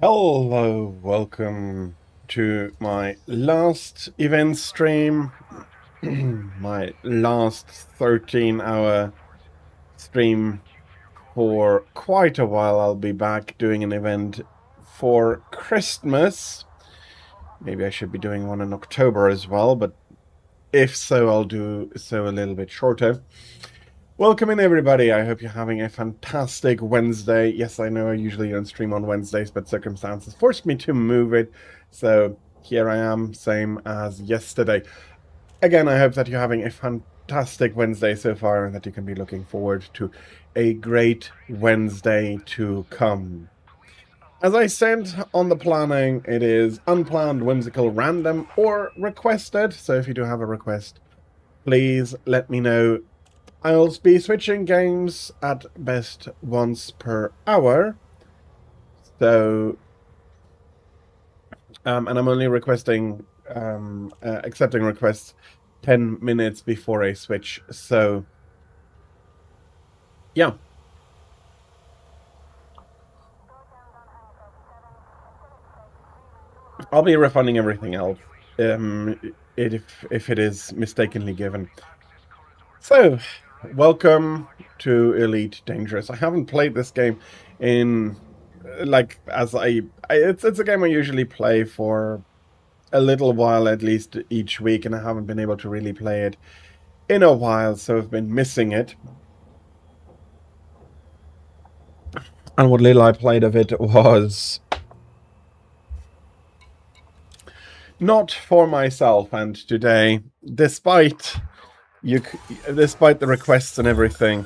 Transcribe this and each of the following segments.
Hello, welcome to my last event stream, my last 13-hour stream for quite a while. I'll be back doing an event for Christmas. Maybe I should be doing one in October as well, but if so, I'll do so a little bit shorter. Welcome in, everybody. I hope you're having a fantastic Wednesday. Yes, I know I usually don't stream on Wednesdays, but circumstances forced me to move it. So here I am, same as yesterday. Again, I hope that you're having a fantastic Wednesday so far and that you can be looking forward to a great Wednesday to come. As I said on the planning, it is unplanned, whimsical, random, or requested. So if you do have a request, please let me know. I'll be switching games at best once per hour. So, and I'm only requesting, accepting requests 10 minutes before I switch. So, yeah. I'll be refunding everything else, if it is mistakenly given. So, welcome to Elite Dangerous. I haven't played this game in, like, it's a game I usually play for a little while, at least each week, and I haven't been able to really play it in a while, so I've been missing it. And what little I played of it was not for myself, and today, despite the requests and everything,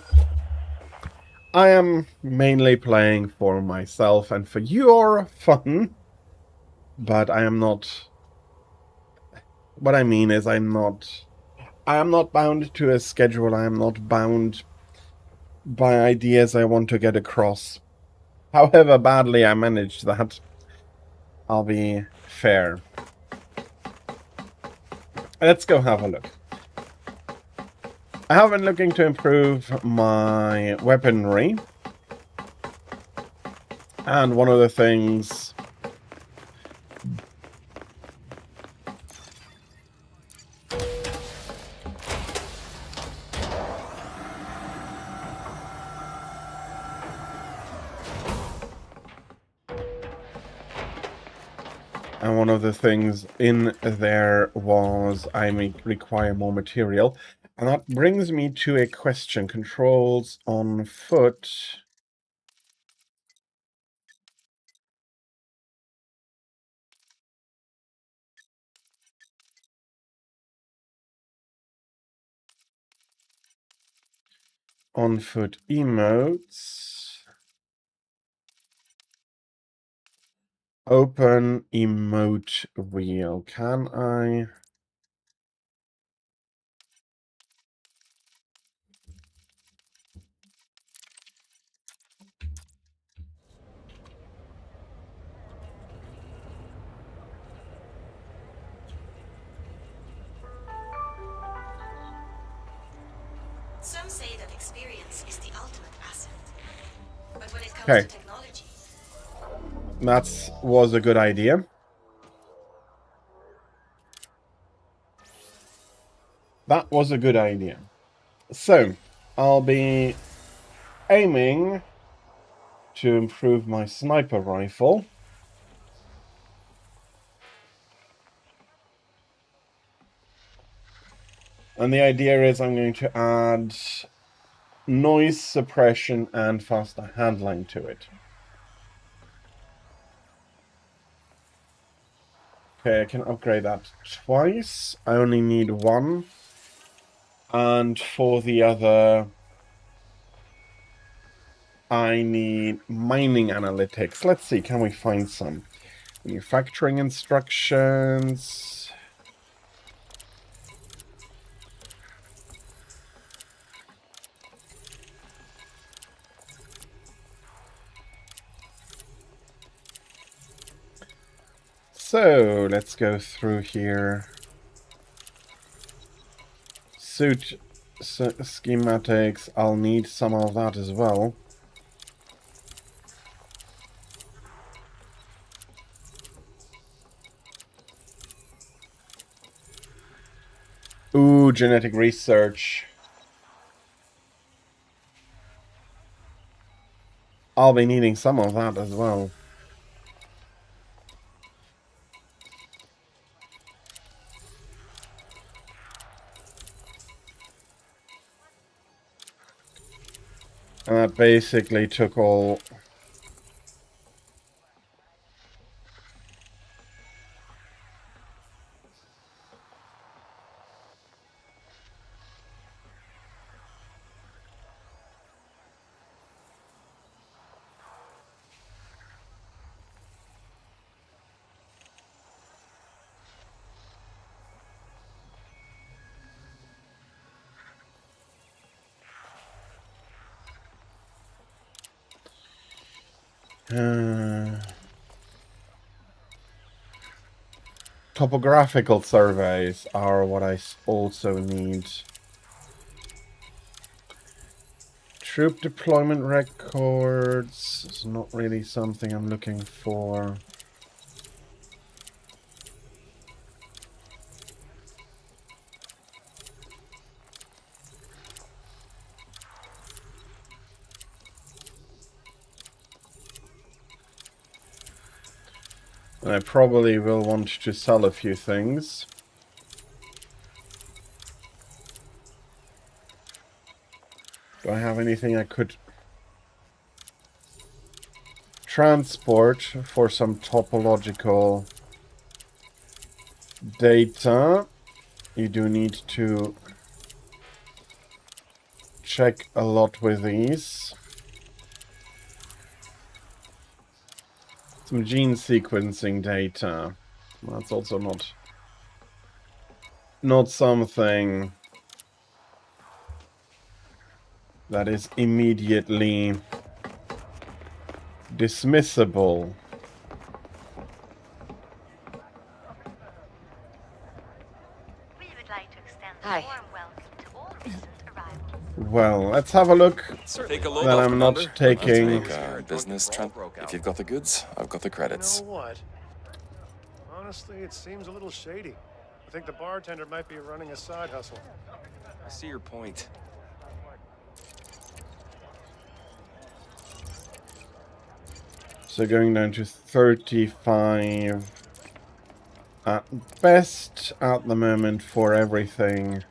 I am mainly playing for myself and for your fun, but I am not... What I mean is I am not bound to a schedule. I am not bound by ideas I want to get across. However badly I managed that, I'll be fair. Let's go have a look. I have been looking to improve my weaponry. And one of the things... And one of the things in there was I may require more material. And that brings me to a question. Controls on foot. On foot emotes. Open emote wheel. Can I... Some say that experience is the ultimate asset. But when it comes Okay. to technology... That was a good idea. That was a good idea. So, I'll be aiming to improve my sniper rifle. And the idea is I'm going to add noise suppression and faster handling to it. Okay, I can upgrade that twice. I only need one. And for the other, I need mining analytics. Let's see, can we find some? Manufacturing instructions. So, let's go through here. Suit schematics, I'll need some of that as well. Ooh, genetic research. I'll be needing some of that as well. And that basically took all... Topographical surveys are what I also need. Troop deployment records is not really something I'm looking for. And I probably will want to sell a few things. Do I have anything I could transport for some topological data? You do need to check a lot with these. Some gene sequencing data. That's also not something that is immediately dismissible. We would like to extend a Hi. warm welcome to all recent arrivals. Well, let's have a look. Take a load That off, I'm not Commander. taking. Let's make a business trend. If you've got the goods, I've got the credits. You know what? Honestly, it seems a little shady. I think the bartender might be running a side hustle. I see your point. So going down to 35 at best at the moment for everything.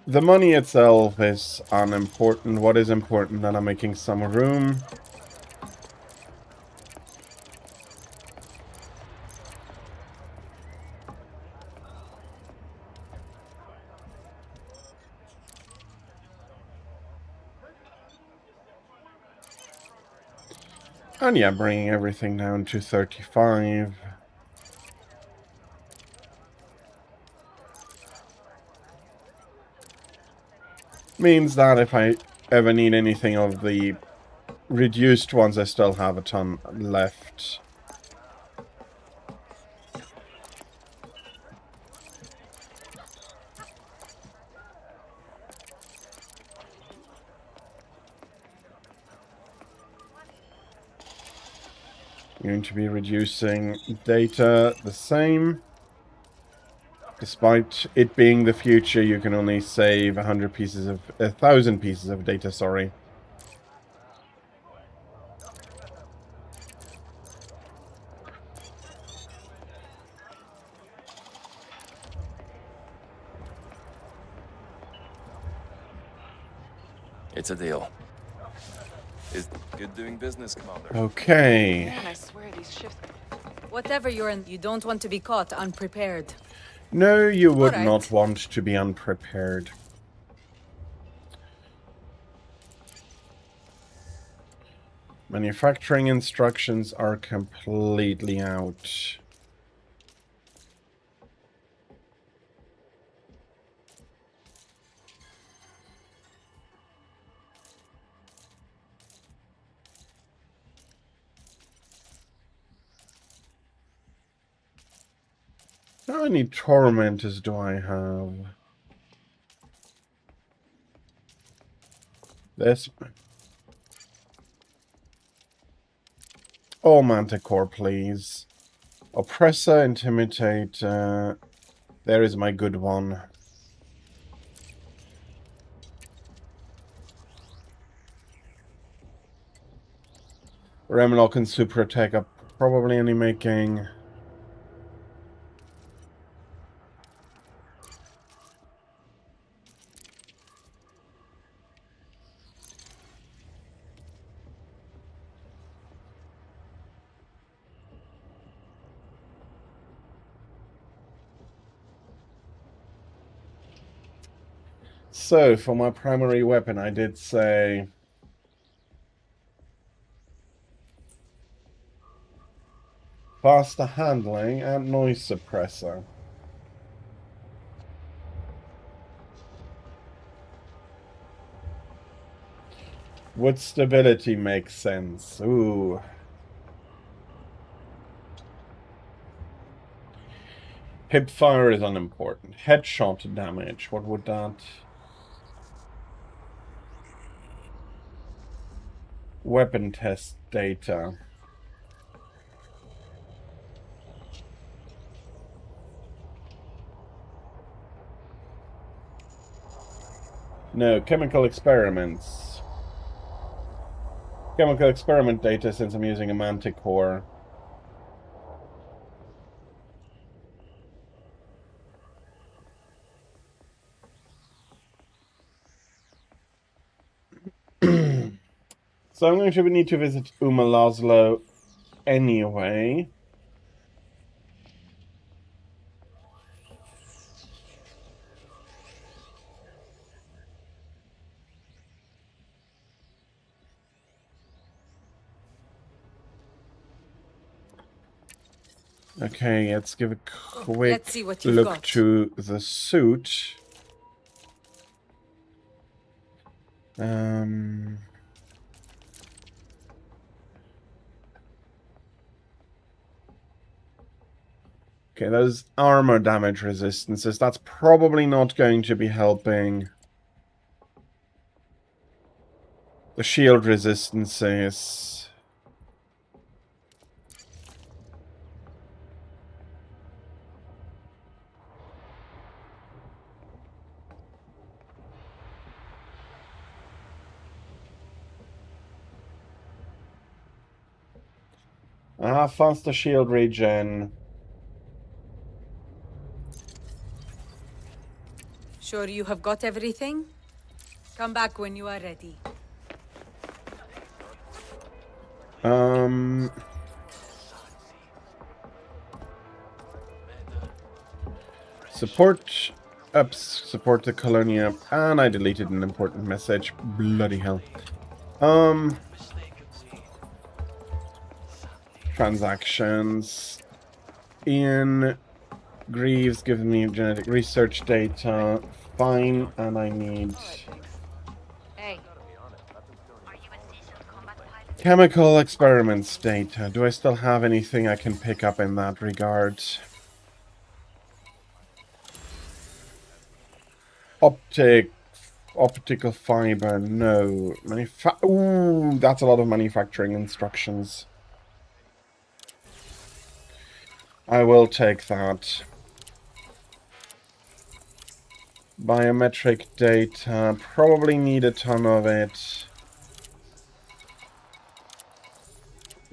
The money itself is unimportant. What is important that I'm making some room. And yeah, bringing everything down to 35. Means that if I ever need anything of the reduced ones, I still have a ton left. Going to be reducing data the same. Despite it being the future, you can only save 1,000 pieces of data, sorry. It's a deal. Is good doing business, Commander. Okay. Man, I swear these shifts. Whatever you're in, you don't want to be caught unprepared. No, you would Alright. not want to be unprepared. Manufacturing instructions are completely out. How many tormentors do I have? This. Oh, Manticore, please. Oppressor, Intimidator, There is my good one. Remlock and Super Attack are probably only making... So, for my primary weapon, I did say... faster handling and noise suppressor. Would stability make sense? Ooh. Hip fire is unimportant. Headshot damage, what would that... Weapon test data. No, chemical experiments. Chemical experiment data since I'm using a Manticore. So I'm going to need to visit Uma Laszlo anyway. Okay, let's give a quick Let's see what you've look got. to the suit. Okay, those armor damage resistances, that's probably not going to be helping. The shield resistances. Faster shield regen. Sure you have got everything? Come back when you are ready. Support ups, support the Colonia, and I deleted an important message. Bloody hell. Transactions. Ian Greaves gives me genetic research data. Fine, and I need Hey. Are you a decent combat pilot? chemical experiments data. Do I still have anything I can pick up in that regard? Optical fiber, no. Ooh, that's a lot of manufacturing instructions. I will take that. Biometric data, probably need a ton of it.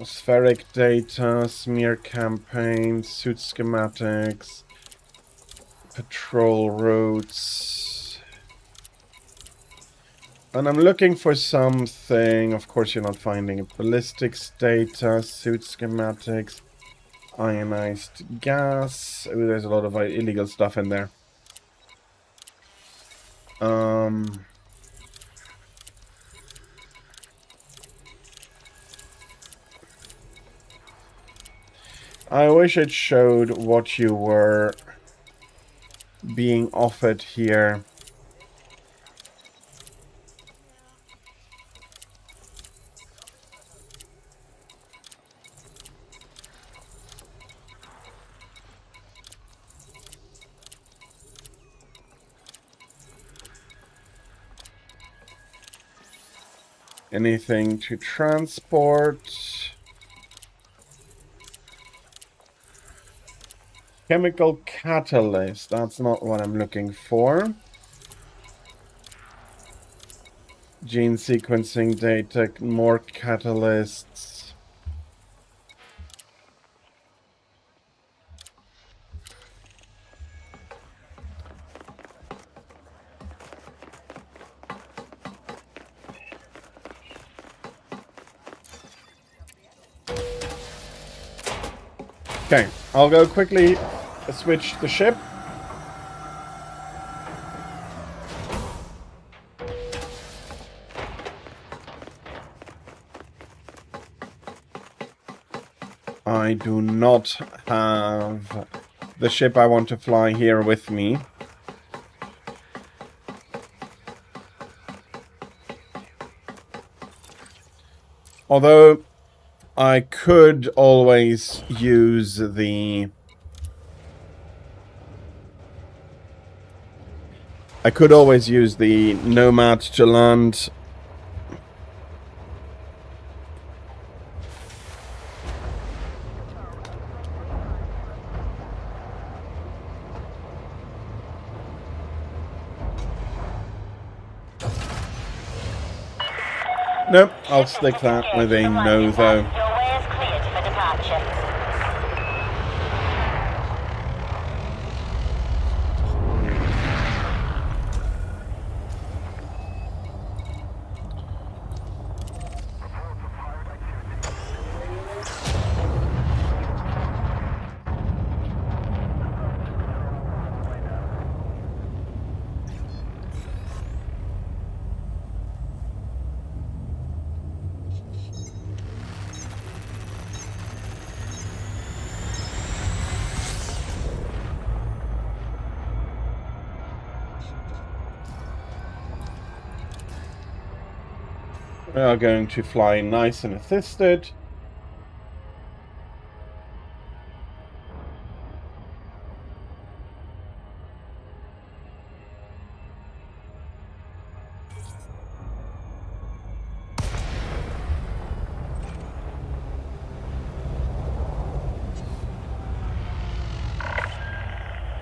Spheric data, smear campaign, suit schematics, patrol routes. And I'm looking for something, of course you're not finding it. Ballistics data, suit schematics, ionized gas. Ooh, there's a lot of illegal stuff in there. I wish it showed what you were being offered here. Anything to transport? Chemical catalyst. That's not what I'm looking for. Gene sequencing data, more catalysts. Okay, I'll go quickly switch the ship. I do not have the ship I want to fly here with me. Although I could always use the... Nomad to land. Nope, I'll stick that with a no, though. Your way is cleared for departure. We are going to fly nice and assisted.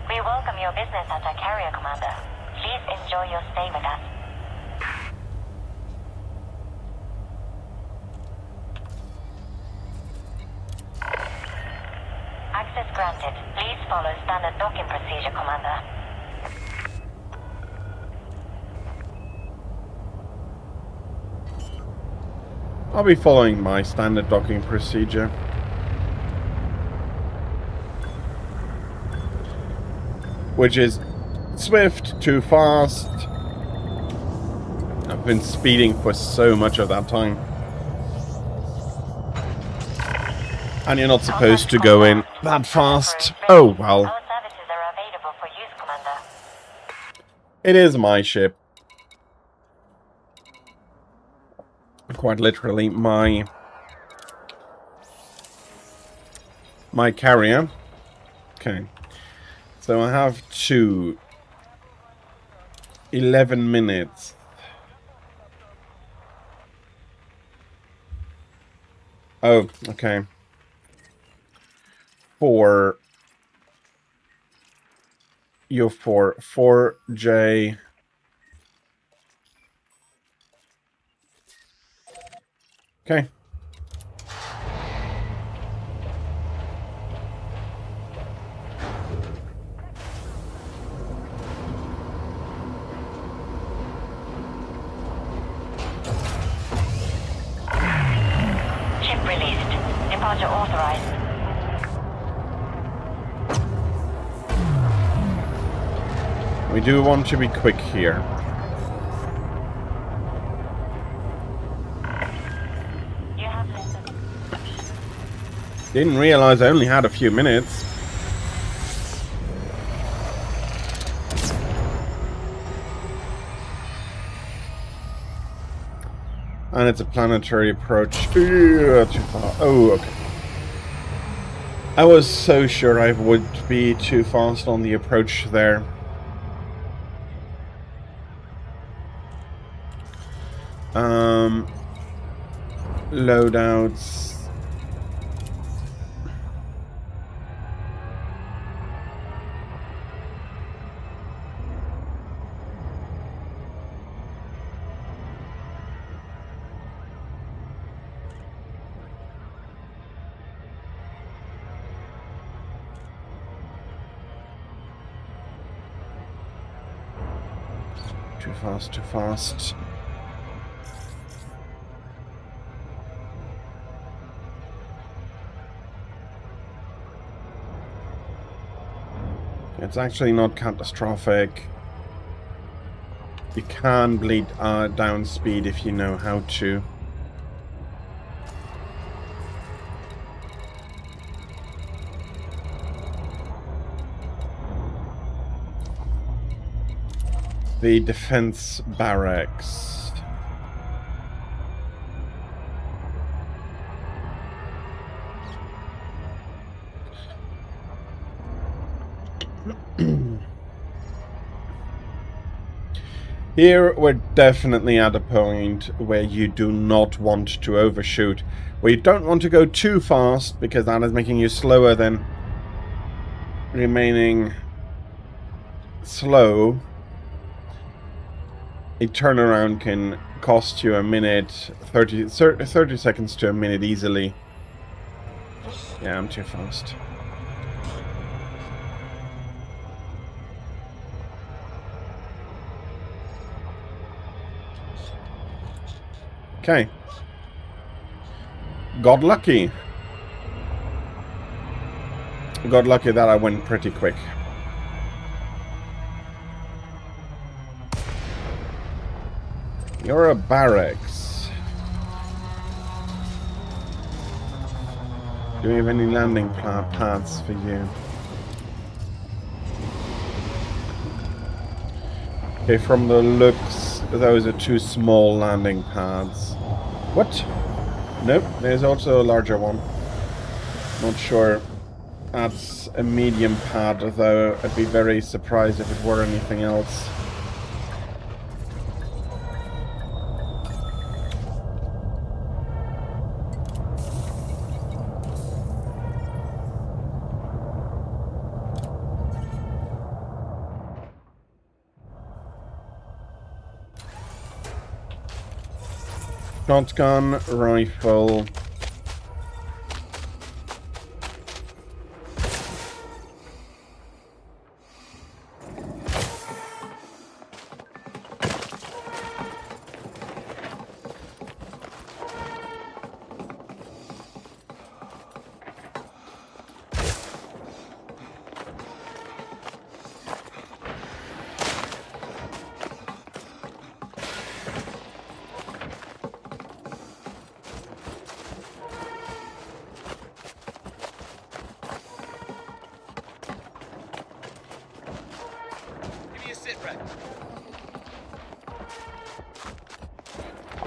We welcome your business as our carrier, Commander. Please enjoy your stay with us. Access granted. Please follow standard docking procedure, Commander. I'll be following my standard docking procedure. Which is swift, too fast. I've been speeding for so much of that time. And you're not supposed to go in that fast. Oh, well. Our services are available for use, Commander. It is my ship. Quite literally, my carrier. Okay. So I have 11 minutes. Oh, okay. You're 4J. Okay. Ship released. Departure authorized. We do want to be quick here. You have listened. Didn't realize I only had a few minutes. And it's a planetary approach. Too far. Oh, okay. I was so sure I would be too fast on the approach there. Loadouts. Too fast, too fast. It's actually not catastrophic. You can bleed down speed if you know how to. The defense barracks. Here we're definitely at a point where you do not want to overshoot. Where you don't want to go too fast because that is making you slower than remaining slow. A turnaround can cost you a minute, 30 seconds to a minute easily. Yeah, I'm too fast. Okay. Got lucky. Got lucky that I went pretty quick. You're a barracks. Do we have any landing pads for you? Okay, from the looks, those are two small landing pads. What? Nope, there's also a larger one. Not sure. That's a medium pad, though I'd be very surprised if it were anything else. Shotgun, rifle.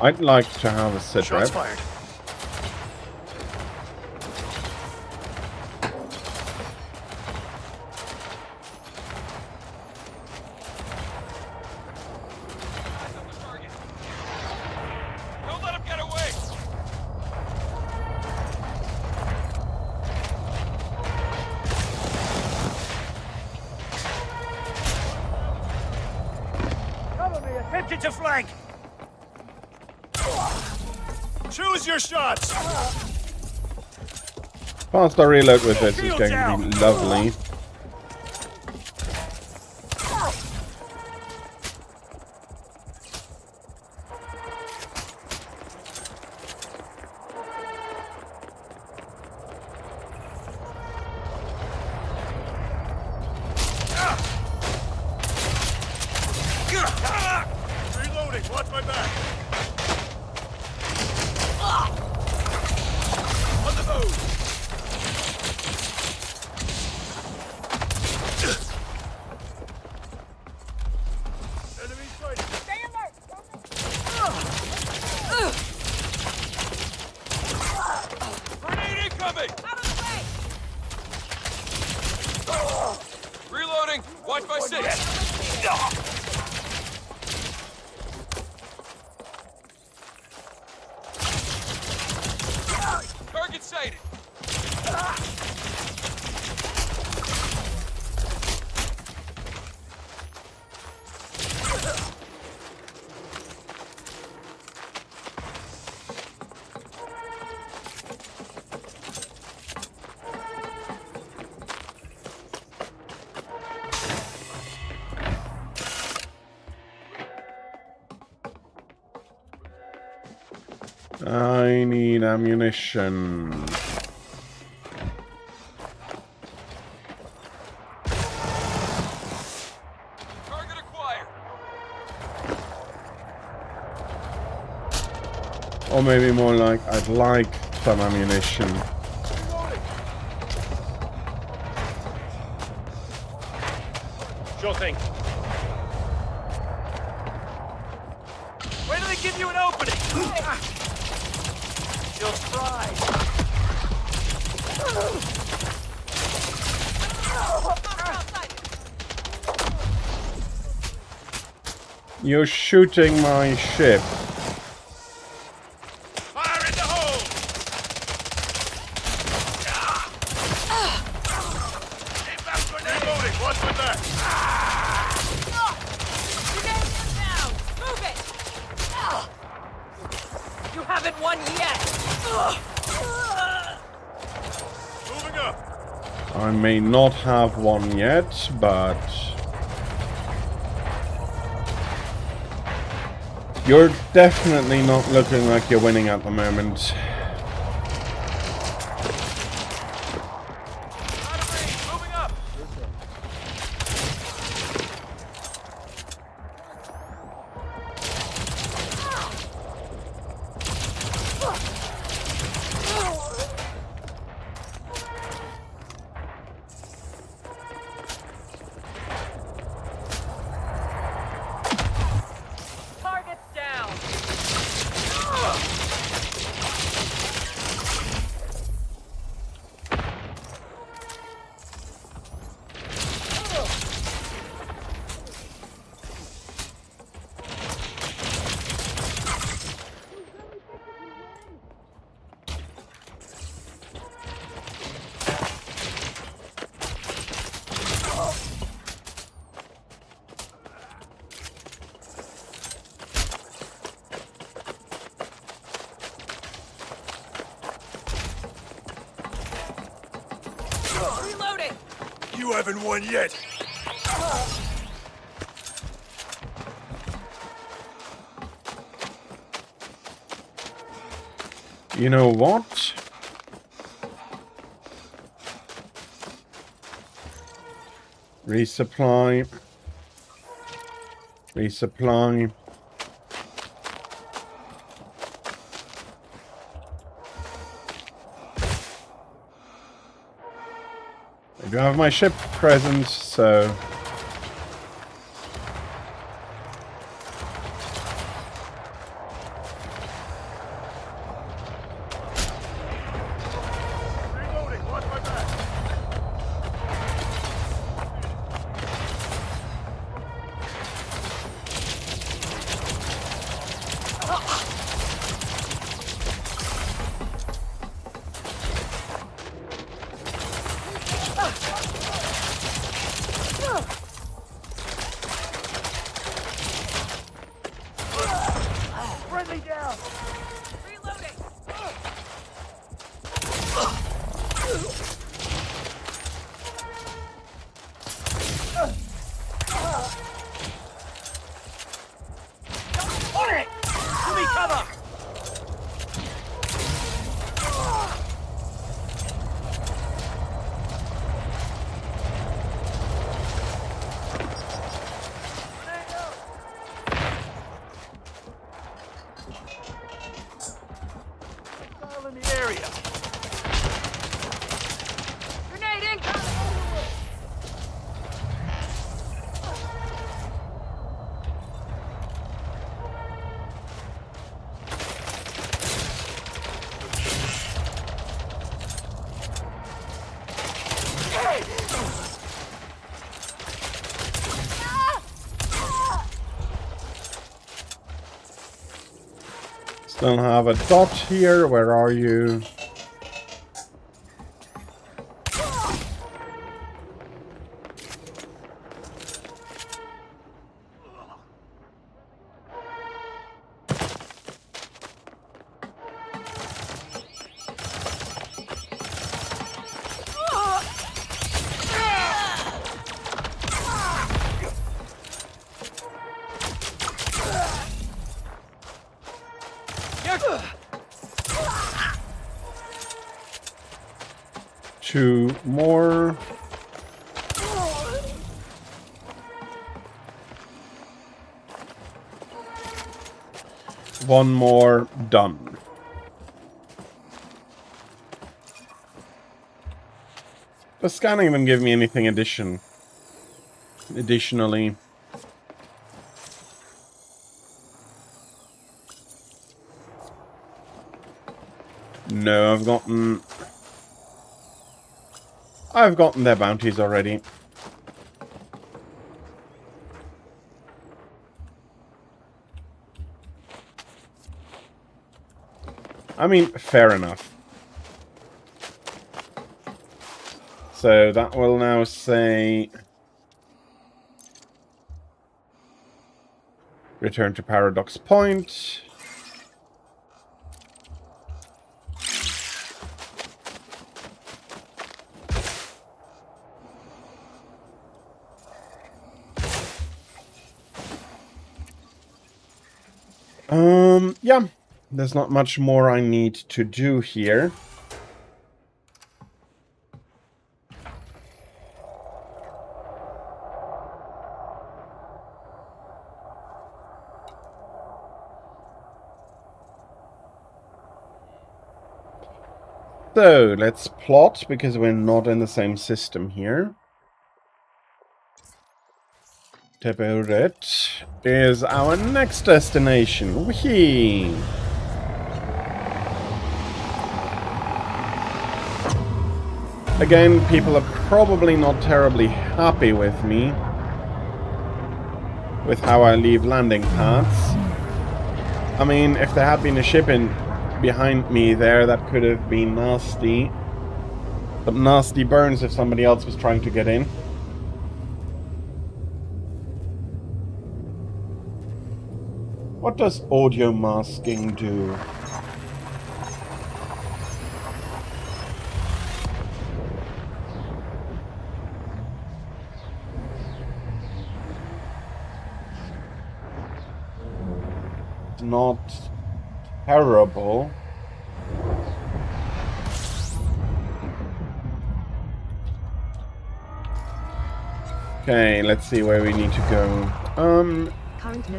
I'd like to have a sit rep. Shots fired. Don't let him get away! Cover me, attempted to flank. Choose your shots. Faster reload with this is going to be lovely. Reloading. Watch my back. On the move. Enemy sighted. Stay alert. Grenade incoming! Out of the way! Reloading! Watch my six! I need ammunition. Target acquired. Or maybe more like, I'd like some ammunition. Sure thing. Where do they give you an opening? You'll try. You're shooting my ship. Fire in the hole! Inbound grenade! Reloading. Watch my back. Move it! You haven't won yet! Moving up. I may not have one yet, but... You're definitely not looking like you're winning at the moment. Out of range, moving up! Target's down! Reloading! You haven't won yet! You know what? Resupply. Resupply. I do have my ship present, so... Reloading. Watch my back. Friendly down! Reloading! On it! Give me cover! All in the area. Grenade incoming! Still have a dot here. Where are you? 2 more. One more, done. Does scanning even give me anything additionally? No, I've gotten their bounties already. I mean, fair enough. So that will now say return to Paradox Point. Yeah, there's not much more I need to do here. So, let's plot, because we're not in the same system here. Teberet is our next destination. Whee! Again, people are probably not terribly happy with me, with how I leave landing pads. I mean, if there had been a ship behind me there, that could have been nasty. But nasty burns if somebody else was trying to get in. What does audio masking do? It's not terrible. Okay, let's see where we need to go.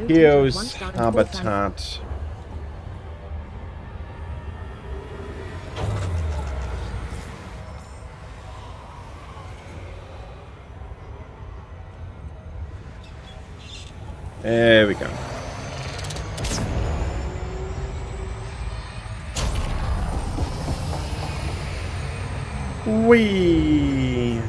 Geo's habitat. There we go. Whee!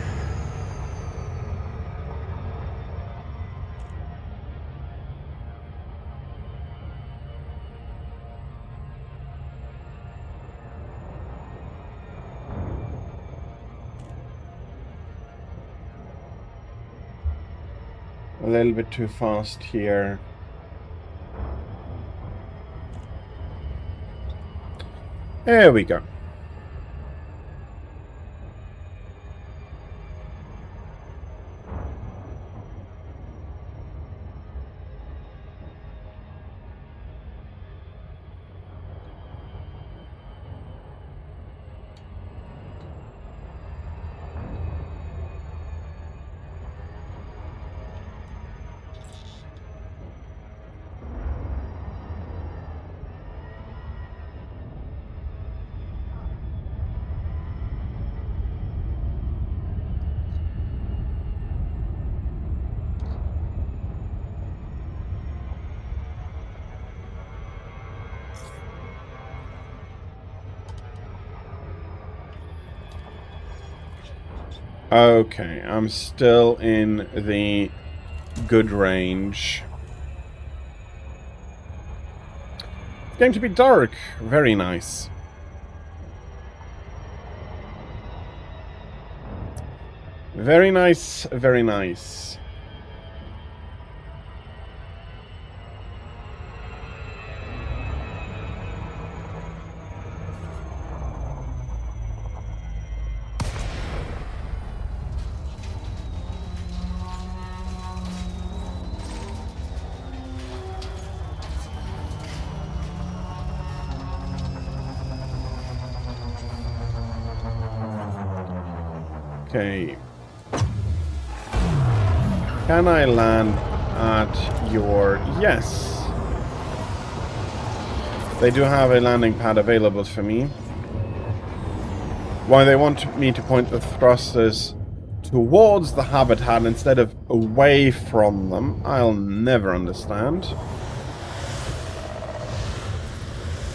A little bit too fast here. There we go. Okay, I'm still in the good range. It's going to be dark. Very nice. Very nice, very nice. Okay. Can I land at your... Yes. They do have a landing pad available for me. Why they want me to point the thrusters towards the habitat instead of away from them, I'll never understand.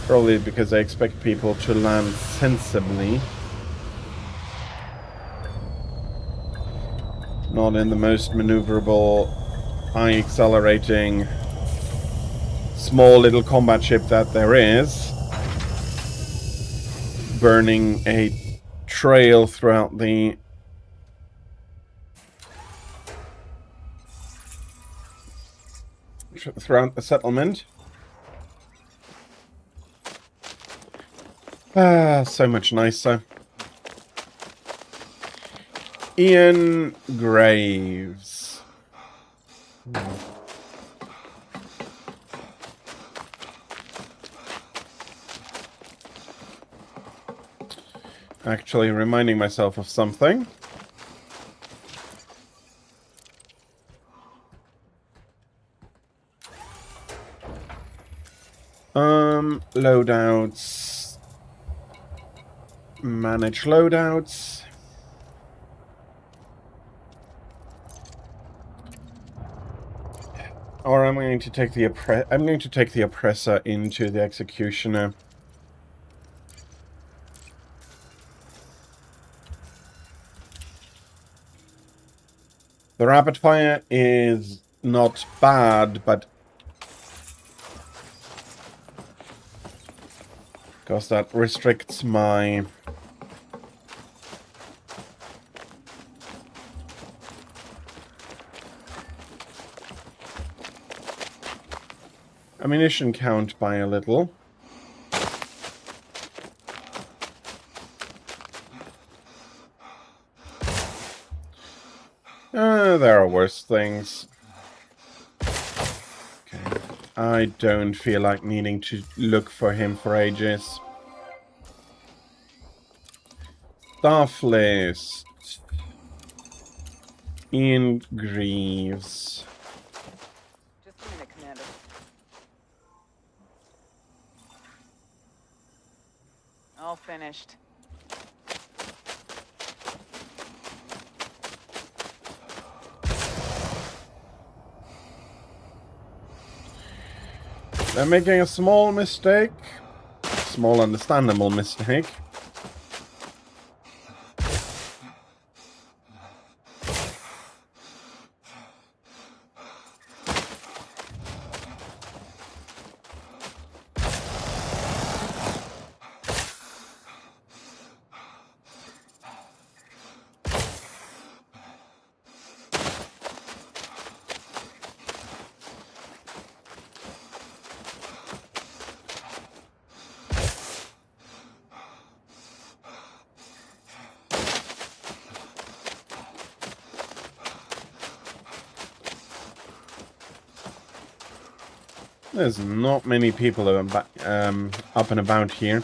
Probably because they expect people to land sensibly. Not in the most maneuverable, high accelerating, small little combat ship that there is. Burning a trail throughout the settlement. Ah, so much nicer. Ian Graves. Actually reminding myself of something. Loadouts. Manage loadouts. Or I'm going to take the oppressor into the executioner. The rapid fire is not bad, but because that restricts my ammunition count by a little. There are worse things. Okay. I don't feel like needing to look for him for ages. Staff list. Ian Greaves. Just a minute, Commander. All finished. They're making a small mistake. Small, understandable mistake. There's not many people up and about here.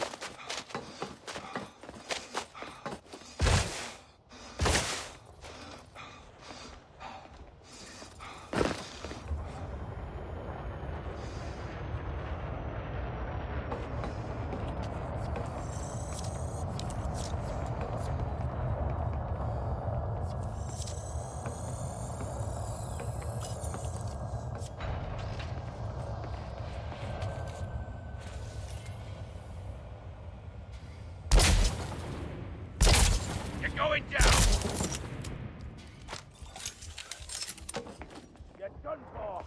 Going down! Get done for!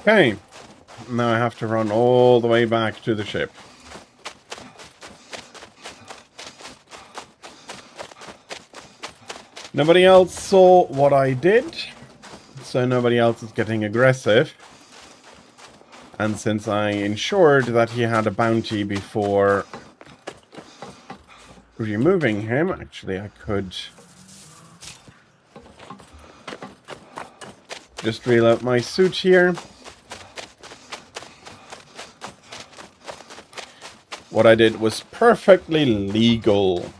Okay, now I have to run all the way back to the ship. Nobody else saw what I did, so nobody else is getting aggressive. And since I ensured that he had a bounty before removing him, actually I could just reload my suit here. What I did was perfectly legal.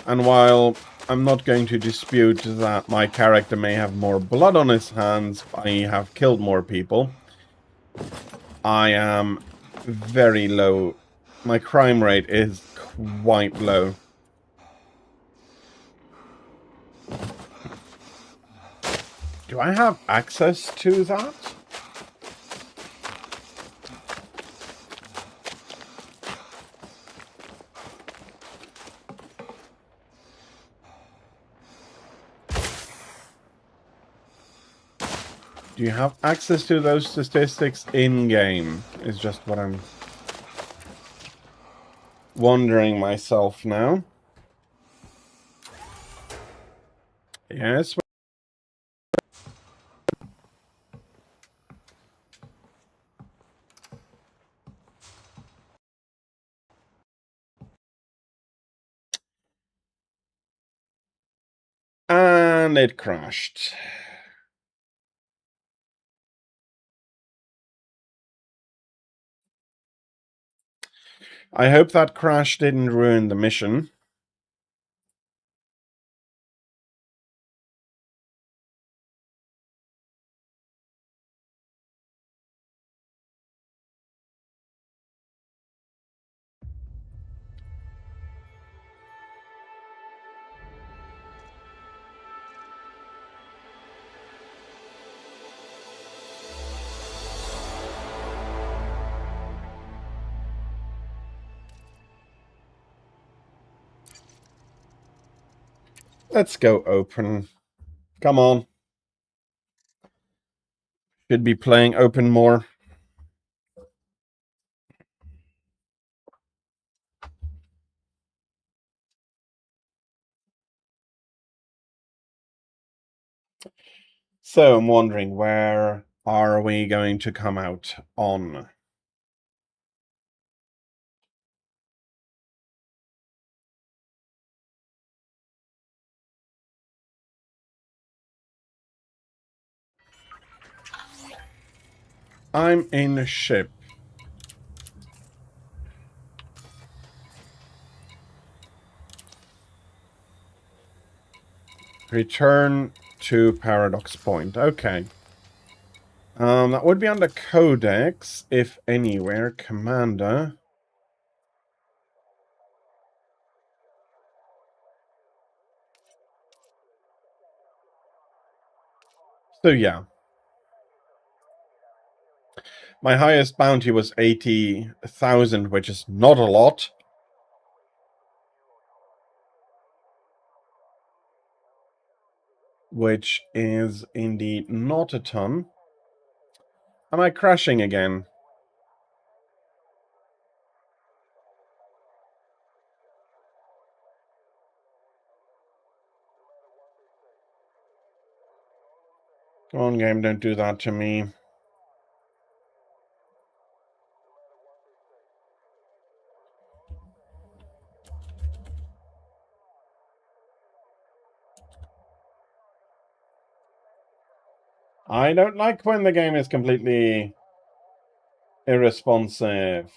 And while I'm not going to dispute that my character may have more blood on his hands, I have killed more people, I am very low. My crime rate is quite low. Do I have access to that? Do you have access to those statistics in-game? Is just what I'm wondering myself now. Yes. And it crashed. I hope that crash didn't ruin the mission. Let's go open. Come on. Should be playing open more. So I'm wondering, where are we going to come out on? I'm in a ship. Return to Paradox Point. Okay. That would be under Codex, if anywhere. Commander. So yeah. My highest bounty was 80,000, which is not a lot. Which is indeed not a ton. Am I crashing again? Come on, game, don't do that to me. I don't like when the game is completely irresponsive.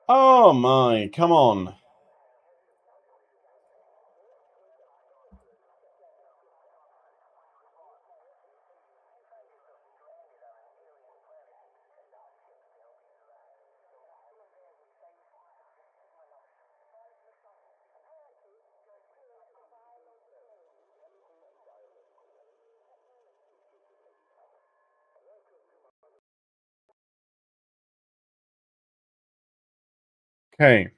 Oh my, come on. Okay.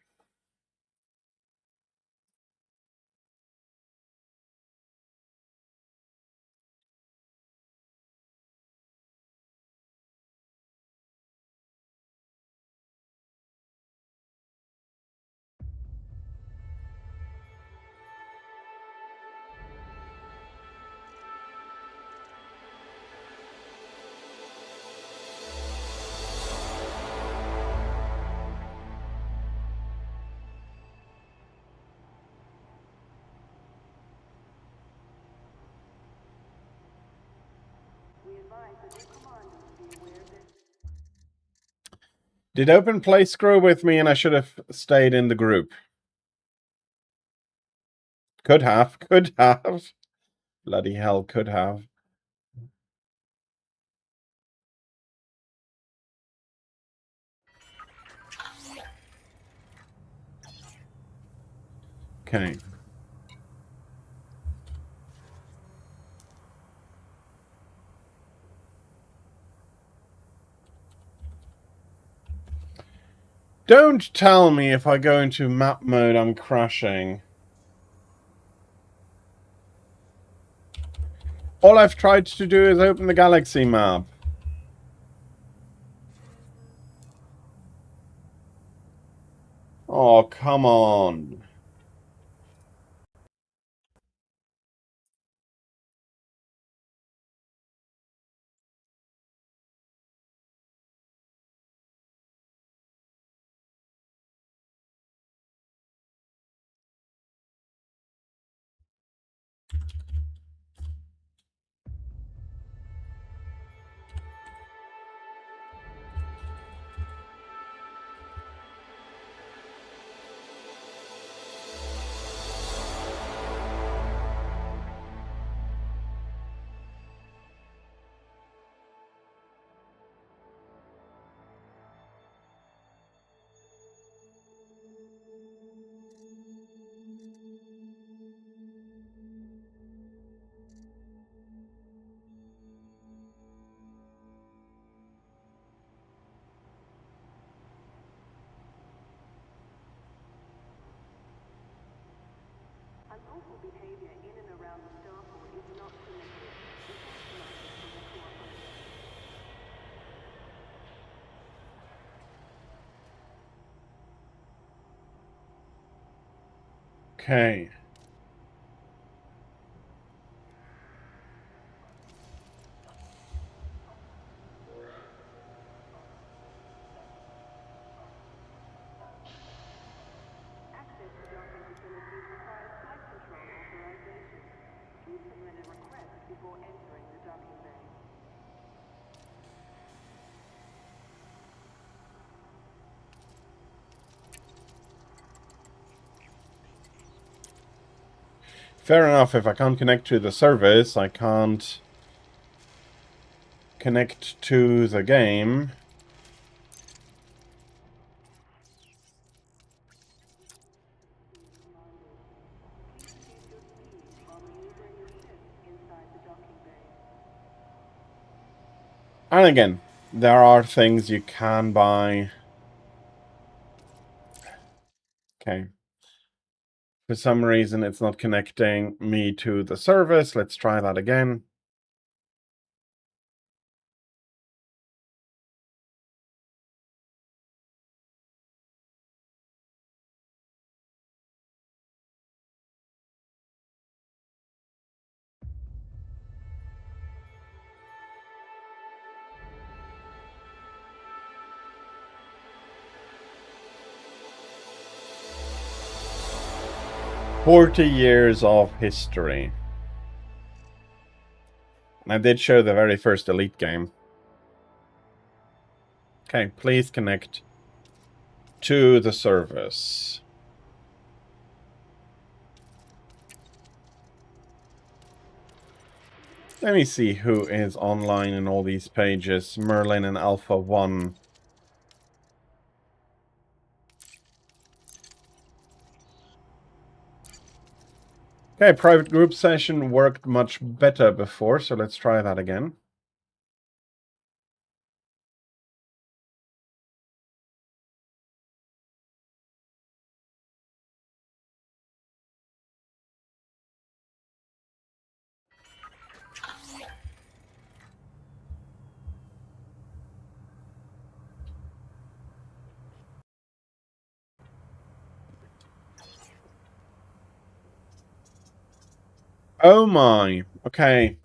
Did open play screw with me and I should have stayed in the group? Could have. Bloody hell, could have. Okay. Don't tell me if I go into map mode I'm crashing. All I've tried to do is open the galaxy map. Oh, come on. Okay. Fair enough, if I can't connect to the service, I can't connect to the game. And again, there are things you can buy. Okay. For some reason, it's not connecting me to the service. Let's try that again. "40 years of history." I did show the very first Elite game. Okay, please connect to the service. Let me see who is online in all these pages. Merlin and Alpha 1. Okay, private group session worked much better before, so let's try that again. Oh my. Okay.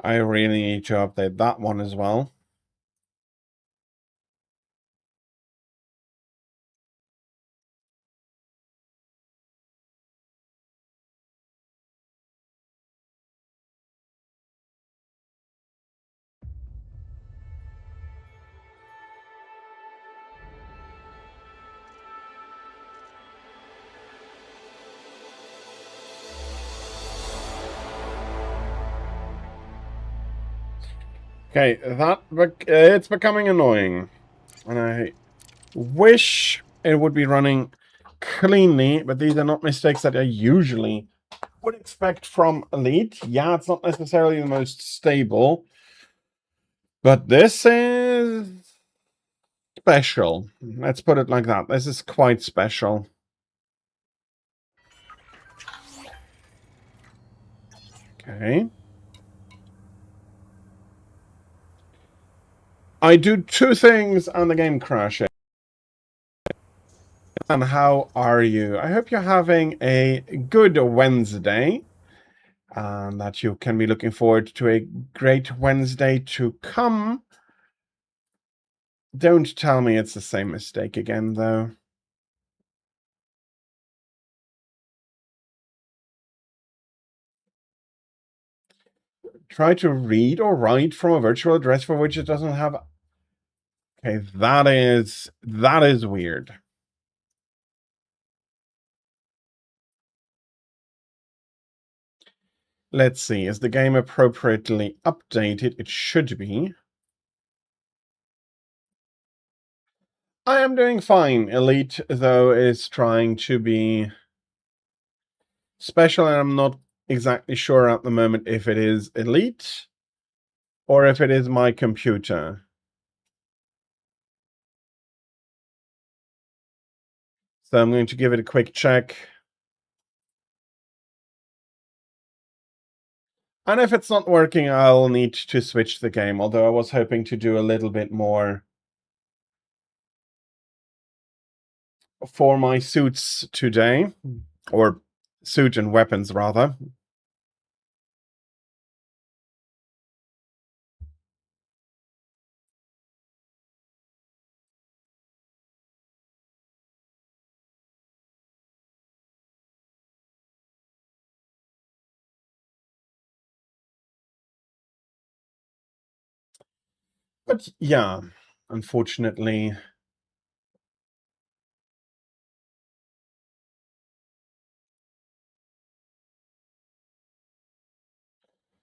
I really need to update that one as well. Okay, it's becoming annoying. And I wish it would be running cleanly, but these are not mistakes that I usually would expect from Elite. Yeah, it's not necessarily the most stable, but this is special. Let's put it like that. This is quite special. Okay. I do two things and the game crashes. And how are you? I hope you're having a good Wednesday. And that you can be looking forward to a great Wednesday to come. Don't tell me it's the same mistake again, though. Try to read or write from a virtual address for which it doesn't have... Okay, that is weird. Let's see, is the game appropriately updated? It should be. I am doing fine. Elite, though, is trying to be special, and I'm not exactly sure at the moment if it is Elite or if it is my computer. So I'm going to give it a quick check. And if it's not working, I'll need to switch the game, although I was hoping to do a little bit more for my suits today, or suit and weapons, rather. But yeah, unfortunately...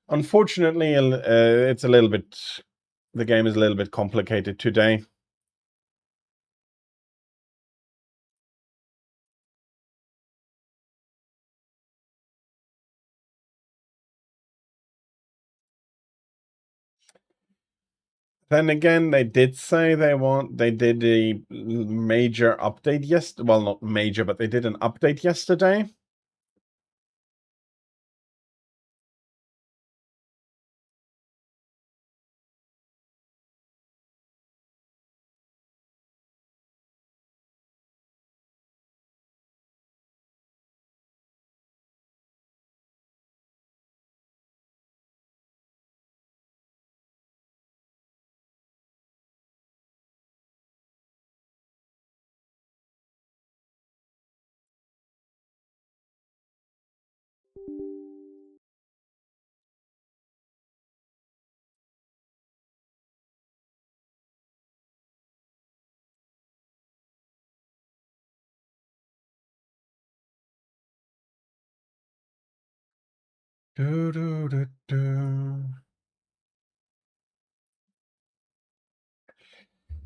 Unfortunately, it's a little bit... The game is a little bit complicated today. Then again, they did say they did a major update yesterday. Well, not major, but they did an update yesterday. Do, do, do, do.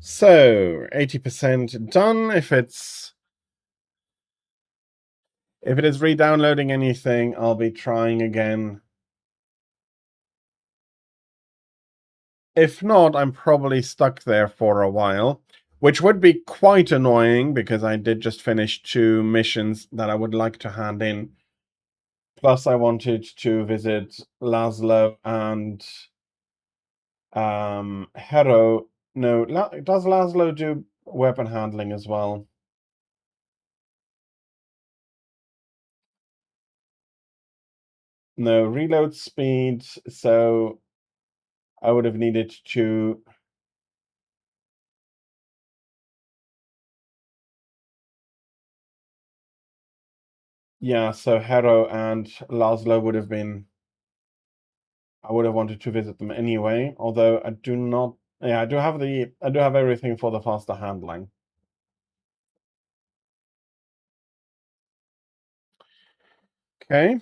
So, 80% done. If it's If it is re-downloading anything, I'll be trying again. If not, I'm probably stuck there for a while, which would be quite annoying because I did just finish 2 missions that I would like to hand in. Plus, I wanted to visit Laszlo and Hero. No, does Laszlo do weapon handling as well? No, reload speed, so I would have needed to... Yeah, so Hero and Laszlo would have been... I would have wanted to visit them anyway, although I do not... Yeah, I do have everything for the faster handling. Okay.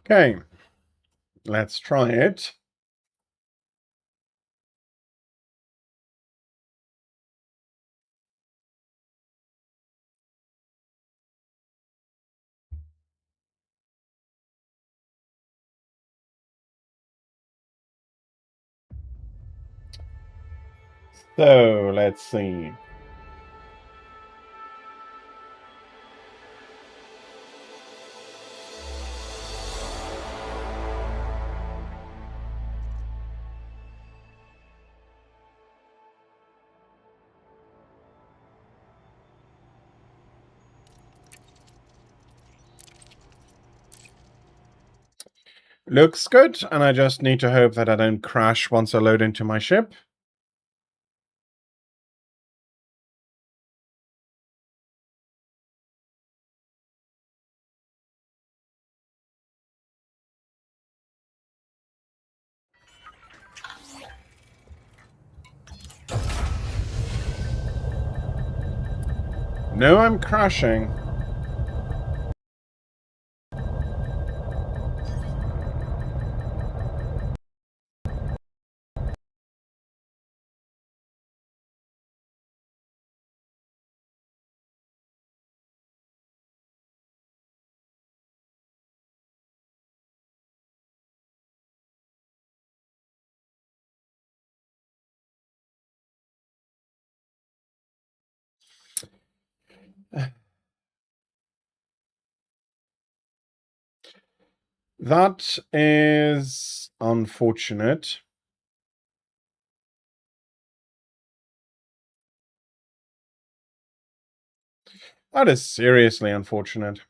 Okay, let's try it. So, let's see. Looks good, and I just need to hope that I don't crash once I load into my ship. No, I'm crashing. That is unfortunate. That is seriously unfortunate.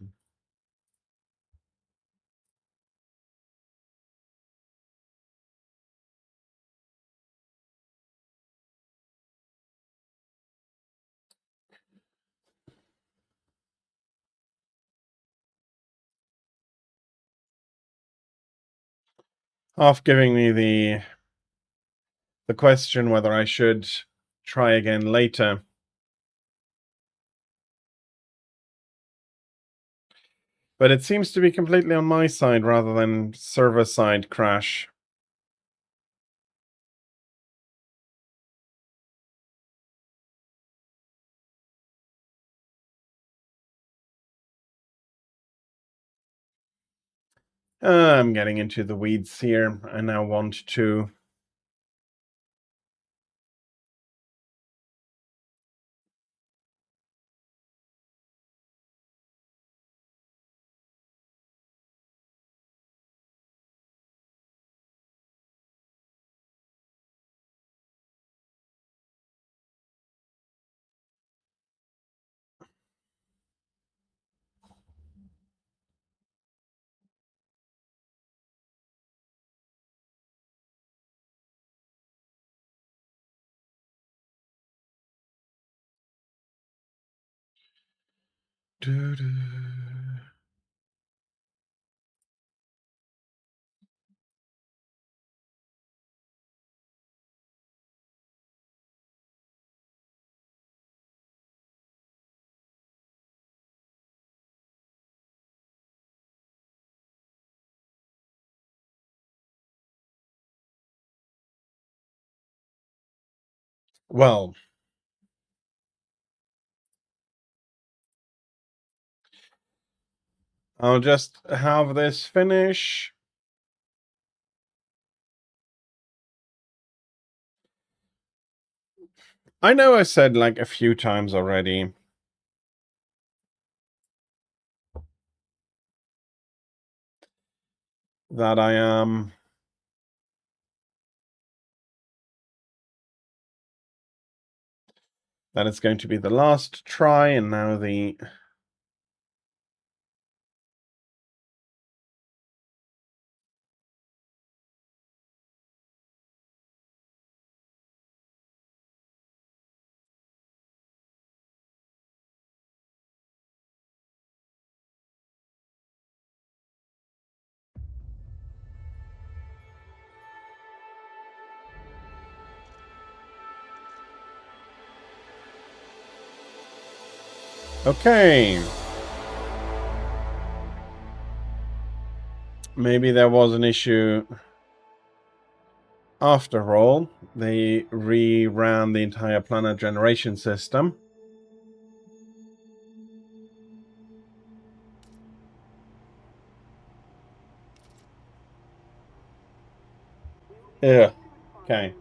Half giving me the question whether I should try again later. But it seems to be completely on my side rather than server side crash. I'm getting into the weeds here. I now want to... Well, I'll just have this finish. I know I said like a few times already that I am that it's going to be the last try, and now the okay. Maybe there was an issue. After all, they reran the entire planet generation system. Yeah. Okay.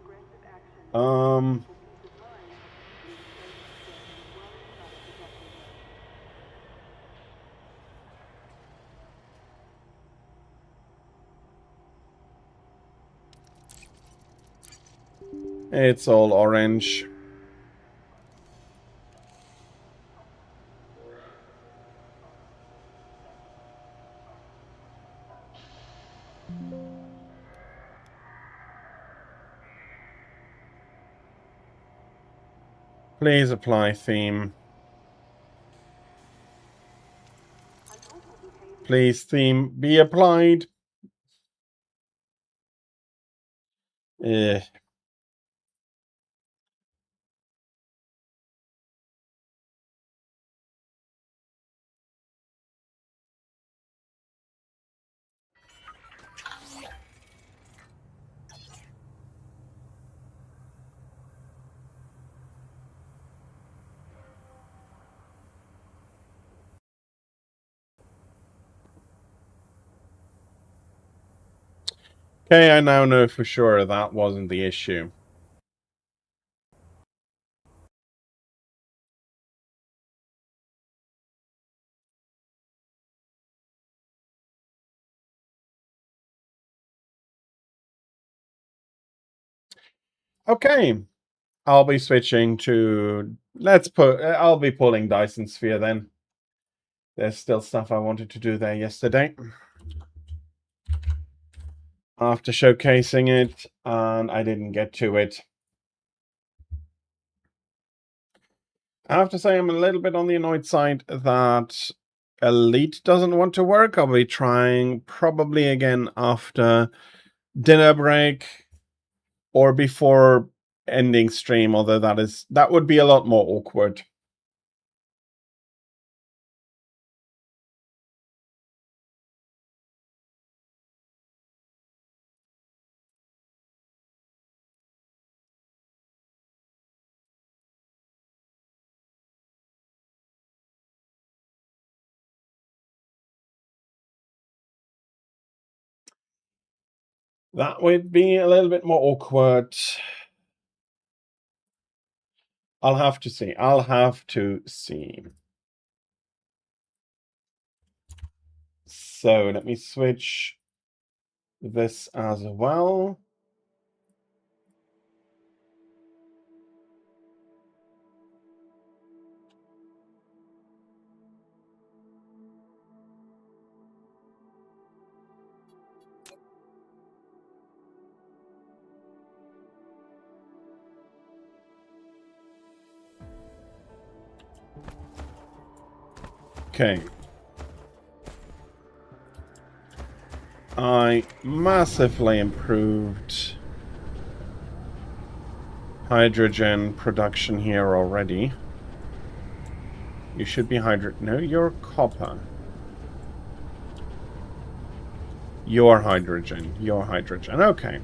It's all orange. Please apply theme. Please theme be applied. Eh. Okay, I now know for sure that wasn't the issue. Okay, I'll be switching to... I'll be pulling Dyson Sphere then. There's still stuff I wanted to do there yesterday after showcasing it, and I didn't get to it. I have to say I'm a little bit on the annoyed side that Elite doesn't want to work. I'll be trying probably again after dinner break or before ending stream, although that would be a lot more awkward. That would be a little bit more awkward. I'll have to see. I'll have to see. So let me switch this as well. Okay. I massively improved hydrogen production here already. You should be No, you're copper. You're hydrogen. You're hydrogen. Okay.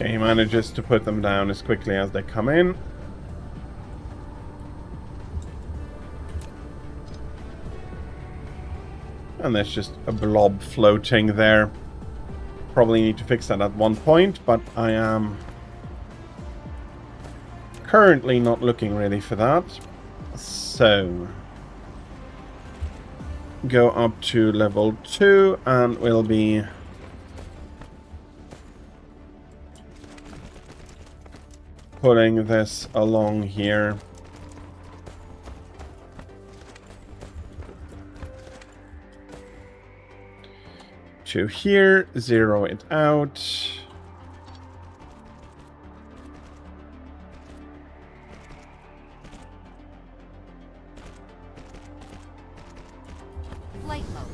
Okay, he manages to put them down as quickly as they come in. And there's just a blob floating there. Probably need to fix that at one point, but I am currently not looking ready for that. So, go up to level 2 and we'll be putting this along here. To here, zero it out. Flight mode.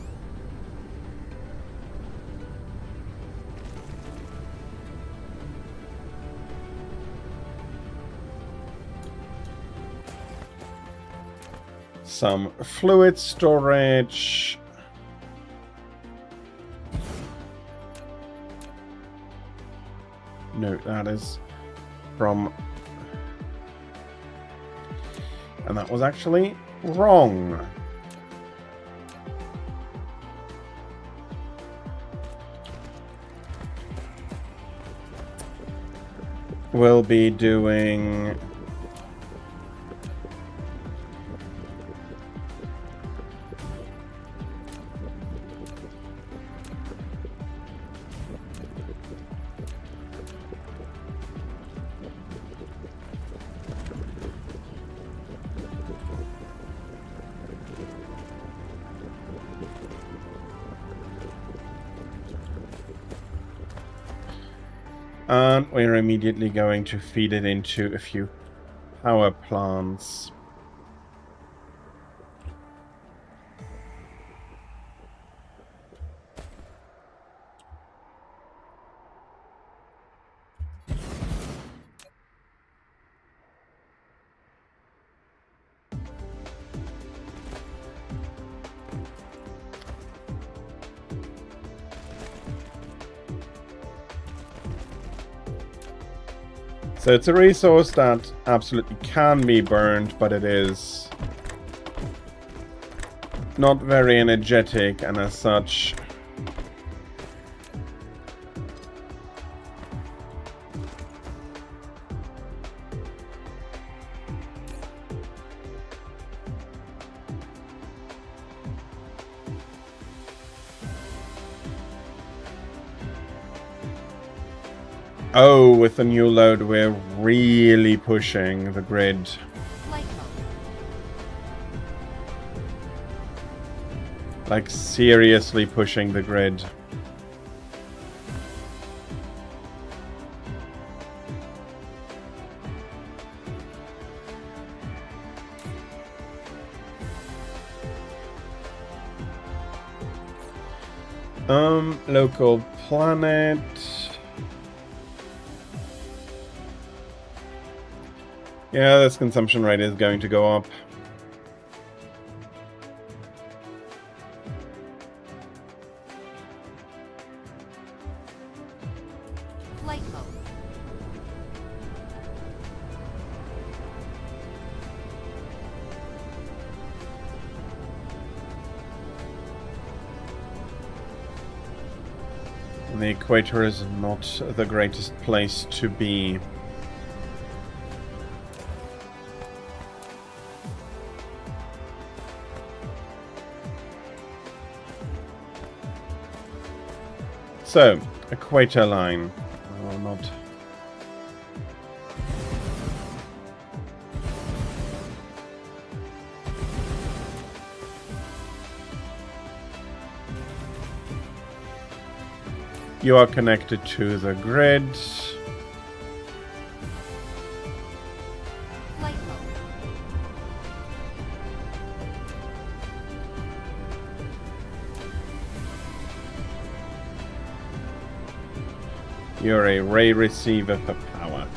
Some fluid storage. No, that is from... And that was actually wrong. We'll be doing... And we're immediately going to feed it into a few power plants. So it's a resource that absolutely can be burned, but it is not very energetic, and as such oh, with the new load, we're really pushing the grid. Flight mode. Like, seriously pushing the grid. Local planet. Yeah, this consumption rate is going to go up. The equator is not the greatest place to be. So, equator line. Oh, not. You are connected to the grid. Flight mode. You're a ray receiver for power.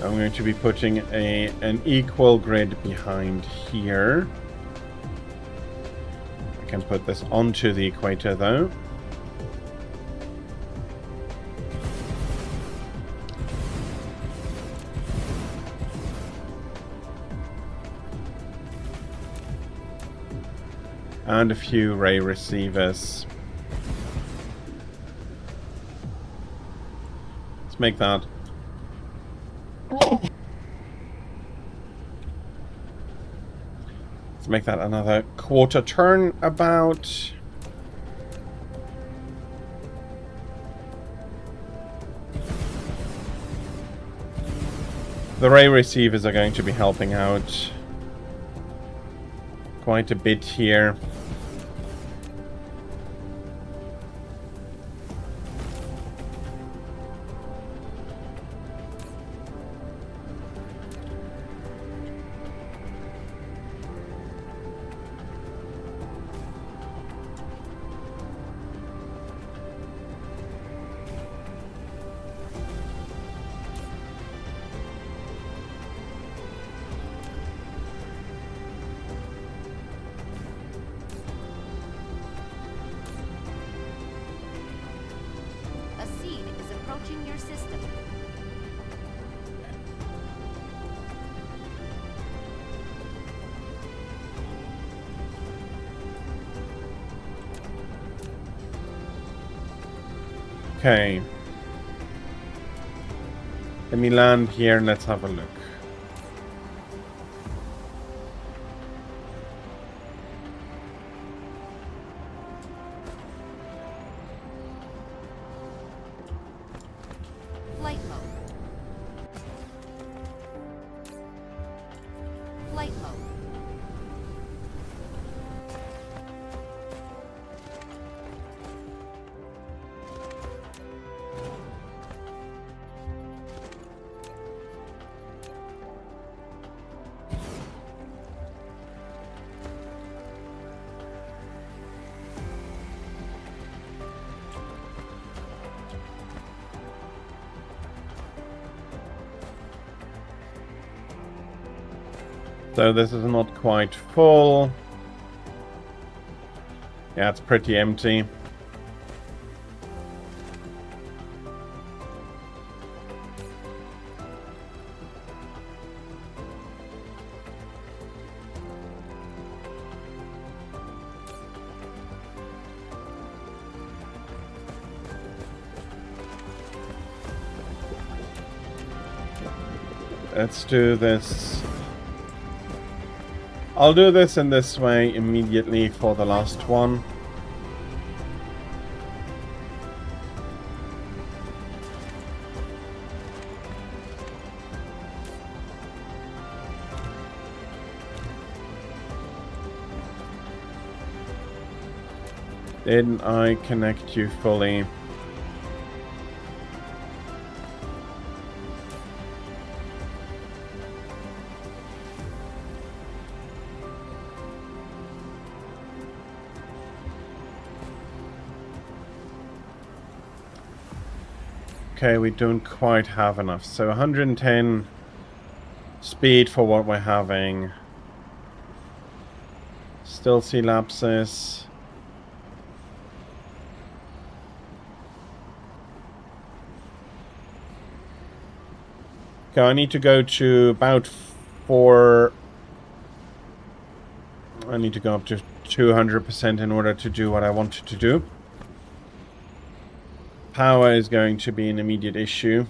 I'm going to be putting an equal grid behind here. I can put this onto the equator though. And a few ray receivers. Let's make that. Let's make that another quarter turn about. The ray receivers are going to be helping out quite a bit here. A seed is approaching your system. Okay. Let me land here and let's have a look. Flight mode. Flight mode. So this is not quite full. Yeah, it's pretty empty. Let's do this. I'll do this in this way immediately for the last one. Didn't I connect you fully? Okay, we don't quite have enough. So 110 speed for what we're having. Still see lapses. Okay, I need to go to about 4... I need to go up to 200% in order to do what I wanted to do. Power is going to be an immediate issue.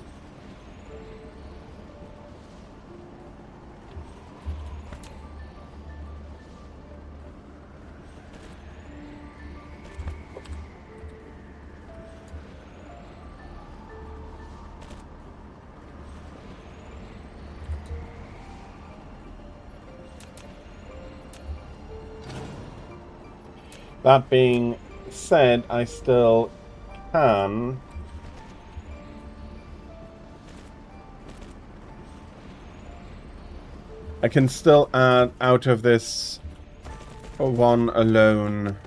That being said, I still can still add out of this one alone.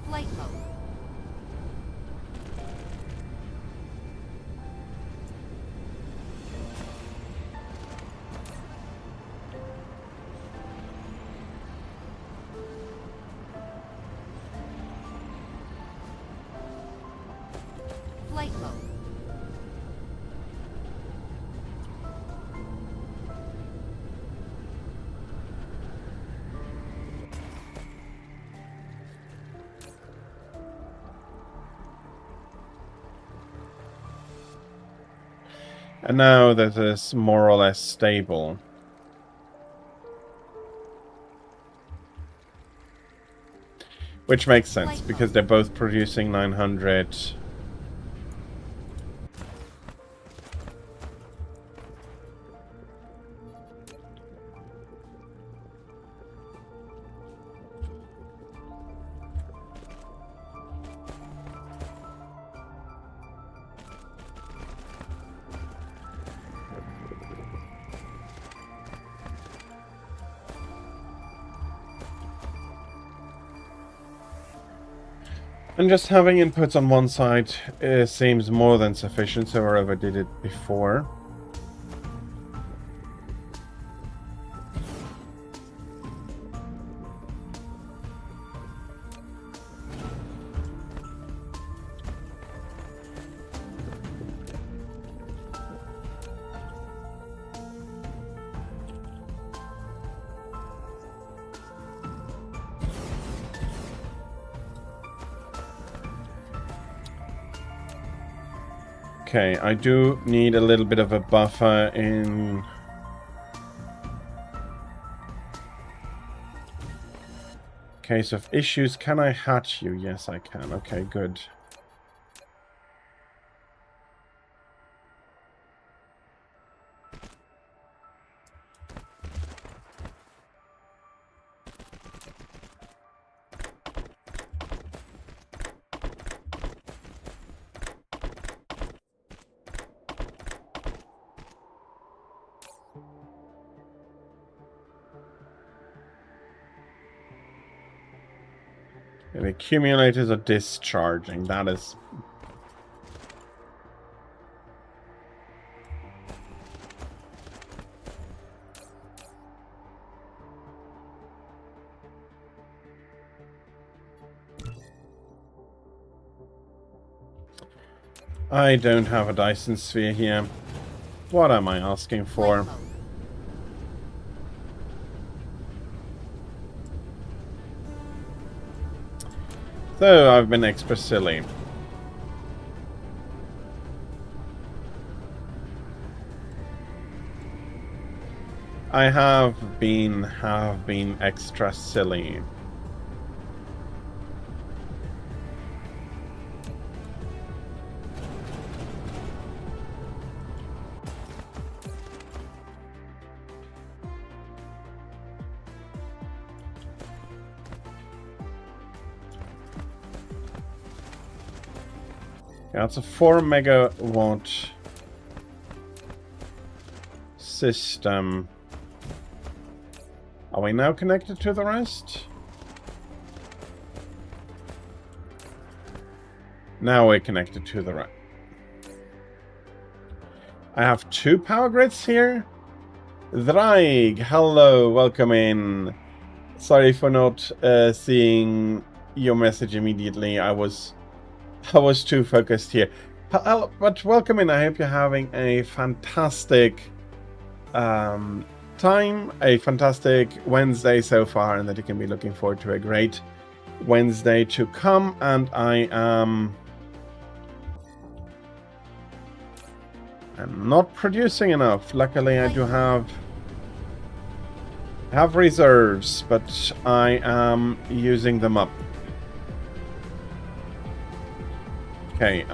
Flight mode. Flight mode. And now that it's more or less stable. Which makes sense, because they're both producing 900. And just having inputs on one side seems more than sufficient, so I overdid it before. Okay, I do need a little bit of a buffer in... case of issues. Can I hatch you? Yes, I can. Okay, good. The accumulators are discharging. That is... I don't have a Dyson Sphere here. What am I asking for? So I've been extra silly. I have been extra silly. Yeah, it's a 4 megawatt system. Are we now connected to the rest? Now we're connected to the right. I have 2 power grids here. Draig, hello, welcome in. Sorry for not seeing your message immediately. I was too focused here. But welcome in. I hope you're having a fantastic time, a fantastic Wednesday so far, and that you can be looking forward to a great Wednesday to come. And I'm not producing enough. Luckily, I do have reserves, but I am using them up. Okay,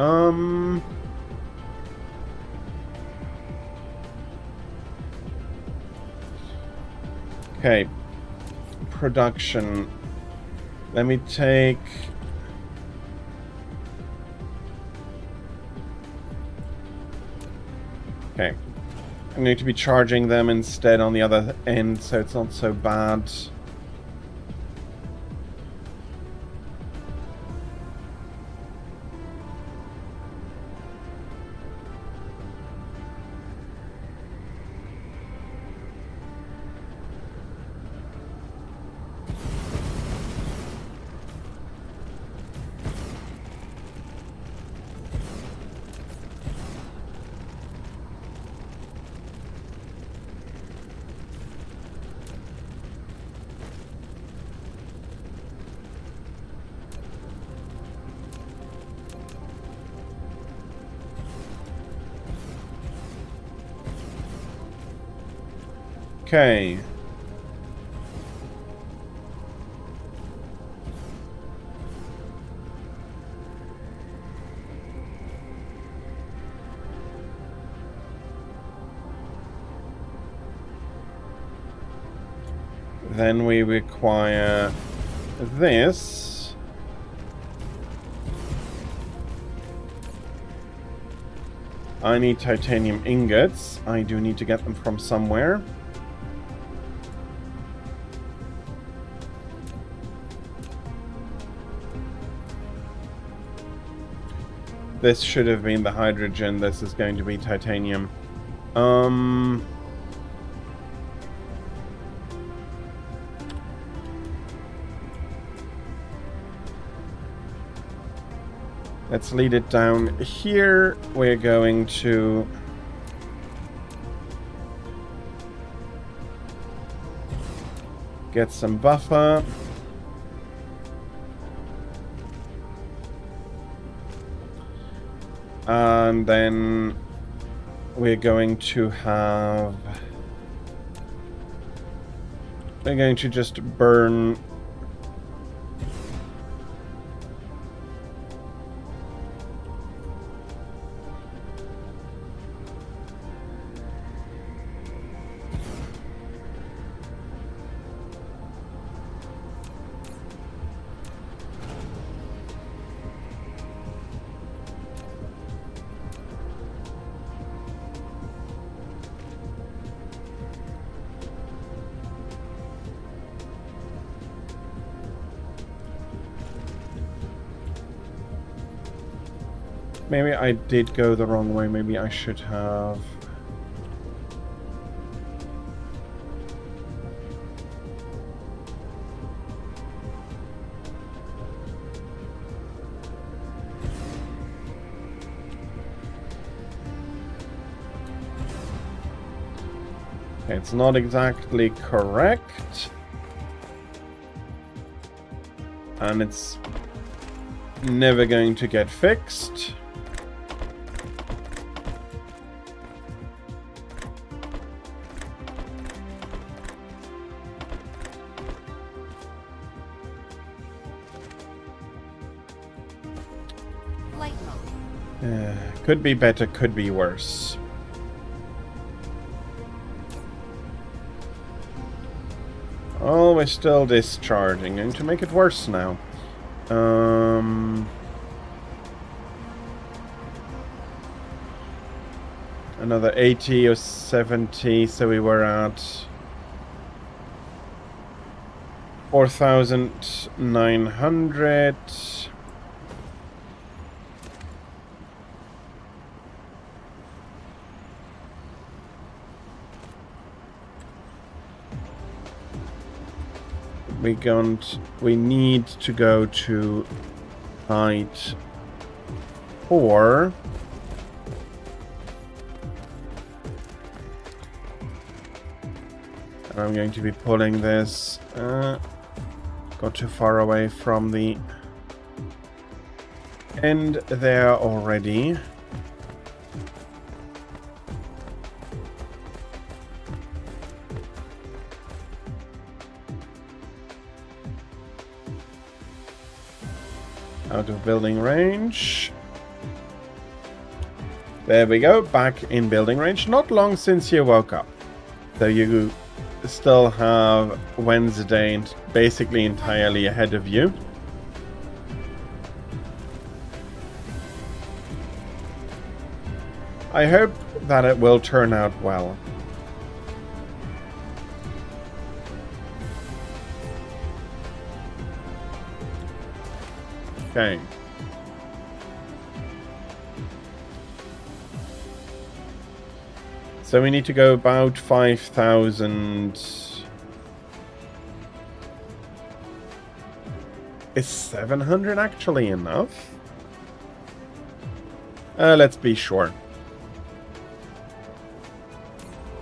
okay, production. Let me take... Okay. I need to be charging them instead on the other end, so it's not so bad. Okay. Then we require this. I need titanium ingots. I do need to get them from somewhere. This should have been the hydrogen. This is going to be titanium. Let's lead it down here. We're going to get some buffer. And then we're going to have... We're going to just burn... Maybe I did go the wrong way. Maybe I should have... Okay, it's not exactly correct. And it's never going to get fixed. Could be better, could be worse. Oh, we're still discharging. Going to make it worse now. Another 80 or 70, so we were at 4,900. we need to go to height 4. And I'm going to be pulling this. Got too far away from the end there already. Out of building range. There we go, back in building range. Not long since you woke up. So you still have Wednesday basically entirely ahead of you. I hope that it will turn out well. Okay. So we need to go about 5,000. Is 700 actually enough? Let's be sure.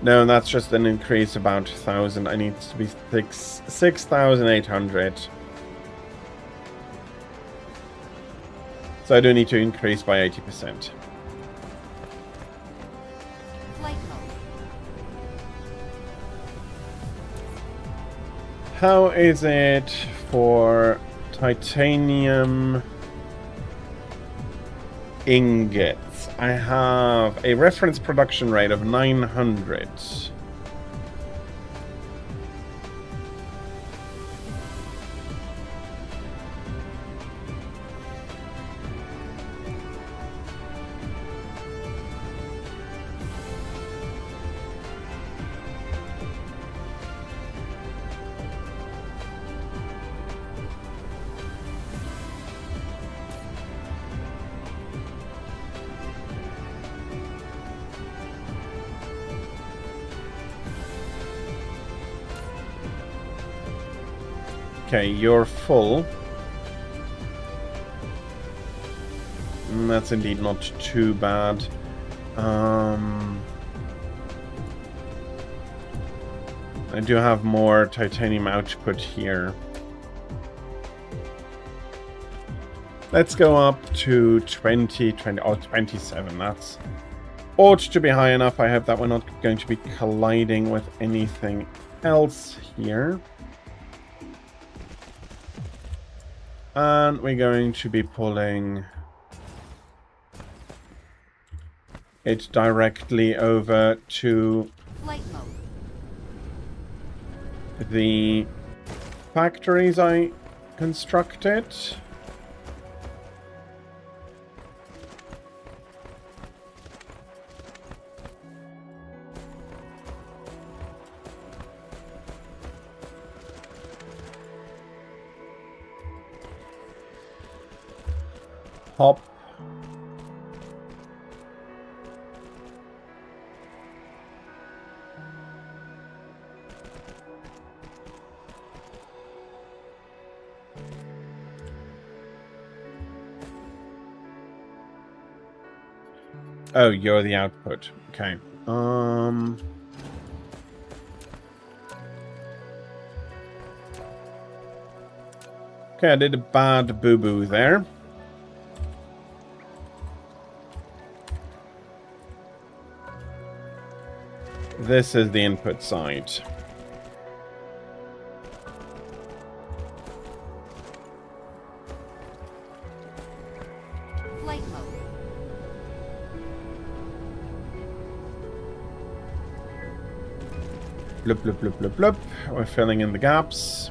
No, that's just an increase about 1,000. I need to be 6,800. So I do need to increase by 80%. Flight mode. How is it for titanium ingots? I have a reference production rate of 900. Okay, you're full. That's indeed not too bad. I do have more titanium output here. Let's go up to 20, oh, 27. That's ought to be high enough. I hope that we're not going to be colliding with anything else here. And we're going to be pulling it directly over to Flight mode. the factories I constructed. Hop. Oh, you're the output. Okay. Okay, I did a bad boo-boo there. This is the input side. Flight mode. Bloop, bloop, bloop, bloop, bloop. We're filling in the gaps.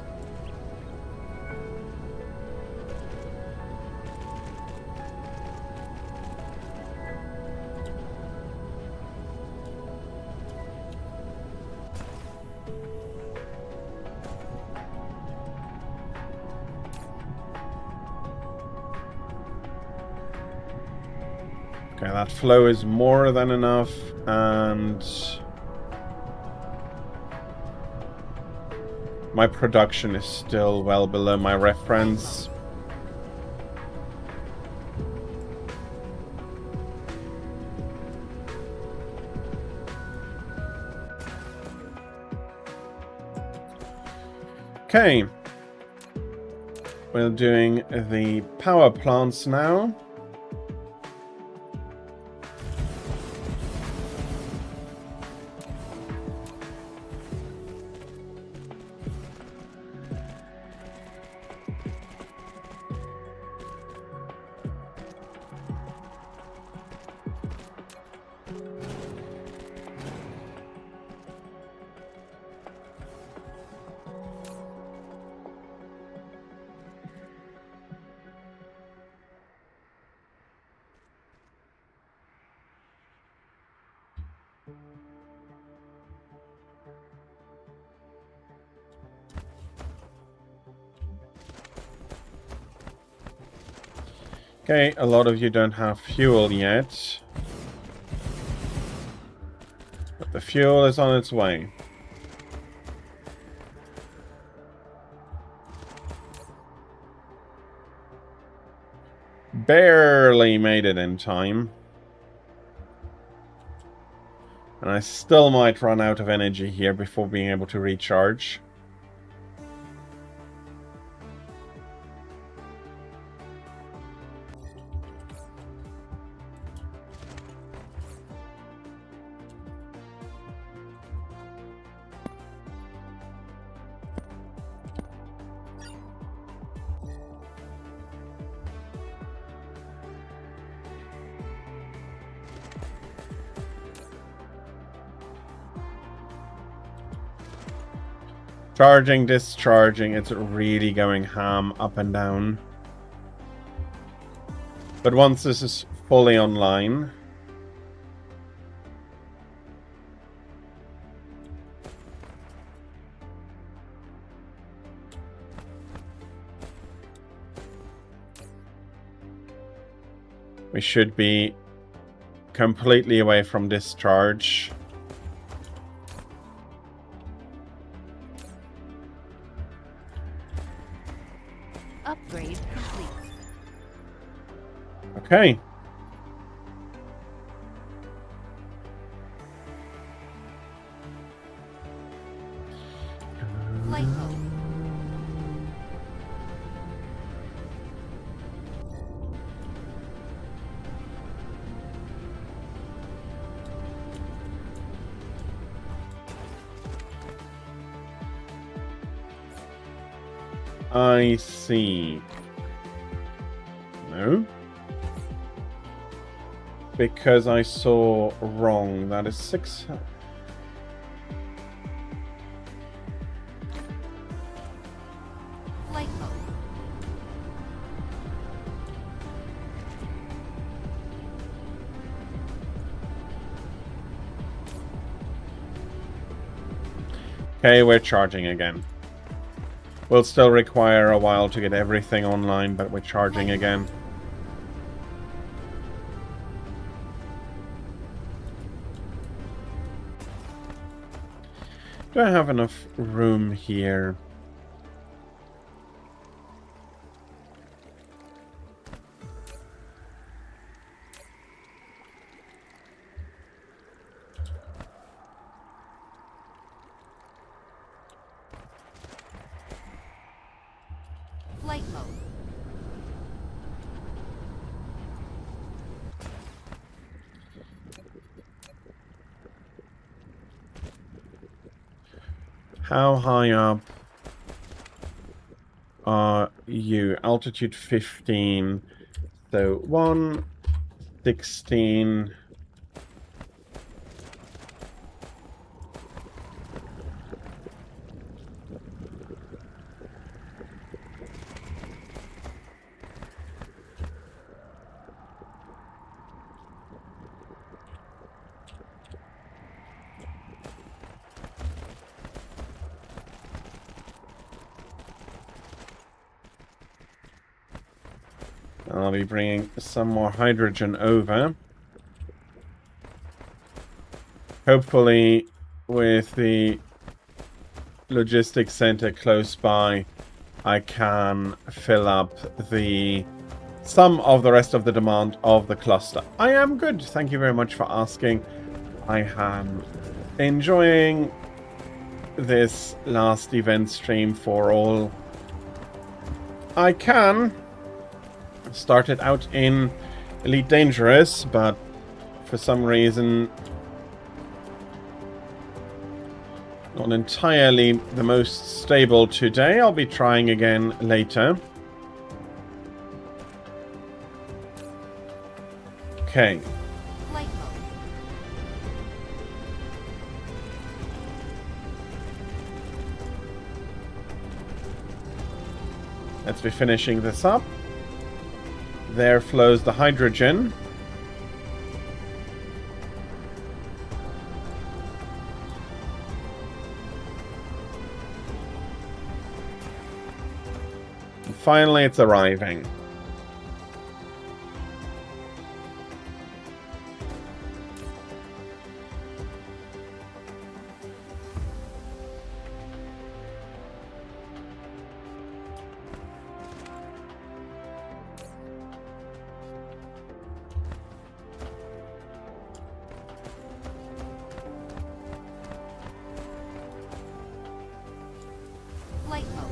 Okay, that flow is more than enough, and my production is still well below my reference. Okay. We're doing the power plants now. Okay, a lot of you don't have fuel yet. But the fuel is on its way. Barely made it in time. And I still might run out of energy here before being able to recharge. Charging, discharging, it's really going ham up and down. But once this is fully online, we should be completely away from discharge. Upgrade complete. Okay. Flight mode. I see. No. Because I saw wrong. That is 6. Flight mode. Okay, we're charging again. Will still require a while to get everything online, but we're charging again. Do I have enough room here? Flight mode. How high up are you? Altitude 15. So 116. I'll be bringing some more hydrogen over. Hopefully with the logistics center close by, I can fill up some of the rest of the demand of the cluster. I am good. Thank you very much for asking. I am enjoying this last event stream for all I can. Started out in Elite Dangerous, but for some reason not entirely the most stable today. I'll be trying again later. Okay. Flight mode. Let's be finishing this up. There flows the hydrogen. And finally, it's arriving. Flight mode.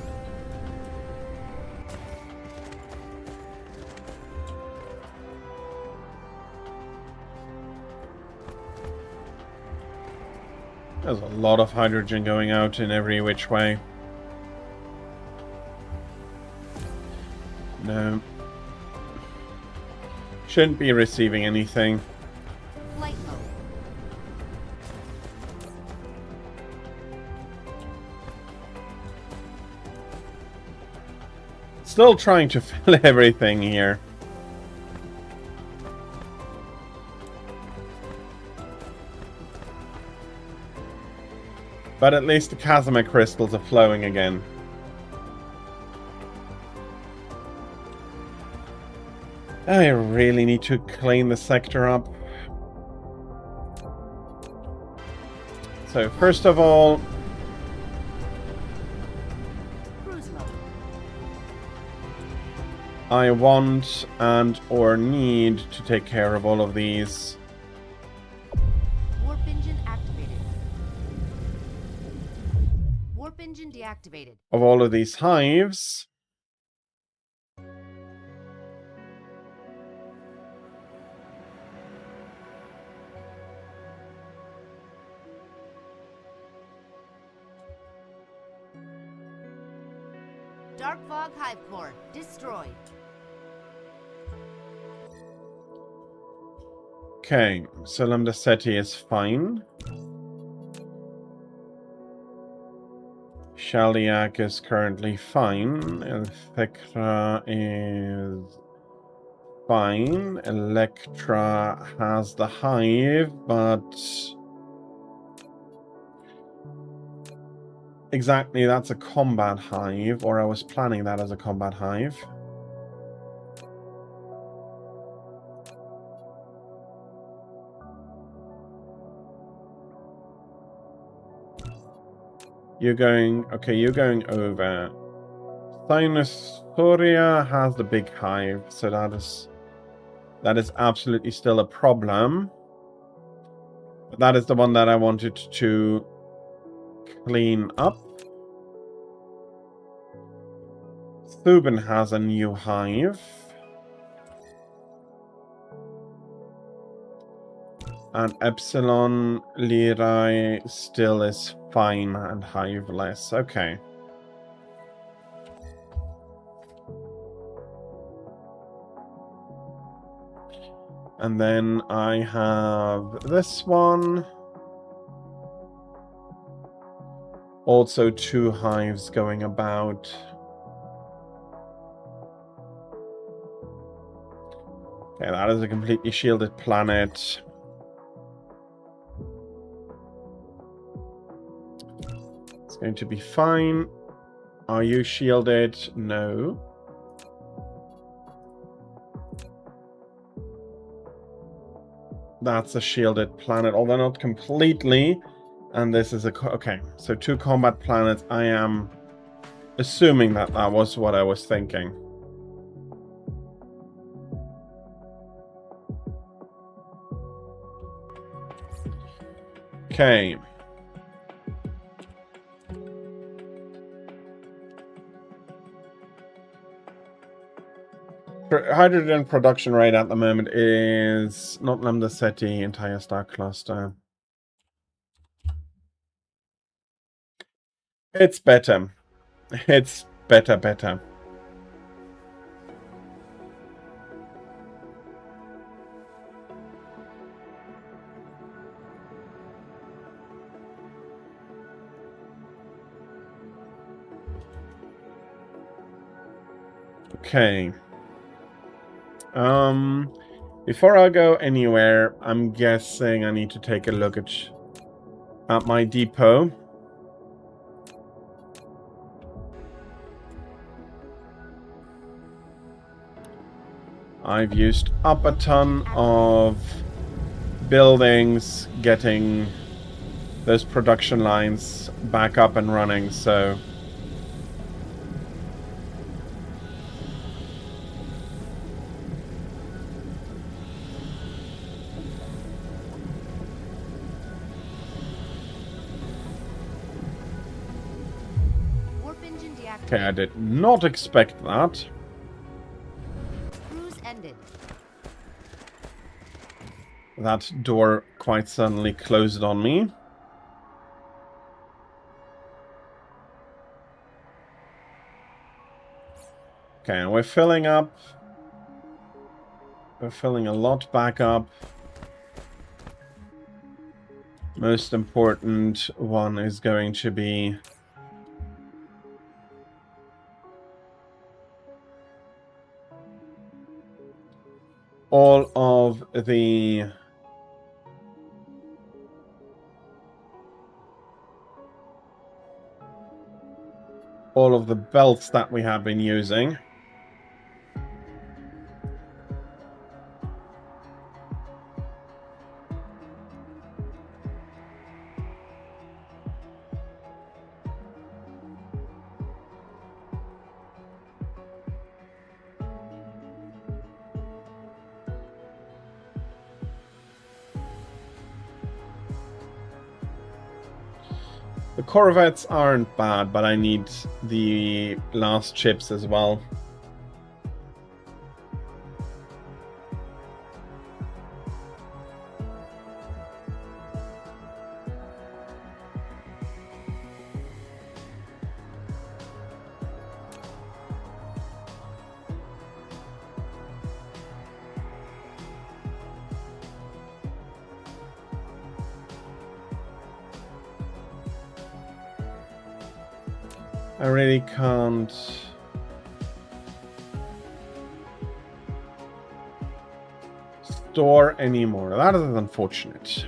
There's a lot of hydrogen going out in every which way. No. Shouldn't be receiving anything. Flight mode. Still trying to fill everything here. But at least the Casimir crystals are flowing again. I really need to clean the sector up. So first of all, Cruise mode. I want and or need to take care of all of these. Warp engine activated. Warp engine deactivated. Of all of these hives. Dark Fog Hive Core destroyed. Okay, Solemn Seti is fine. Shaliak is currently fine. Elthekra is fine. Electra has the hive, but exactly, that's a combat hive, or I was planning that as a combat hive. You're going, okay, you're going over. Sinosauria has the big hive, so that is absolutely still a problem. But that is the one that I wanted to clean up. Thuban has a new hive. And Epsilon Lyrae still is fine and hiveless. Okay. And then I have this one. Also 2 hives going about. Okay, that is a completely shielded planet. It's going to be fine. Are you shielded? No. That's a shielded planet, although not completely. And this is okay, so 2 combat planets. I am assuming that that was what I was thinking. Okay. Hydrogen production rate at the moment is not Lambda Ceti, entire star cluster. It's better. It's better. Okay. Before I go anywhere, I'm guessing I need to take a look at my depot. I've used up a ton of buildings getting those production lines back up and running, so Warp engine deactivated. okay, I did not expect that. Cruise ended. That door quite suddenly closed on me. Okay, and we're filling up. We're filling a lot back up. Most important one is going to be all of the belts that we have been using. The Corvettes aren't bad, but I need the last chips as well. I really can't store anymore. That is unfortunate.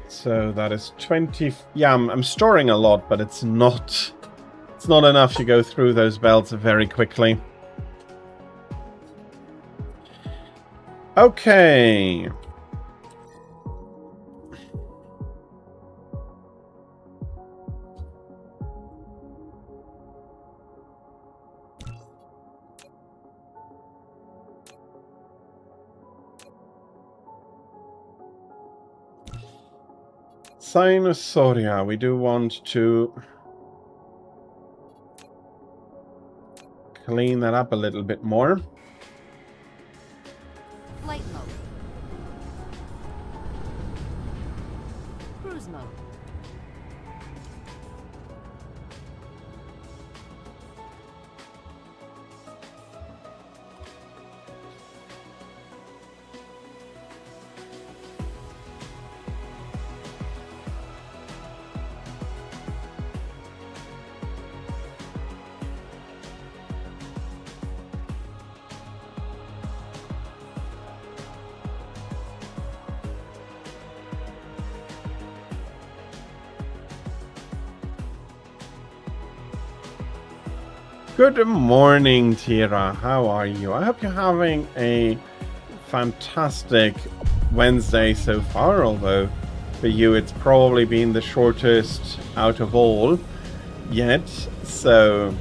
So that is 20. Yeah, I'm storing a lot, but it's not enough to go through those belts very quickly. Okay. Sinosauria, we do want to clean that up a little bit more. Flight mode. Cruise mode. Good morning, Tira. How are you? I hope you're having a fantastic Wednesday so far, although for you it's probably been the shortest out of all yet. So,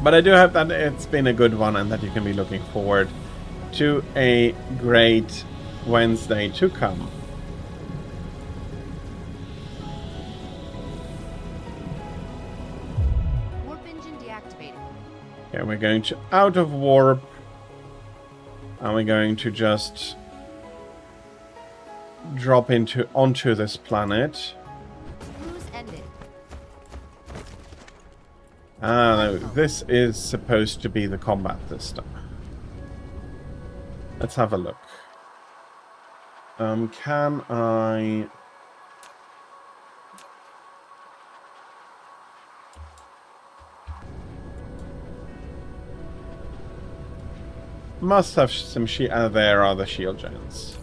but I do hope that it's been a good one and that you can be looking forward to a great Wednesday to come. Warp engine deactivated. Okay, we're going to out of warp, and we're going to just drop onto this planet. Cruise ended. No, this is supposed to be the combat system. Let's have a look. Can I... Must have some shield. There are the shield gens.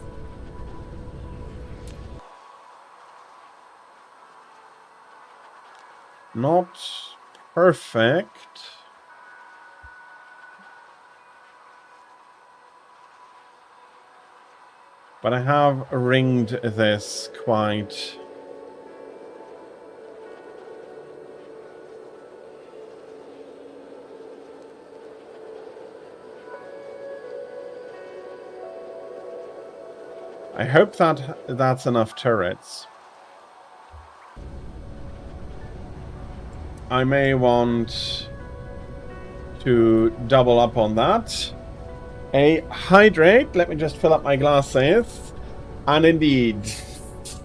Not perfect. But I have ringed this quite... I hope that that's enough turrets. I may want to double up on that. A hydrate. Let me just fill up my glasses. And indeed,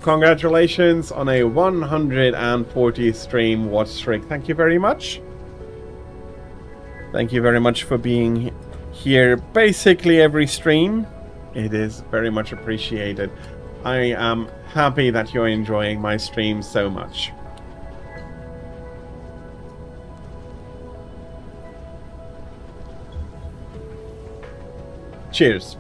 congratulations on a 140 stream watch streak. Thank you very much. Thank you very much for being here basically every stream. It is very much appreciated. I am happy that you're enjoying my stream so much. Cheers.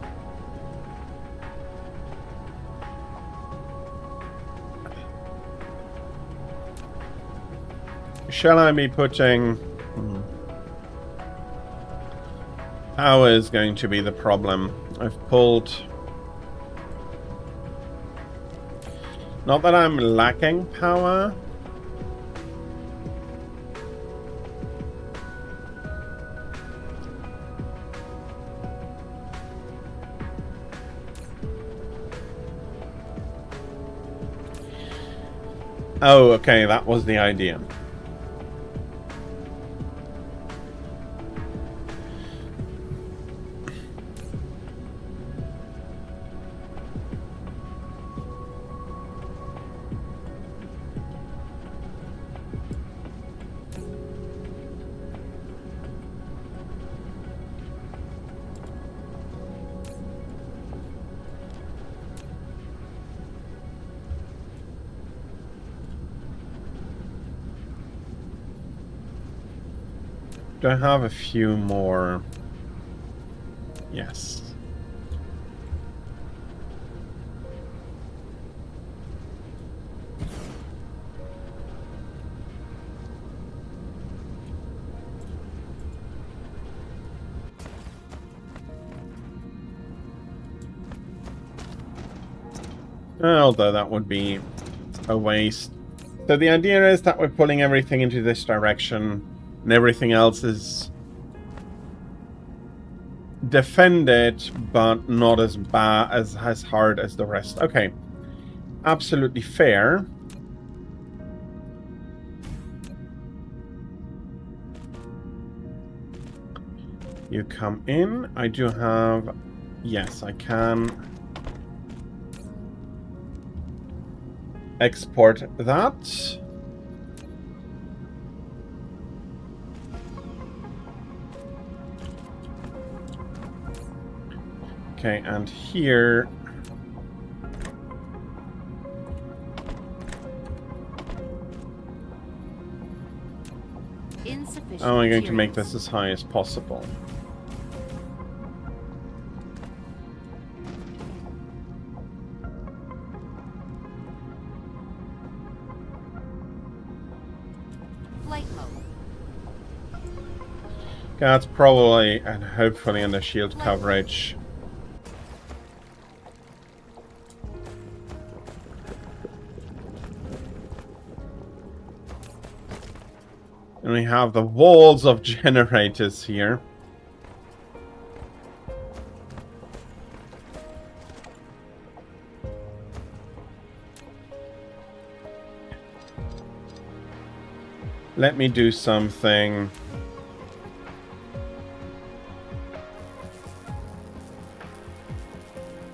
Shall I be putting... Power is going to be the problem. I've pulled... Not that I'm lacking power. Oh, okay, that was the idea. Do I have a few more? Yes. Although that would be a waste. So the idea is that we're pulling everything into this direction. And everything else is defended, but not as bad as hard as the rest. Okay, absolutely fair. You come in. I do have... Yes, I can export that. Okay, and here... Insufficient Oh, I'm going to make materials. this as high as possible. Flight mode. That's probably and hopefully in the shield coverage. And we have the walls of generators here. Let me do something.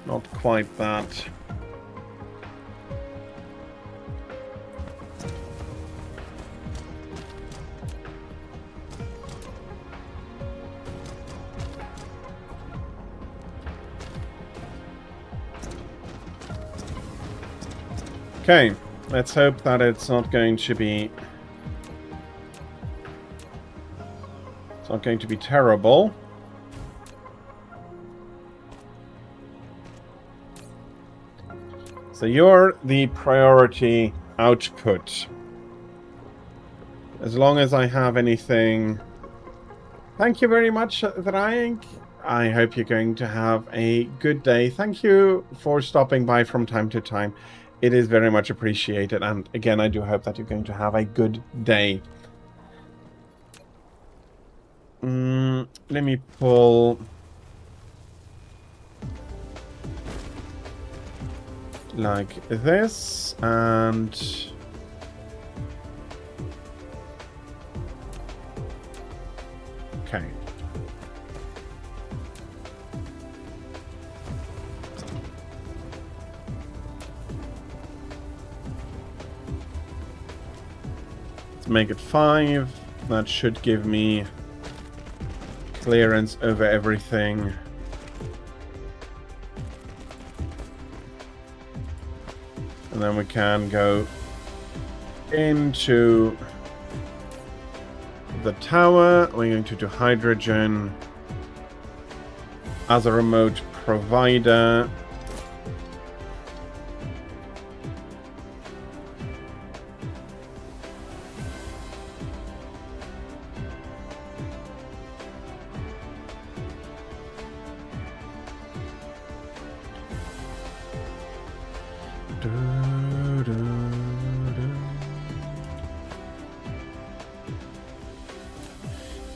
Not quite that. Okay, let's hope that it's not going to be... It's not going to be terrible. So you're the priority output. As long as I have anything... Thank you very much, Draink. I hope you're going to have a good day. Thank you for stopping by from time to time. It is very much appreciated. And again, I do hope that you're going to have a good day. Let me pull... like this, and... okay. Let's make it 5. That should give me clearance over everything. And then we can go into the tower. We're going to do hydrogen as a remote provider.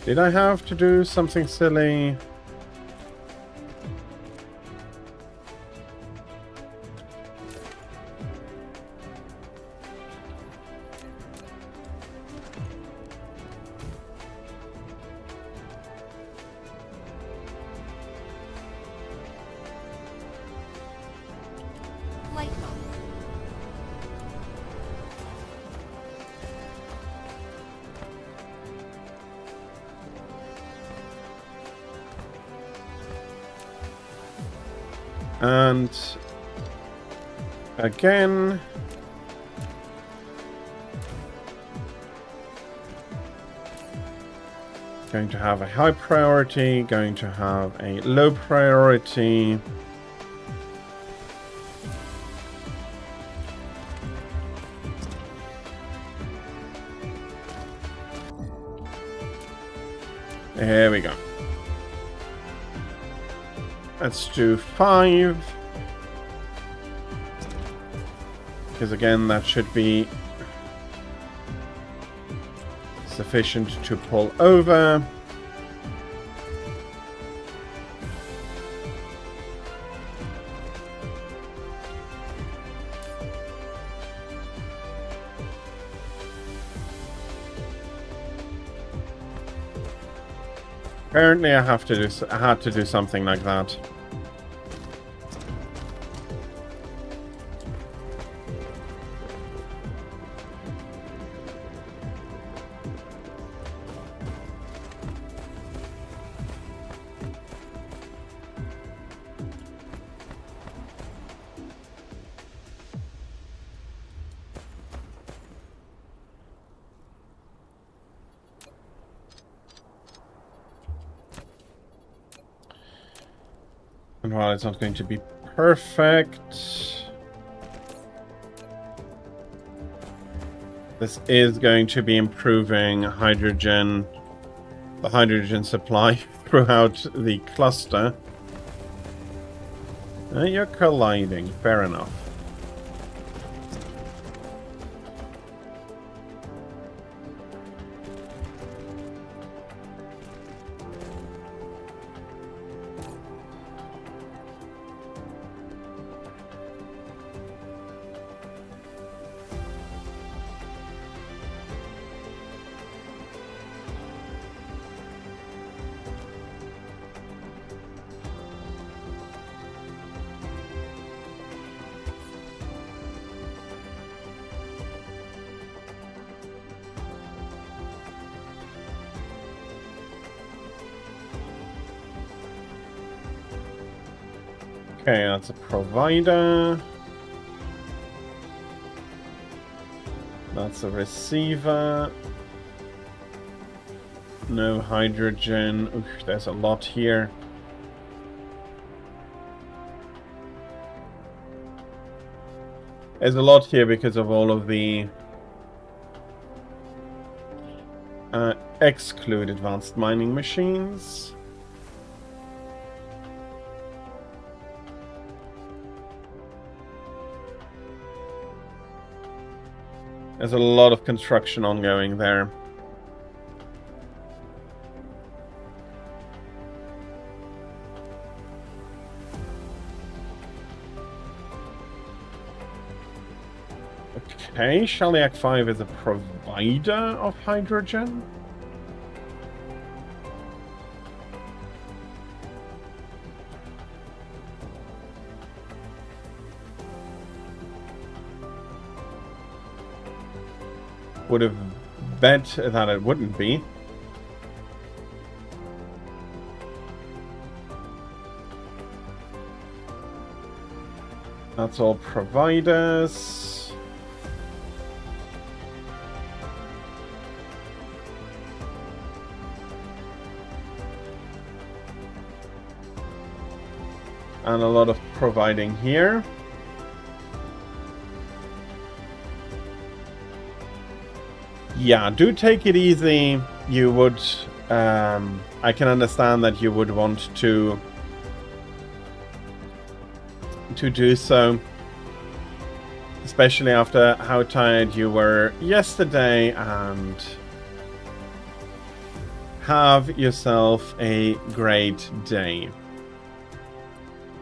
Did I have to do something silly? Light mode. And again, going to have a high priority, going to have a low priority. There we go. Let's do 5. Because again, that should be sufficient to pull over. Apparently I had to do something like that. And while it's not going to be perfect, this is going to be improving hydrogen the hydrogen supply throughout the cluster. You're colliding, fair enough. Okay, that's a provider. That's a receiver. No hydrogen. Oof, there's a lot here. There's a lot here because of all of the exclude advanced mining machines. There's a lot of construction ongoing there. Okay, Shaliak 5 is a provider of hydrogen. Would have bet that it wouldn't be. That's all providers. And a lot of providing here. Yeah, do take it easy. You would... I can understand that you would want to do so. Especially after how tired you were yesterday, and have yourself a great day.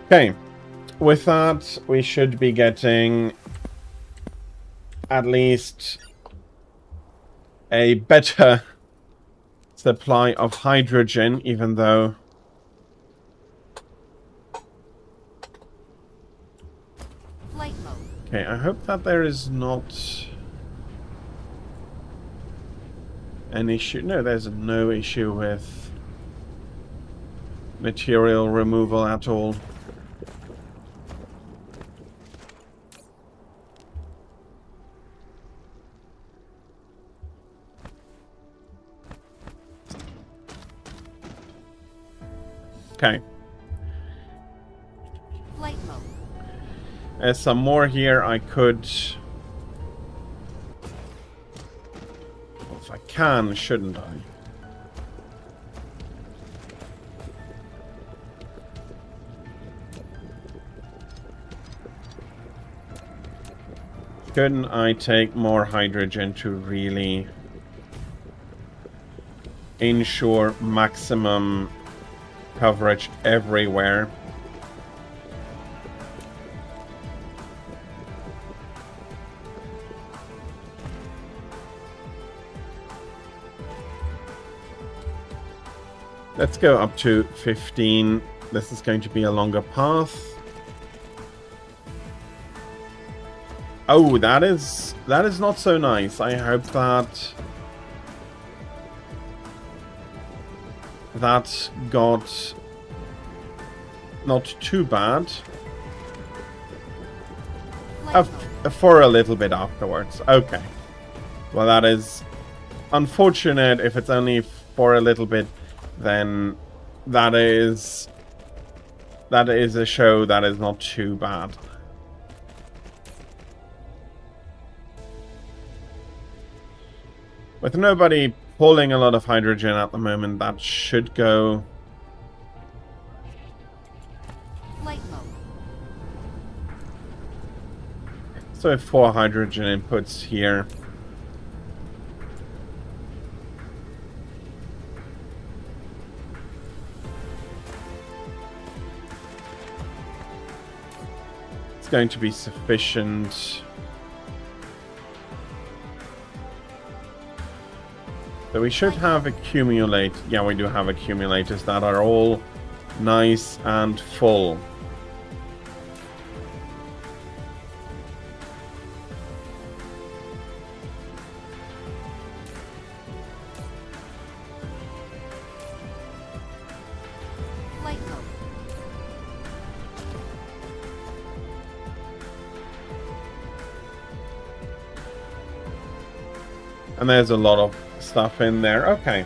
Okay, with that, we should be getting at least a better supply of hydrogen, even though Flight mode. okay, I hope that there is not an issue. No, there's no issue with material removal at all. Okay. Flight mode. There's some more here I could... Well, if I can, shouldn't I? Couldn't I take more hydrogen to really ensure maximum coverage everywhere? Let's go up to 15. This is going to be a longer path. Oh, that is not so nice. I hope that got not too bad. For a little bit afterwards. Okay. Well, that is unfortunate. If it's only for a little bit, then that is a show that is not too bad. With nobody pulling a lot of hydrogen at the moment. That should go. Flight mode. So 4 hydrogen inputs here. It's going to be sufficient. So we should have accumulate. Yeah, we do have accumulators that are all nice and full. Flight mode. And there's a lot of stuff in there. Okay.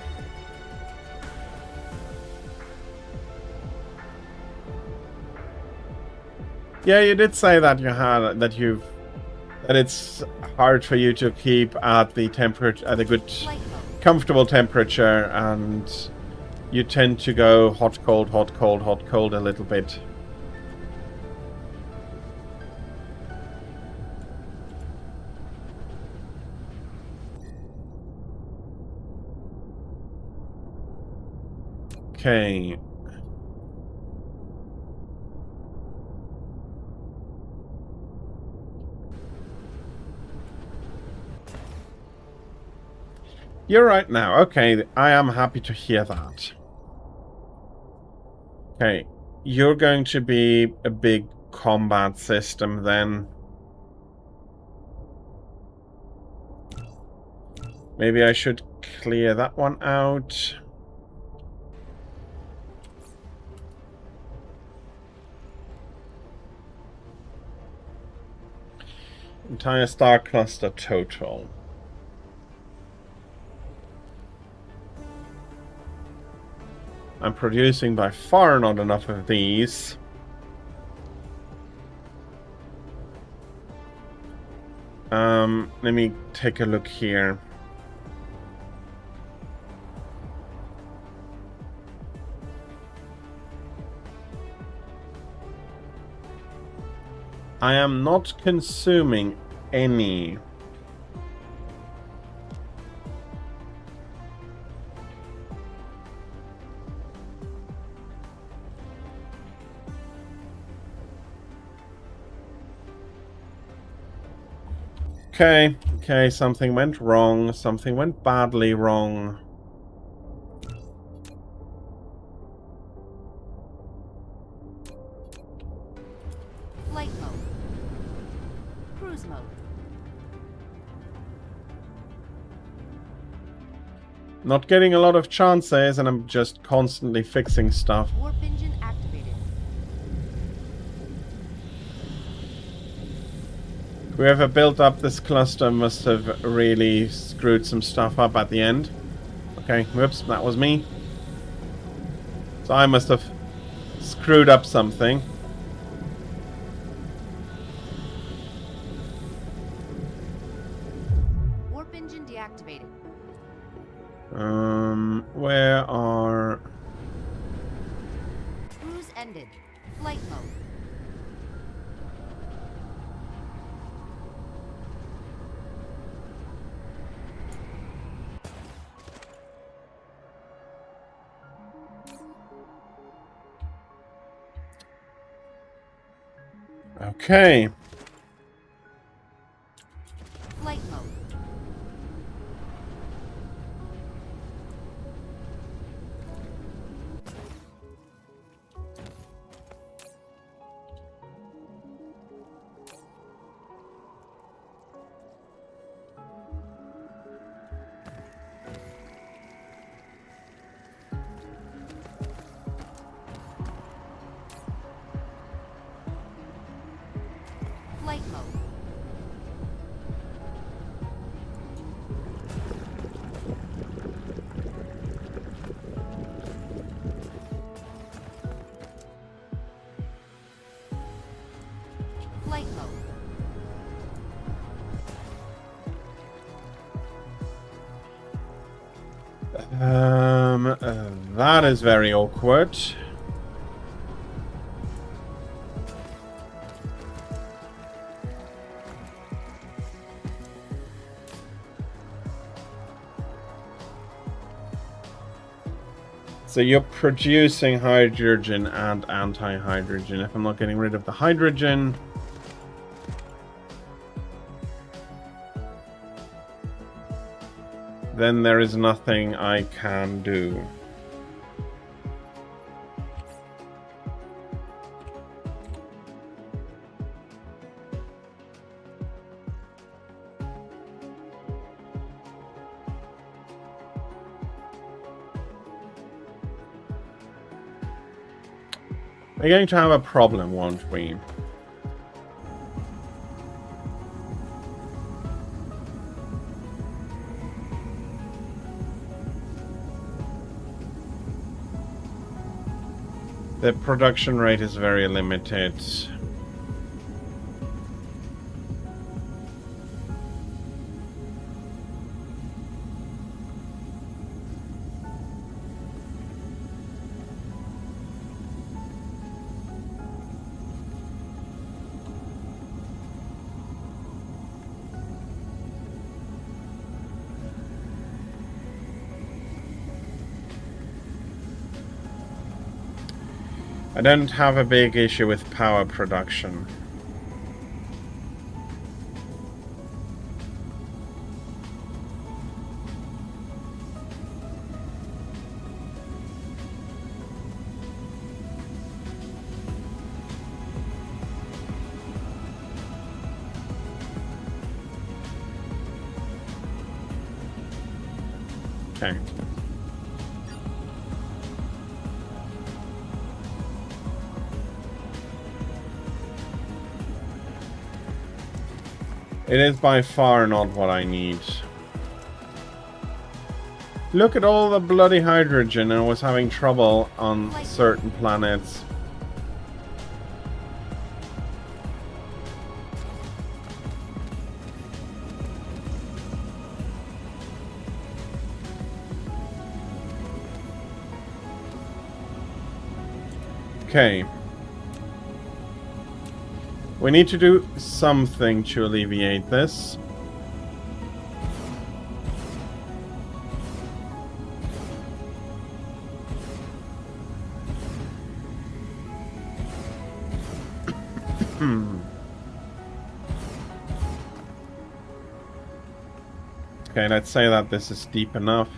Yeah, you did say that that it's hard for you to keep at the temperature, at a good, Flight mode. comfortable temperature, and you tend to go hot, cold, hot, cold, hot, cold a little bit. Okay. You're right now. Okay, I am happy to hear that. Okay, you're going to be a big combat system then. Maybe I should clear that one out. Entire star cluster total. I'm producing by far not enough of these. Let me take a look here. I am not consuming any. Okay, something went wrong. Something went badly wrong. Flight mode. Cruise mode. Not getting a lot of chances, and I'm just constantly fixing stuff. Warp engine activated. Whoever built up this cluster must have really screwed some stuff up at the end. Okay, whoops, that was me. So I must have screwed up something. Warp engine deactivated. Where are... Cruise ended. Flight mode. Okay. Flight mode. Flight mode. That is very awkward. So you're producing hydrogen and anti-hydrogen. If I'm not getting rid of the hydrogen, then there is nothing I can do. We're going to have a problem, won't we? The production rate is very limited. I don't have a big issue with power production. Okay. It is by far not what I need. Look at all the bloody hydrogen, and I was having trouble on certain planets. Okay. We need to do something to alleviate this. Okay, let's say that this is deep enough.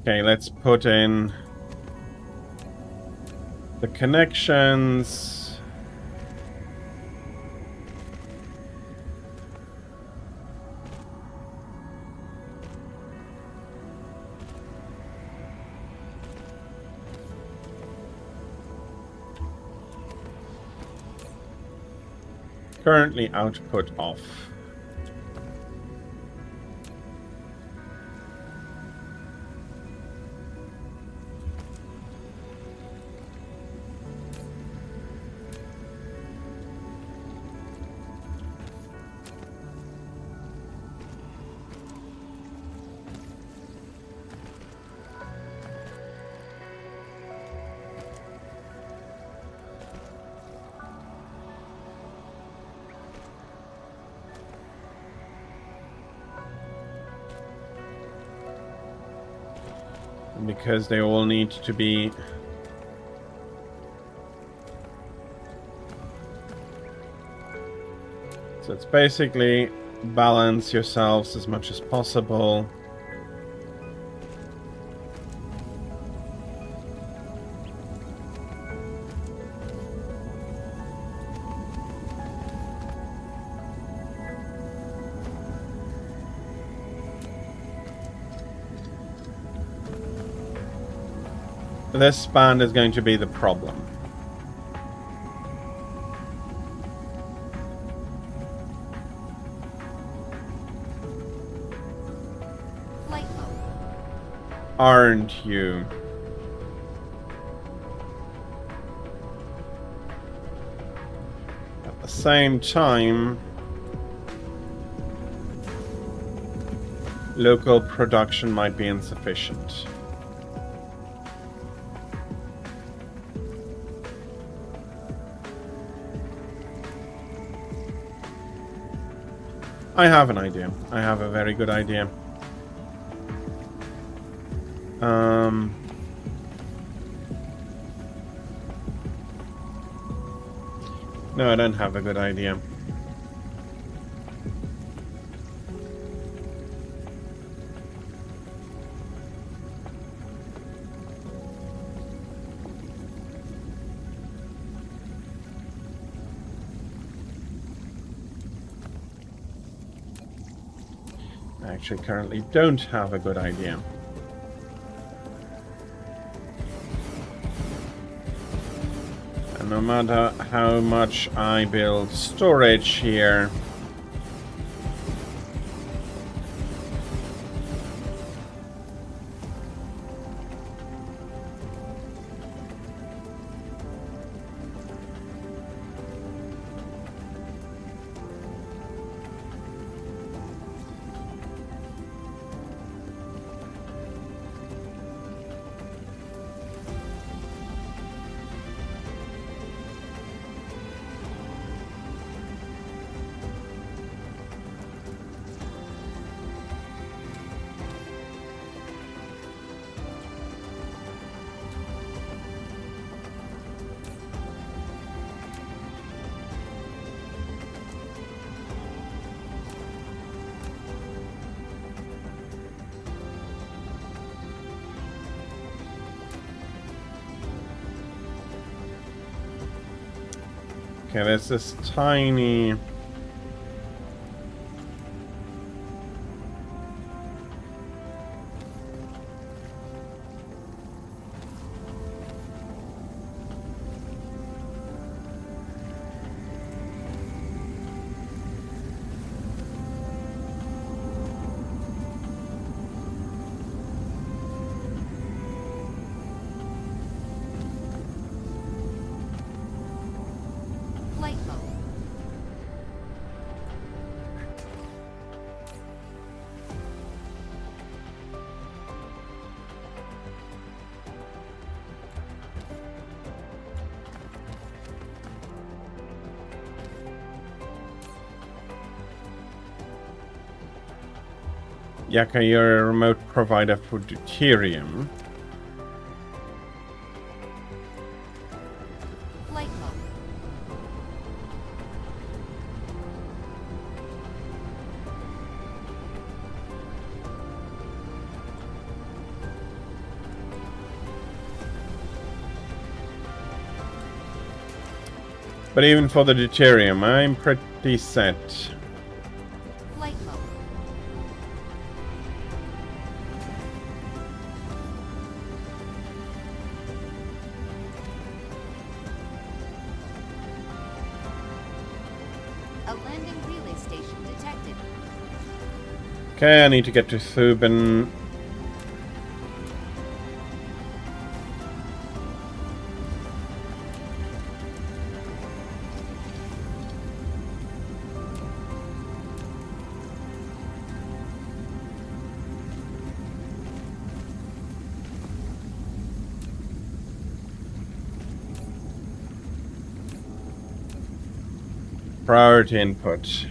Okay, let's put in the connections. Currently output off. Because they all need to be so it's basically balance yourselves as much as possible. This band is going to be the problem. aren't you? At the same time, local production might be insufficient. I have an idea. I have a very good idea. No, I don't have a good idea. I actually currently don't have a good idea. And no matter how much I build storage here, okay, there's this tiny... Flight mode. Yaka, you're a remote provider for deuterium. Flight mode. But even for the deuterium, I'm pretty set. Flight mode. A landing relay station detected. Okay, I need to get to Thuban. Priority input.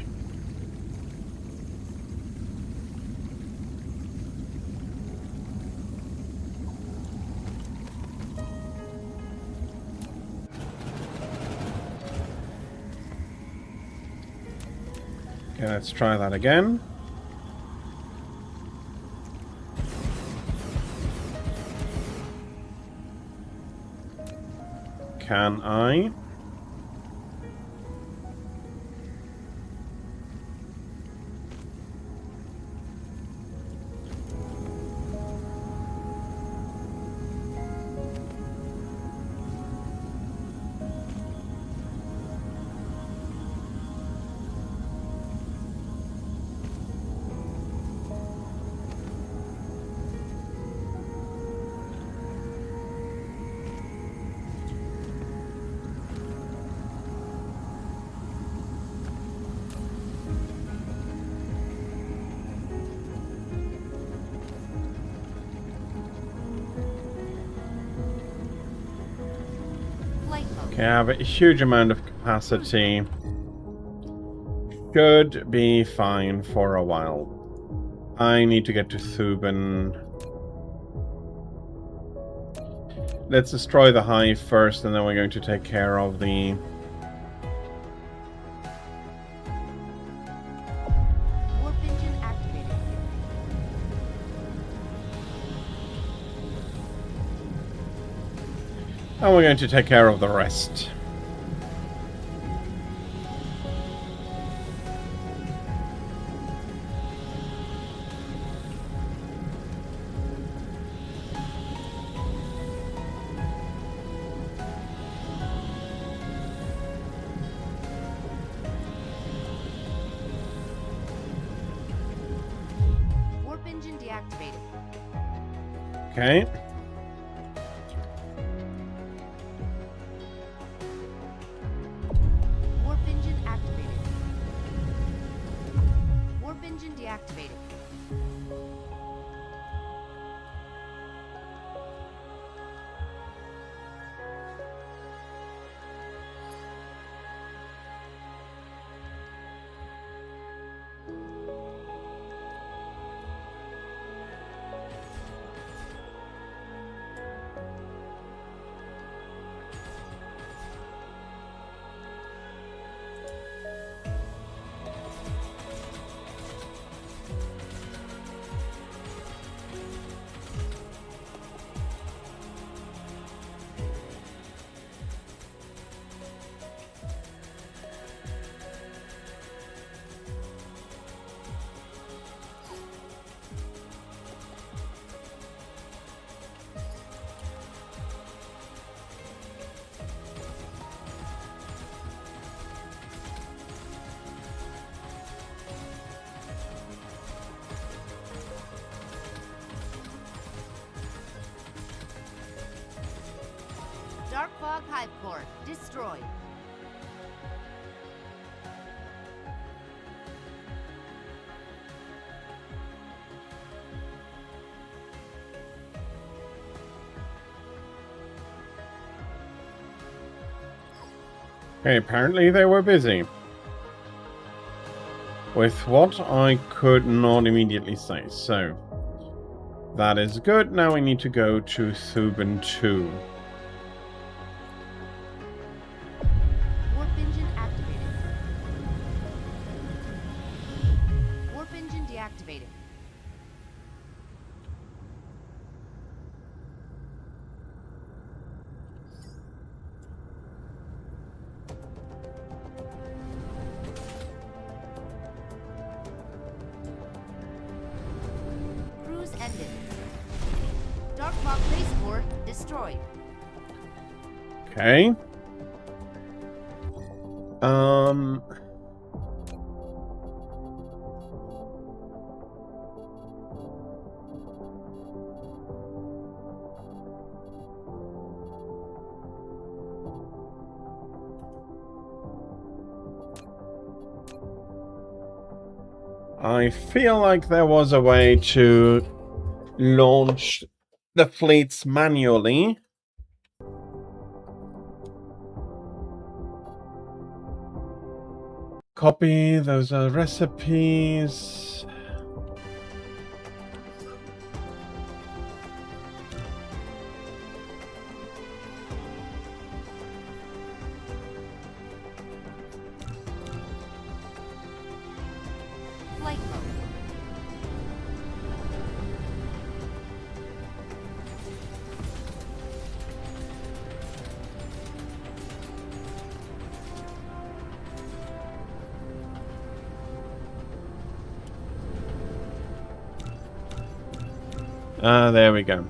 Okay, let's try that again. Can I? Okay, I have a huge amount of capacity. Should be fine for a while. I need to get to Thuban. Let's destroy the hive first, and then we're going to take care of the... Warp engine activated. And we're going to take care of the rest. Warp engine deactivated. Okay. Warp engine activated. Warp engine deactivated. Dark Fog Hive Core destroyed. Okay, apparently they were busy. With what I could not immediately say, so... That is good. Now we need to go to Thuban 2. Warp engine activated. Warp engine deactivated. Cruise ended. Dark Fog base core destroyed. Okay. I feel like there was a way to launch the fleets manually. Copy, those are recipes. Flight mode. There we go.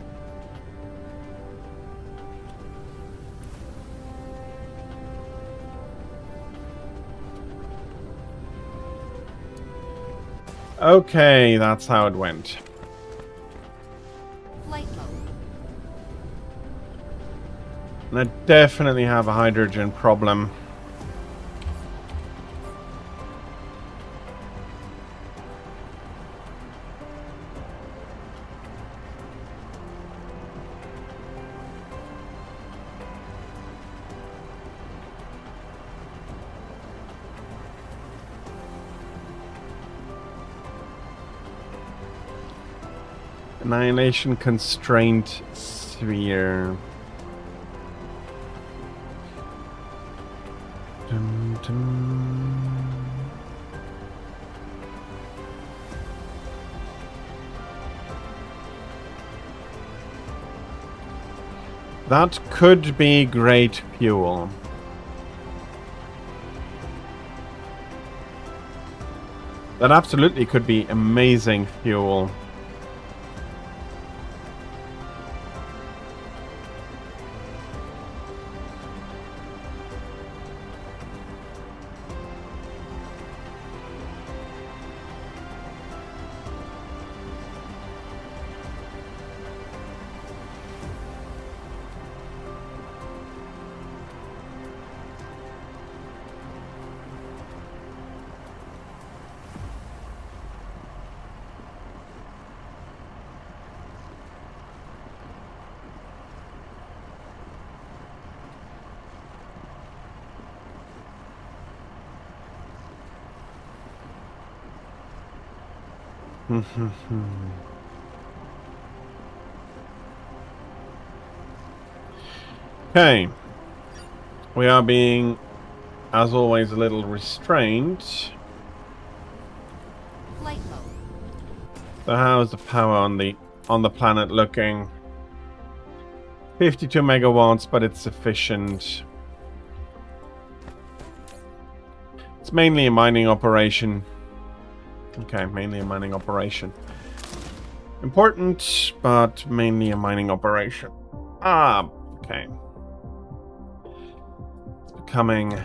Okay, that's how it went. Flight mode. And I definitely have a hydrogen problem. Annihilation constraint sphere. Dun, dun. That could be great fuel. That absolutely could be amazing fuel. Okay. We are being, as always, a little restrained. Flight mode. So how's the power on the planet looking? 52 megawatts, but it's sufficient. It's mainly a mining operation. Okay, mainly a mining operation. Important, but mainly a mining operation. Ah, okay. It's becoming...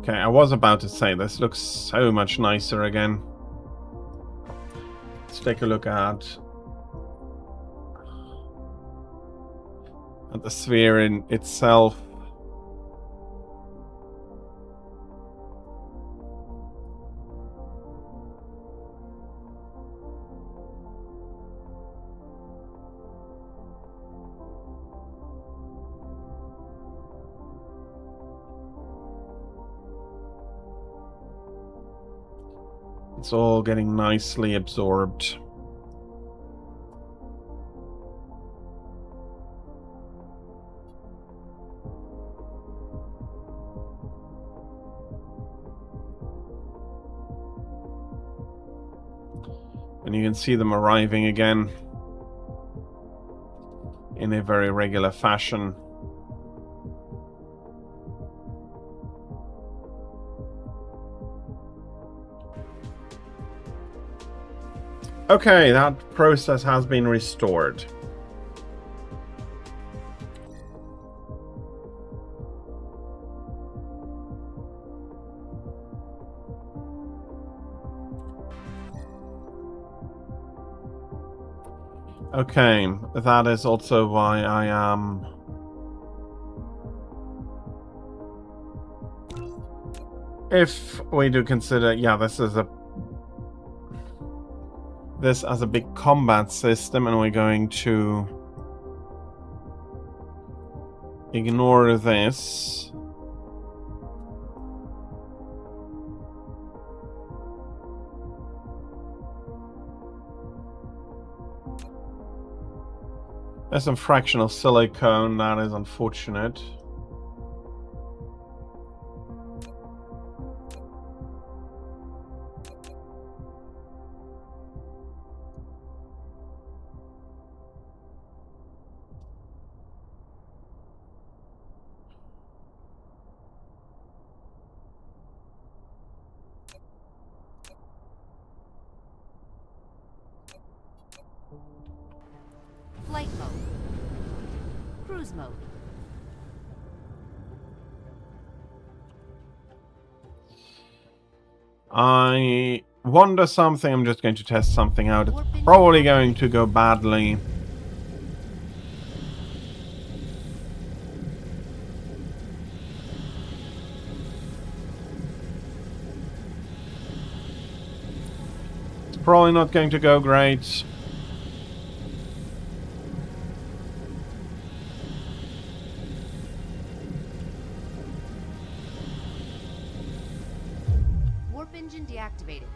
Okay, I was about to say, this looks so much nicer again. Let's take a look at the sphere in itself. It's all getting nicely absorbed. And you can see them arriving again in a very regular fashion. Okay, that process has been restored. Okay, that is also why I am... If we do consider, yeah, this as a big combat system, and we're going to ignore this. There's some fractional silicone, that is unfortunate. Flight mode. Cruise mode. I wonder something. I'm just going to test something out. It's probably going to go badly. Probably not going to go great. Warp engine deactivated.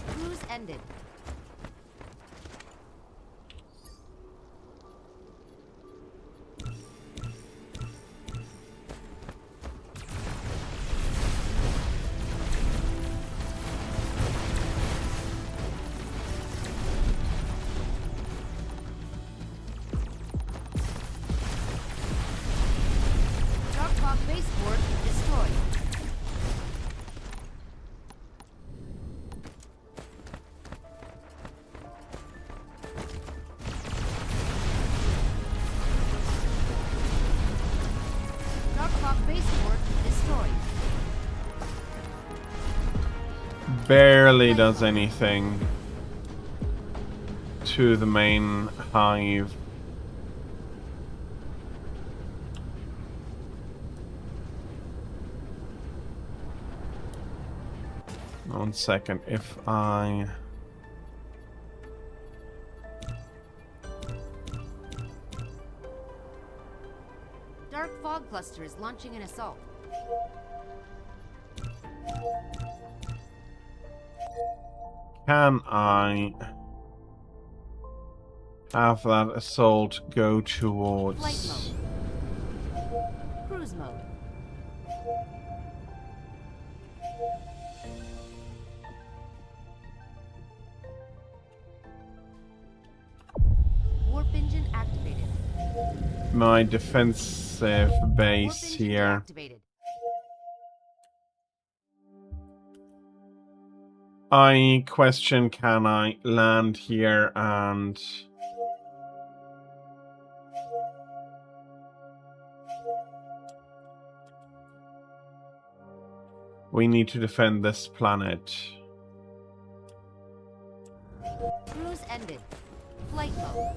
Cruise ended. Darkhawk baseboard destroyed. Darkhawk baseboard destroyed. Barely does anything to the main hive. One second, if I... Dark fog cluster is launching an assault. Can I have that assault go towards... Flight mode. Cruise mode. Warp engine activated. my defensive Warp base engine here? deactivated. I question, can I land here and... We need to defend this planet. Cruise ended. Flight mode.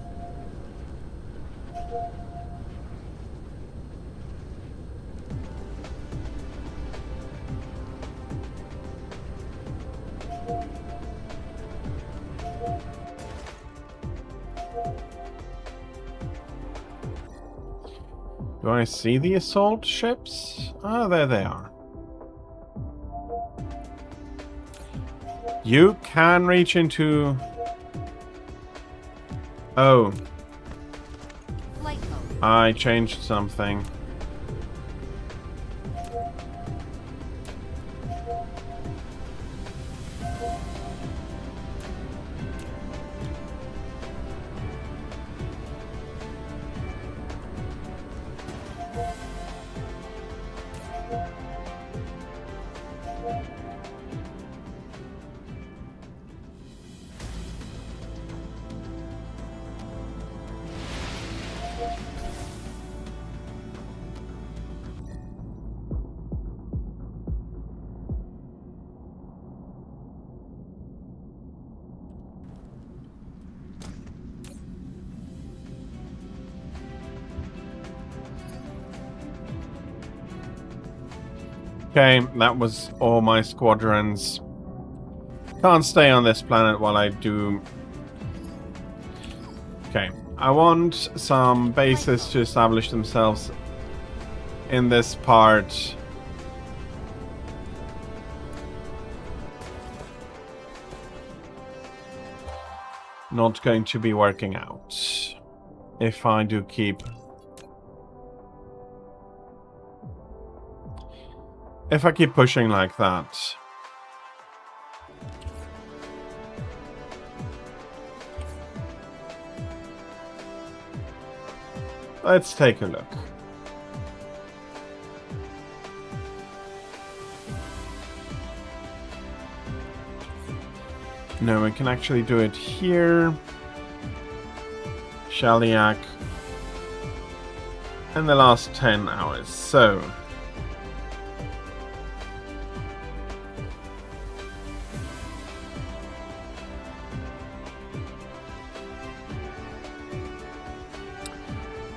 Do I see the assault ships? Ah, there they are. You can reach into... Oh, Flight mode. I changed something. Okay, that was all my squadrons. Can't stay on this planet while I do... Okay, I want some bases to establish themselves in this part. Not going to be working out if I do keep... If I keep pushing like that. Let's take a look. No, we can actually do it here. Shaliak. In the last 10 hours. So...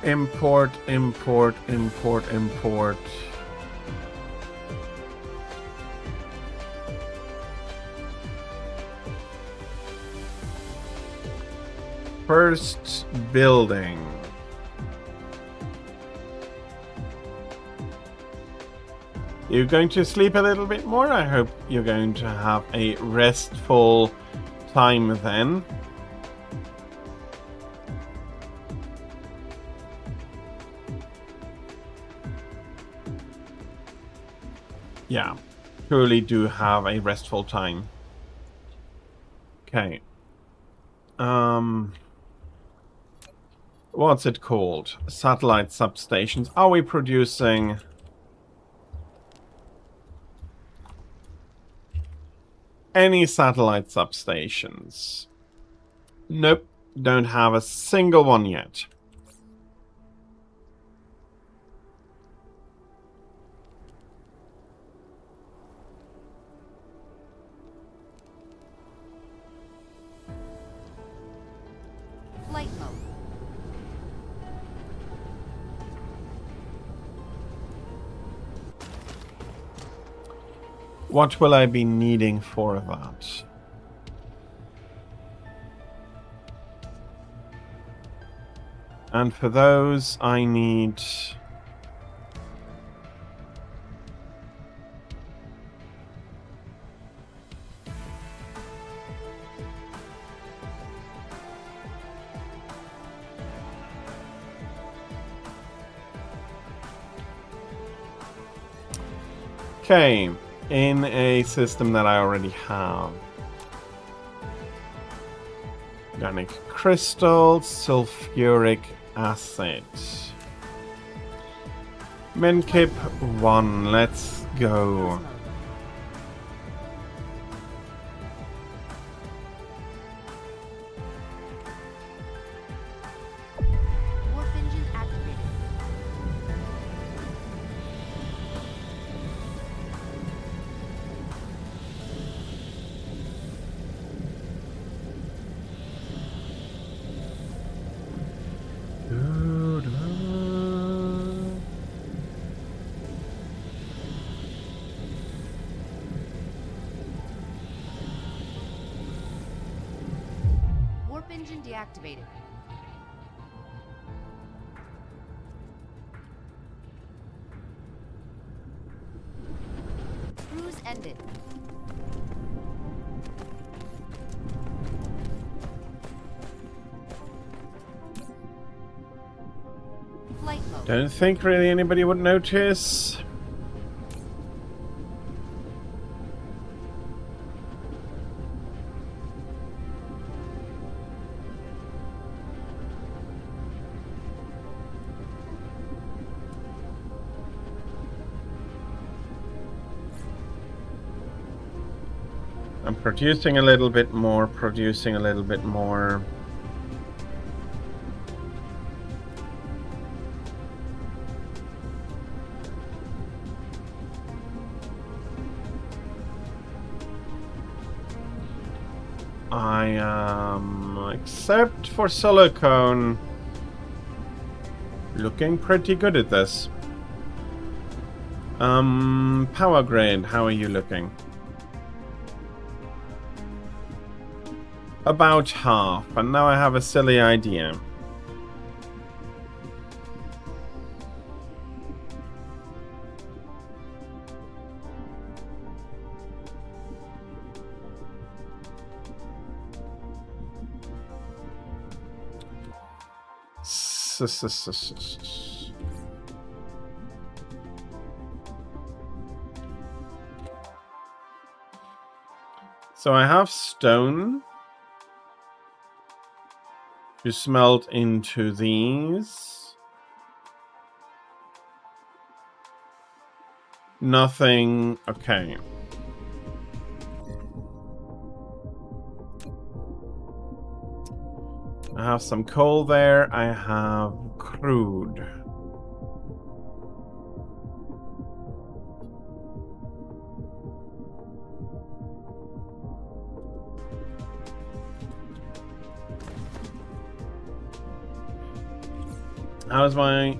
Import, import, import, import. first building. You're going to sleep a little bit more. I hope you're going to have a restful time then. Yeah, truly do have a restful time. Okay. What's it called? Satellite substations. Are we producing... any satellite substations? Nope, don't have a single one yet. Flight mode. What will I be needing for that? And for those, I need... okay. In a system that I already have. Organic crystal, sulfuric acid. Menkip 1, let's go. Warp engine activated. Warp engine deactivated. Cruise ended. Flight mode. Don't think really anybody would notice. I'm producing a little bit more, producing a little bit more. I am, except for silicone, looking pretty good at this. Power grid, how are you looking? About half, and now I have a silly idea. So I have stone to smelt into these. Nothing. Okay. I have some coal there. I have crude. How's my...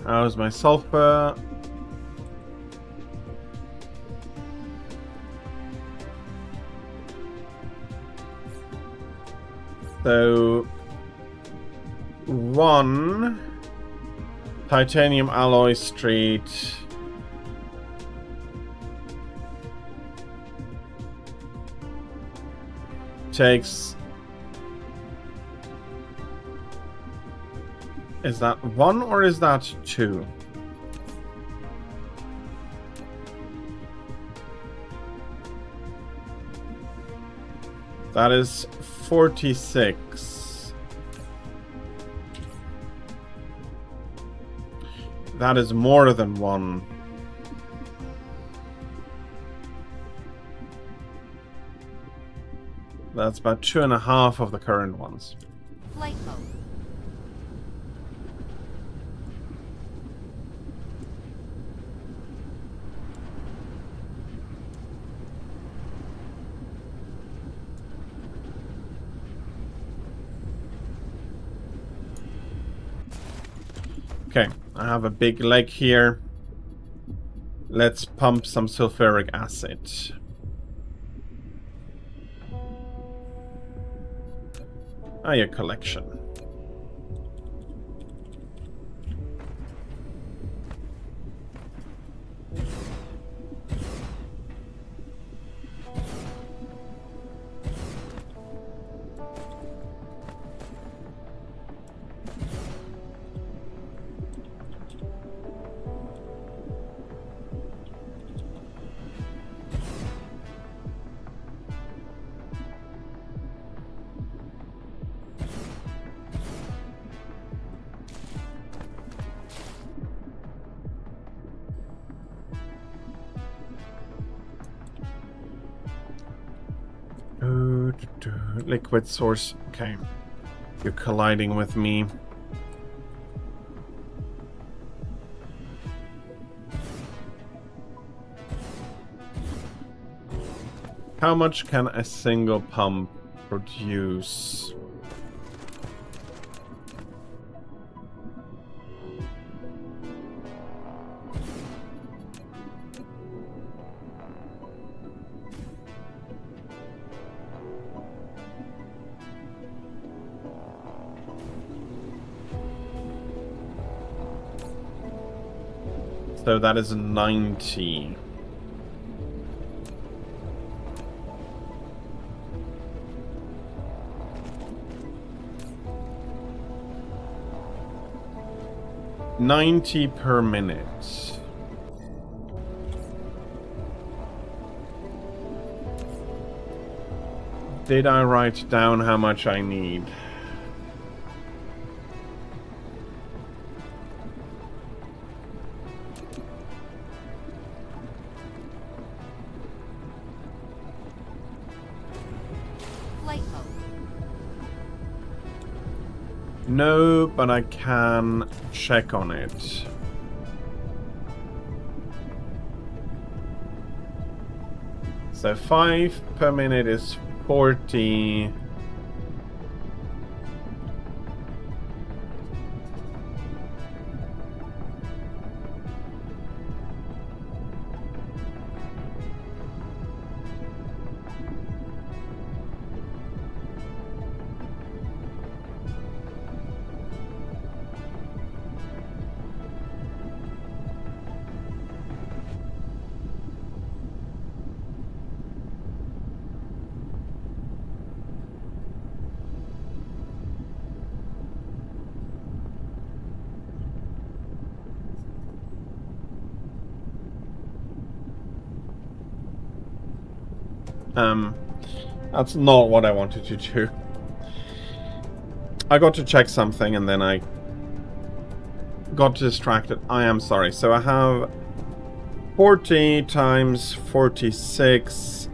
how's my sulfur? So 1 titanium alloy street. Takes... Is that 1 or is that 2? That is 46. That is more than 1. That's about 2.5 of the current ones. Flight mode. Okay, I have a big lake here. Let's pump some sulfuric acid. Your collection. Liquid source. Okay. You're colliding with me. How much can a single pump produce? So that is 90. $90 per minute. Did I write down how much I need? No, but I can check on it. So 5 per minute is 40. That's not what I wanted to do. I got to check something and then I got distracted. I am sorry. So I have 40 times 46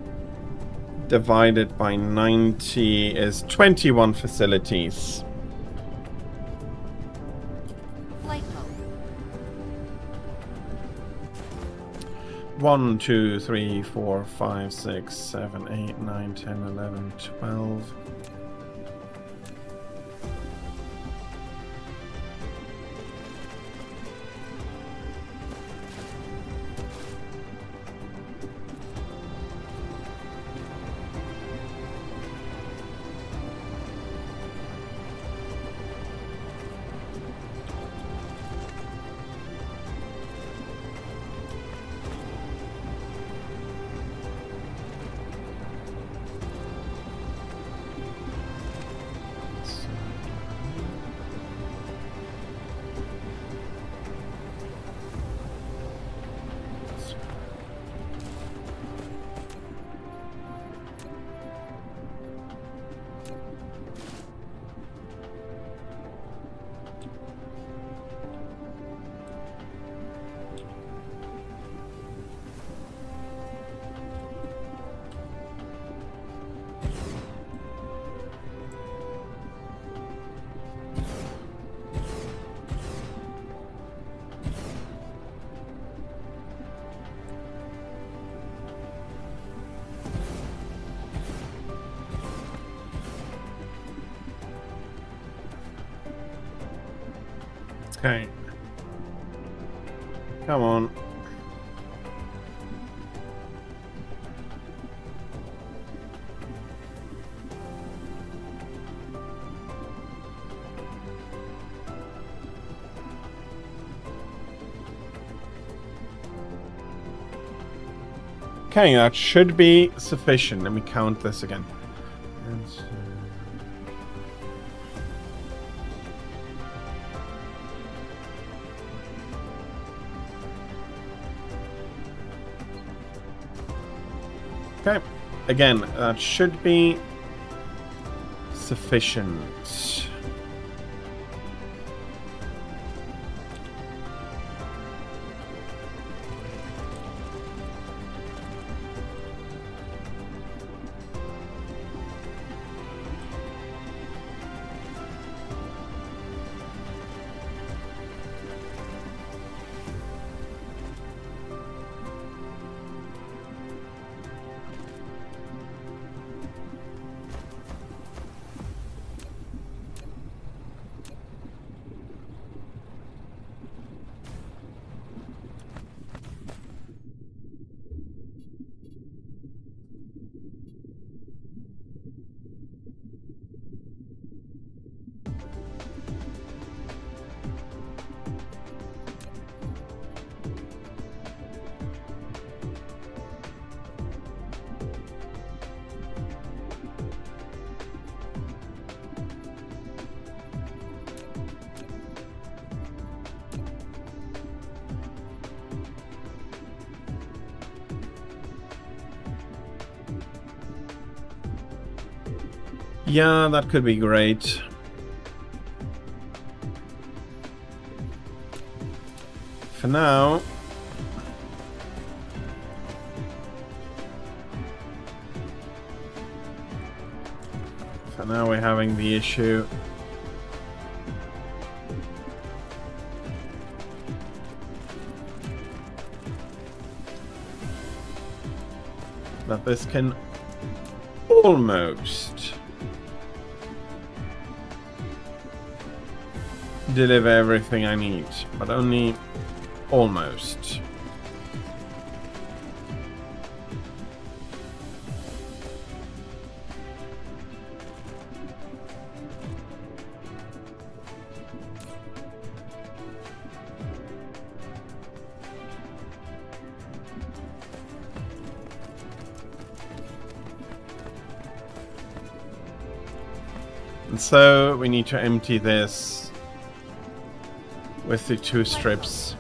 divided by 90 is 21 facilities. 1, 2, 3, 4, 5, 6, 7, 8, 9, 10, 11, 12. Okay. Come on. Okay, that should be sufficient. Let me count this again. Okay, again, that should be sufficient. Yeah, that could be great. For now, we're having the issue that this can almost deliver everything I need, but only almost. And so we need to empty this with the 2 strips.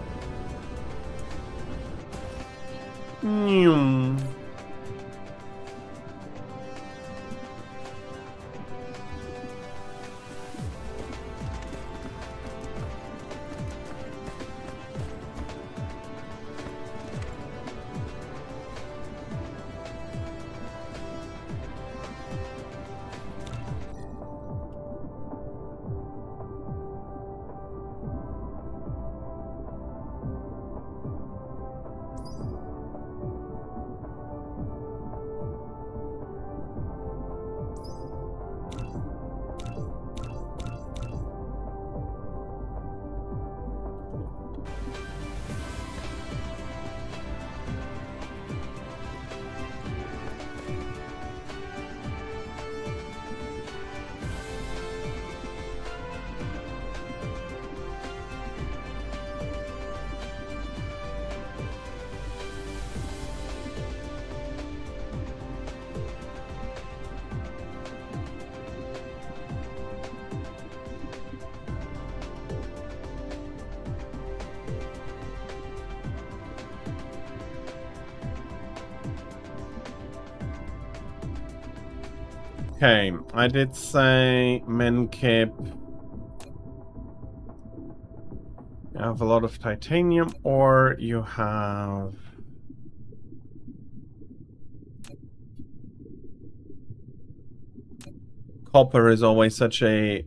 Okay, I did say Menkip. You have a lot of titanium, or you have copper is always such a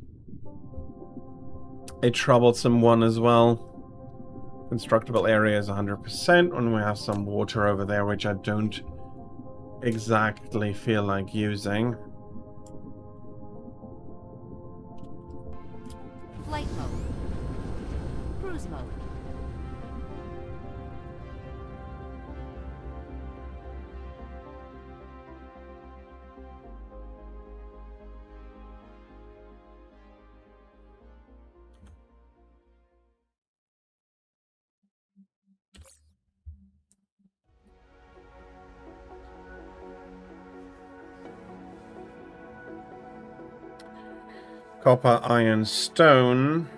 troublesome one as well. Constructible area is 100% when we have some water over there, which I don't exactly feel like using. Flight mode. Copper, iron, stone.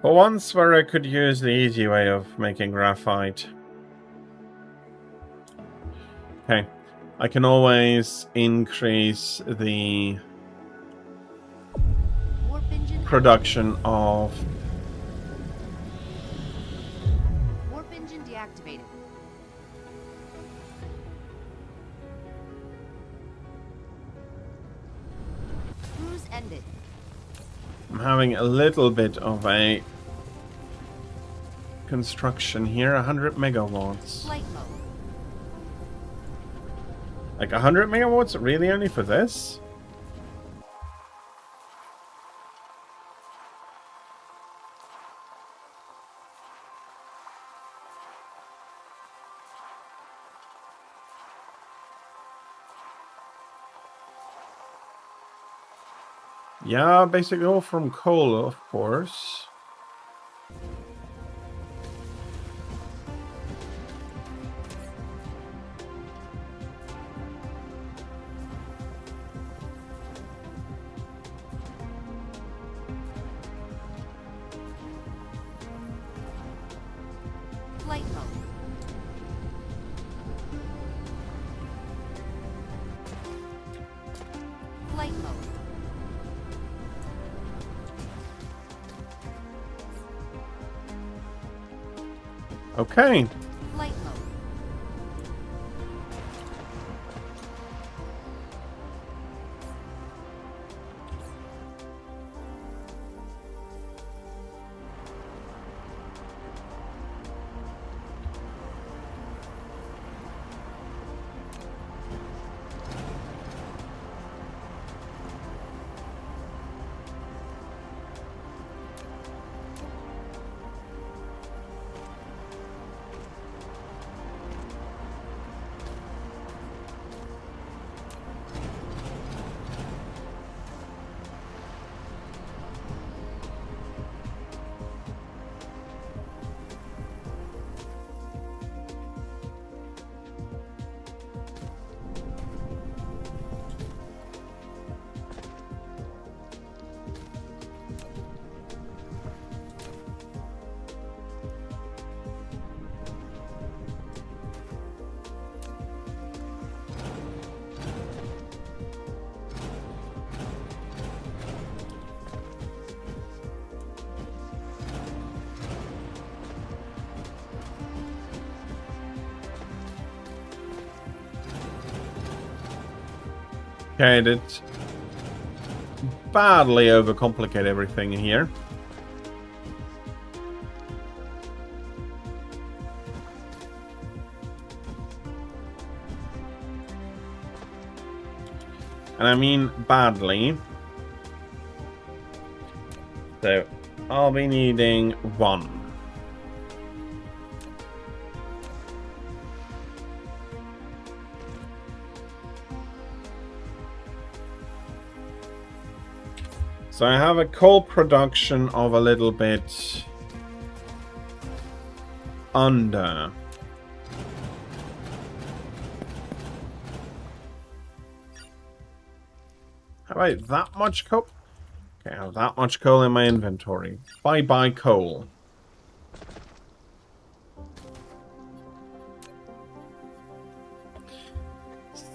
For once where I could use the easy way of making graphite. Okay. I can always increase the Warp engine production of... Warp engine deactivated. Cruise ended. I'm having a little bit of a construction here, 100 megawatts. Flight mode. Like 100 megawatts? Really only for this? Yeah, basically all from coal, of course. Flight mode. Flight mode. Okay. Flight mode. Okay, did badly overcomplicate everything here. And I mean badly. So, I'll be needing 1. So I have a coal production of a little bit under. Have I that much coal? Okay, I have that much coal in my inventory. Bye-bye coal.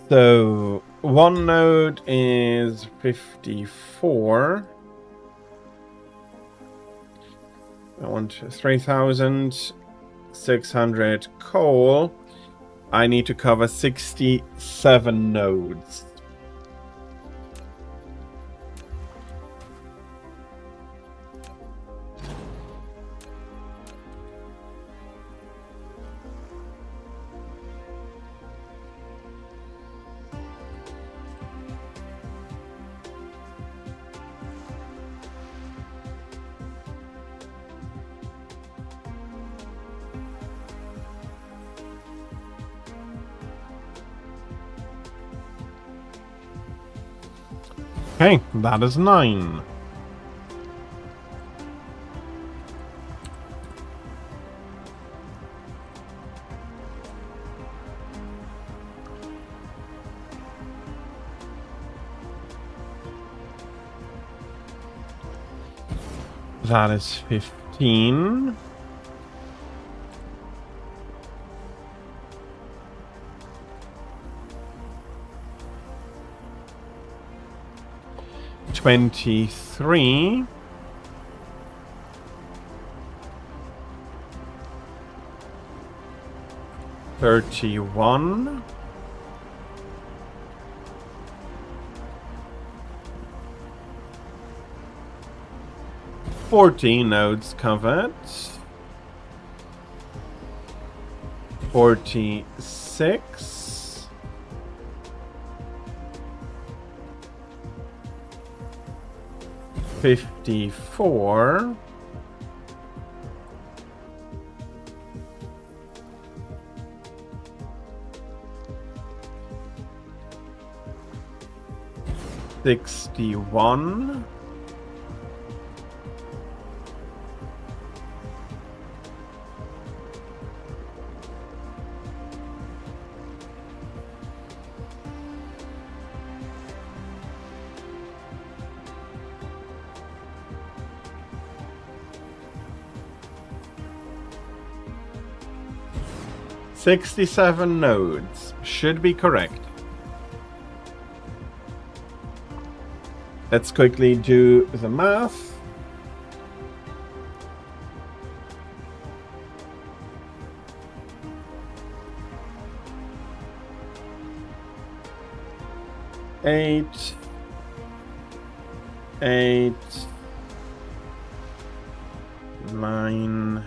So, one node is 54. I want 3,600 coal. I need to cover 67 nodes. Okay, that is 9. That is 15. $23. $31. $40 nodes covered. 46. 54. 61. 67 nodes should be correct. Let's quickly do the math. Eight, 9,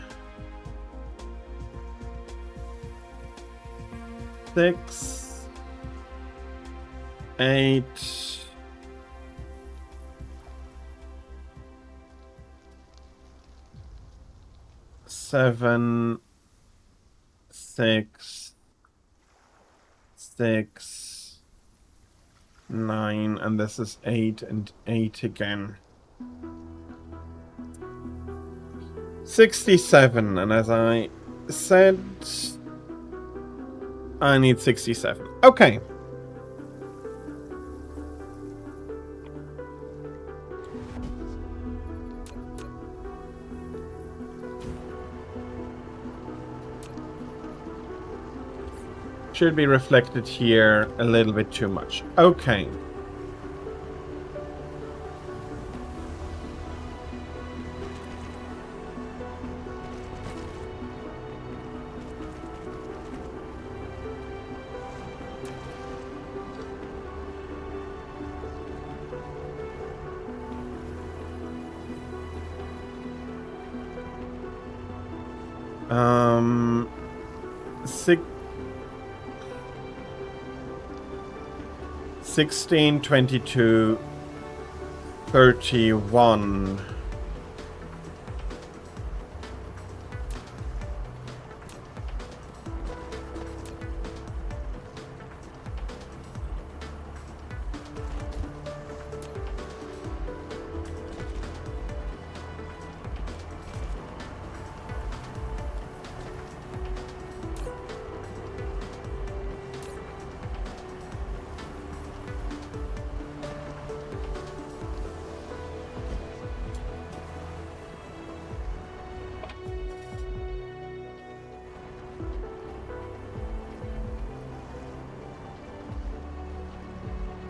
6, 8, 7, 6, 6, 9, and this is 8 and 8 again. 67, and as I said, I need 67. Okay. Should be reflected here a little bit too much. Okay. Six. 16, 22, 31.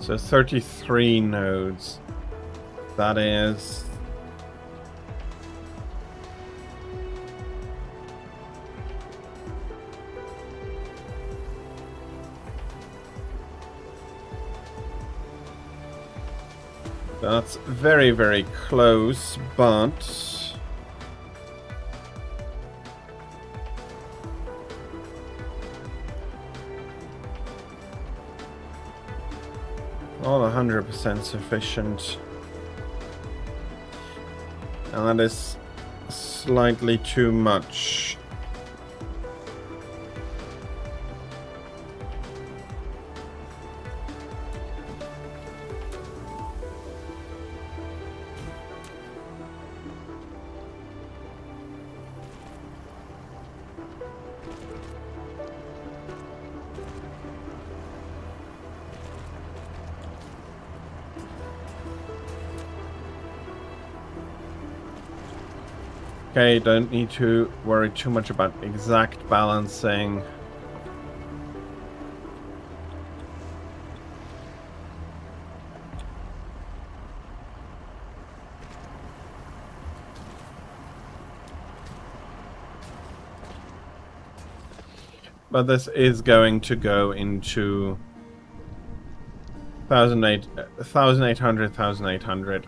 So 33 nodes. That is... That's very, very close, but... Not 100% sufficient. And that is slightly too much. Okay, don't need to worry too much about exact balancing. But this is going to go into 1,800, 1,800.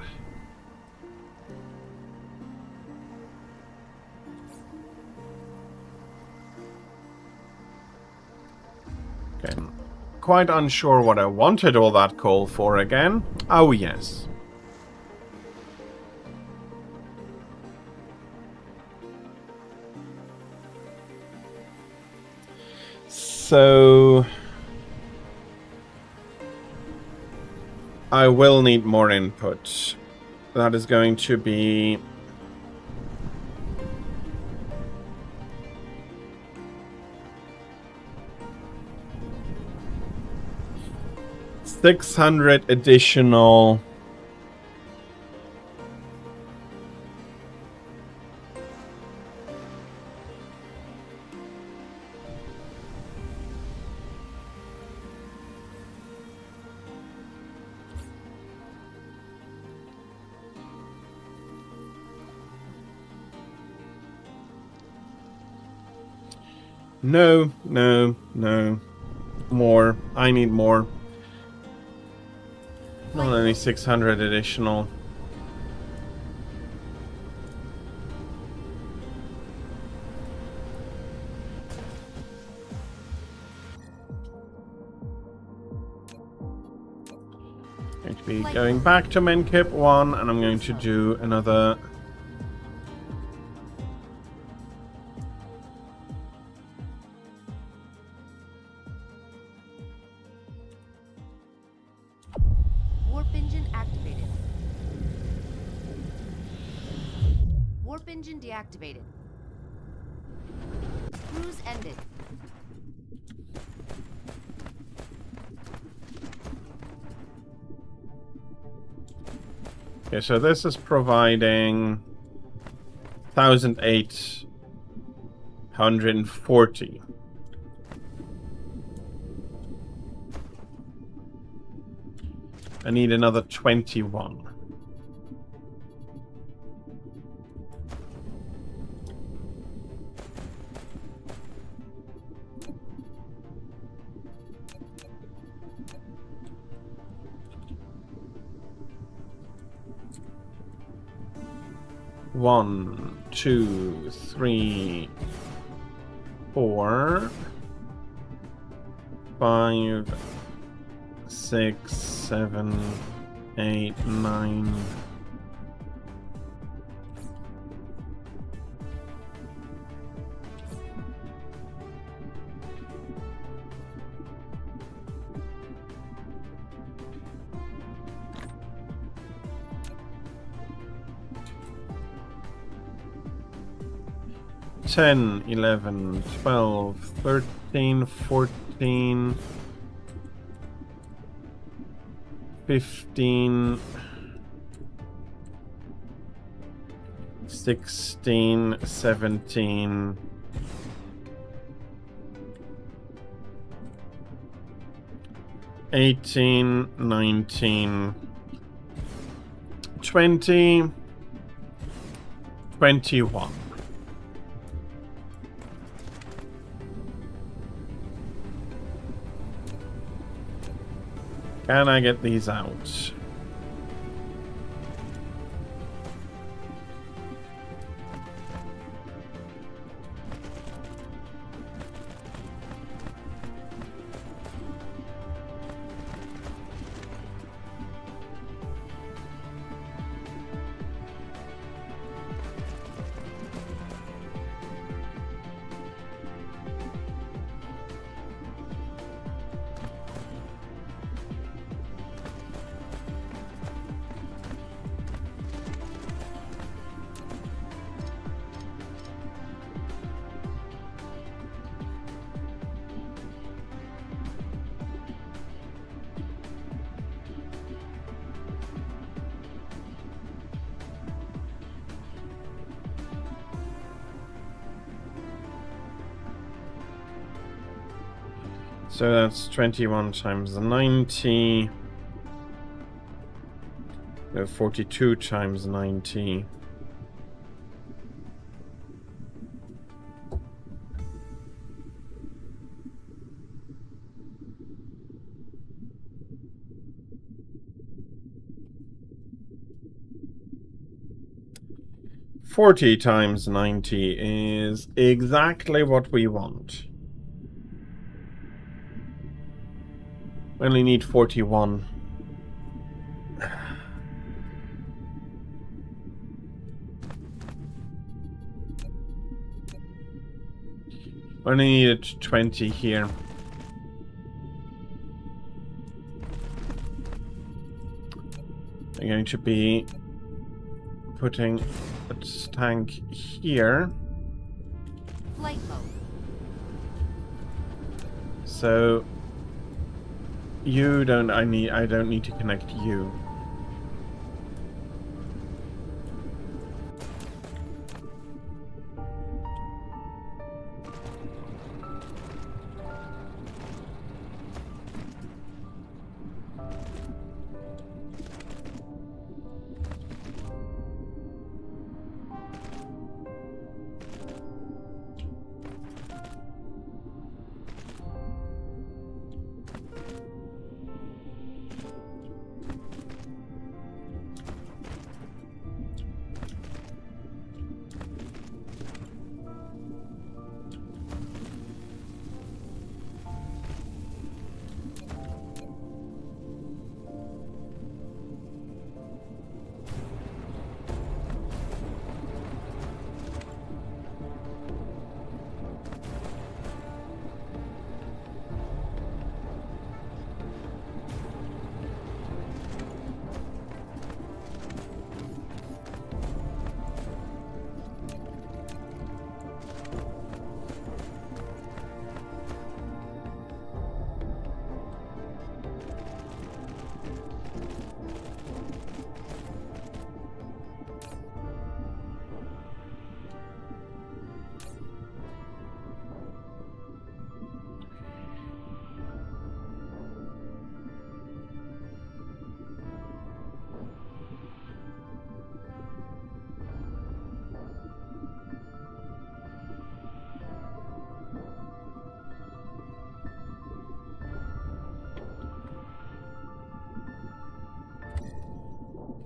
Okay, I'm quite unsure what I wanted all that coal for again. Oh, yes. So I will need more input. That is going to be $600 additional. No, no, no. More. I need more. Not only 600 additional. Going to be going back to Menkip 1, and I'm going to do another. Warp engine activated. Warp engine deactivated. Cruise ended. Okay, so this is providing 1,840. I need another 21. One, two, three, 4, 5, 6, 7, 8, 9. Ten, 11, 12, 13, 14, 15, 16, 17, 18, 19, 20, 21. Can I get these out? So that's 21 times 90. 42 times 90. $40 times 90 is exactly what we want. We only need 41. Only needed 20 here. I'm going to be putting a tank here. Flight mode. So you don't I don't need to connect you.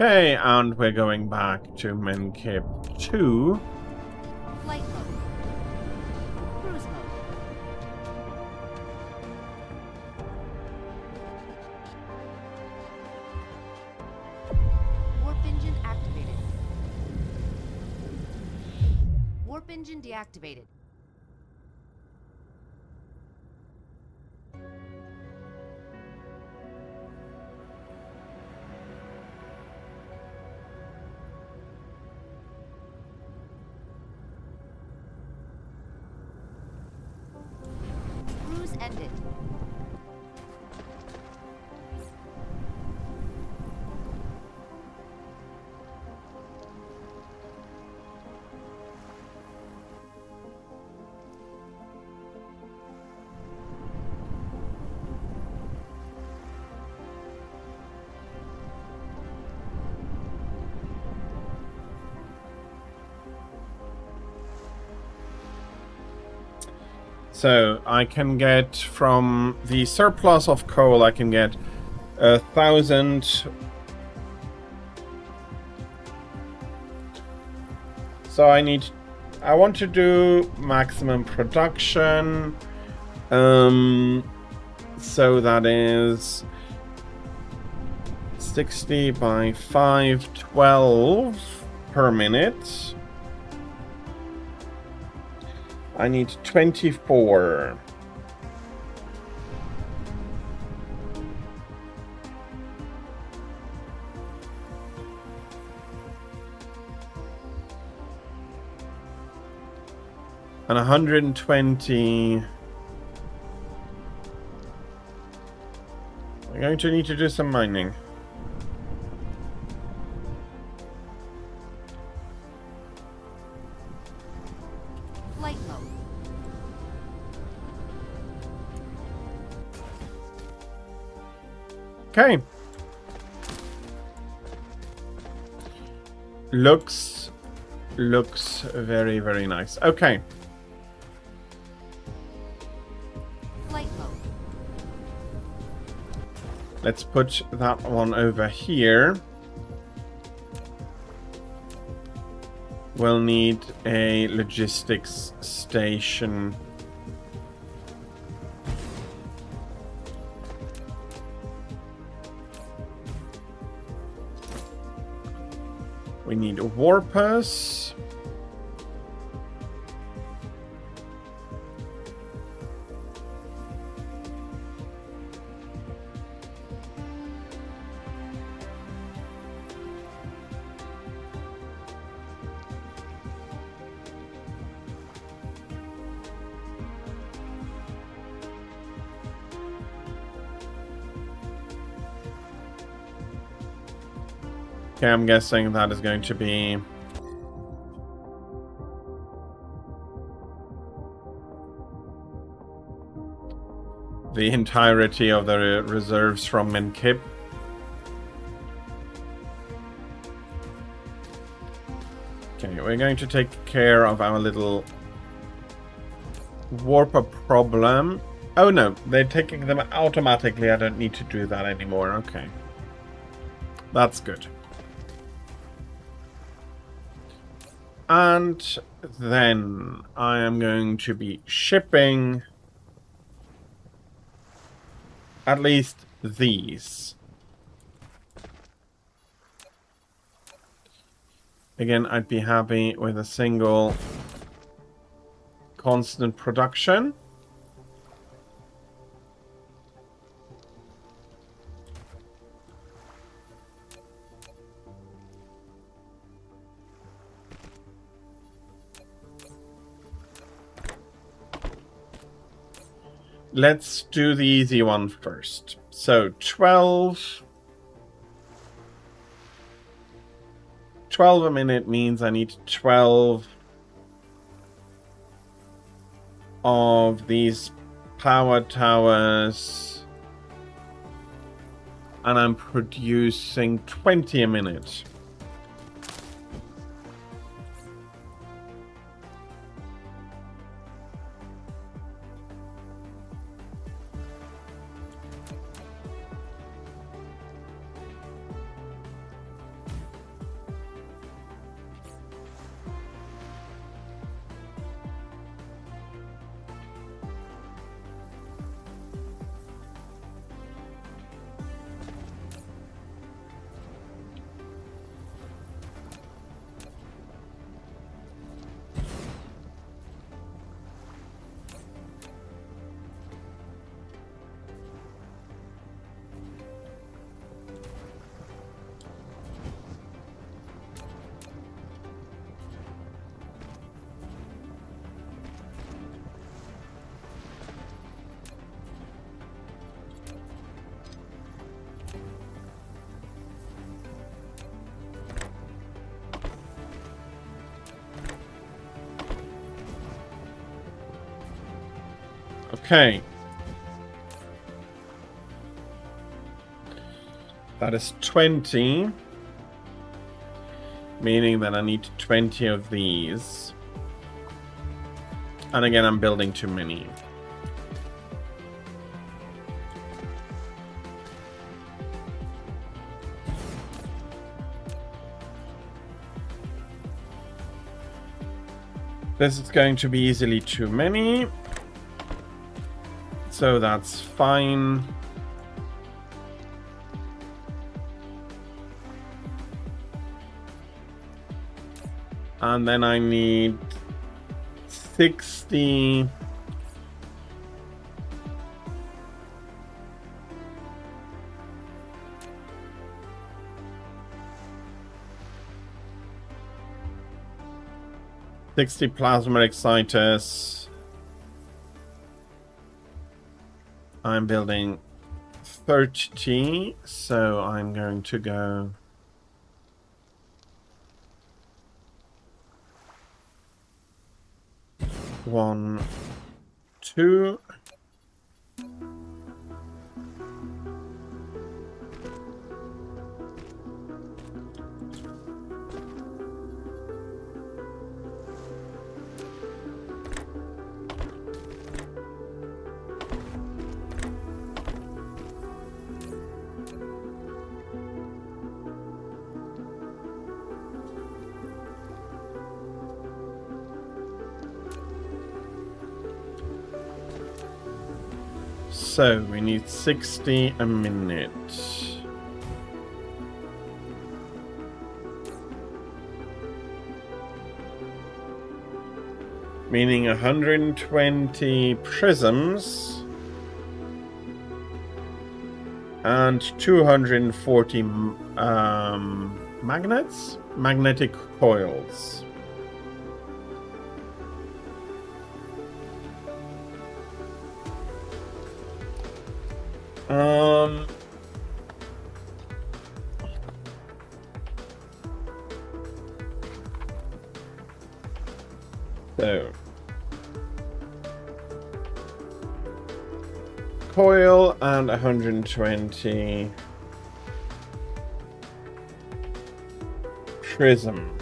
Okay, and we're going back to Menkib 2. Flight mode. Cruise mode. Warp engine activated. Warp engine deactivated. Cruise ended. So I can get from the surplus of coal, I can get 1,000. So I want to do maximum production. So that is 60 by 512 per minute. I need 24. And 120. I'm going to need to do some mining. Flight mode. Okay. Looks very, very nice. Okay. Flight mode. Let's put that one over here. We'll need a logistics station. We need a warpers. Okay, I'm guessing that is going to be the entirety of the reserves from Minkip. Okay, we're going to take care of our little warper problem. Oh no, they're taking them automatically. I don't need to do that anymore. Okay. That's good. And then I am going to be shipping at least these. Again, I'd be happy with a single constant production. Let's do the easy one first. So 12 a minute means I need 12 of these power towers, and I'm producing 20 a minute. Okay. That is 20. Meaning that I need 20 of these. And again, I'm building too many. This is going to be easily too many. So that's fine. And then I need 60. Plasma exciters. I'm building 30, so I'm going to go 1, 2. So we need 60 a minute. Meaning 120 prisms and 240 magnets? Magnetic coils. So coil and 120 prism.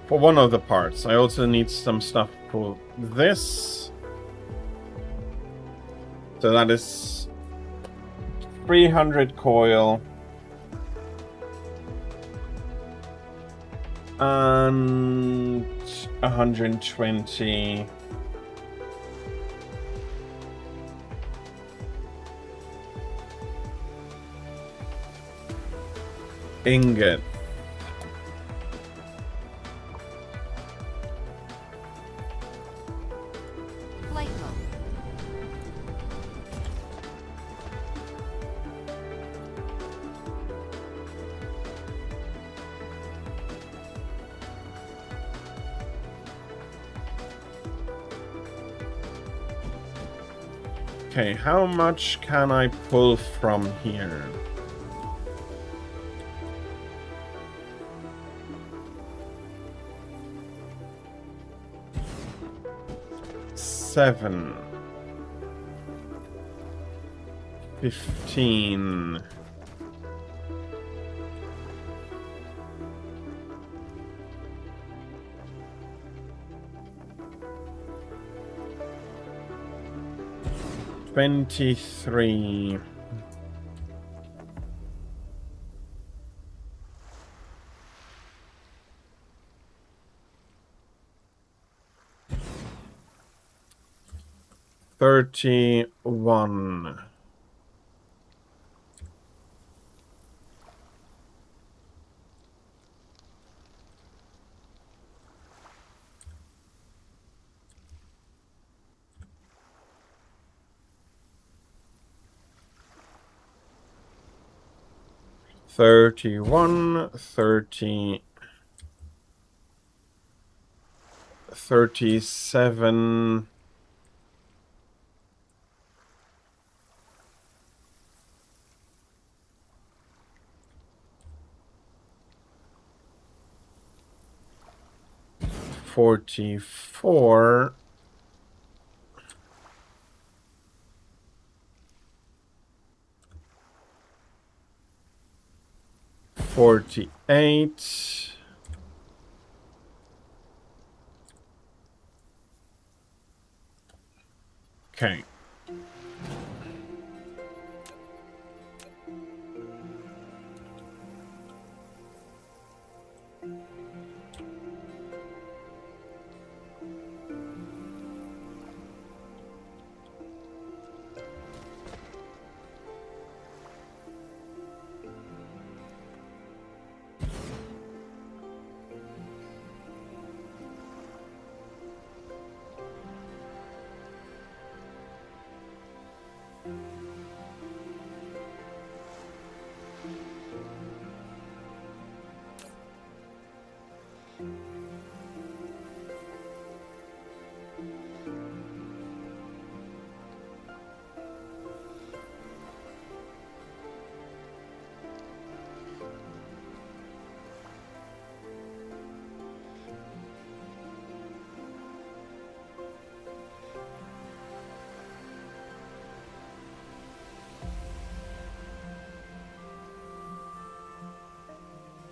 For one of the parts. I also need some stuff for this. So that is 300 coil and 120 ingot. Flight mode. Okay, how much can I pull from here? Seven. 15. $23. $31. $31, 30, 37, $44, 48. Okay.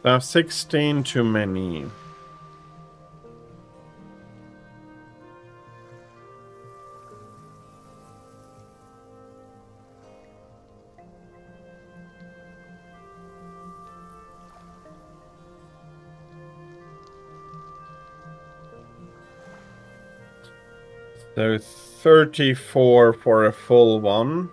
That's 16 too many. So 34 for a full one.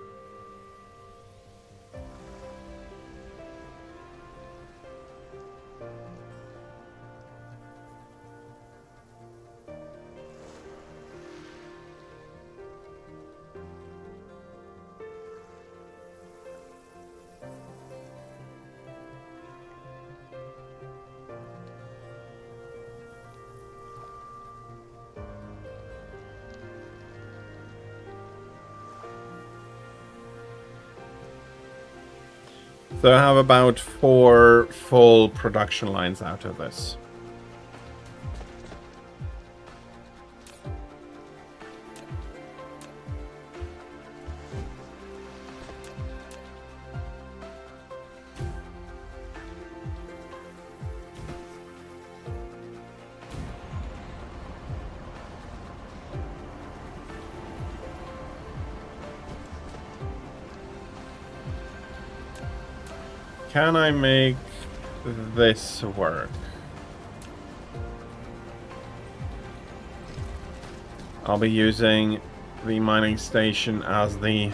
So I have about 4 full production lines out of this. Can I make this work? I'll be using the mining station as the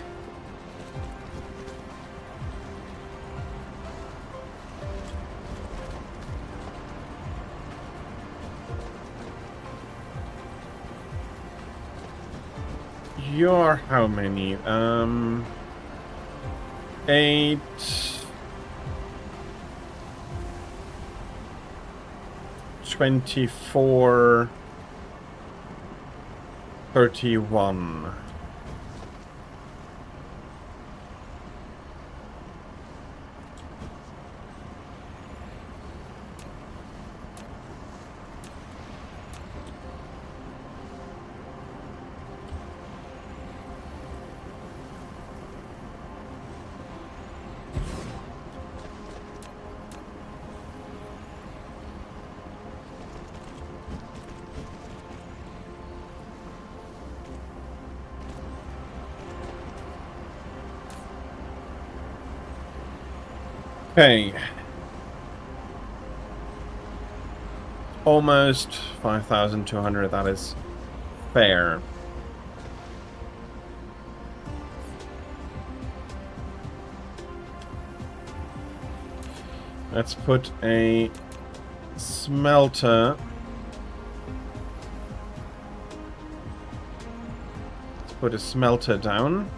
You're how many? 8 24 31. Okay. Almost 5,200, that is fair. Let's put a smelter. Let's put a smelter down.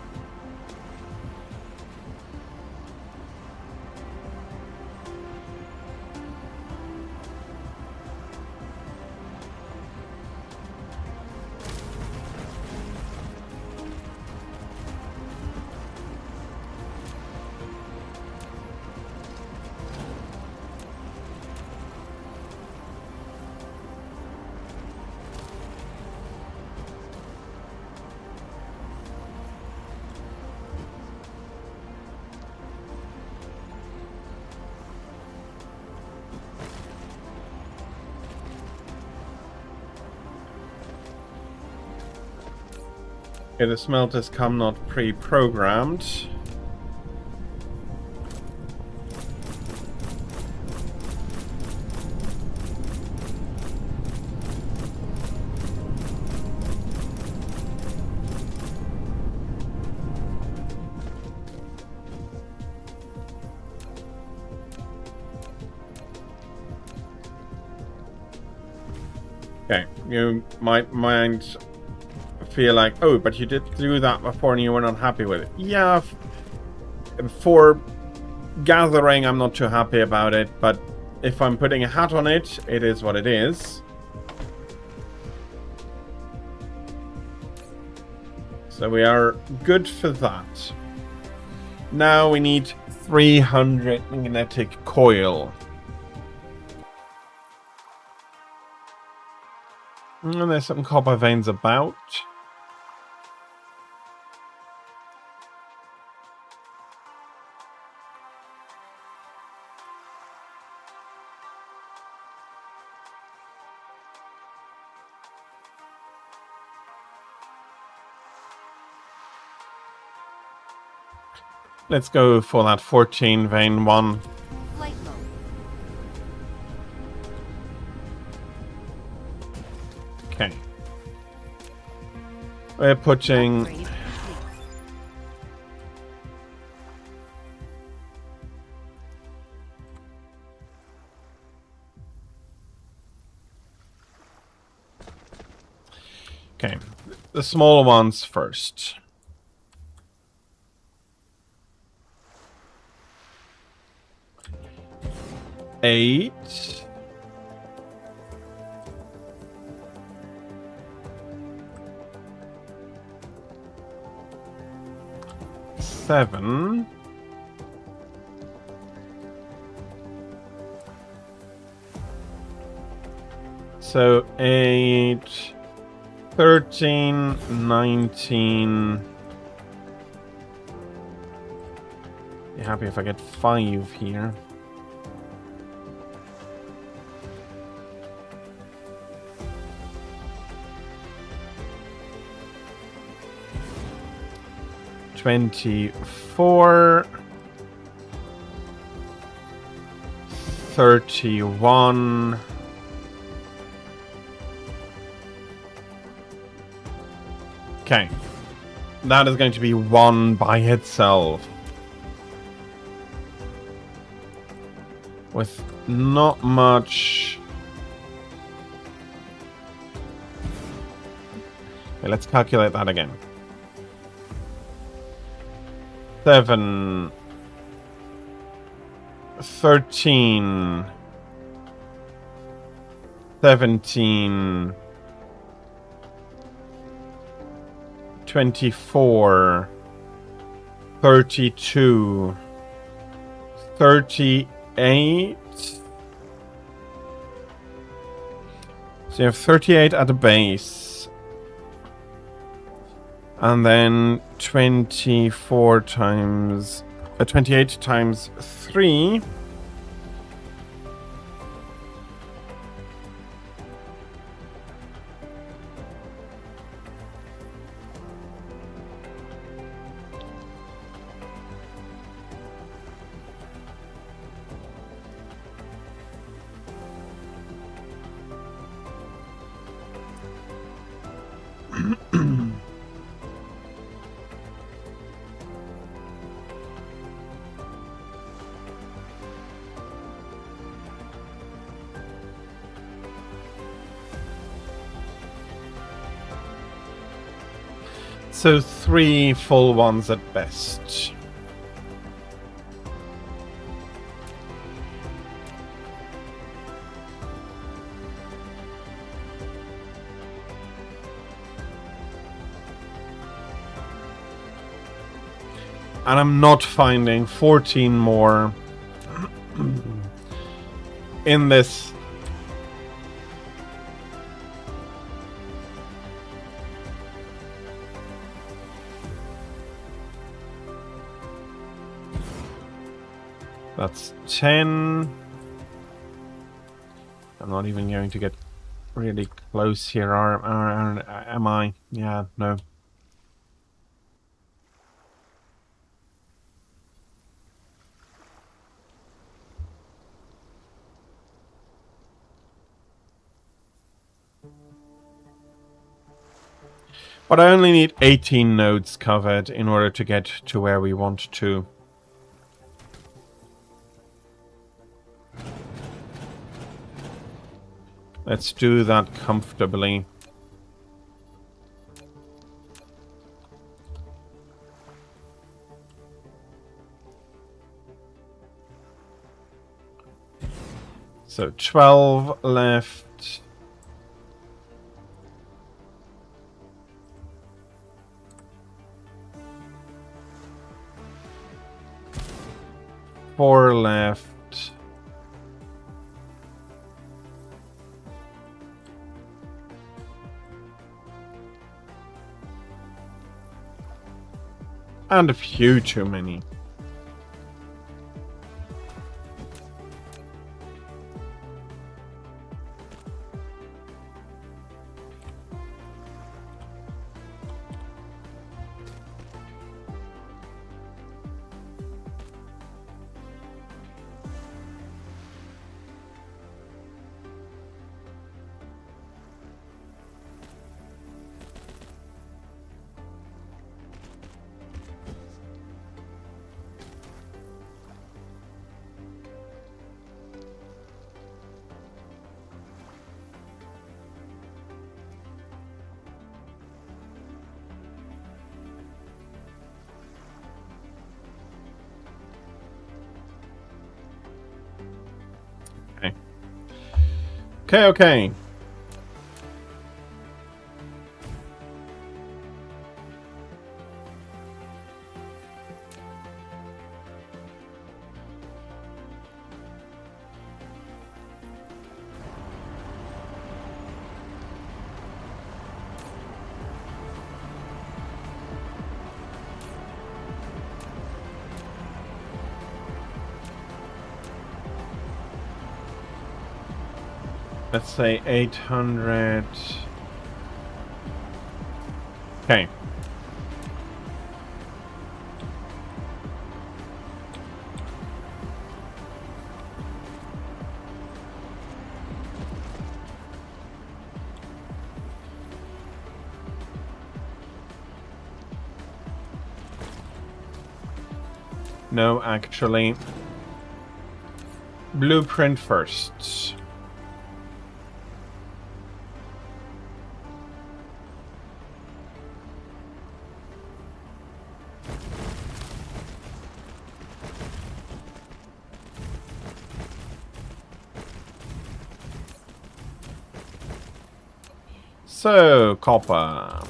Okay, the smelters come not pre-programmed. Okay, you might mind feel like, oh, but you did do that before and you were not happy with it. Yeah, for gathering, I'm not too happy about it, but if I'm putting a hat on it, it is what it is. So we are good for that. Now we need 300 magnetic coil. And there's some copper veins about. Let's go for that 14 vein one. Flight mode. Okay. We're putting Upgrade complete. okay, the smaller ones first. Eight. Seven. So 8, 13, 19. Be happy if I get 5 here. $24, 31. Okay, that is going to be 1 by itself, with not much. Okay, let's calculate that again. 7, 13, 17, 24, 32, 38. So you have 38 at the base. And then 24 times... 28 times 3. So 3 full ones at best. And I'm not finding 14 more in this. That's 10. I'm not even going to get really close here, am I? Yeah, no. But I only need 18 nodes covered in order to get to where we want to. Let's do that comfortably. So 12 left. Four left. And a few too many. Okay. Let's say 800. Okay. No, actually. Blueprint first. So, copper.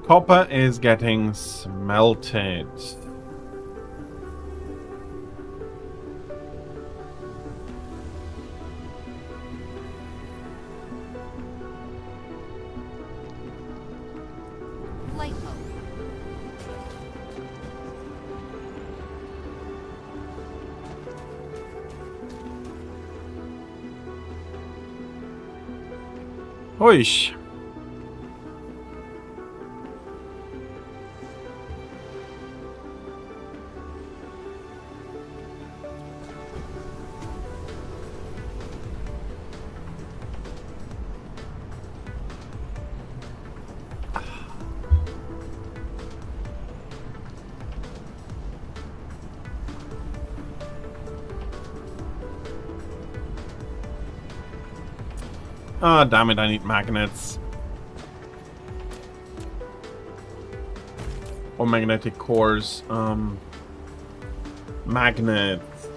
Copper is getting smelted. Light mode. Oish. Ah, damn it, I need magnets. Or magnetic cores. Magnets.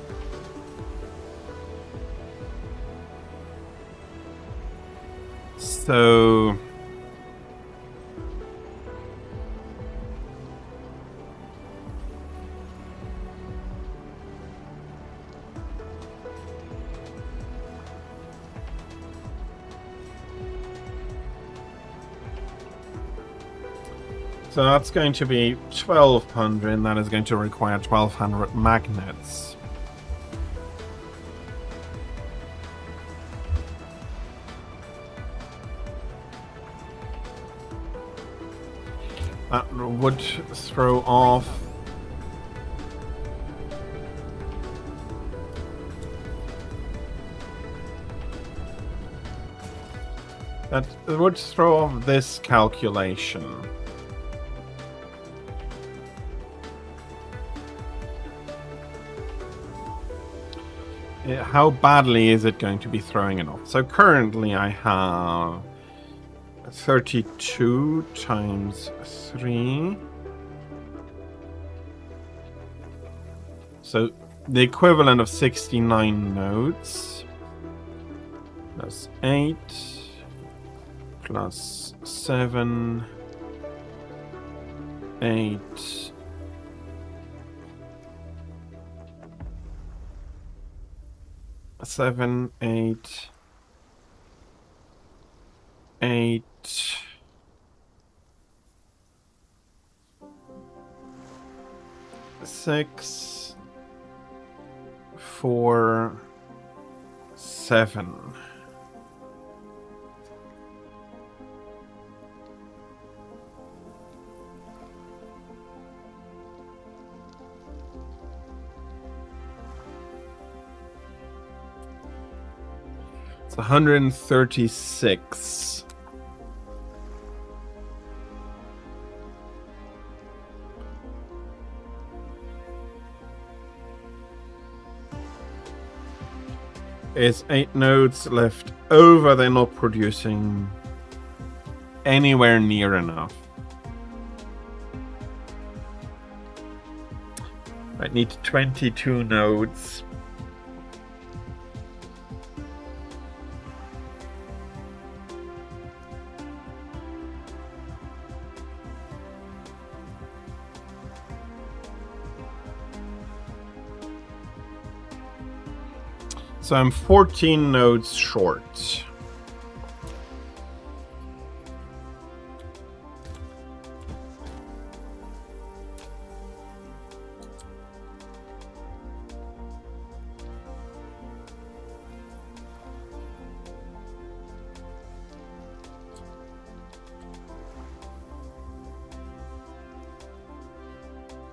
So... So that's going to be 1200, and that is going to require 1200 magnets. That would throw off... That would throw off this calculation. How badly is it going to be throwing it off? So currently I have 32 times 3. So the equivalent of 69 nodes. Plus 8. Plus 7. 8. 7, 8, 8, 6, 4, 7. It's 136. is 8 nodes left over. They're not producing anywhere near enough. I need 22 nodes. So I'm 14 nodes short.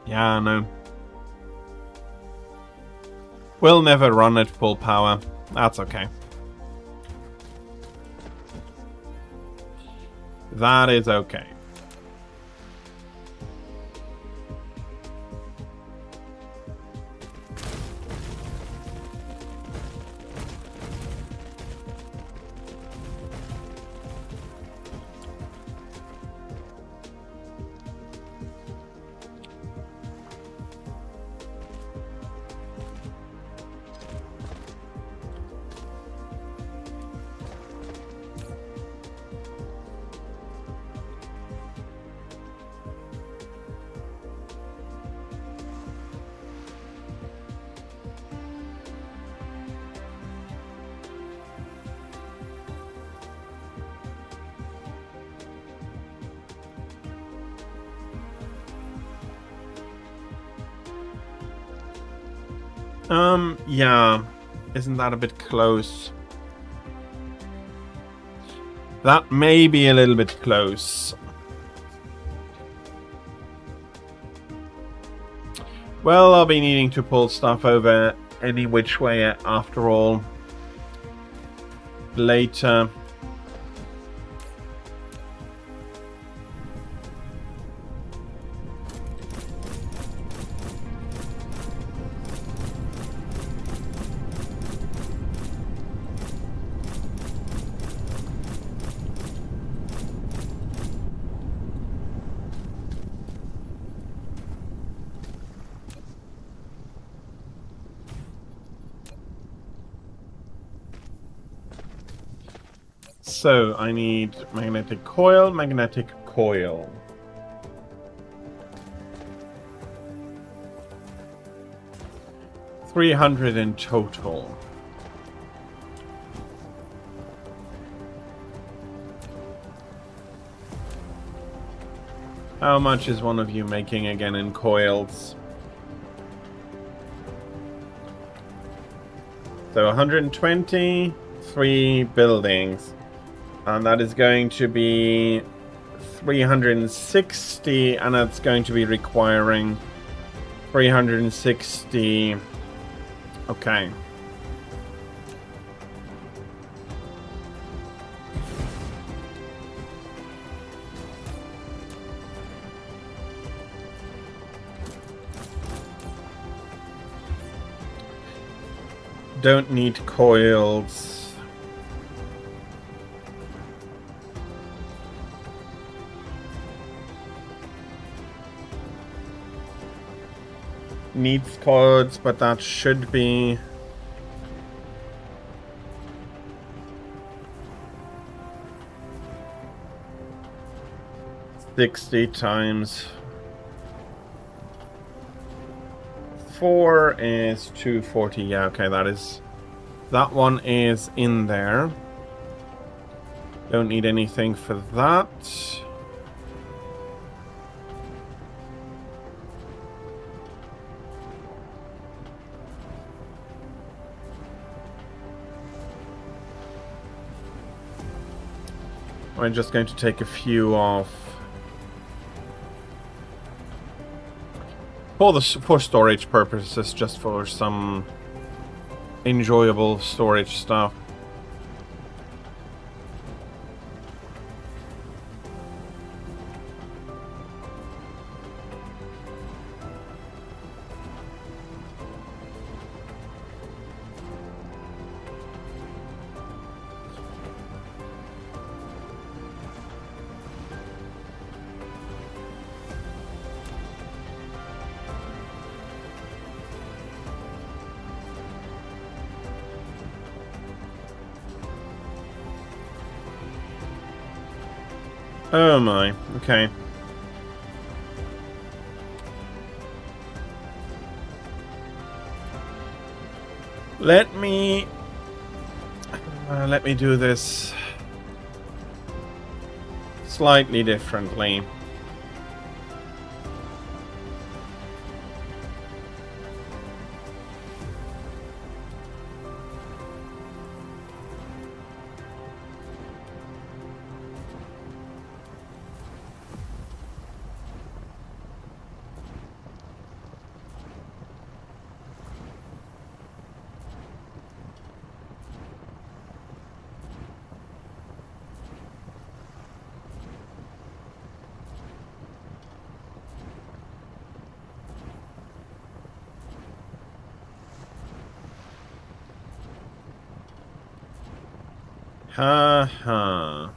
Yeah, no. We'll never run at full power. That's okay. That is okay. Yeah. Isn't that a bit close? That may be a little bit close. Well, I'll be needing to pull stuff over any which way after all. Later. So, I need magnetic coil, magnetic coil. $300 in total. How much is one of you making again in coils? So 120, 3 buildings. And that is going to be 360, and that's going to be requiring 360. Okay. Don't need coils. Needs codes, but that should be $60 times 4 is 240. Yeah, okay, that one is in there. Don't need anything for that. I'm just going to take a few off for storage purposes, just for some enjoyable storage stuff. Oh my, okay. Let me do this slightly differently. Ha ha.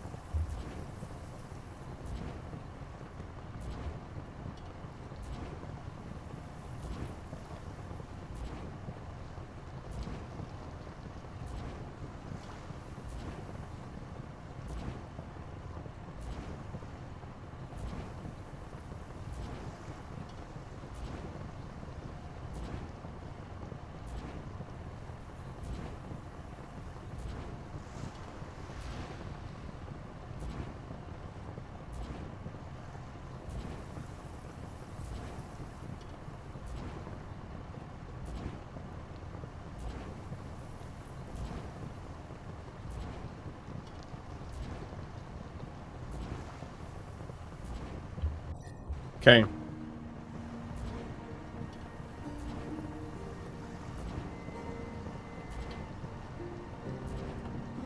Okay.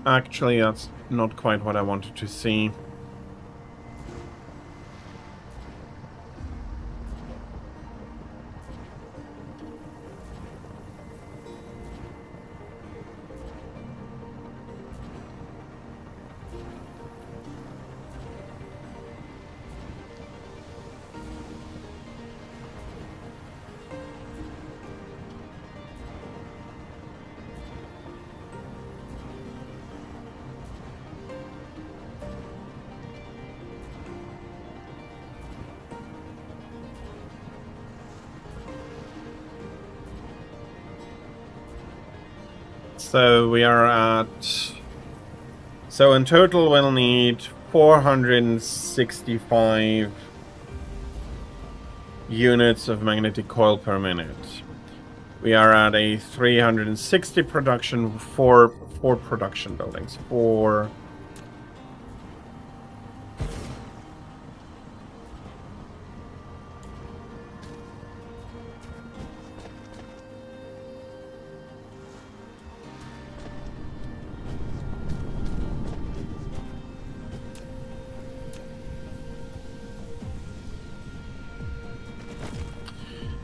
Actually, that's not quite what I wanted to see. So we are at... So in total we'll need 465 units of magnetic coil per minute. We are at a 360 production for 4 production buildings. 4...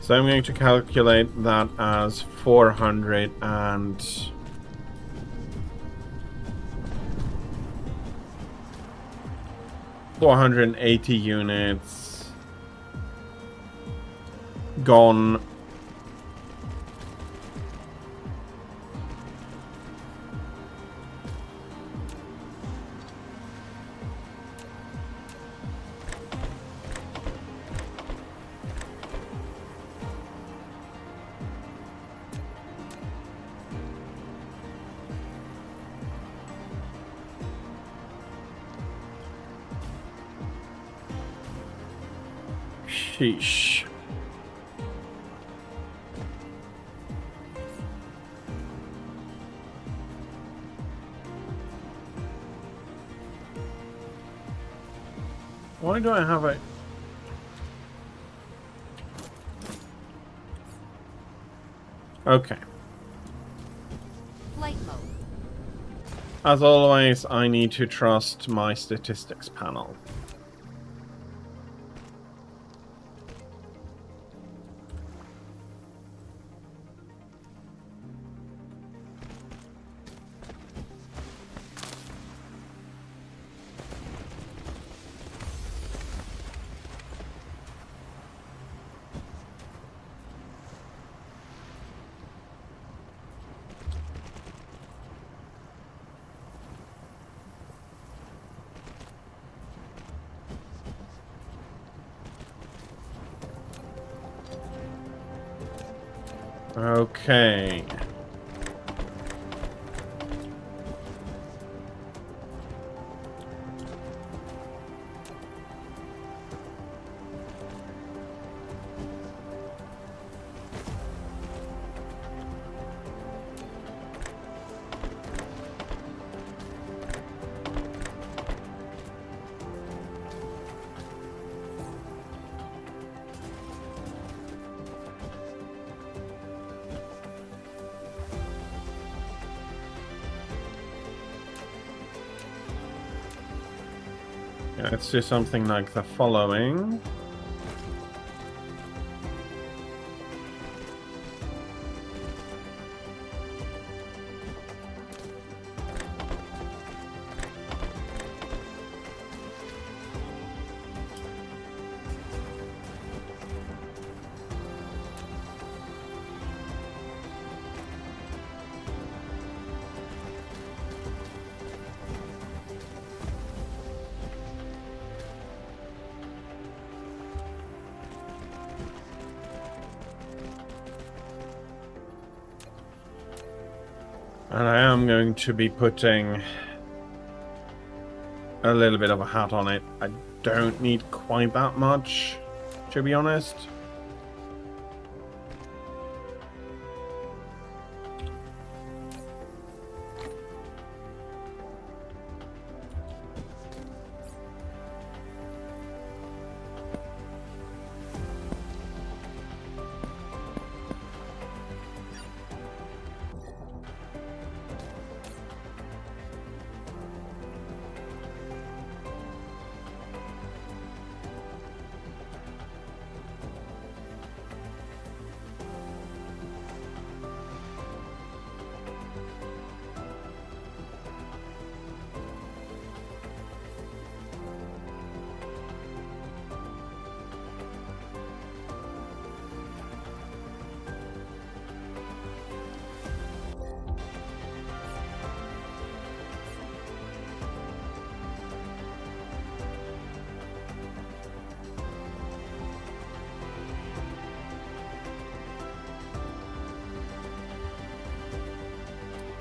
So I'm going to calculate that as 400 and... 480 units gone. Sheesh. Why do I have a... Okay. Flight mode. As always, I need to trust my statistics panel. Okay. Yeah, let's do something like the following. And I am going to be putting a little bit of a hat on it. I don't need quite that much, to be honest.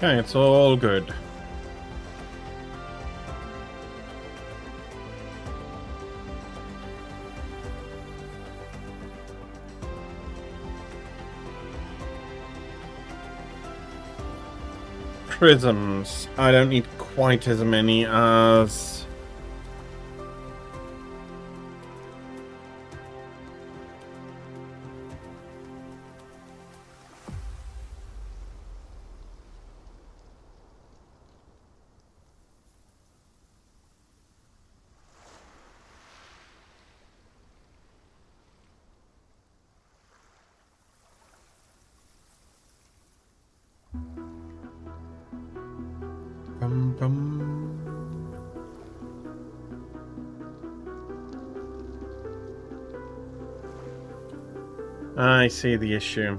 Okay, it's all good. Prisms. I don't need quite as many as... Bum, bum. I see the issue.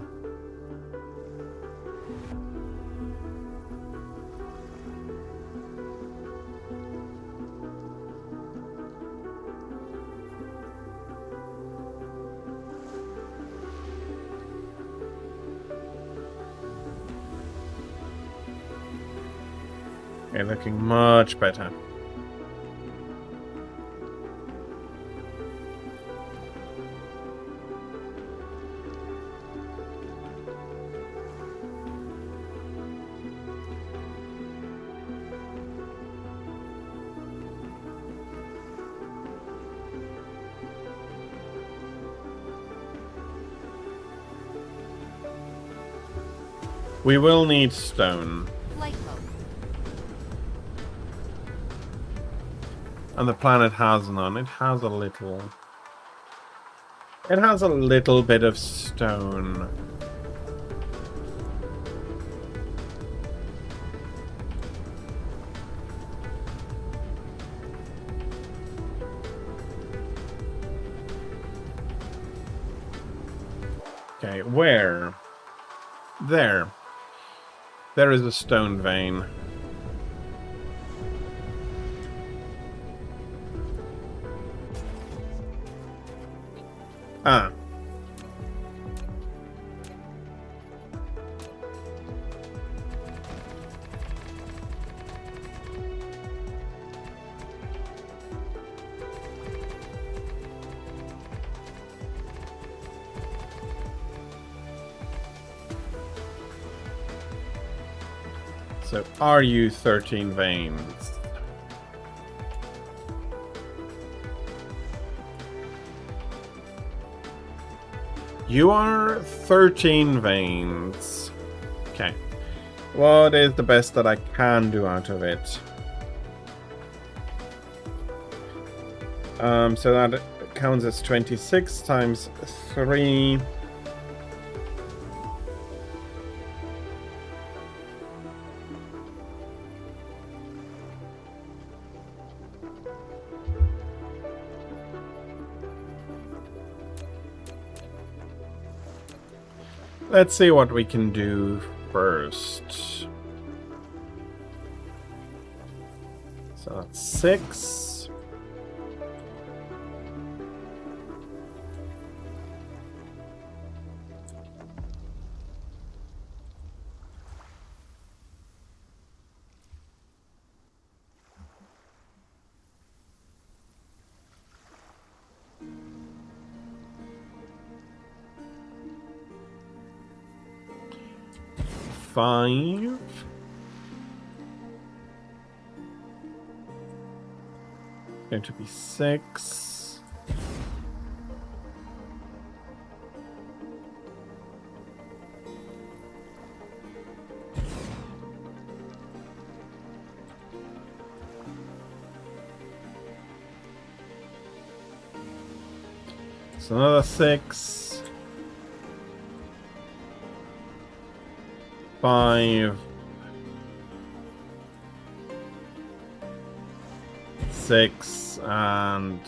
Okay, looking much better. We will need stone. Flight mode. And the planet has none. It has a little. It has a little bit of stone. Okay, where? There. There is a stone vein. Ah. So are you 13 veins? You are 13 veins. Okay. What is the best that I can do out of it? So that counts as 26 times 3. Let's see what we can do first. So that's 6. Five. Going to be 6. So another 6. 5, 6, and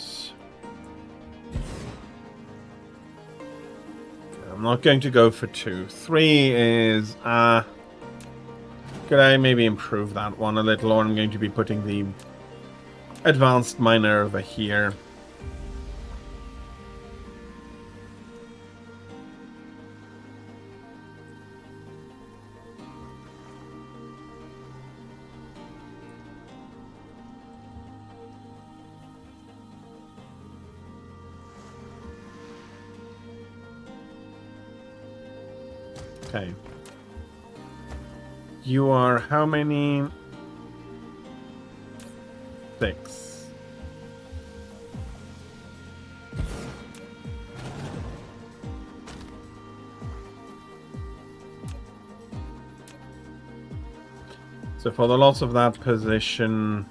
I'm not going to go for 2. 3 is could I maybe improve that one a little, or I'm going to be putting the advanced miner over here. Okay. You are how many? 6. So for the loss of that position,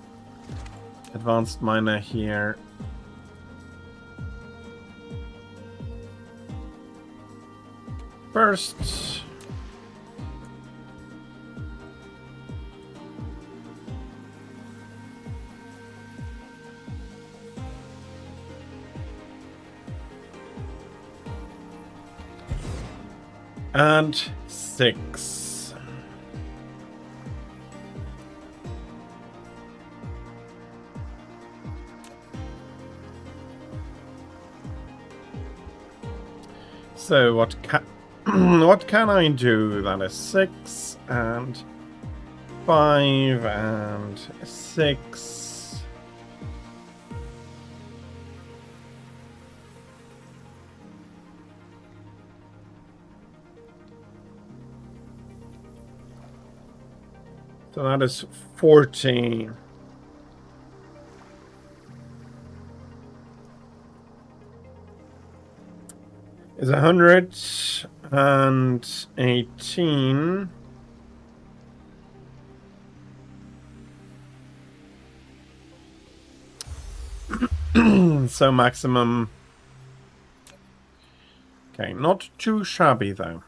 advanced miner here. First, and 6. So what can I do? That is 6 and 5 and 6. So that is 14. Is 118. So maximum. Okay, not too shabby though.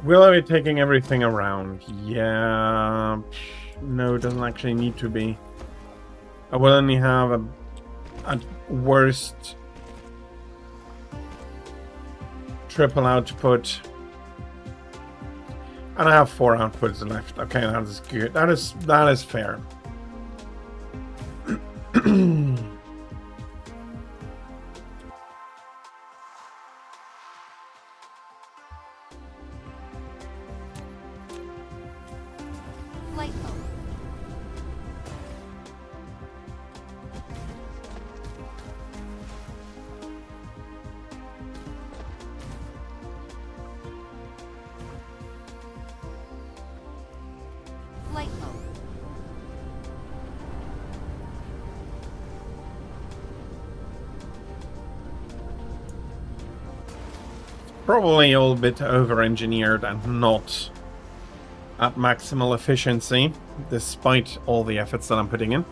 Will I be taking everything around? Yeah. No, it doesn't actually need to be. I will only have a worst triple output And I have 4 outputs left. Okay, that is good. That is fair. Flight mode. Flight mode. Probably a little bit over-engineered and not at maximal efficiency, despite all the efforts that I'm putting in.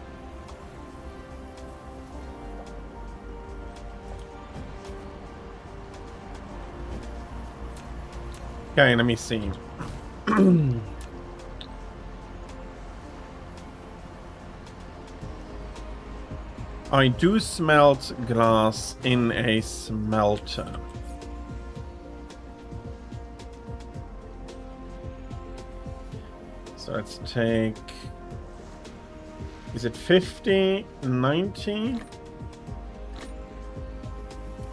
Okay, let me see. I do smelt glass in a smelter. So let's take... Is it 50? 90?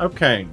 Okay.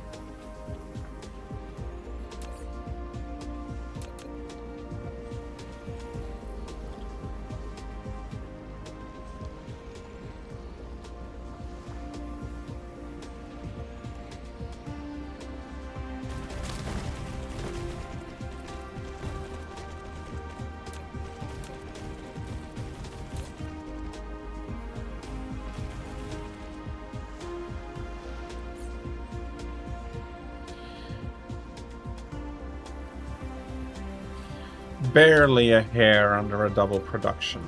Barely a hair under a double production.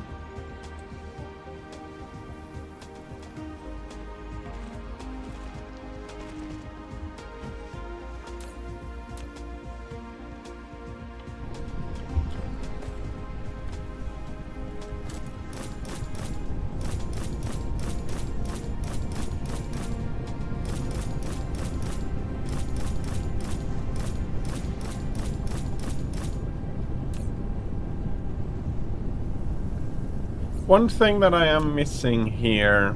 One thing that I am missing here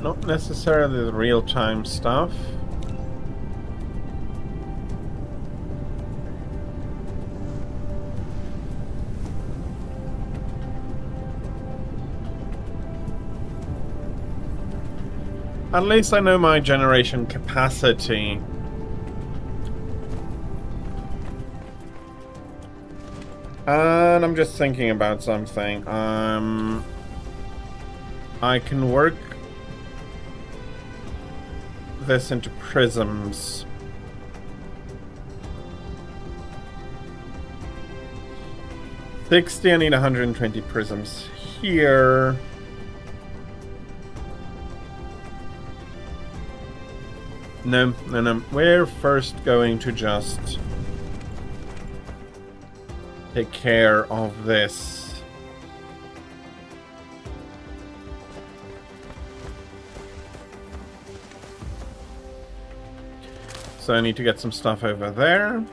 not necessarily the real-time stuff. At least I know my generation capacity. And I'm just thinking about something. I can work this into prisms. I need 120 prisms here. No. We're first going to just take care of this. So I need to get some stuff over there.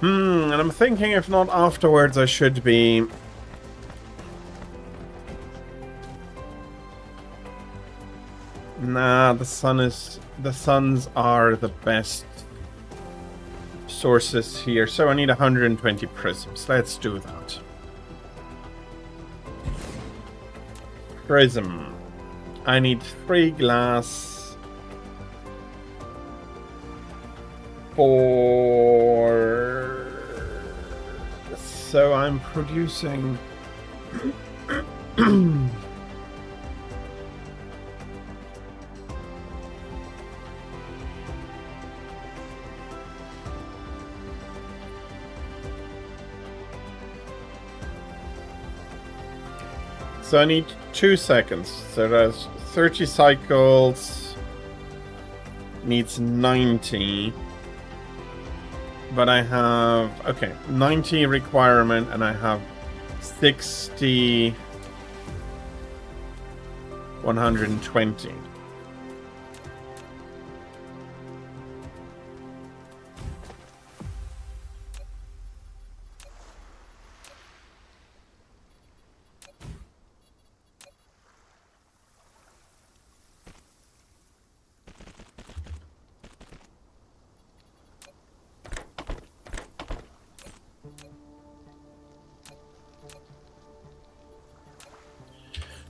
And I'm thinking if not afterwards I should be... Nah, the suns are the best sources here, so I need 120 prisms. Let's do that. Prism. I need 3 glass. 4. So I'm producing. So I need 2 seconds. So that's 30 cycles. Needs 90. But I have, okay, 90 requirement, and I have 60, 120.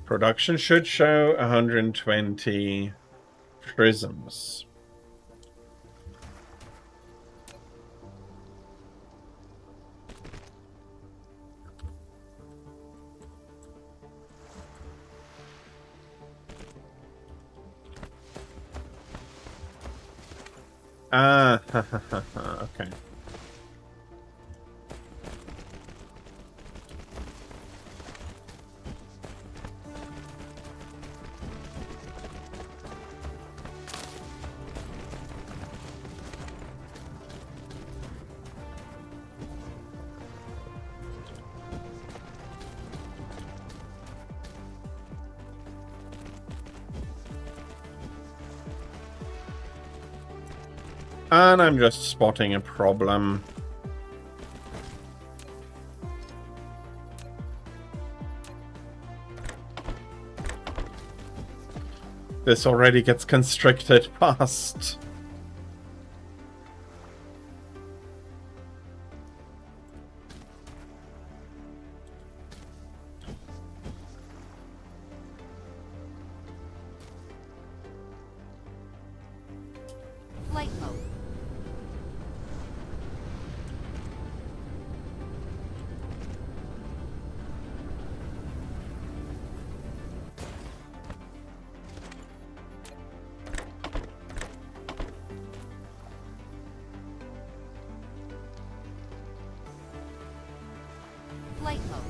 Production should show 120 prisms. Ah, okay. And I'm just spotting a problem. This already gets constricted fast. Flight mode. Flight mode.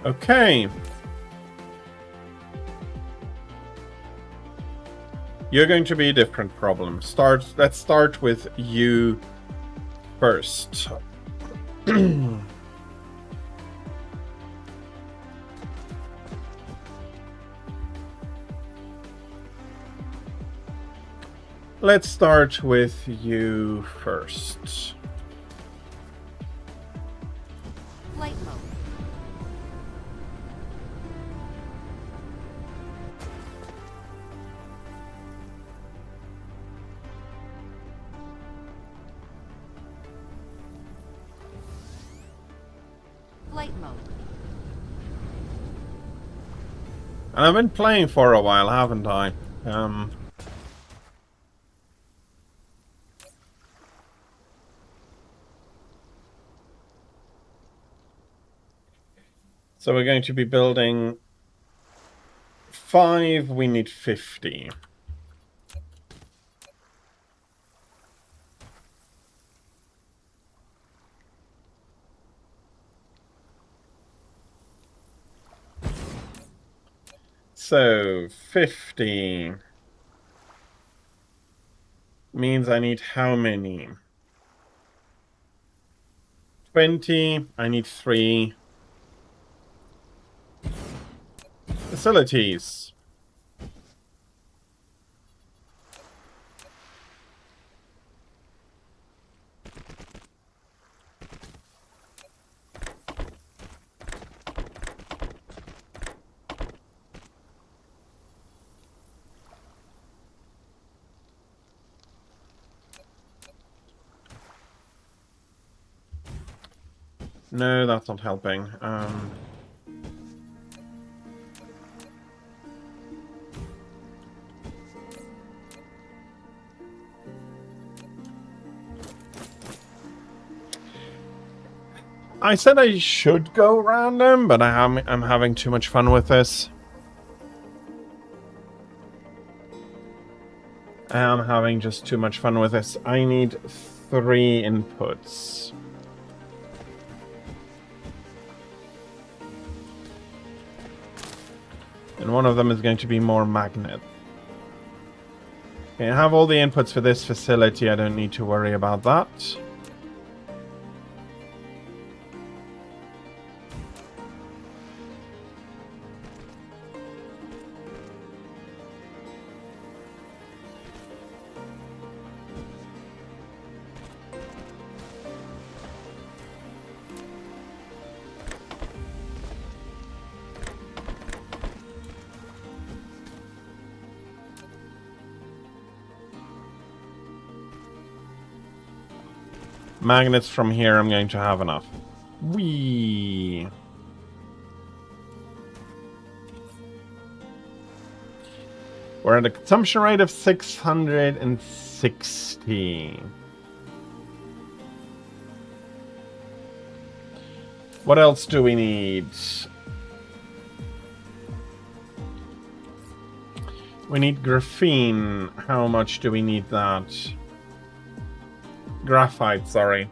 Okay. You're going to be a different problem. Let's start with you first. Let's start with you first. Flight mode. Flight mode. And I've been playing for a while, haven't I? So we're going to be building 5, we need 50. So 50 means I need how many? 20, I need 3. Facilities. No, that's not helping. I said I should go random, but I'm having too much fun with this. I'm having just too much fun with this. I need 3 inputs. And one of them is going to be more magnet. Okay, I have all the inputs for this facility. I don't need to worry about that. Magnets from here, I'm going to have enough. Whee! We're at a consumption rate of 660. What else do we need? We need graphene. How much do we need that? Graphite, sorry.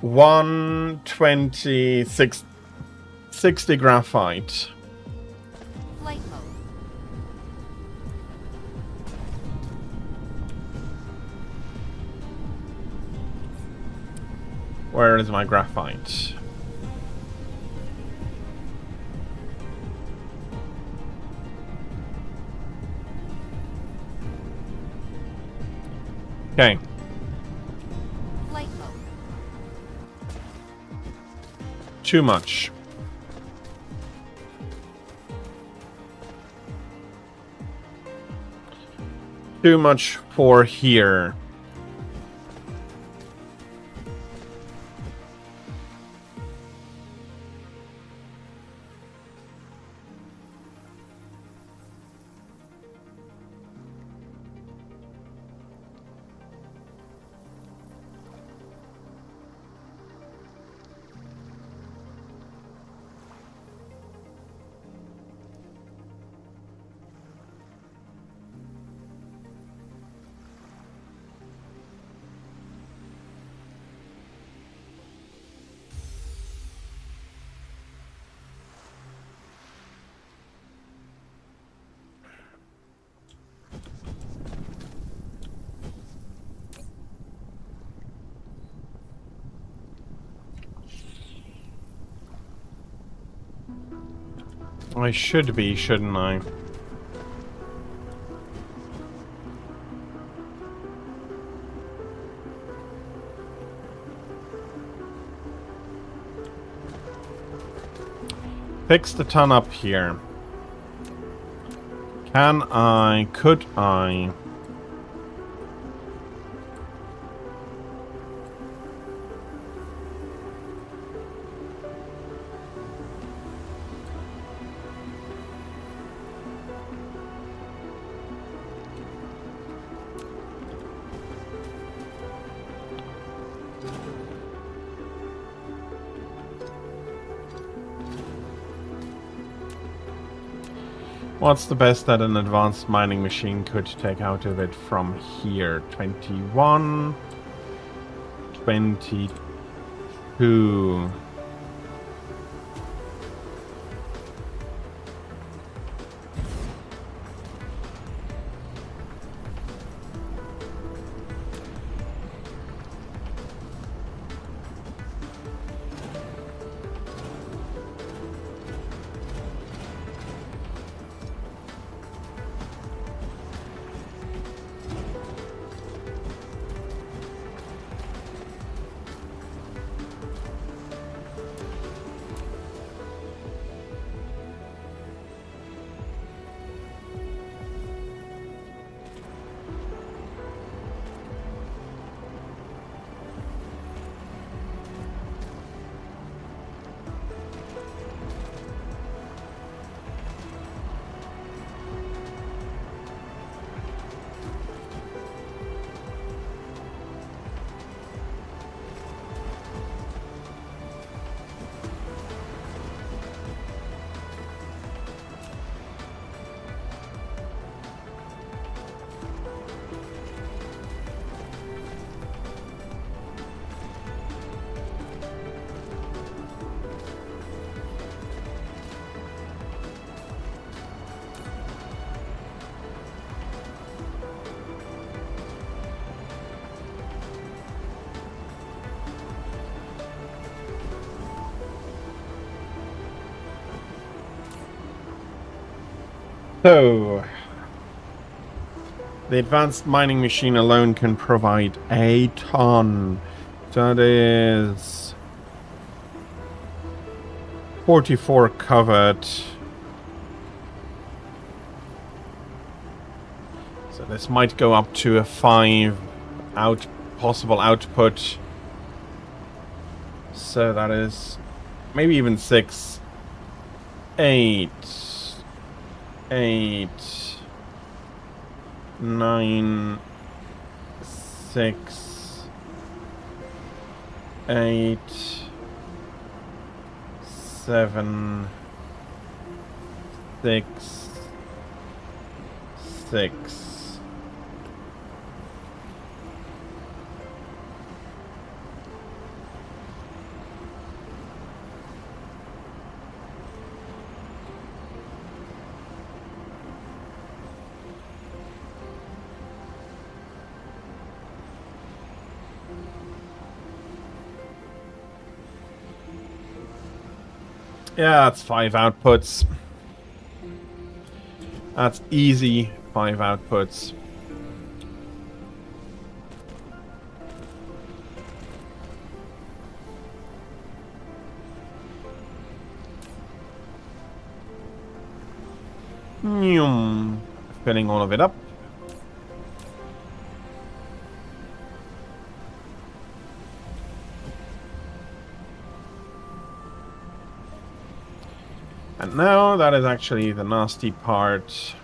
126, 60 graphite. Flight mode. Where is my graphite? Okay. Flight mode. Too much. Too much for here. I should be, shouldn't I? Fix the ton up here. Can I? Could I? What's the best that an advanced mining machine could take out of it from here? 21, 22. So, the advanced mining machine alone can provide a ton. That is 44 covered. So this might go up to a 5 possible output. So that is maybe even 6, 8, 9, 6, 8, 7, 6, 6. Yeah, that's 5 outputs. That's easy 5 outputs. Filling all of it up. And now that is actually the nasty part.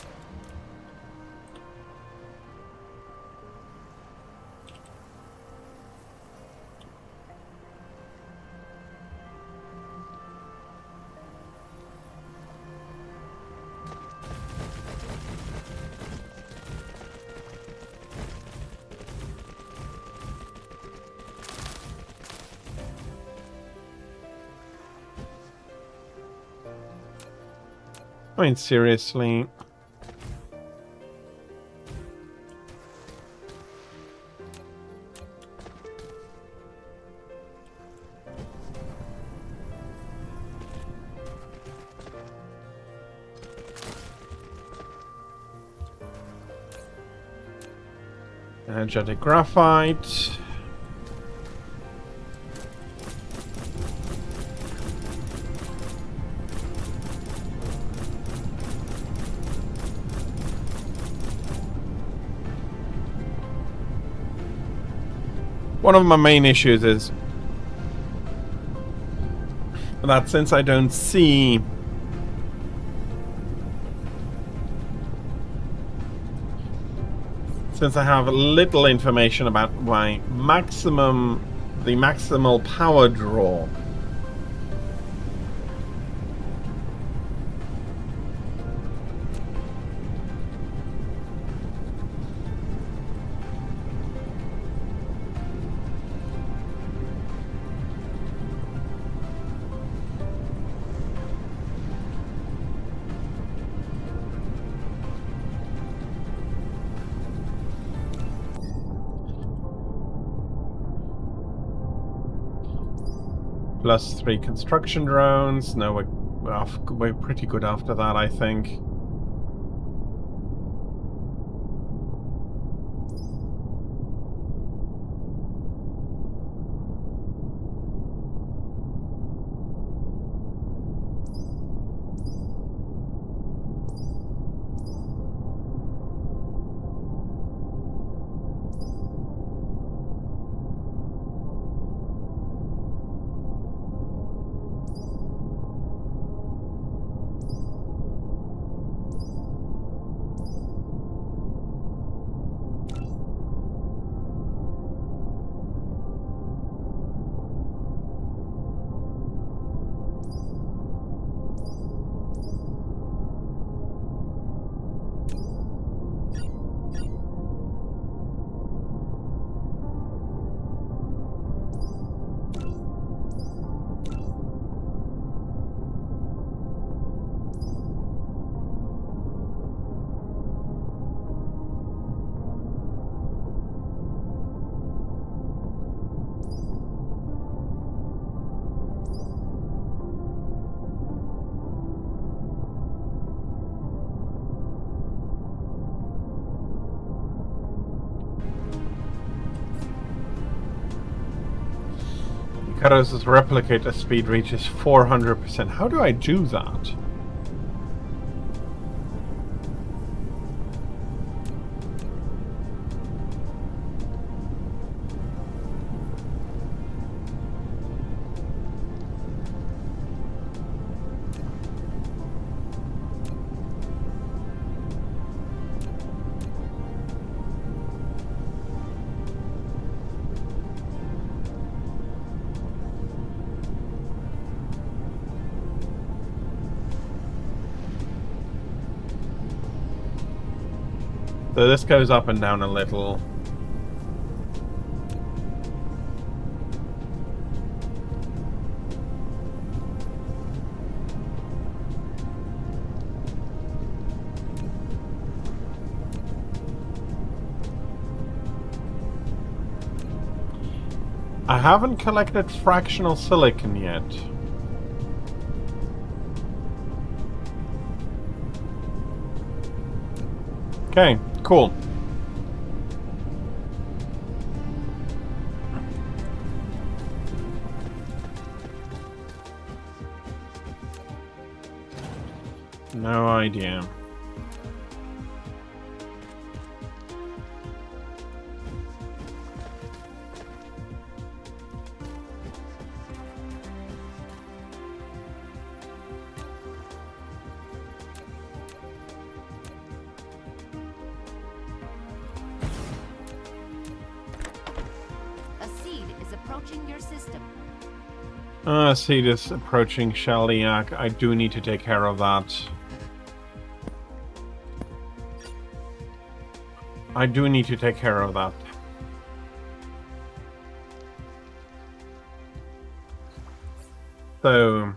I mean, seriously. Energetic graphite. One of my main issues is that since I don't see since I have little information about my the maximal power draw, +3 construction drones. No, we're pretty good after that, I think. Karos' replicator speed reaches 400%. How do I do that? So this goes up and down a little. I haven't collected fractional silicon yet. Okay, cool. No idea. Approaching your system. Seed is approaching Shaliak. I do need to take care of that. I do need to take care of that. So...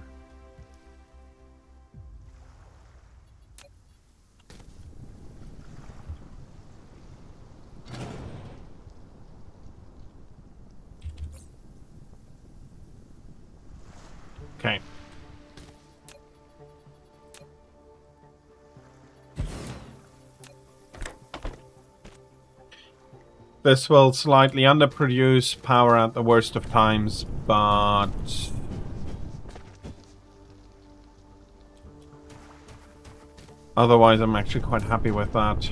Okay. This will slightly underproduce power at the worst of times, but... otherwise, I'm actually quite happy with that.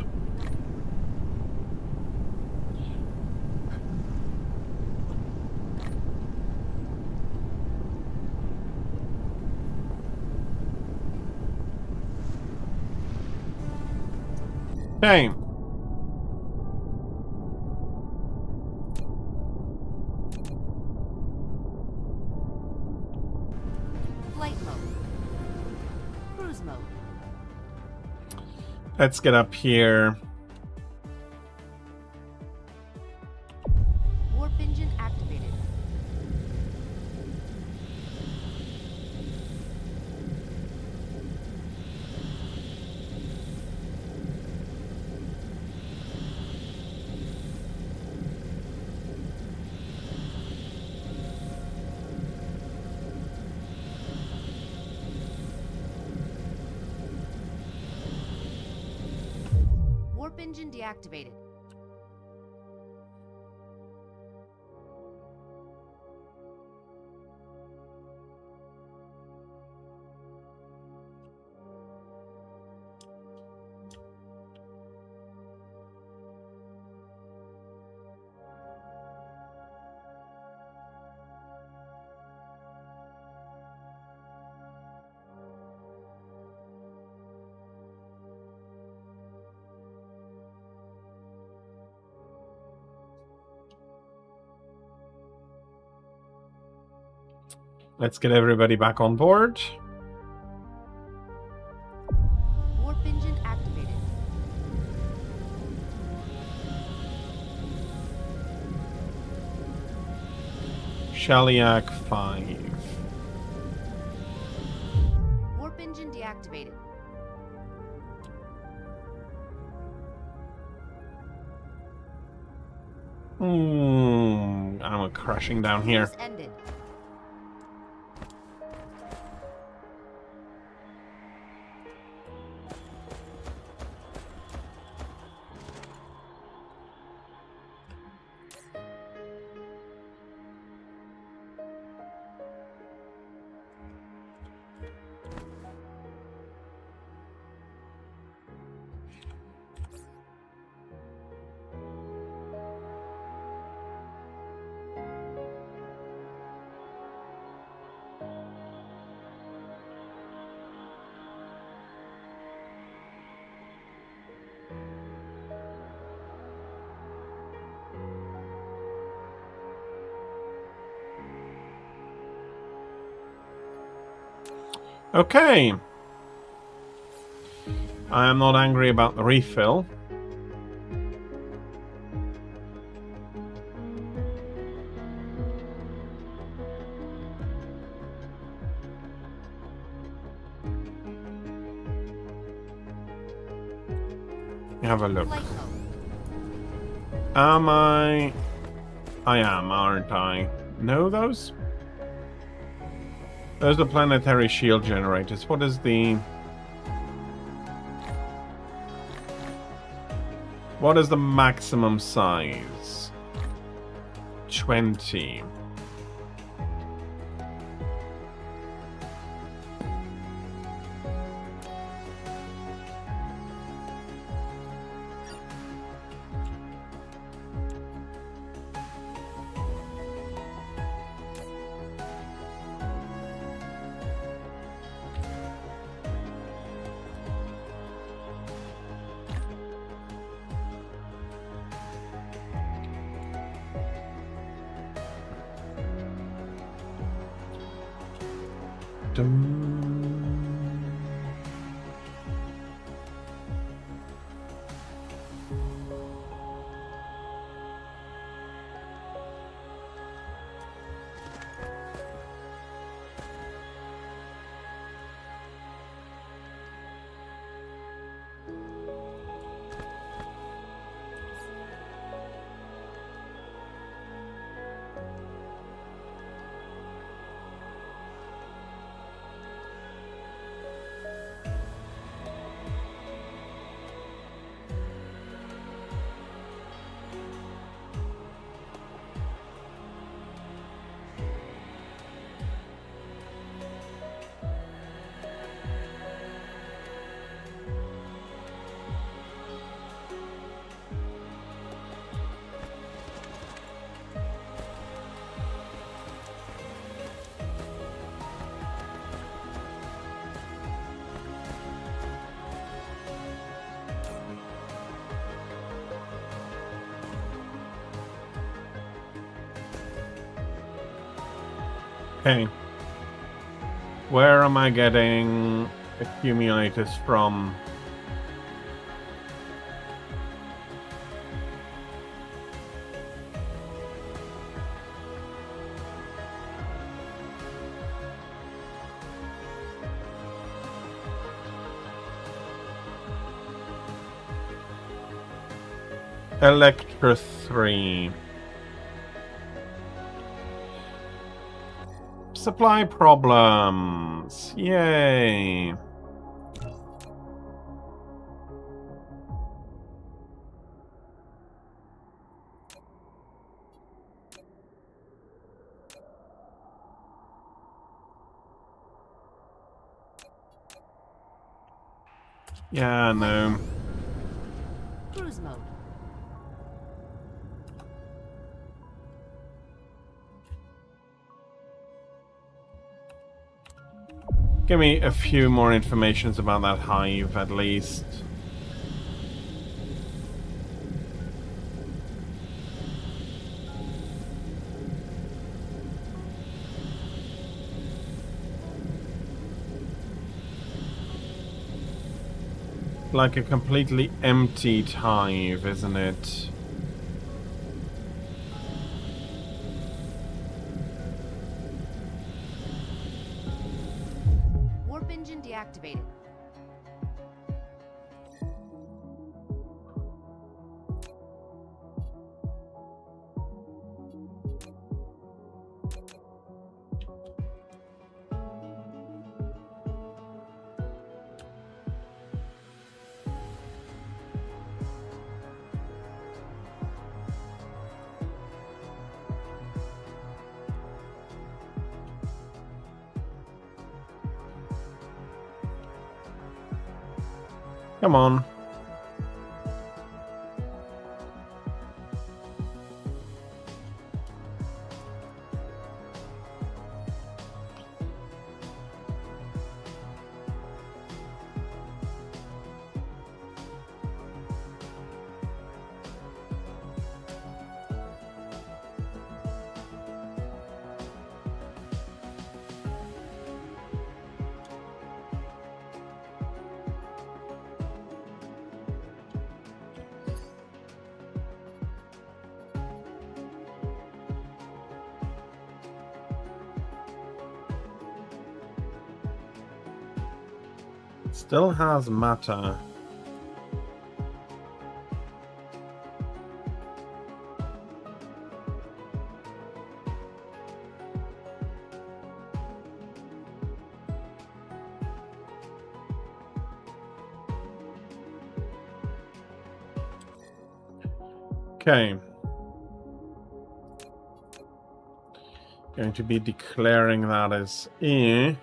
Okay. Flight mode. Cruise mode. Let's get up here. Warp engine activated. Warp engine deactivated. Let's get everybody back on board. Warp engine activated. Shaliak 5. Warp engine deactivated. I'm crashing down here. Cruise ended. Okay. I am not angry about the refill. Have a look. Am I? I am, aren't I? Know those? Those are planetary shield generators. What is the... What is the maximum size? 20. Okay. Where am I getting accumulators from? Electra 3. Supply problems. Yay. Yeah, no. Cruise mode. Give me a few more informations about that hive, at least. Like a completely empty hive, isn't it? Warp engine deactivated. Come on. Still has matter. Okay. Going to be declaring that as E.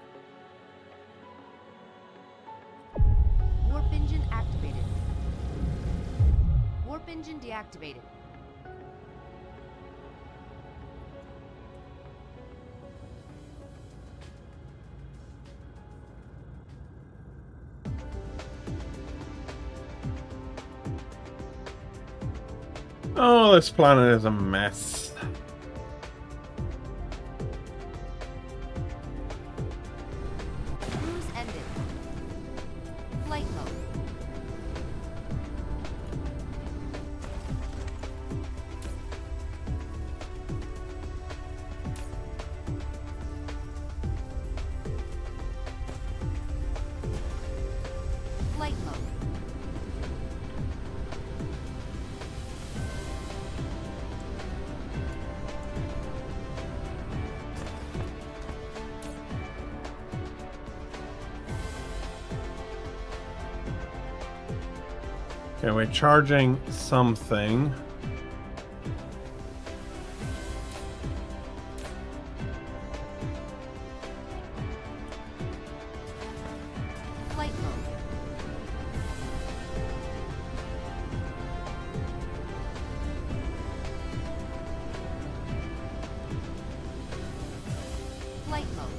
Warp engine activated. Warp engine deactivated. Oh, this planet is a mess. Cruise ended. Flight mode. Flight mode. Okay, we're charging something. Flight mode. Flight mode.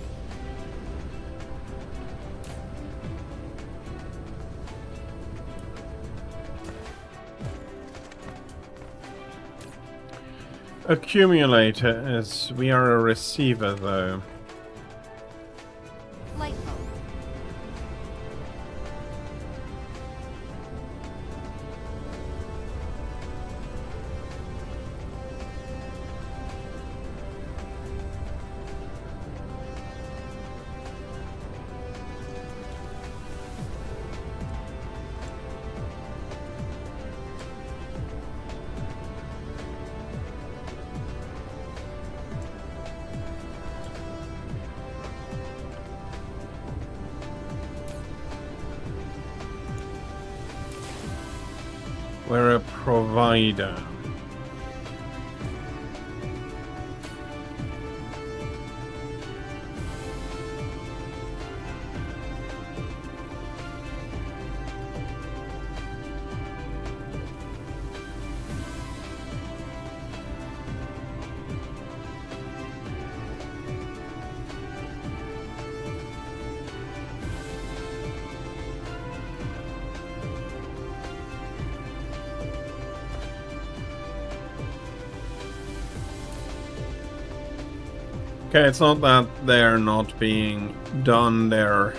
Accumulator, as we are a receiver though. Flight mode. We're a provider. Okay, it's not that they're not being done, they're...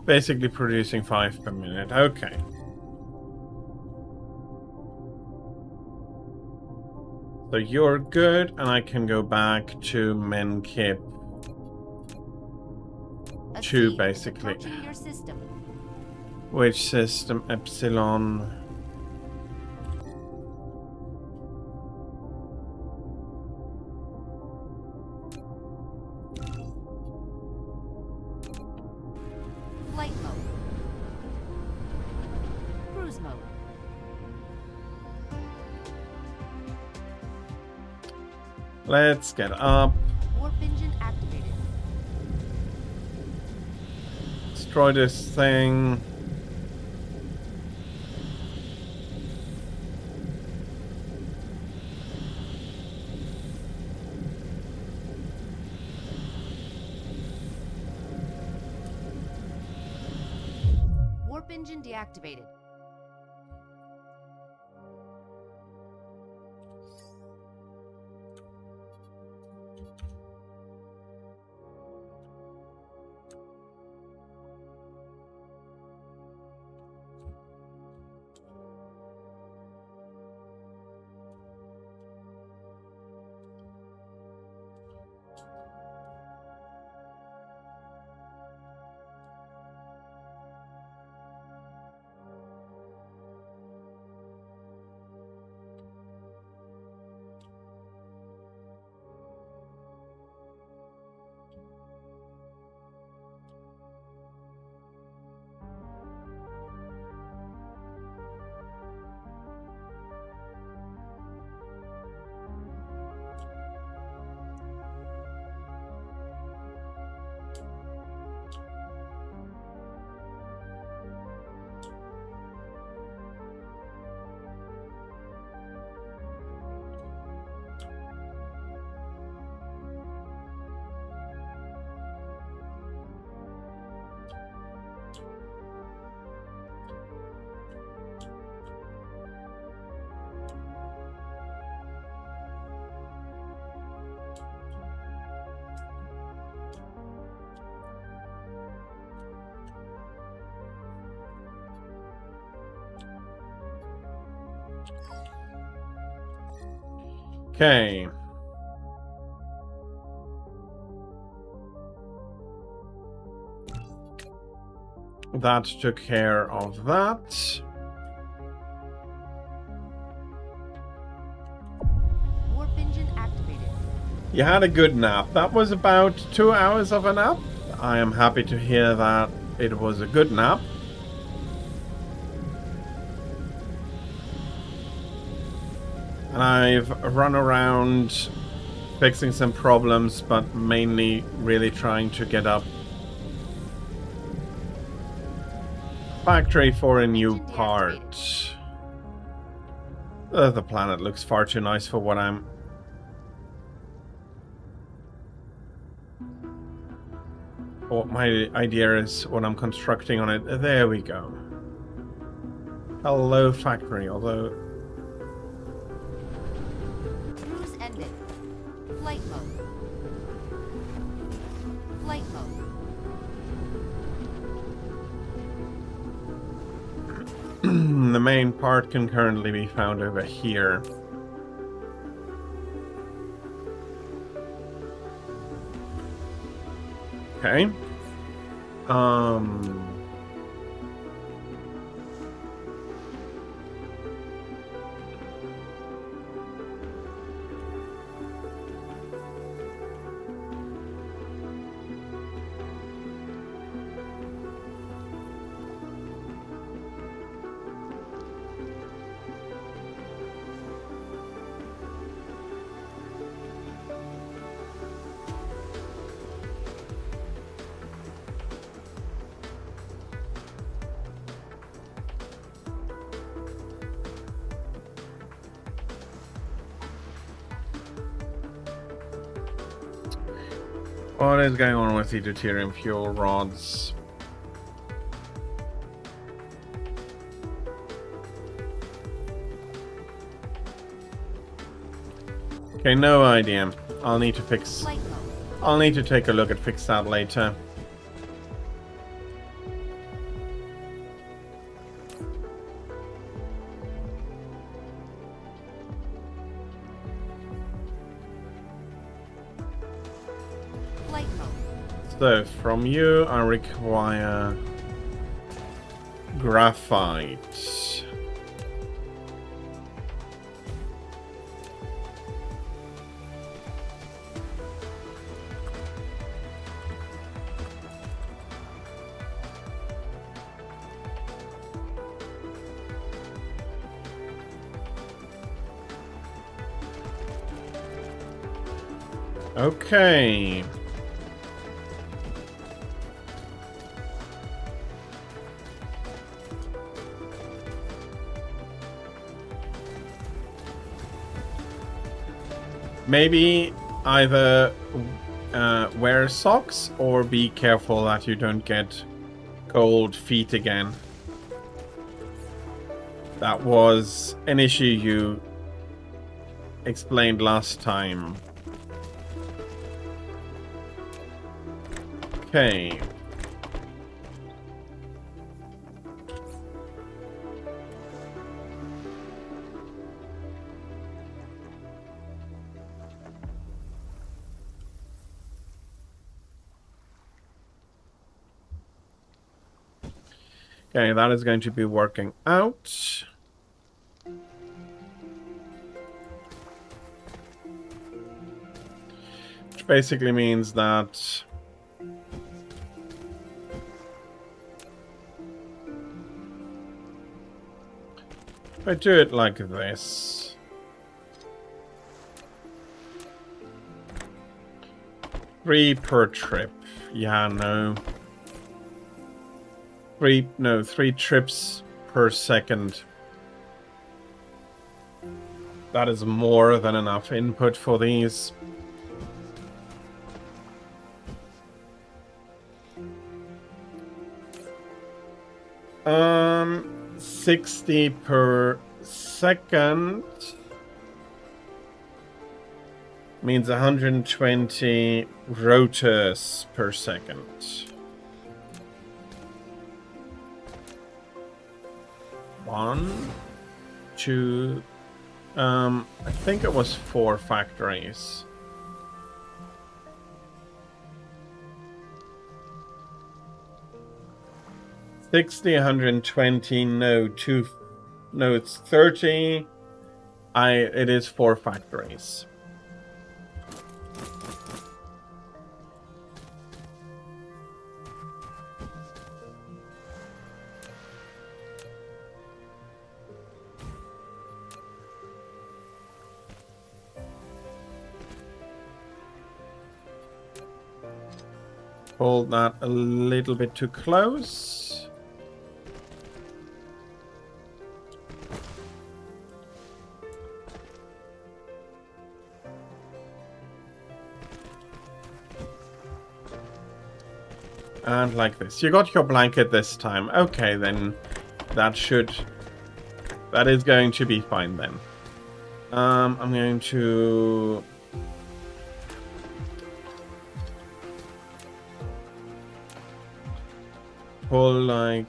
basically producing 5 per minute. Okay. So you're good, and I can go back to Menkip A 2, seed is basically. approaching your system. Which system? Epsilon. Flight mode. Cruise mode. Let's get up. Warp engine activated. Destroy this thing. engine deactivated. Okay. That took care of that. Warp engine activated. You had a good nap. That was about 2 hours of a nap. I am happy to hear that it was a good nap. And I've run around fixing some problems, but mainly really trying to get up factory for a new part. The planet looks far too nice for what my idea is, what I'm constructing on it. There we go. Hello, factory, although... Cruise ended. Flight mode. Flight mode. The main part can currently be found over here. Okay. What is going on with the deuterium fuel rods? Okay, no idea. I'll need to fix... Flight mode. I'll need to take a look at fix that later. Flight mode. So, from you, I require graphite. Okay. Maybe either wear socks or be careful that you don't get cold feet again. That was an issue you explained last time. Okay. Okay, that is going to be working out. Which basically means that if I do it like this, three per trip. Yeah, no. Three trips per second. That is more than enough input for these. Um, 60 per second means 120 rotors per second. One, two, I think it was 4 factories. $60, 120, no, it's 30. It is 4 factories. Hold that a little bit too close. And like this. You got your blanket this time. Okay, then that is going to be fine then. I'm going to pull like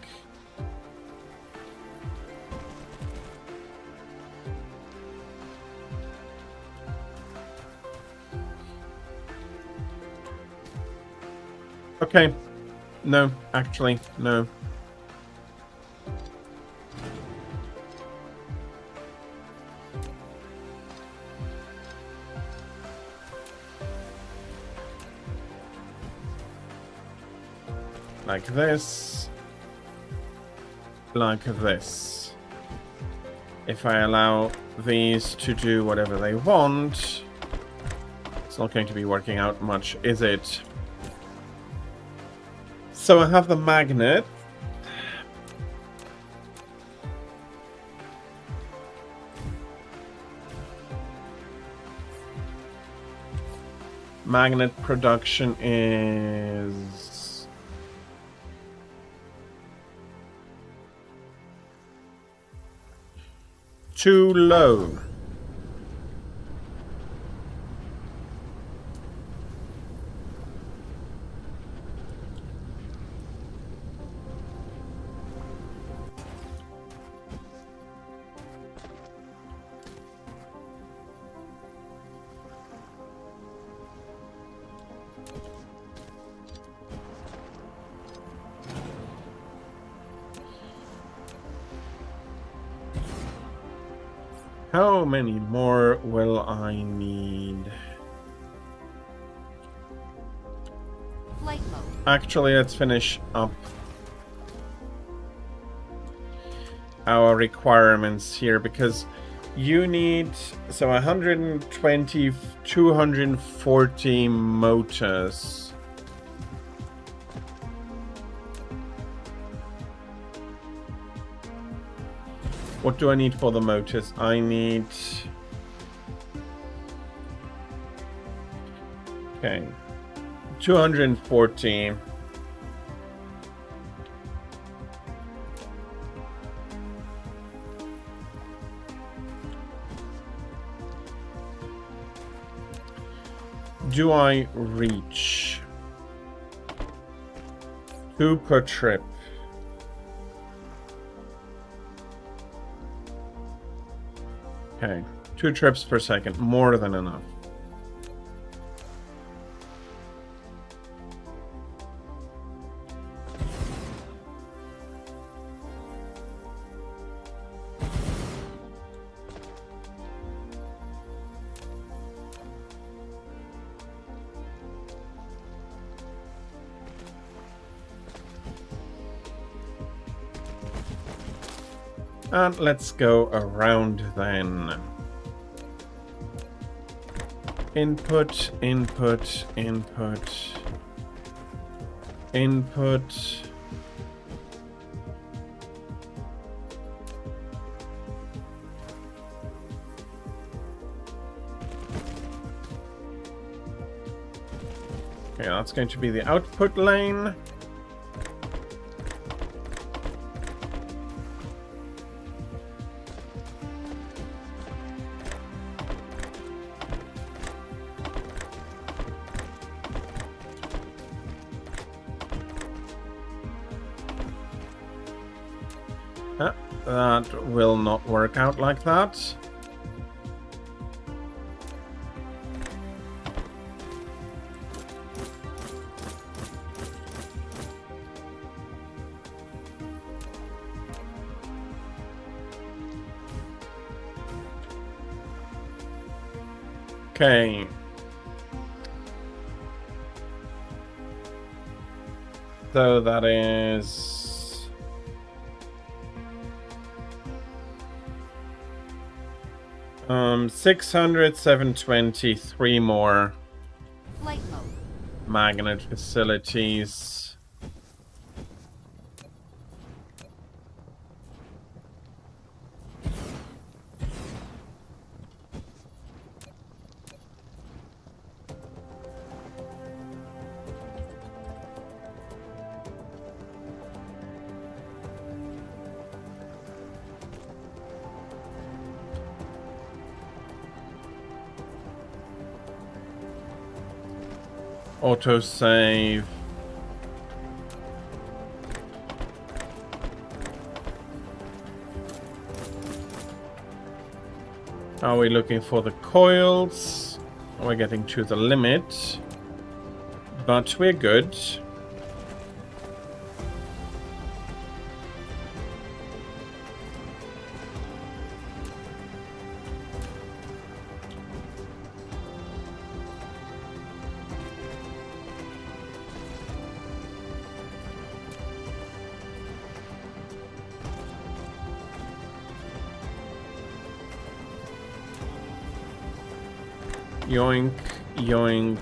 okay. No, actually, no. Like this. Like this. If I allow these to do whatever they want, it's not going to be working out much, is it? So I have the magnet. Magnet production is too low. How many more will I need? Flight mode. Actually, let's finish up our requirements here, because you need, so 120, 240 motors. What do I need for the motors? I need... Okay. 240. do I reach? 2 per trip. Okay, 2 trips per second, more than enough. And let's go around then. Input, input, input, input. Okay, that's going to be the output lane. That will not work out like that. Okay. So that is 600, 720, 3 more Flight mode. magnet facilities. Autosave. Are we looking for the coils? We're getting to the limit, but we're good. Yoink, yoink.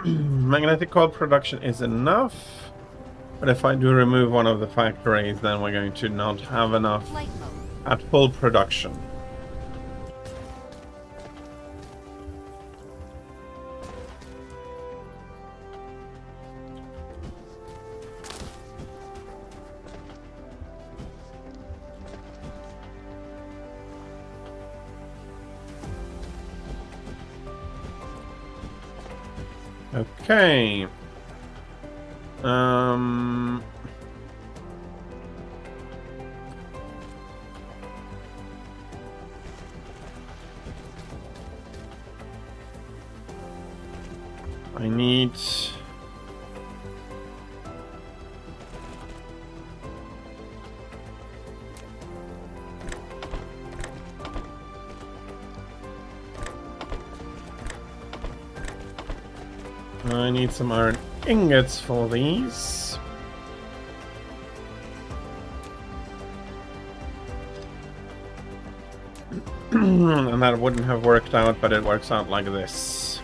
Magnetic coil production is enough, but if I do remove one of the factories, then we're going to not have enough Flight mode. at full production. Okay. I need some iron ingots for these. And that wouldn't have worked out, but it works out like this.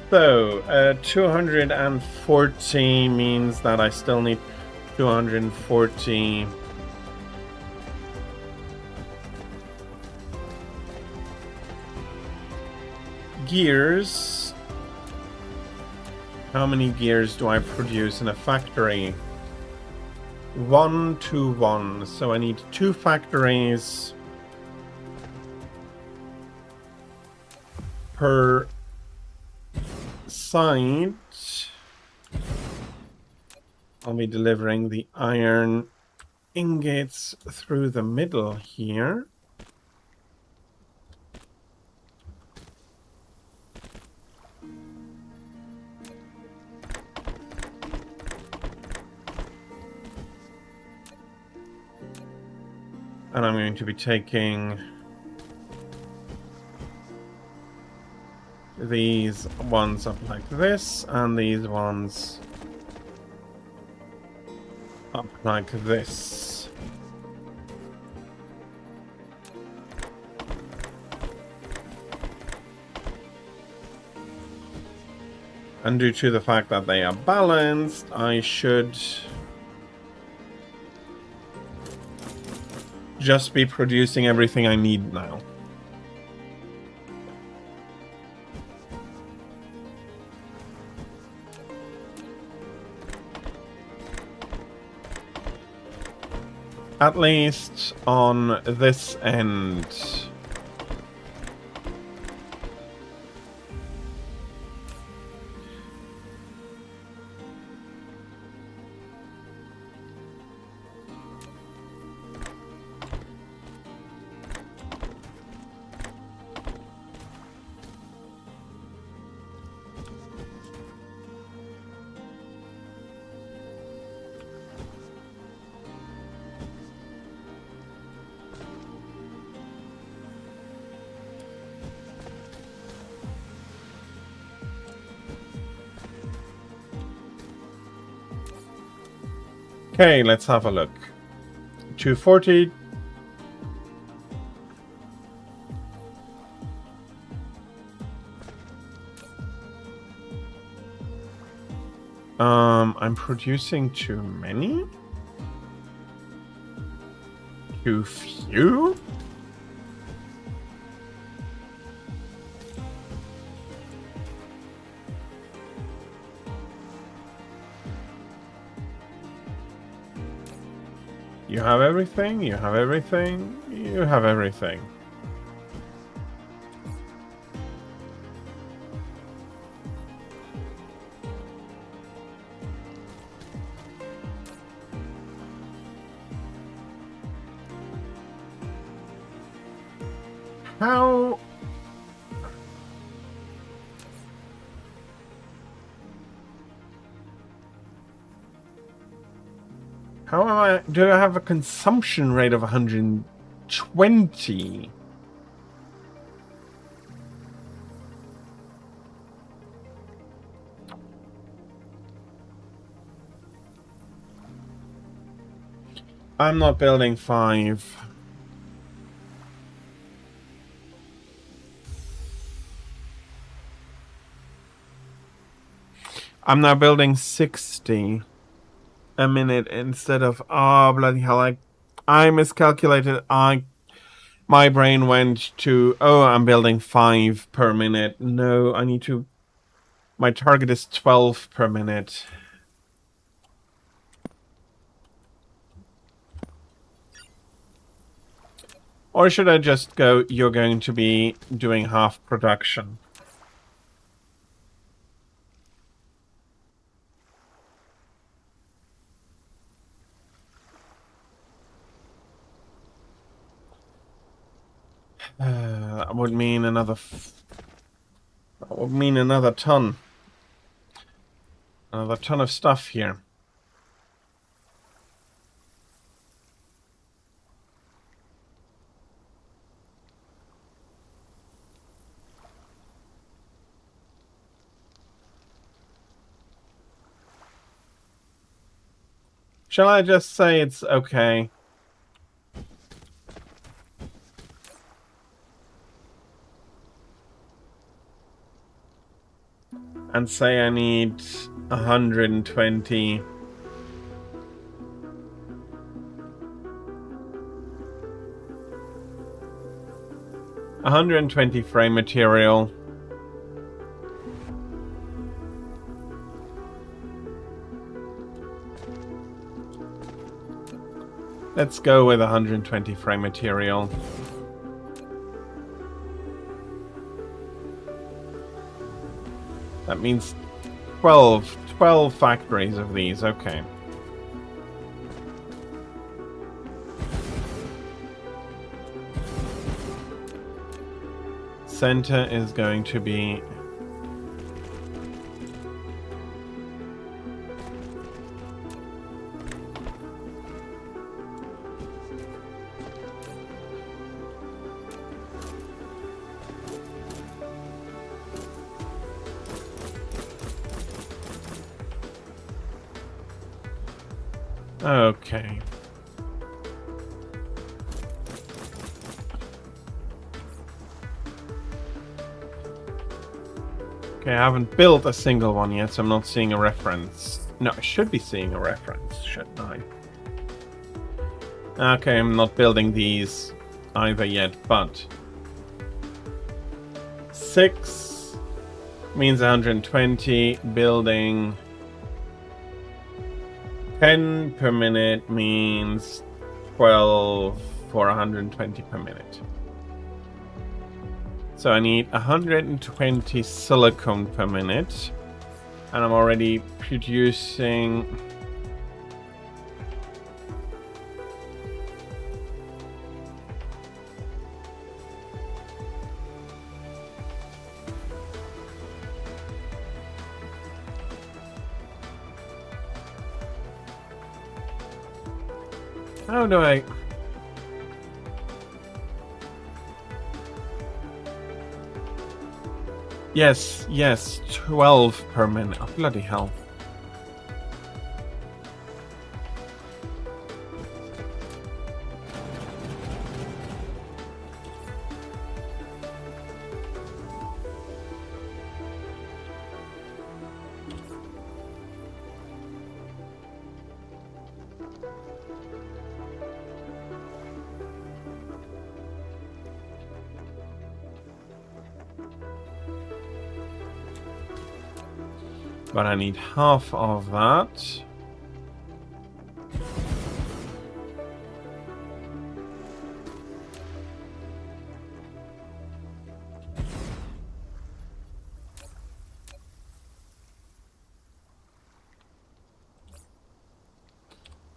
So, 240 means that I still need 240 gears. How many gears do I produce in a factory? 1 to 1. So I need 2 factories per side. I'll be delivering the iron ingots through the middle here. And I'm going to be taking these ones up like this, and these ones up like this. And due to the fact that they are balanced, I should just be producing everything I need now. At least on this end. Okay, let's have a look. 240. I'm producing too many? Too few? You have everything, you have everything, you have everything. How... How am I... Do I have a consumption rate of 120? I'm not building 5. I'm now building 60 a minute instead of, oh bloody hell, I miscalculated. My brain went to, oh, I'm building 5 per minute. No, I need to, my target is 12 per minute. Or should I just go, you're going to be doing half production? That would mean another... that would mean another ton. Another ton of stuff here. Shall I just say it's okay? And say I need 120. 120 frame material. Let's go with 120 frame material. That means 12 factories of these, okay. Center is going to be... Okay. Okay, I haven't built a single one yet, so I'm not seeing a reference. No, I should be seeing a reference, shouldn't I? Okay, I'm not building these either yet, but... 6 means 120, building... 10 per minute means 12 for 120 per minute. So I need 120 silicone per minute. And I'm already producing... How do I... Yes, 12 per minute. Oh, bloody hell. But I need half of that.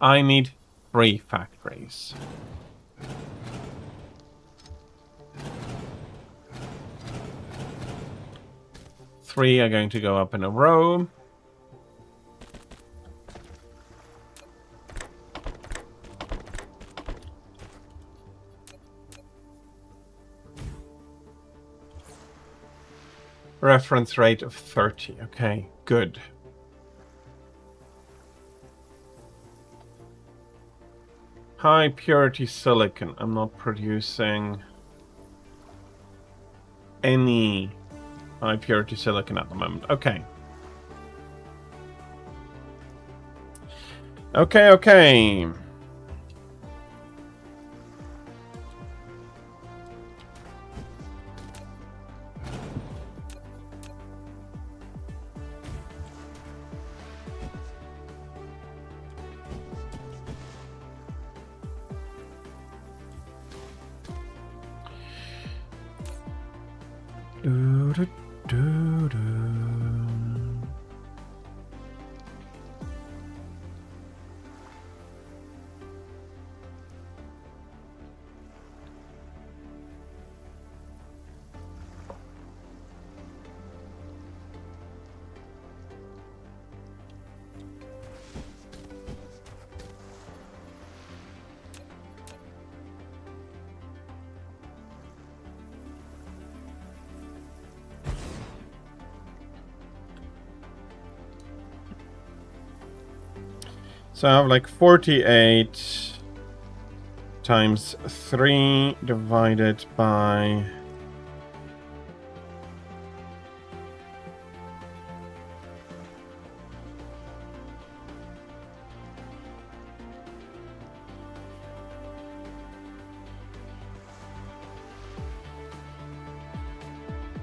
I need 3 factories. Three are going to go up in a row. Reference rate of 30. Okay, good. High purity silicon. I'm not producing any high purity silicon at the moment. Okay. Okay. So I have like 48 times 3 divided by...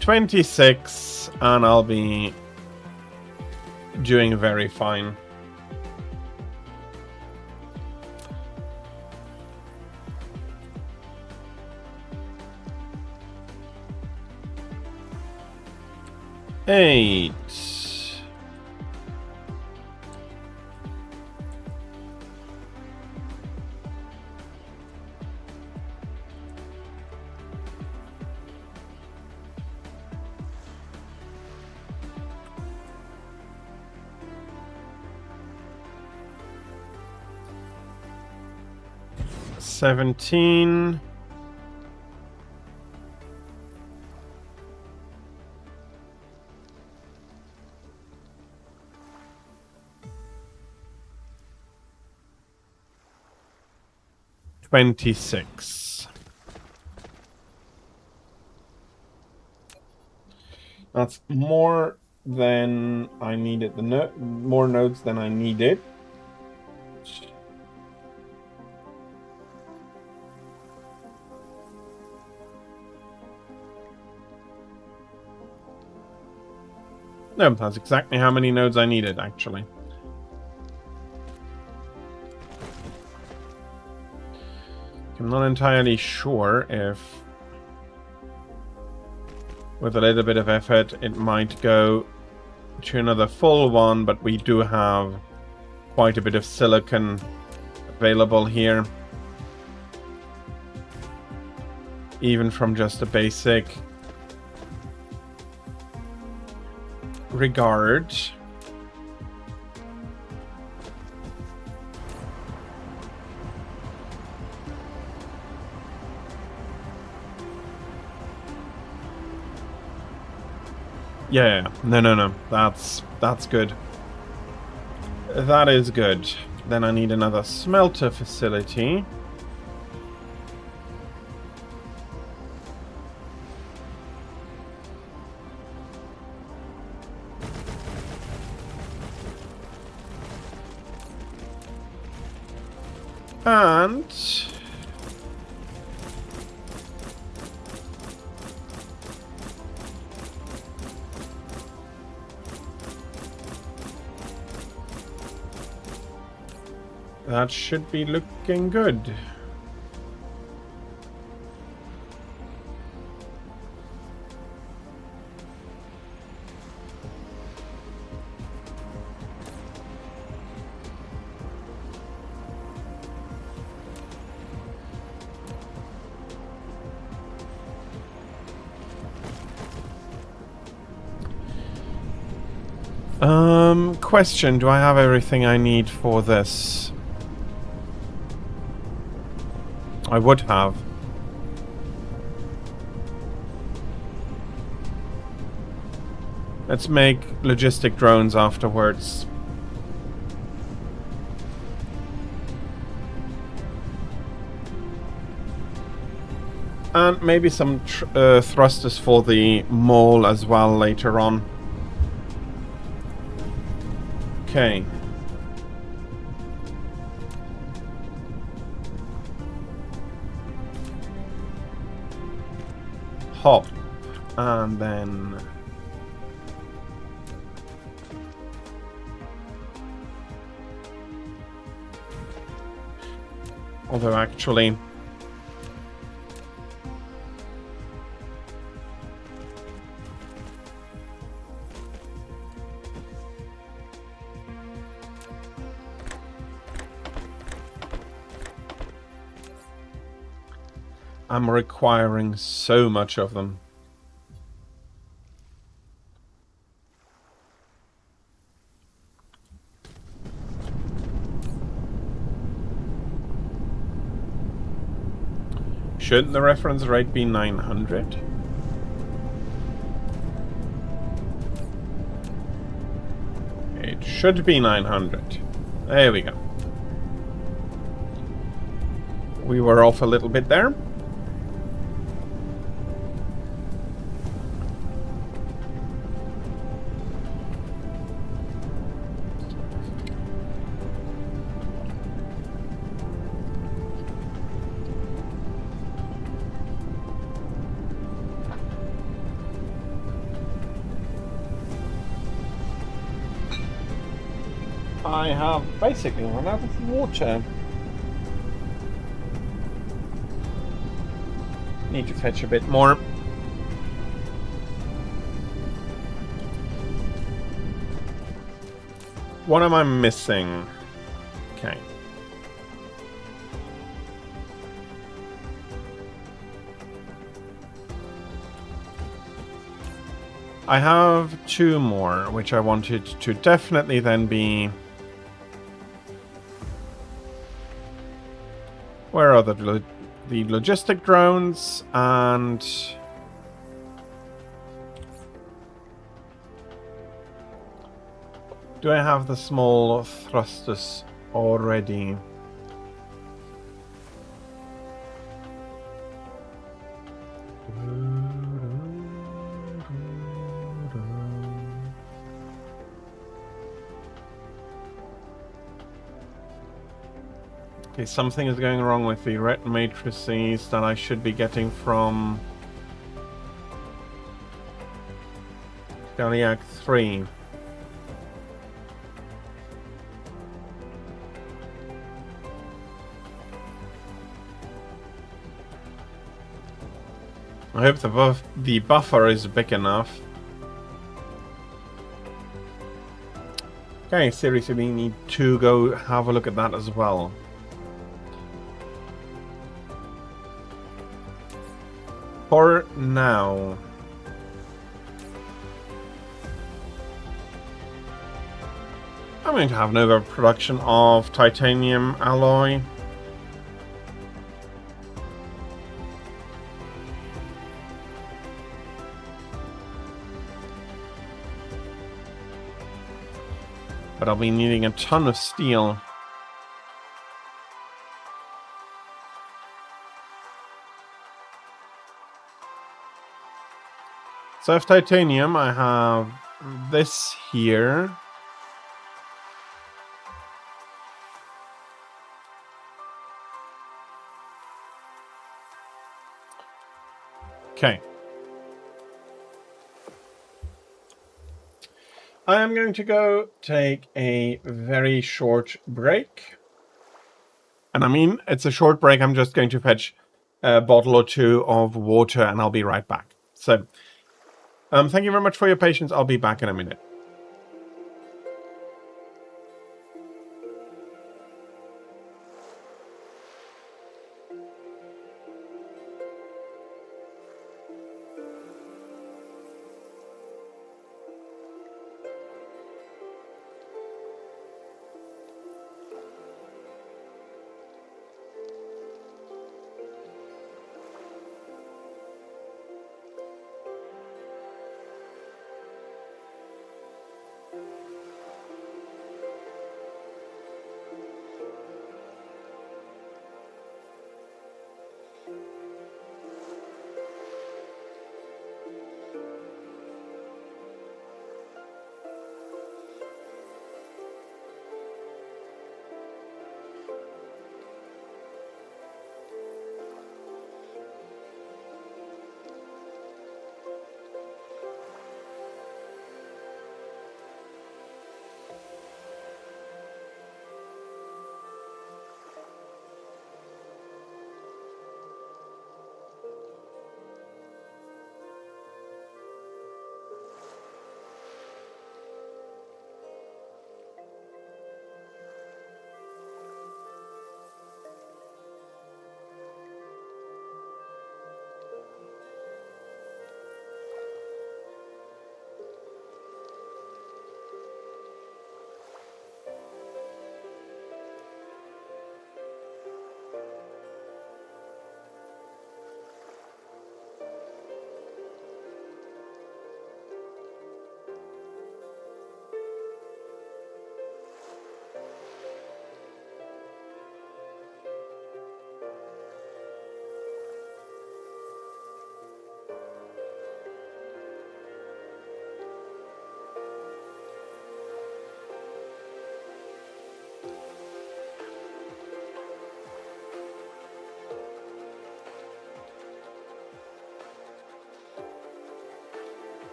$26, and I'll be doing very fine. 8. $17. $26. That's more than I needed. More nodes than I needed. No, that's exactly how many nodes I needed, actually. I'm not entirely sure if, with a little bit of effort, it might go to another full one, but we do have quite a bit of silicon available here. Even from just a basic regard. Yeah, no. That's good. That is good. Then I need another smelter facility. And that should be looking good. Question, do I have everything I need for this? I would have. Let's make logistic drones afterwards. And maybe some thrusters for the mall as well later on. Okay. Hop. And then... although actually... I'm requiring so much of them. Shouldn't the reference rate be 900? It should be 900. There we go. We were off a little bit there. I have basically run out of water. Need to fetch a bit more. What am I missing? Okay. I have 2 more, which I wanted to definitely then be... Where are the logistic drones and... Do I have the small thrusters already? Okay, something is going wrong with the red matrices that I should be getting from Skaliak 3. I hope the buffer is big enough. Okay, seriously, we need to go have a look at that as well. For now. I'm going to have an overproduction of titanium alloy. But I'll be needing a ton of steel. So if titanium, I have this here. Okay. I am going to go take a very short break. And I mean, it's a short break. I'm just going to fetch a bottle or 2 of water and I'll be right back. So, thank you very much for your patience. I'll be back in a minute.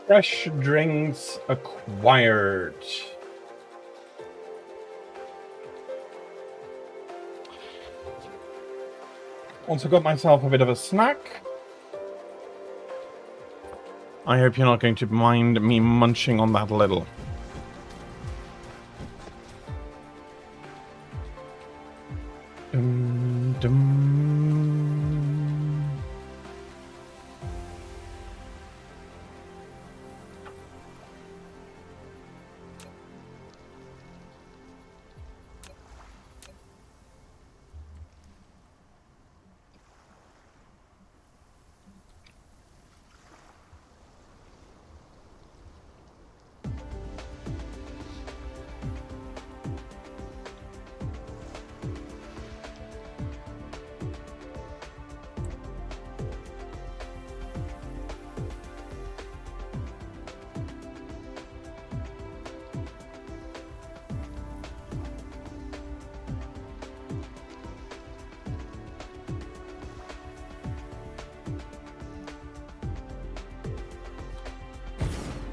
Fresh drinks acquired. Also got myself a bit of a snack. I hope you're not going to mind me munching on that a little. Dum, dum.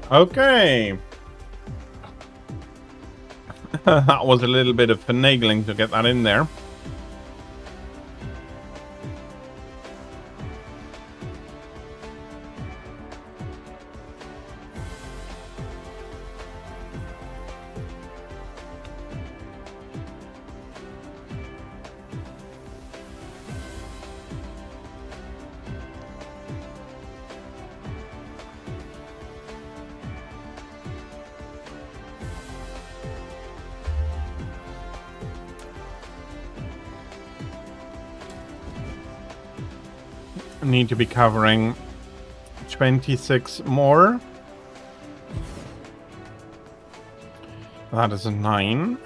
Okay. That was a little bit of finagling to get that in there. Need to be covering 26 more. That is a 9.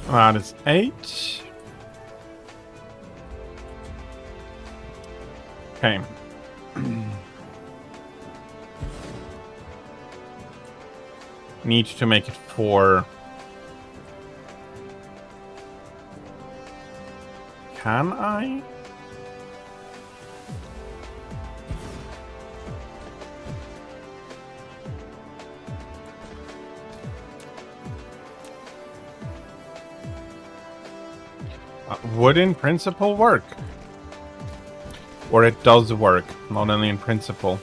That is 8. Okay. Need to make it 4. Can I? Would in principle work. Or it does work, not only in principle.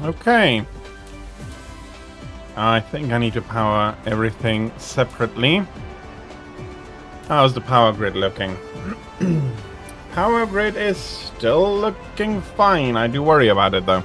Okay. I think I need to power everything separately. How's the power grid looking? Power grid is still looking fine. I do worry about it though.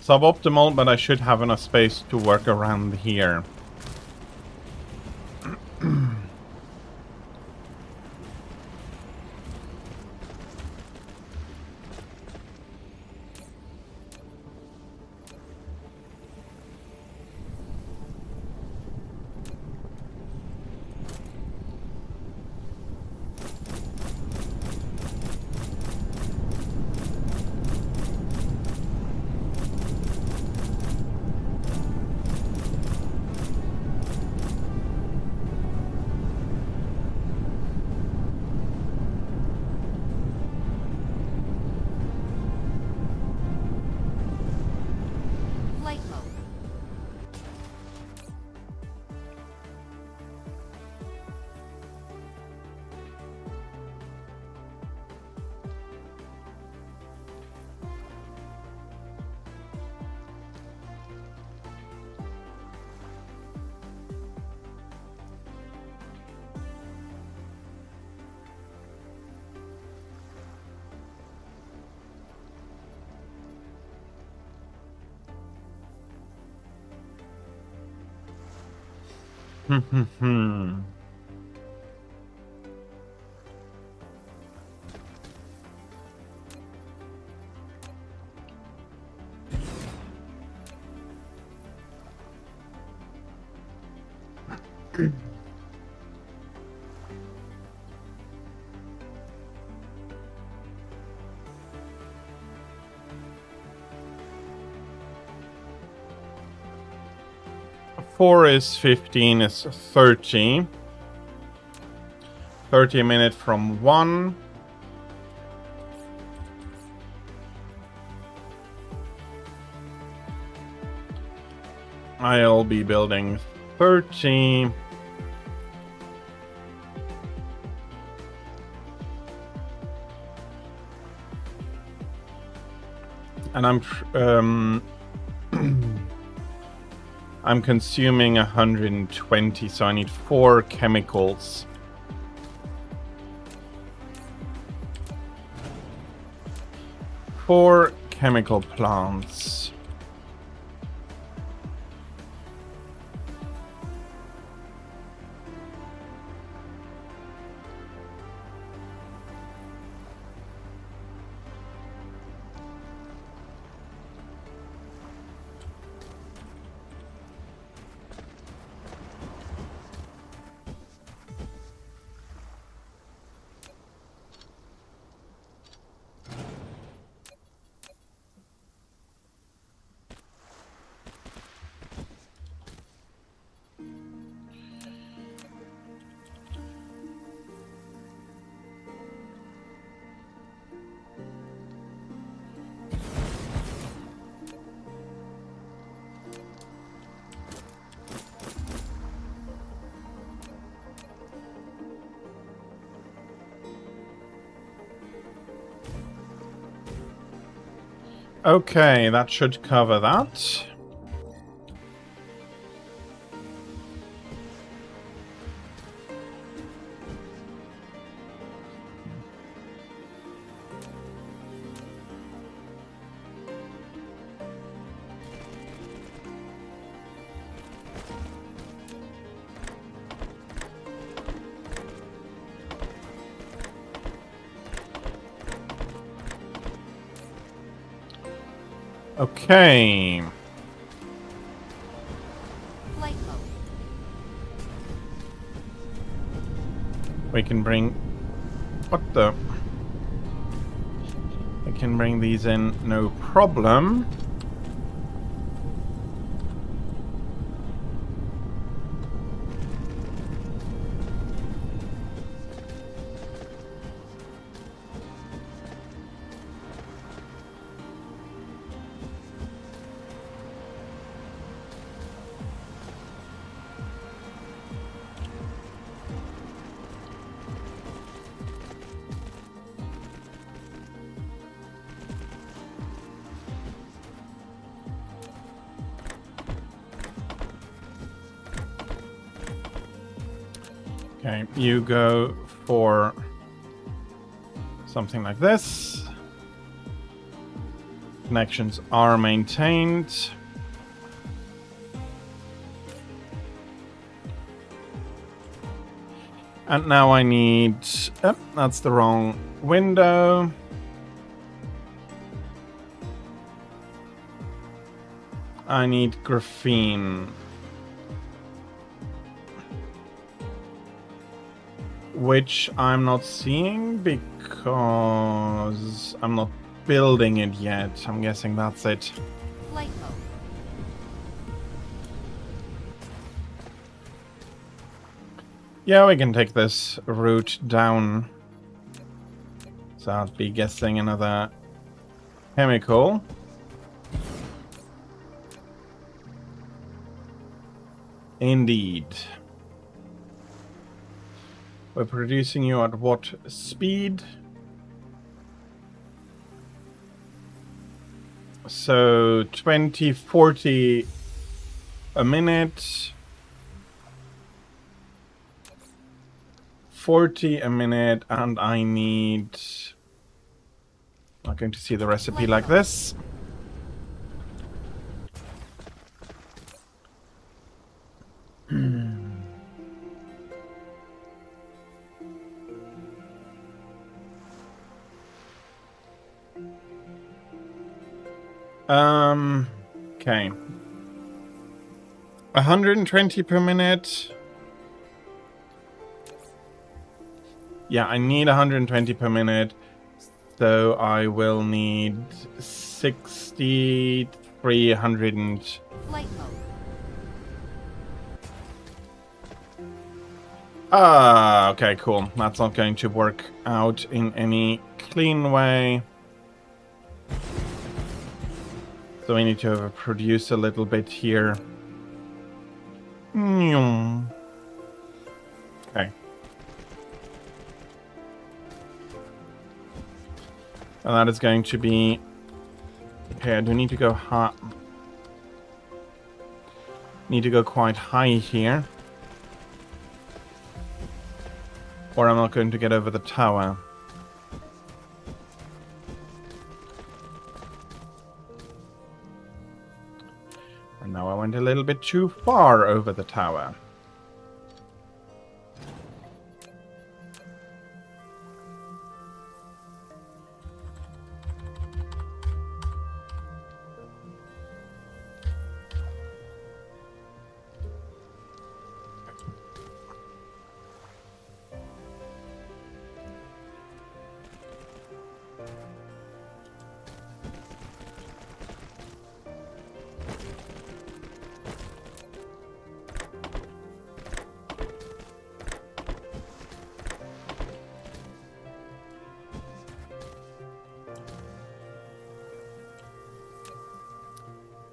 Suboptimal, but I should have enough space to work around here. Hmm. 4 is 15 is 30. 30 a minute from 1. I'll be building 30. And I'm consuming 120, so I need 4 chemicals. Four chemical plants. Okay, that should cover that. Okay. Flight mode. We can bring... What the... I can bring these in, no problem. Okay, you go for something like this. Connections are maintained. And now I need... Oh, that's the wrong window. I need graphene. Which I'm not seeing because I'm not building it yet. I'm guessing that's it. Flight mode. Yeah, we can take this route down. So I'll be guessing another chemical. Indeed. We're producing you at what speed? So 20, 40 a minute. 40 a minute, and I need... I'm going to see the recipe like this. Okay. 120 per minute. Yeah, I need 120 per minute. So I will need 6,300 and... Flight mode. Ah, okay, cool. That's not going to work out in any clean way. So we need to overproduce a little bit here. Okay. And that is going to be... Okay, I do need to go high. Need to go quite high here. Or I'm not going to get over the tower. And now I went a little bit too far over the tower.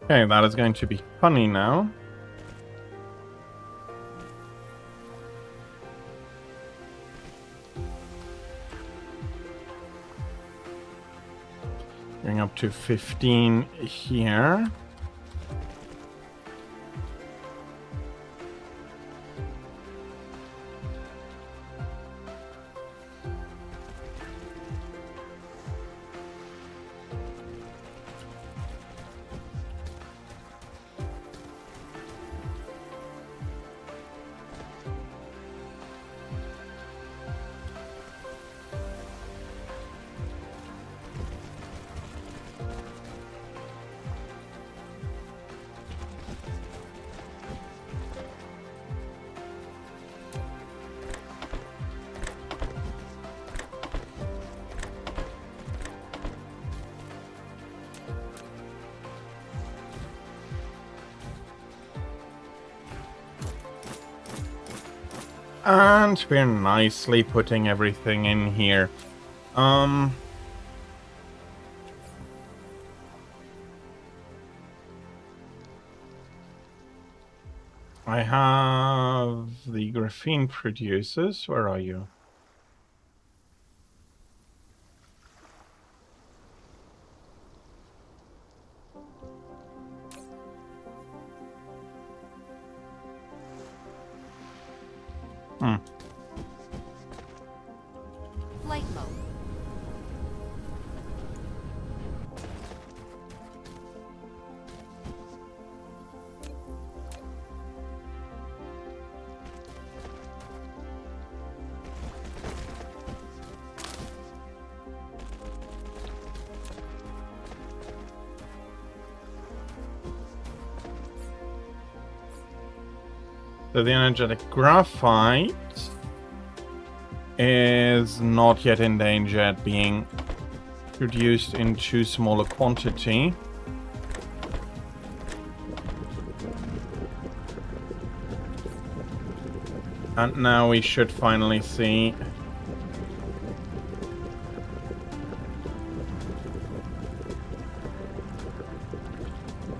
Okay, that is going to be funny now. Going up to 15 here. And we're nicely putting everything in here. I have the graphene producers. Where are you? Flight mode. So the energetic graphite is not yet in danger at being produced in too small a quantity. And now we should finally see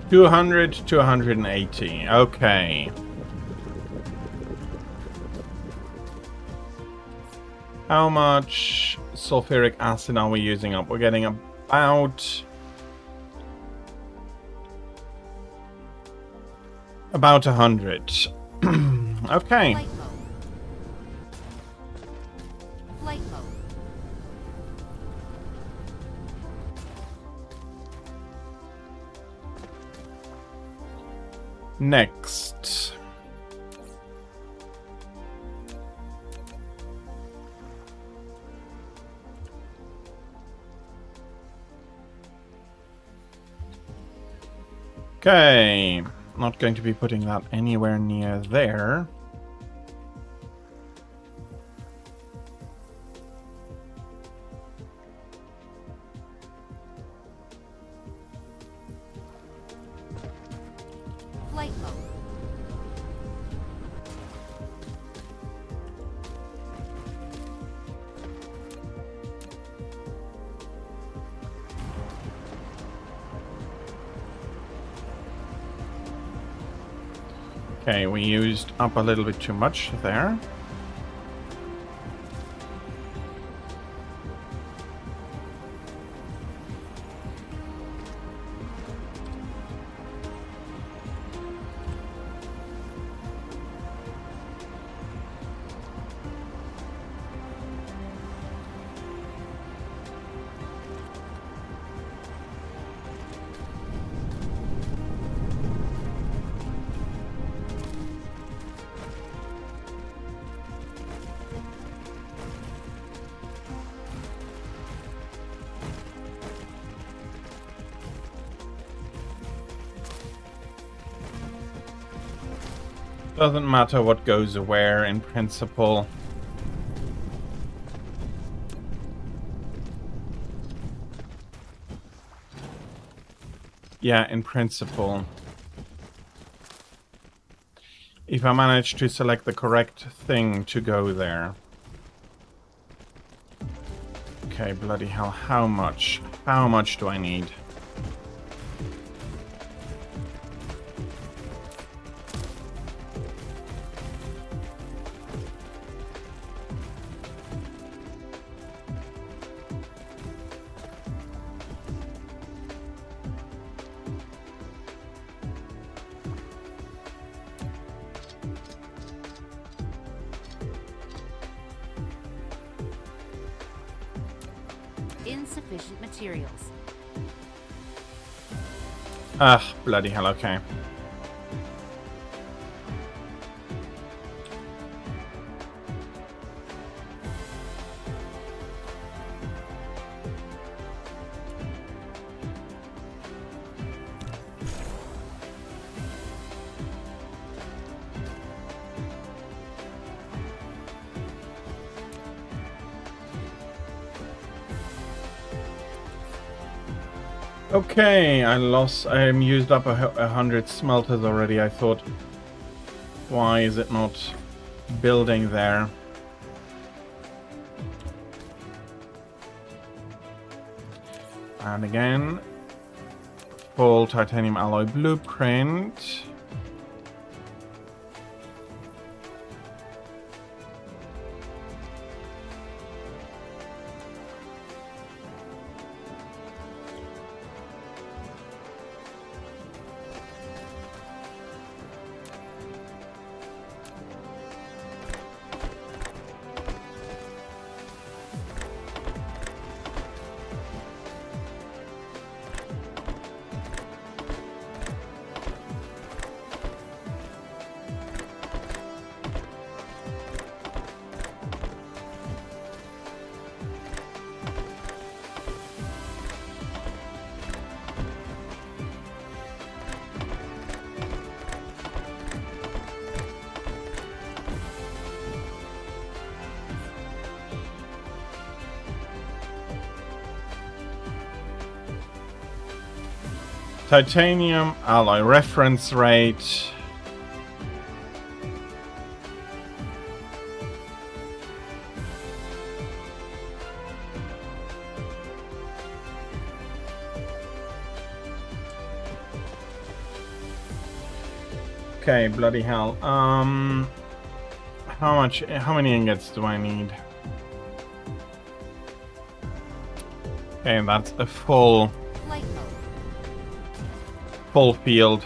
$200 to $180. Okay. How much sulfuric acid are we using up? We're getting about 100. Okay. Flight mode. Flight mode. Next. Okay, not going to be putting that anywhere near there. Flight mode. Okay, we used up a little bit too much there. Doesn't matter what goes where in principle. Yeah, in principle. If I manage to select the correct thing to go there. Okay, bloody hell, how much? How much do I need? Insufficient materials. Ah, bloody hell, okay. Okay, I used up 100 smelters already. I thought, why is it not building there? And again, full titanium alloy blueprint. Titanium alloy reference rate. Okay, bloody hell. How many ingots do I need? Okay, that's a full field.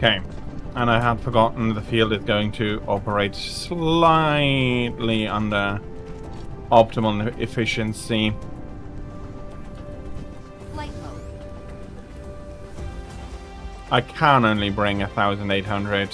Okay. And I had forgotten the field is going to operate slightly under optimal efficiency. Flight mode. I can only bring 1,800.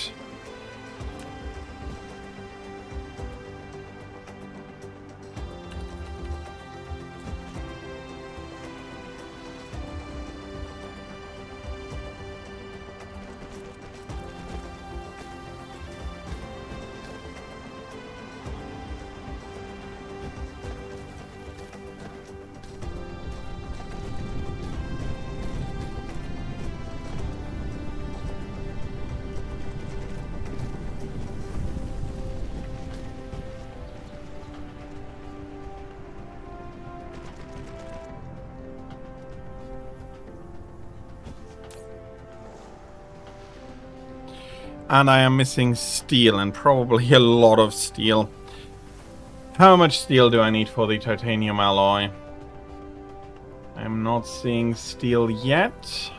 And I am missing steel, and probably a lot of steel. How much steel do I need for the titanium alloy? I'm not seeing steel yet.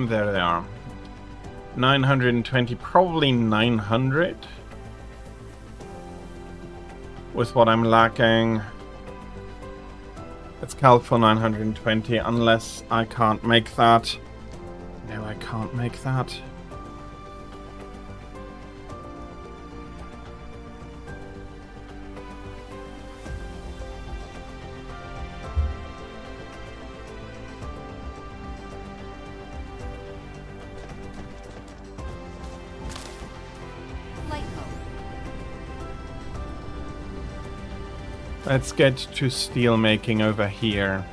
There they are. 920, probably 900. With what I'm lacking. Let's calc for 920, unless I can't make that. No, I can't make that. Flight mode. Let's get to steel making over here.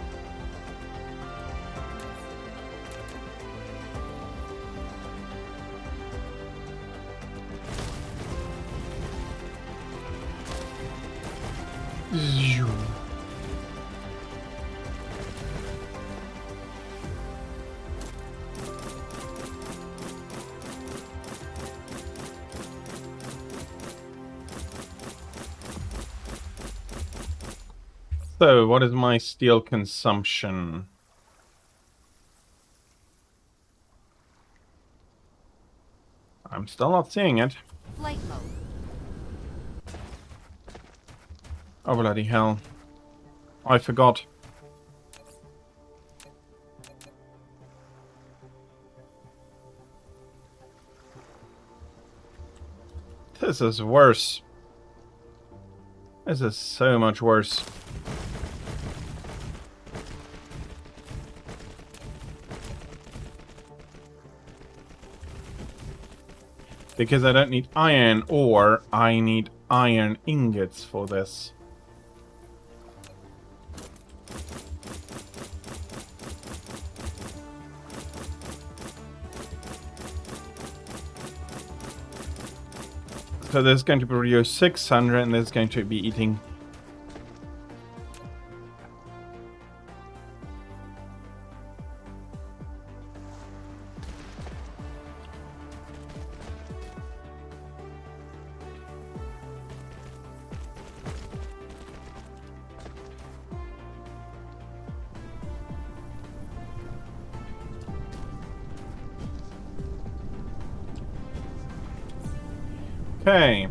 Zoom. So, what is my steel consumption? I'm still not seeing it. Flight mode. Oh, bloody hell. I forgot. This is worse. This is so much worse. Because I don't need iron ore, I need iron ingots for this. So there's going to be Rio 600 and there's going to be eating. Okay.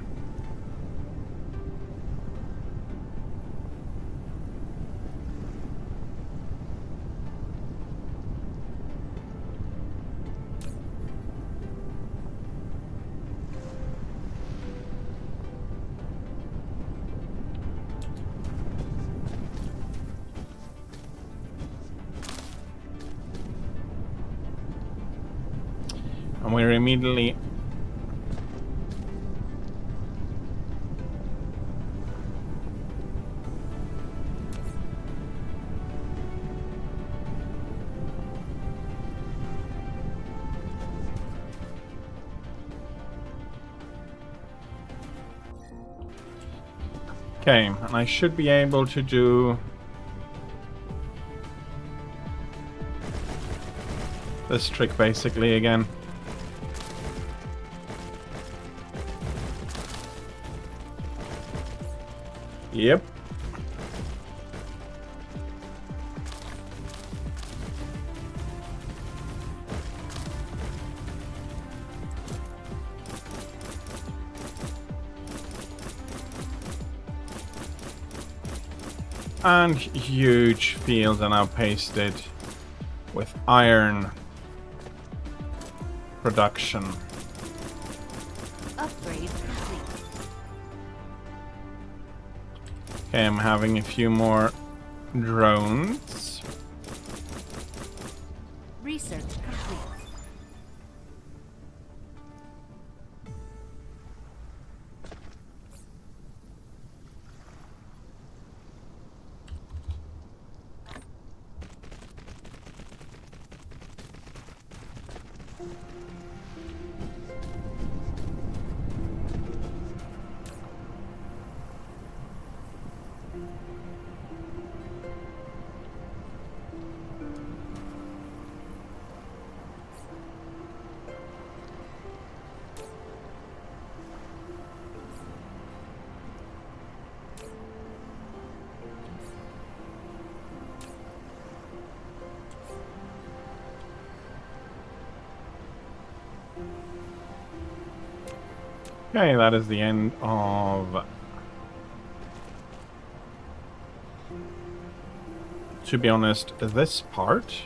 And we're immediately okay, and I should be able to do this trick basically again. Yep. And huge fields are now pasted with iron production. Upgrade complete. Okay, I'm having a few more drones. Research complete. Okay, that is the end of... To be honest, this part.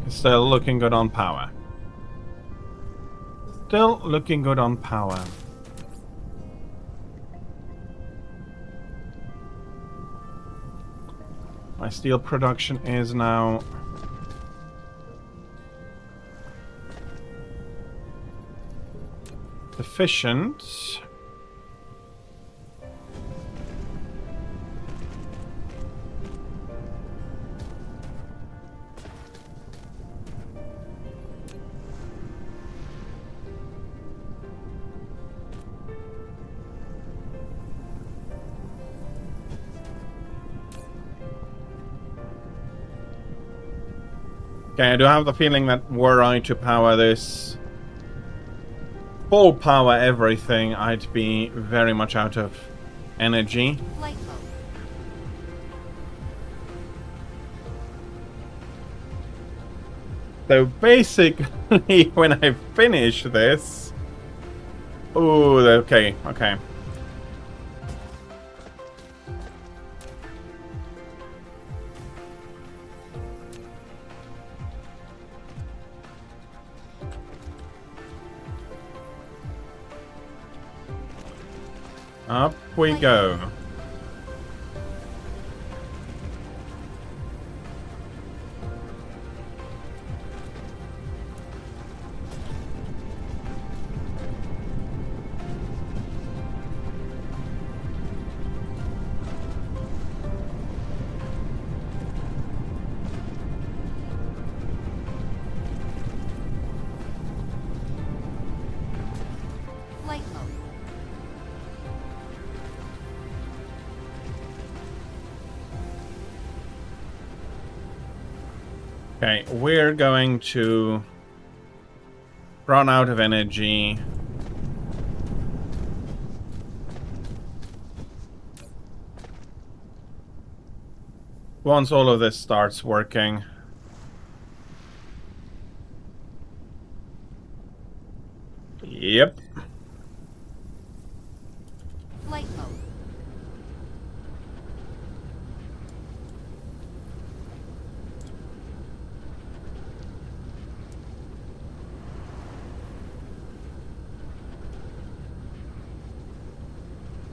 Still looking good on power. Still looking good on power. My steel production is now efficient. Okay, I do have the feeling that were I to power this full power everything, I'd be very much out of energy. Flight mode. So basically, when I finish this... Oh, okay, okay. Up we go. Flight mode. Okay, we're going to run out of energy. Once all of this starts working. Yep. Flight mode.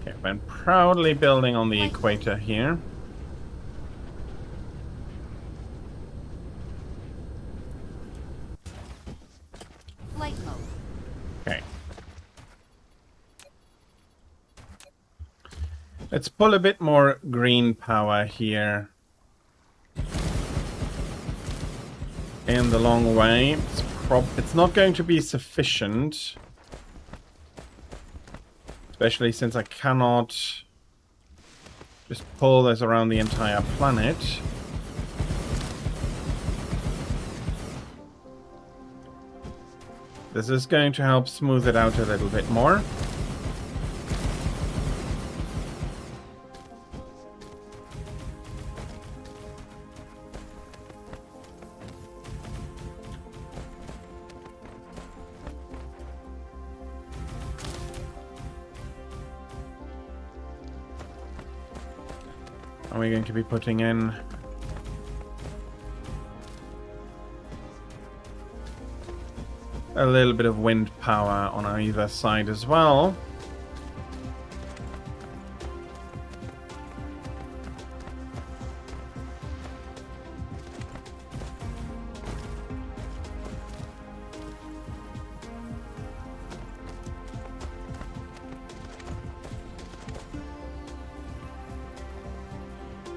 Okay, I've been proudly building on the equator here. Flight mode. Let's pull a bit more green power here. In the long way. It's not going to be sufficient. Especially since I cannot just pull this around the entire planet. This is going to help smooth it out a little bit more. Are we going to be putting in a little bit of wind power on either side as well?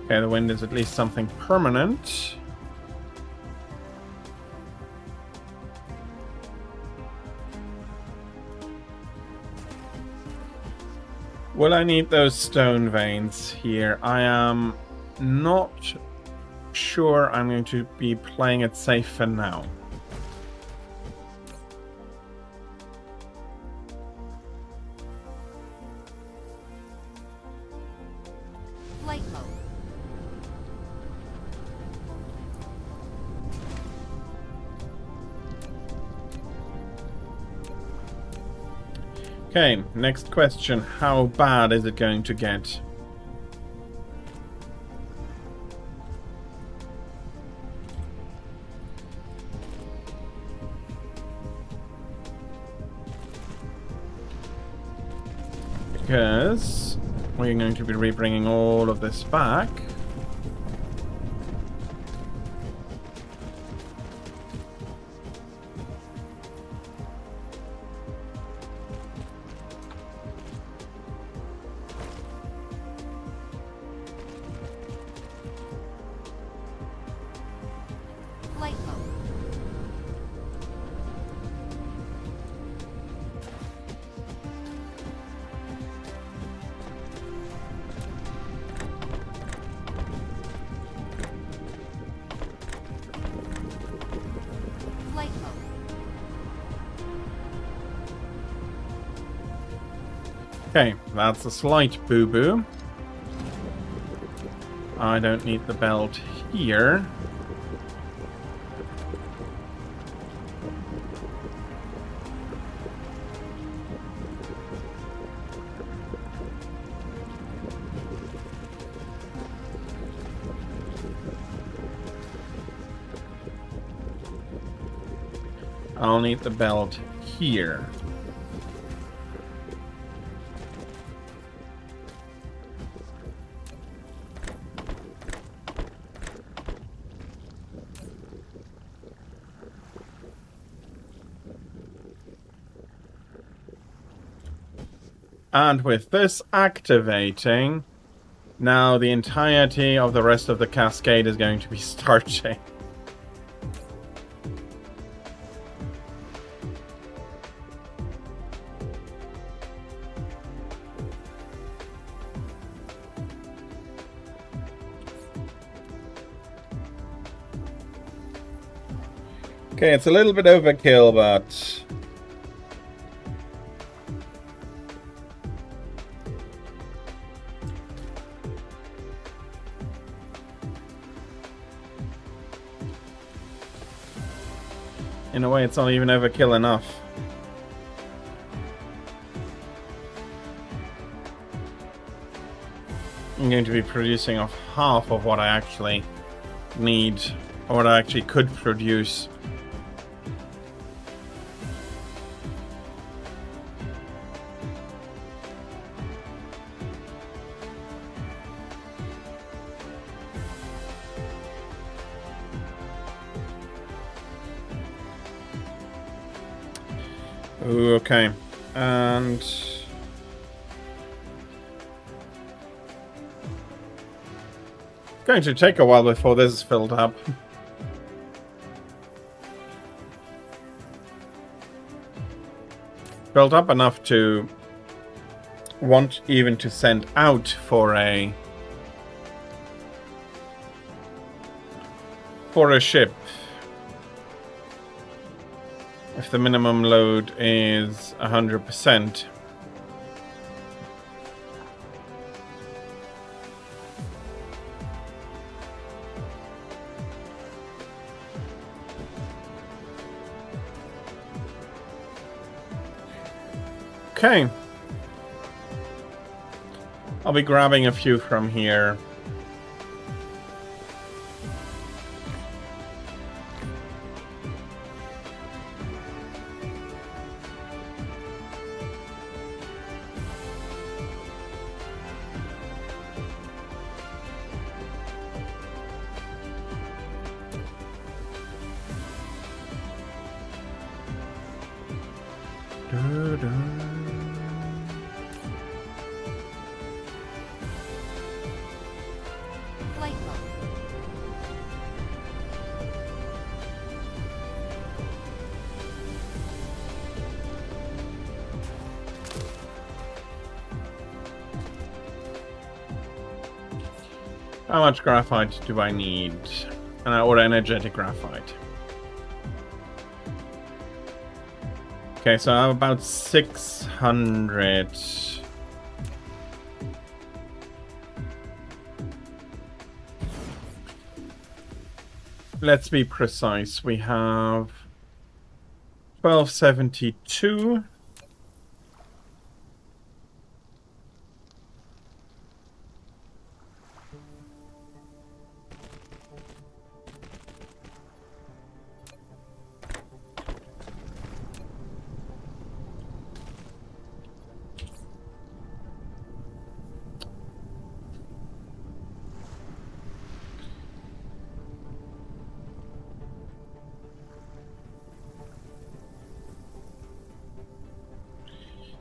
Okay, the wind is at least something permanent. Will I need those stone veins here? I am not sure I'm going to be playing it safe for now. Flight mode. Okay, next question. How bad is it going to get? Because we're going to be rebringing all of this back. Flight mode. Flight mode. Okay, that's a slight boo-boo. I don't need the belt here. I'll need the belt here. And with this activating, now the entirety of the rest of the cascade is going to be starting. Okay, it's a little bit overkill, but in a way, it's not even overkill enough. I'm going to be producing off half of what I actually need, or what I actually could produce. Ooh, okay, and Going to take a while before this is filled up. Filled up enough to want even to send out for a ship. If the minimum load is 100%. Okay. I'll be grabbing a few from here. Flight mode. How much graphite do I need? Or energetic graphite. Okay, so I have about 600. Let's be precise. We have 1272.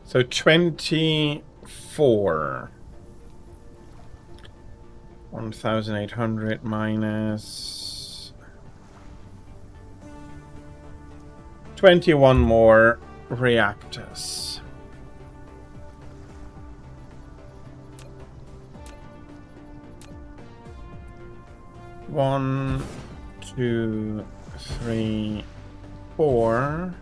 So 24. 1,800 minus 21 more reactors. One, two, three, four.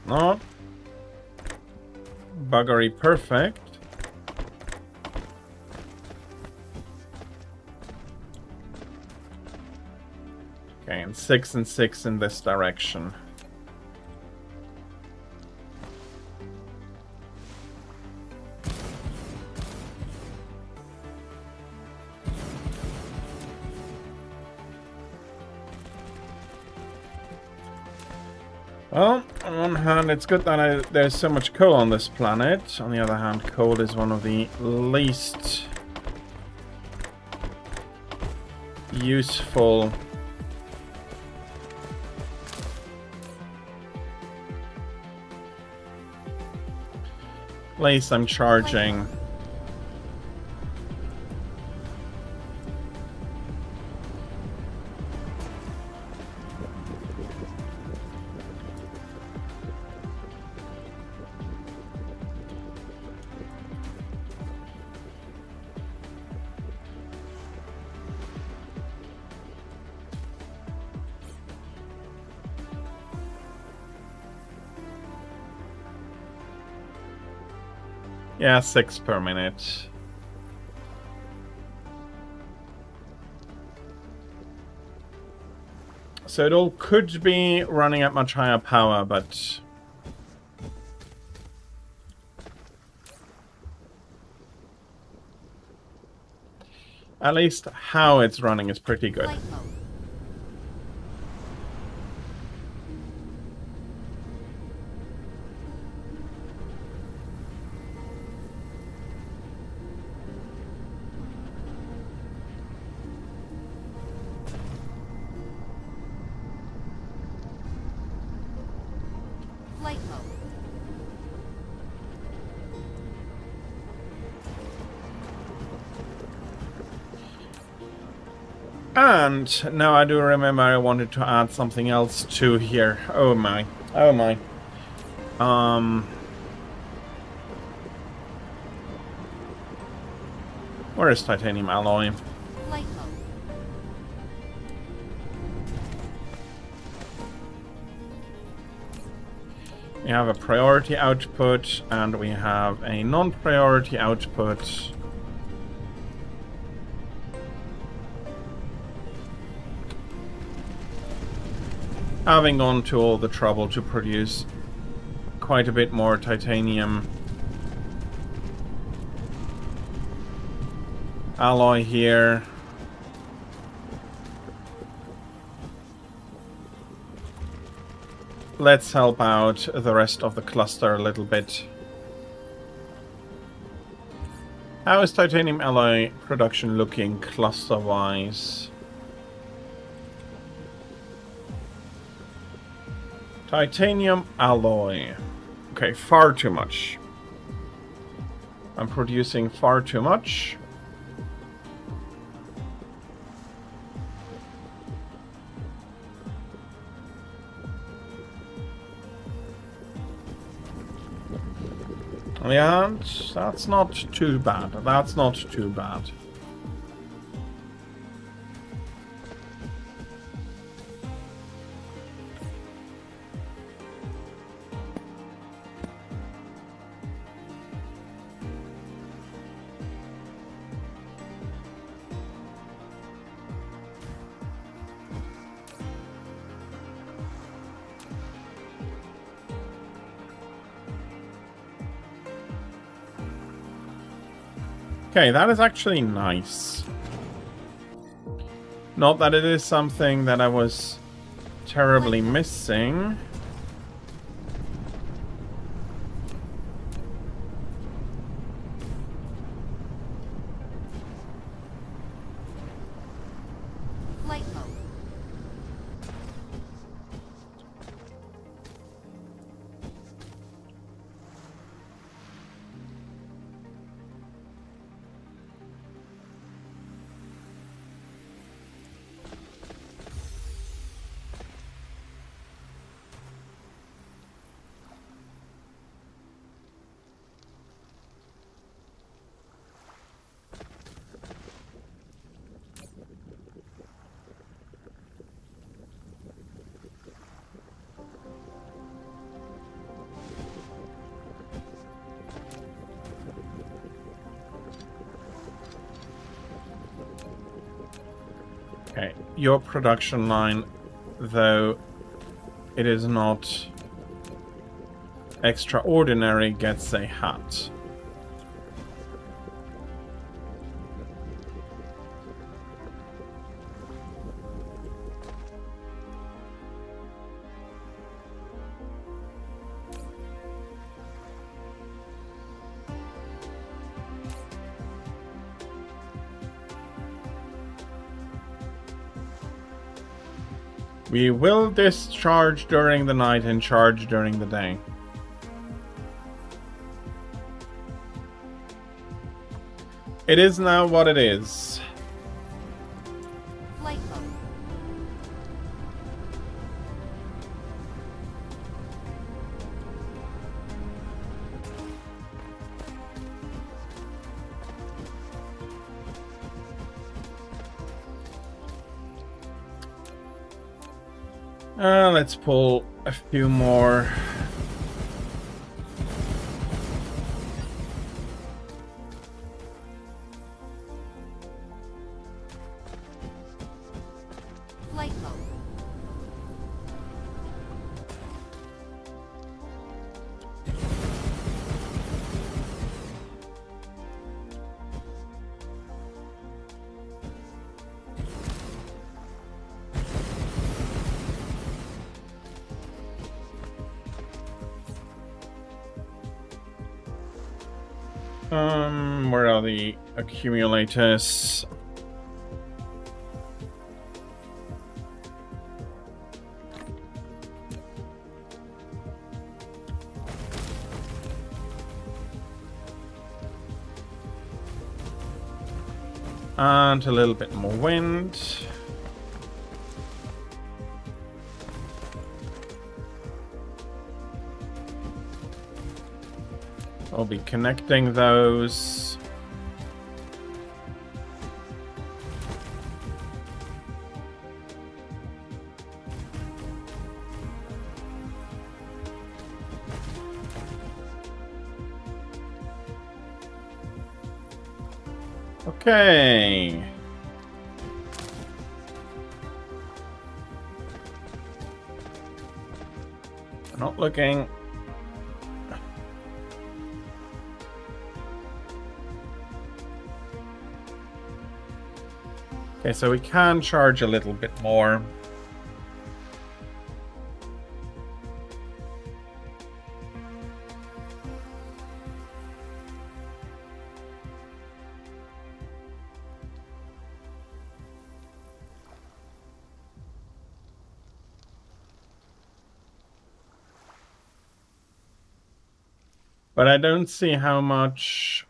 Not buggery perfect. Okay, and 6 and 6 in this direction. Well, on one hand, it's good that there's so much coal on this planet. On the other hand, coal is one of the least useful place I'm charging. Yeah, 6 per minute. So it all could be running at much higher power, but At least how it's running is pretty good. Flight mode. Flight mode. And now I do remember I wanted to add something else to here. Oh my. Oh my. Where is titanium alloy? Flight mode. We have a priority output and we have a non-priority output. Having gone to all the trouble to produce quite a bit more titanium alloy here. Let's help out the rest of the cluster a little bit. How is titanium alloy production looking cluster-wise? Titanium alloy. Okay, far too much. I'm producing far too much. Yeah, that's not too bad. That's not too bad. Okay, that is actually nice. Not that it is something that I was terribly missing. Flight mode. Okay, your production line, though it is not extraordinary, gets a hat. We will discharge during the night and charge during the day. It is now what it is. Flight mode. Let's pull a few more. Flight mode. Where are the accumulators? And a little bit more wind. I'll be connecting those. Okay. Not looking. Okay, so we can charge a little bit more. But I don't see how much...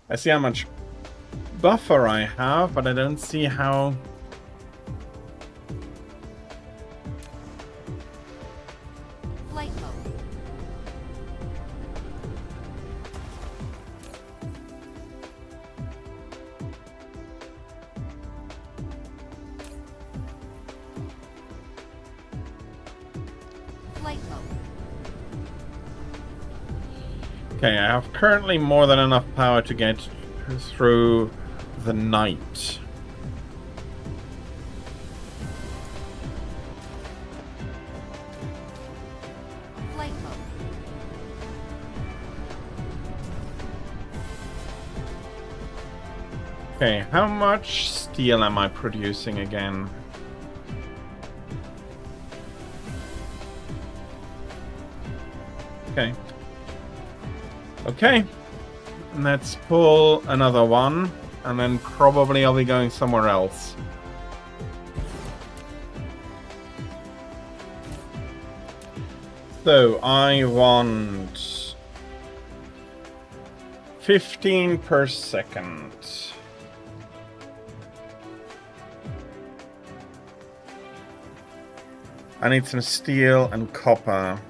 I see how much buffer I have, but I don't see how... Flight mode. Flight mode. Okay, I have currently more than enough power to get through the night. Flight mode. Okay, how much steel am I producing again? Okay. Okay. Let's pull another one, and then probably I'll be going somewhere else. So, I want 15 per second. I need some steel and copper.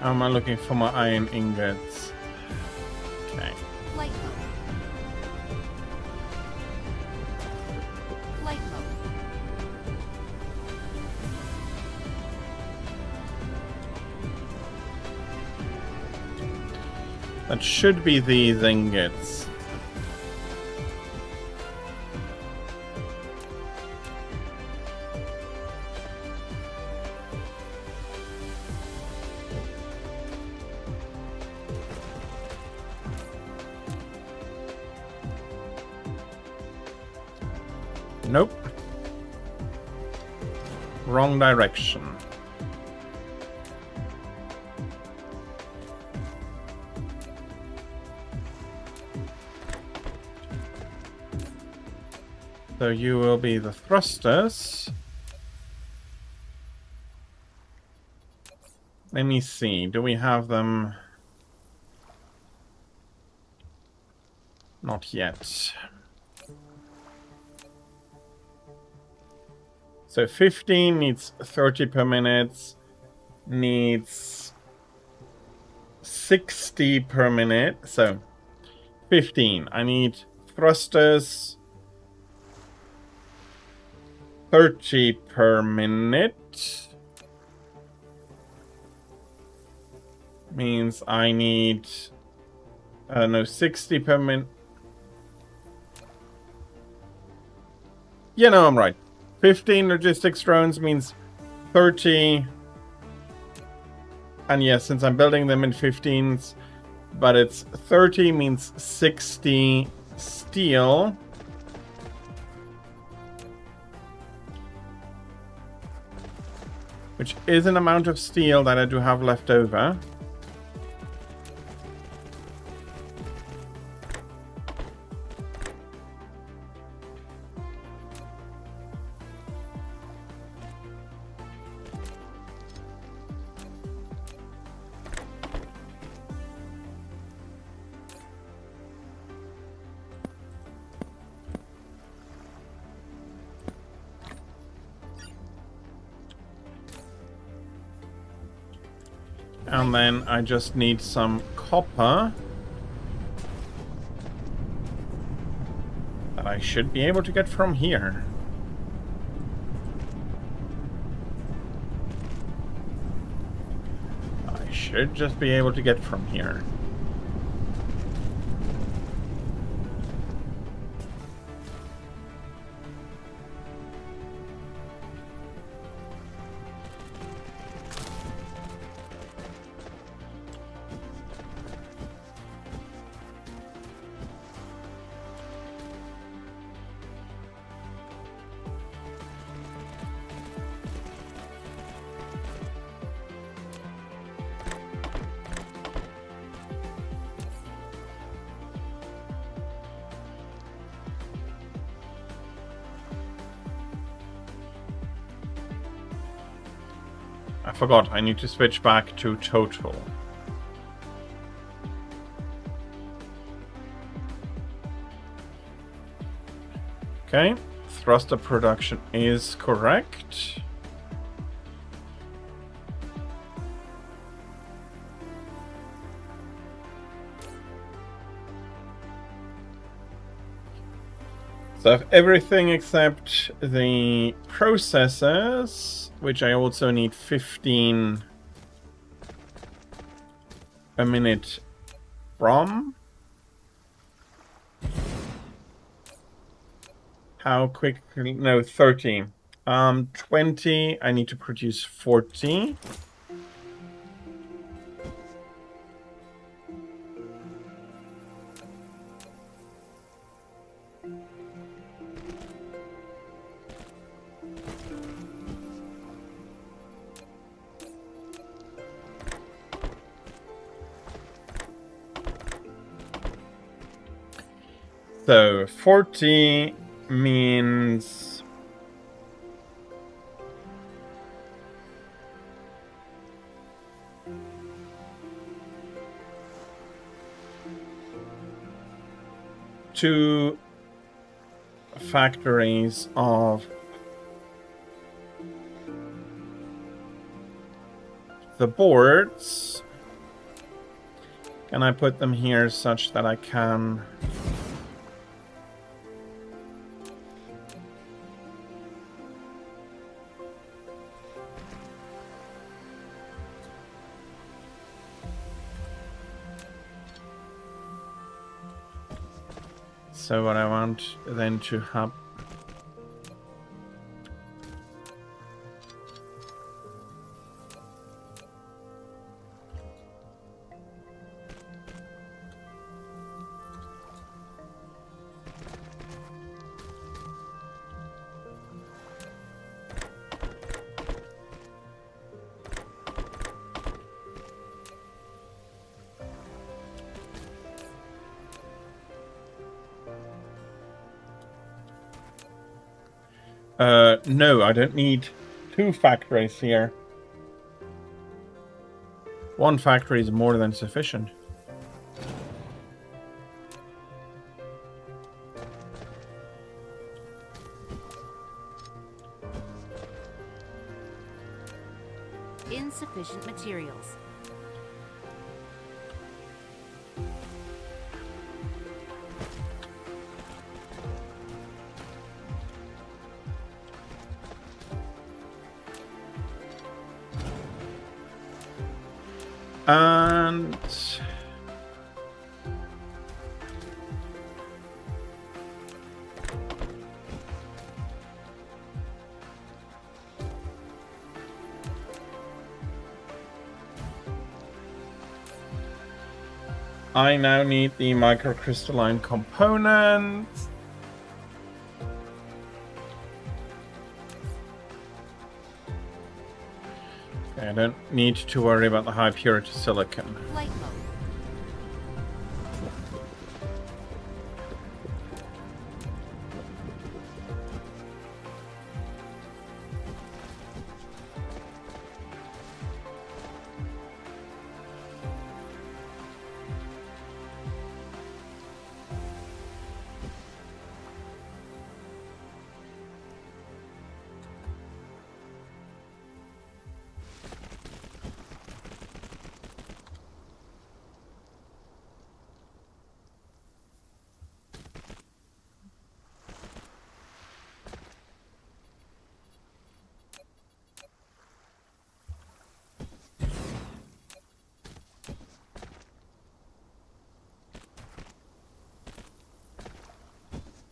How am I looking for my iron ingots? Okay. Flight mode. Flight mode. That should be these ingots. Nope. Wrong direction. So you will be the thrusters. Let me see. Do we have them? Not yet. So 15 needs 30 per minute, needs 60 per minute. So 15. I need thrusters 30 per minute. Means I need 60 per minute. Yeah, no, I'm right. 15 logistics drones means 30. And yes, since I'm building them in 15s, but it's 30 means 60 steel. Which is an amount of steel that I do have left over. And then I just need some copper that I should be able to get from here. I should just be able to get from here. I forgot, I need to switch back to total. Okay, thruster production is correct. So I have everything except the processors, which I also need 15 a minute from. How quickly? No, 30. 20. I need to produce 40. So 40 means two factories of the boards. Can I put them here such that I can... So what I want then to have... no, I don't need two factories here. One factory is more than sufficient. Insufficient materials. And I now need the microcrystalline component. Okay, I don't need to worry about the high purity silicon. Flight mode.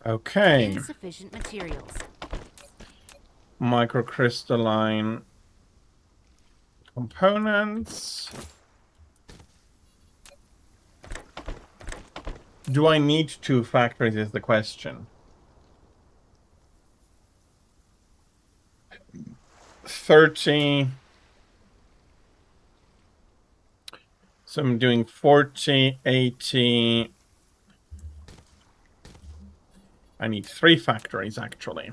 Okay. Insufficient materials. Microcrystalline components. Do I need 2 factories is the question. 30. So I'm doing 40, 80. I need 3 factories, actually.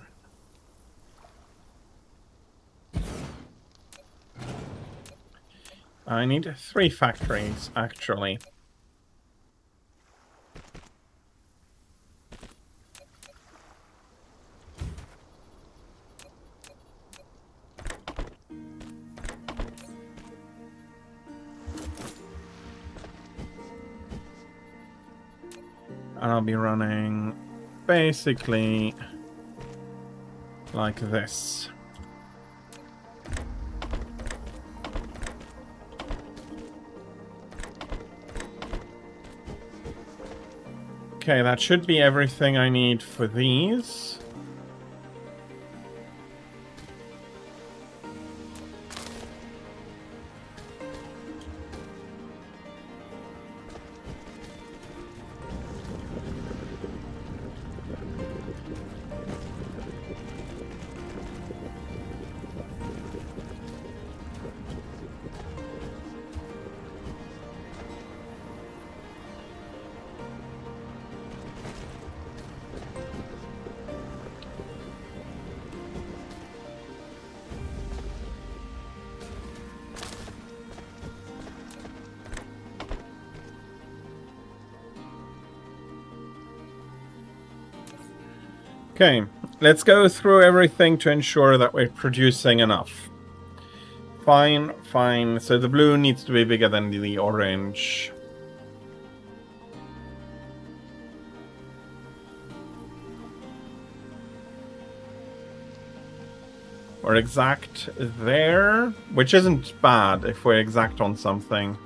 I need 3 factories, actually. And I'll be running basically like this. Okay, that should be everything I need for these. Okay, let's go through everything to ensure that we're producing enough. Fine, fine. So the blue needs to be bigger than the orange. We're exact there, which isn't bad if we're exact on something.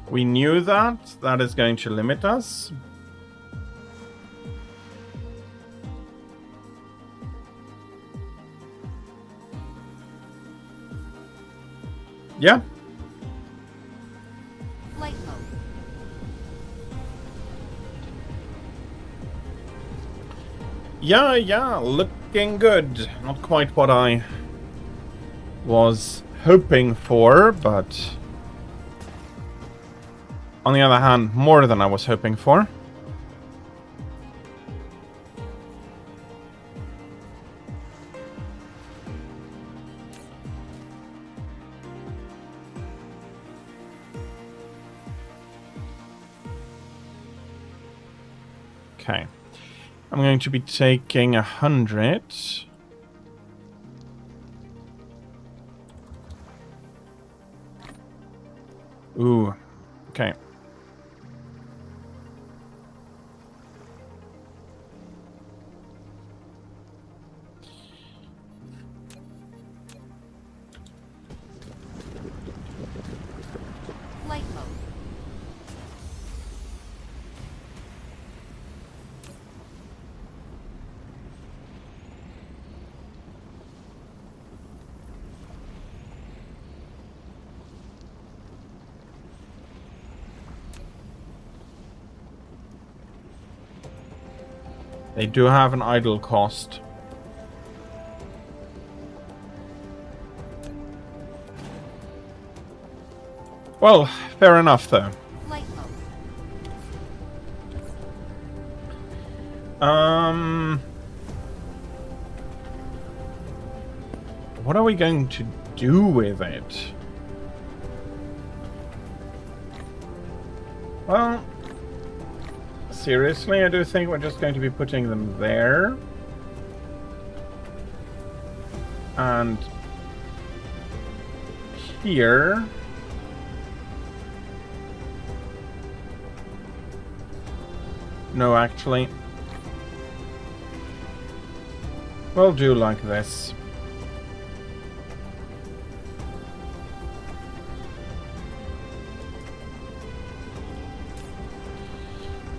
We knew that. That is going to limit us. Yeah. Flight mode. Yeah, looking good. Not quite what I was hoping for, but on the other hand, more than I was hoping for. Okay. I'm going to be taking 100. Ooh. Okay. They do have an idle cost. Well, fair enough though. Light mode. What are we going to do with it? Well, seriously, I do think we're just going to be putting them there. And here. No, actually. We'll do like this.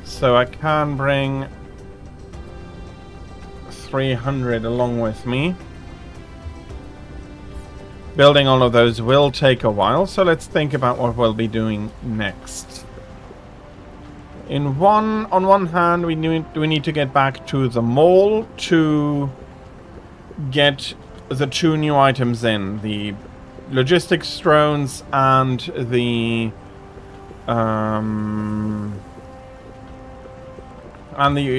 So I can bring 300 along with me. Building all of those will take a while, so let's think about what we'll be doing next. On one hand, we need to get back to the mall to get the 2 new items in. The logistics drones and the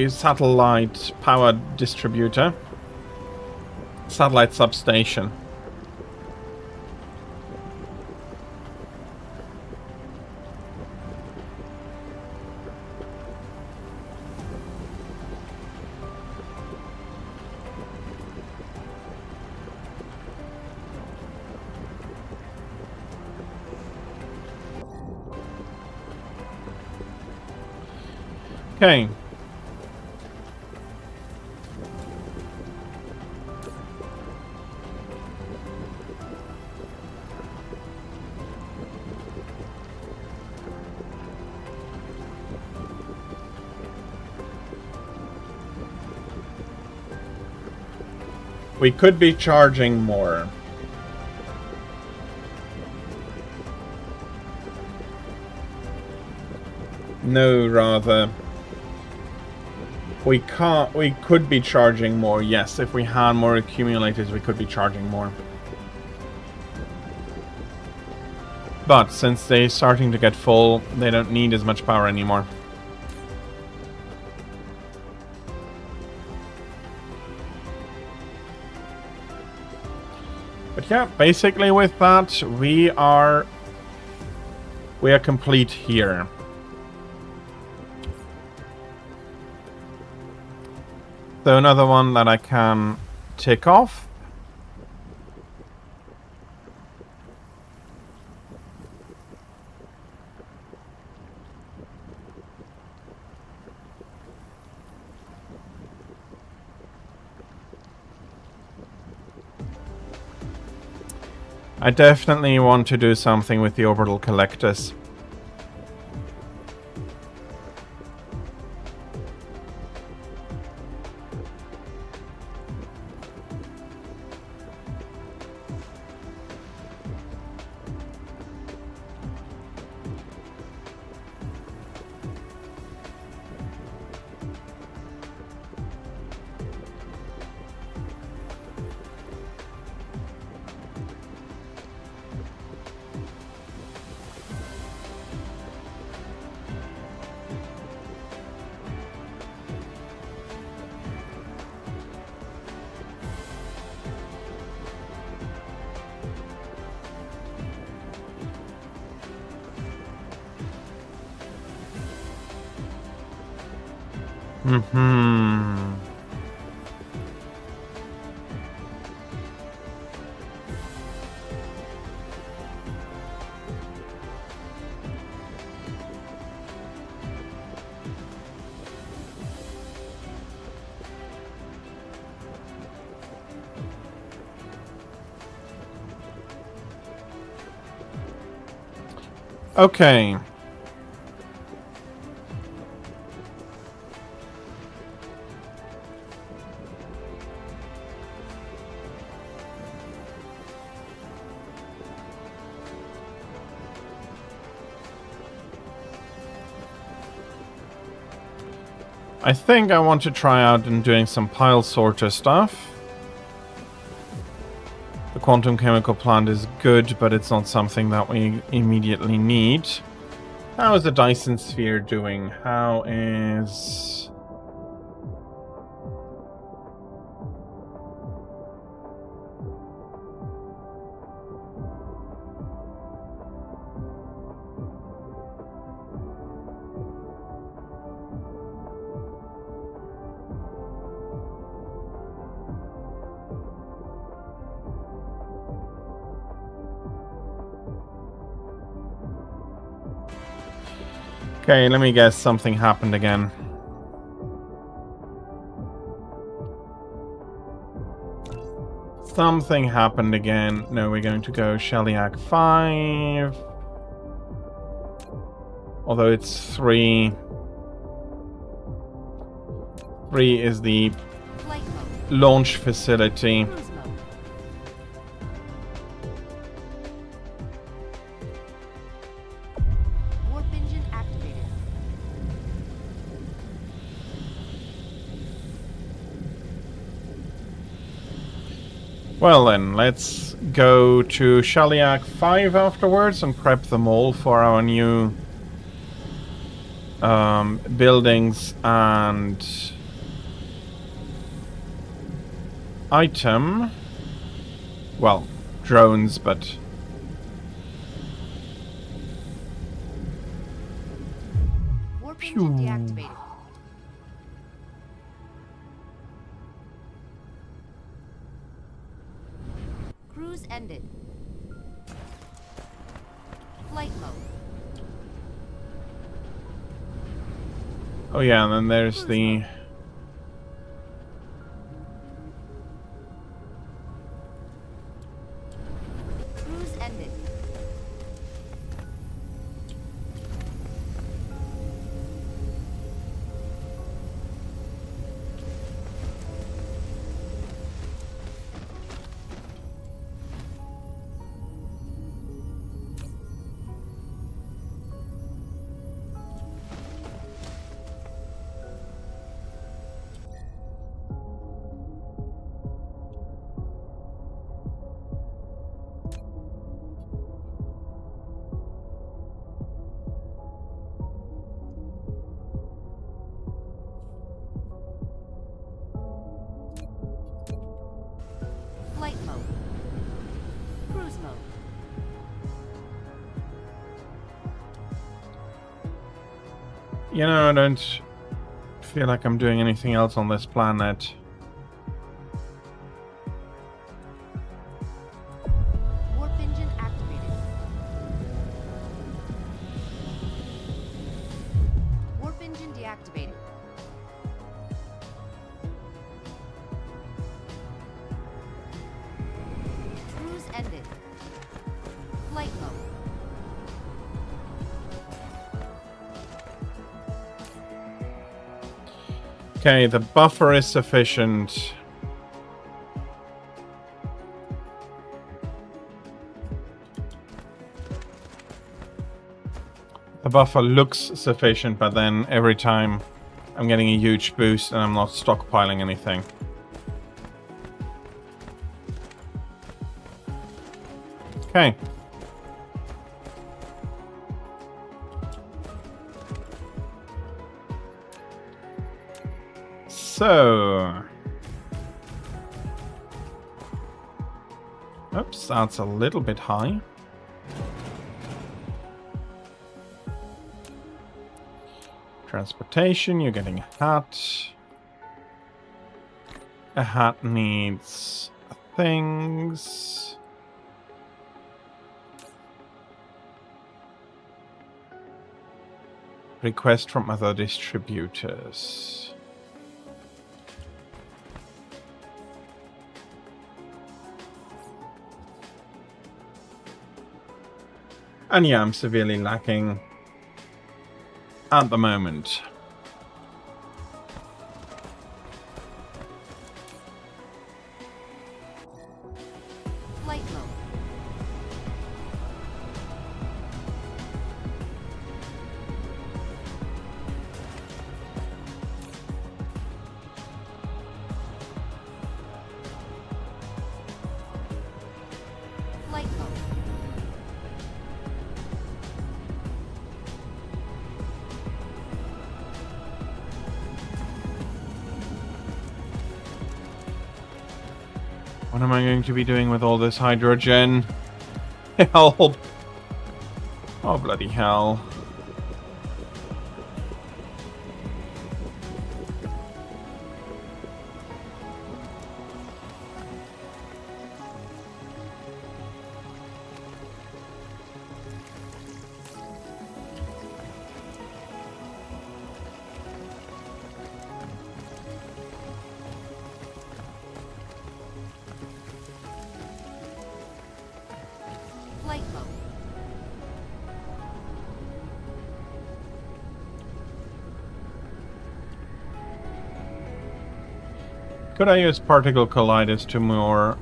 satellite power distributor. Satellite substation. Okay. We could be charging more. No, rather. We could be charging more, yes. If we had more accumulators, we could be charging more. But since they're starting to get full, they don't need as much power anymore. But yeah, basically with that, we are complete here. So another one that I can tick off. I definitely want to do something with the orbital collectors. Okay. I think I want to try out and doing some pile sorter stuff. The quantum chemical plant is good, but it's not something that we immediately need. How is the Dyson Sphere doing? How is... Okay, let me guess, something happened again. Something happened again. No, we're going to go Sheliak 5. Although it's 3. 3 is the Flight mode. launch facility. Cruise mode. Warp engine activated. Well then, let's go to Sheliak 5 afterwards and prep them all for our new buildings and item. Well, drones, but Warp engine deactivated. Cruise ended. Flight mode. oh yeah, and then there's the Cruise ended. Flight mode. Cruise mode. you know, I don't feel like I'm doing anything else on this planet. Warp engine activated. Warp engine deactivated. Cruise ended. Flight mode. Okay, the buffer is sufficient. The buffer looks sufficient, but then every time I'm getting a huge boost and I'm not stockpiling anything. Okay. So... oops, that's a little bit high. Transportation, you're getting a hat. A hat needs things. Request from other distributors. And yeah, I'm severely lacking at the moment. Flight mode. What am I going to be doing with all this hydrogen? Help! Oh, bloody hell. Flight mode. Could I use particle colliders to more...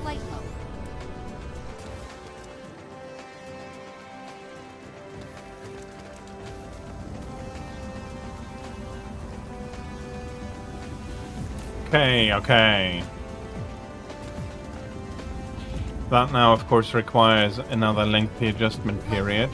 Flight mode. Okay. That now, of course, requires another lengthy adjustment period.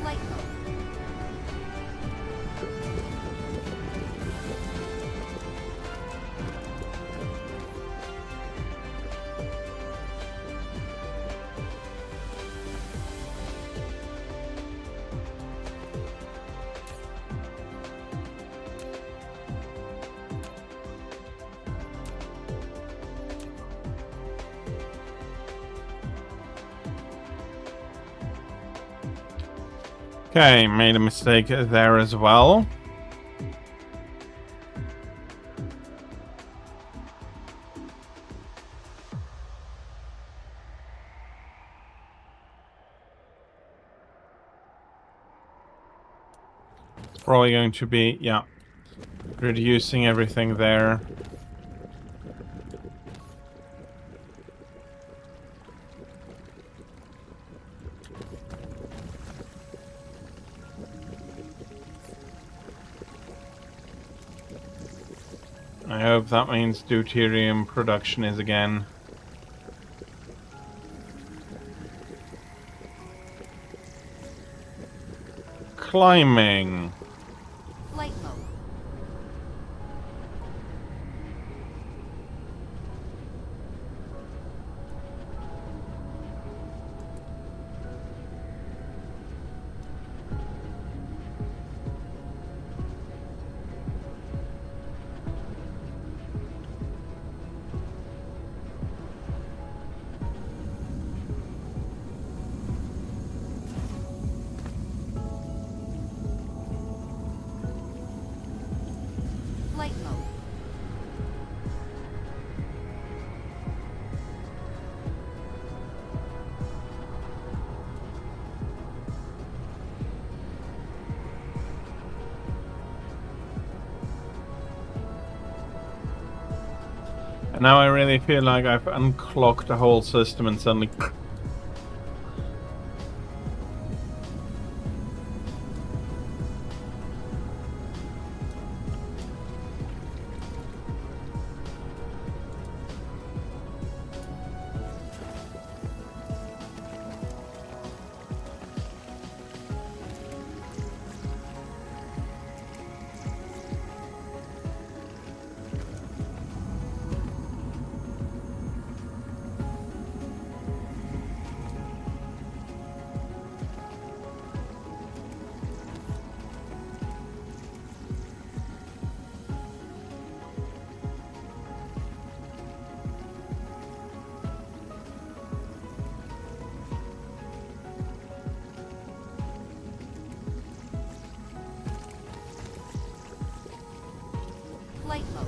Flight mode. Okay, made a mistake there as well. Probably going to be, yeah, reducing everything there. I hope that means deuterium production is again. Climbing. Flight mode. And now I really feel like I've unclogged the whole system and suddenly... Flight mode.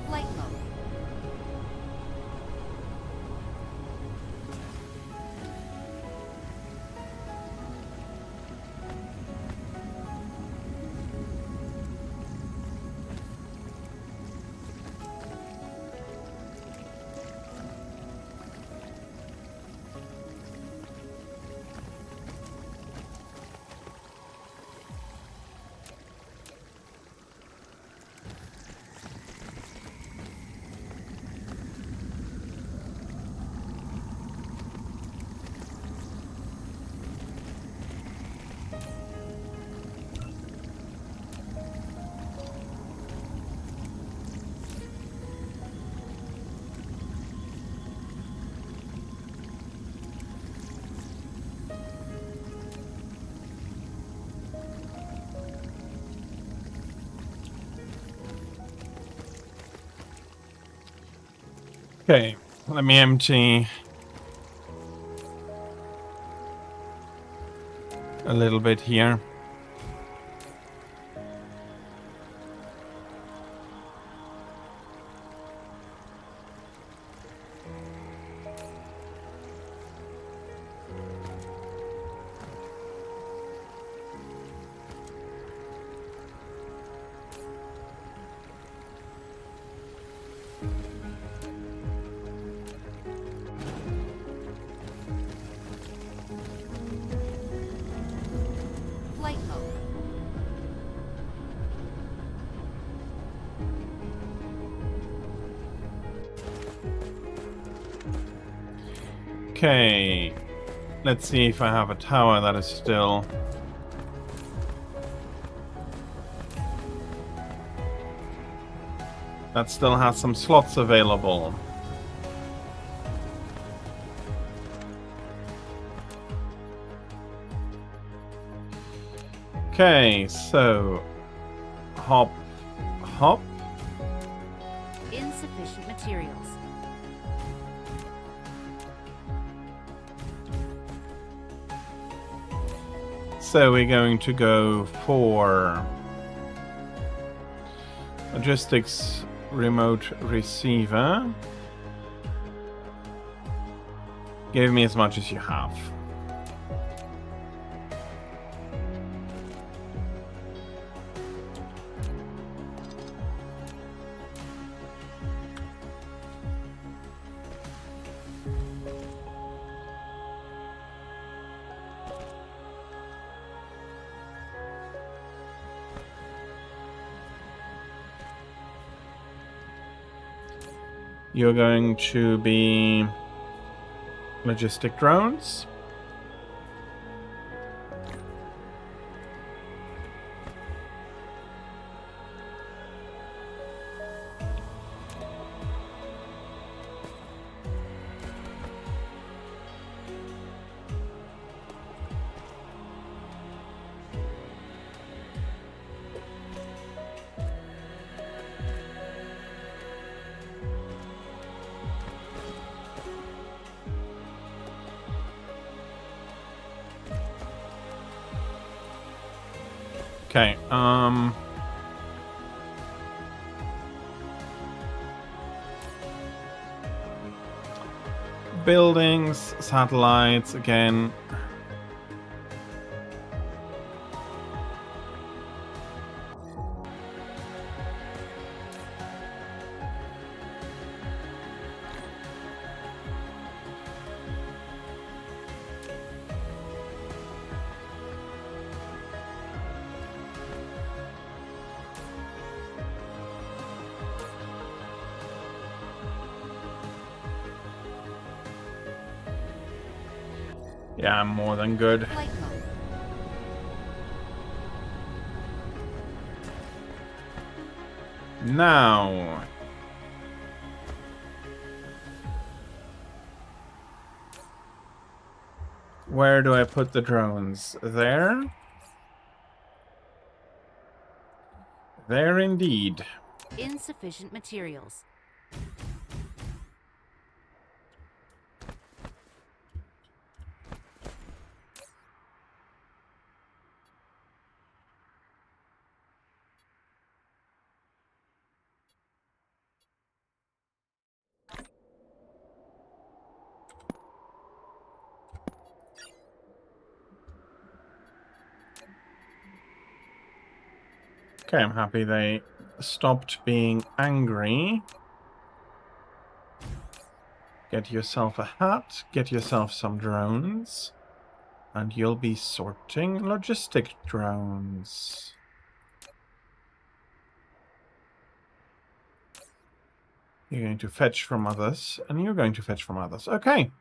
Flight mode. Okay, let me empty a little bit here. Flight mode. Okay, let's see if I have a tower that is still... that still has some slots available. Okay, so hop, hop. Insufficient materials. So we're going to go for logistics remote receiver. Give me as much as you have. You're going to be logistic drones. Okay, buildings, satellites, again. Yeah, I'm more than good. Flight mode. Now, where do I put the drones? There? There indeed. Insufficient materials. Okay, I'm happy they stopped being angry. Get yourself a hat, get yourself some drones, and you'll be sorting logistic drones. You're going to fetch from others, and you're going to fetch from others. Okay.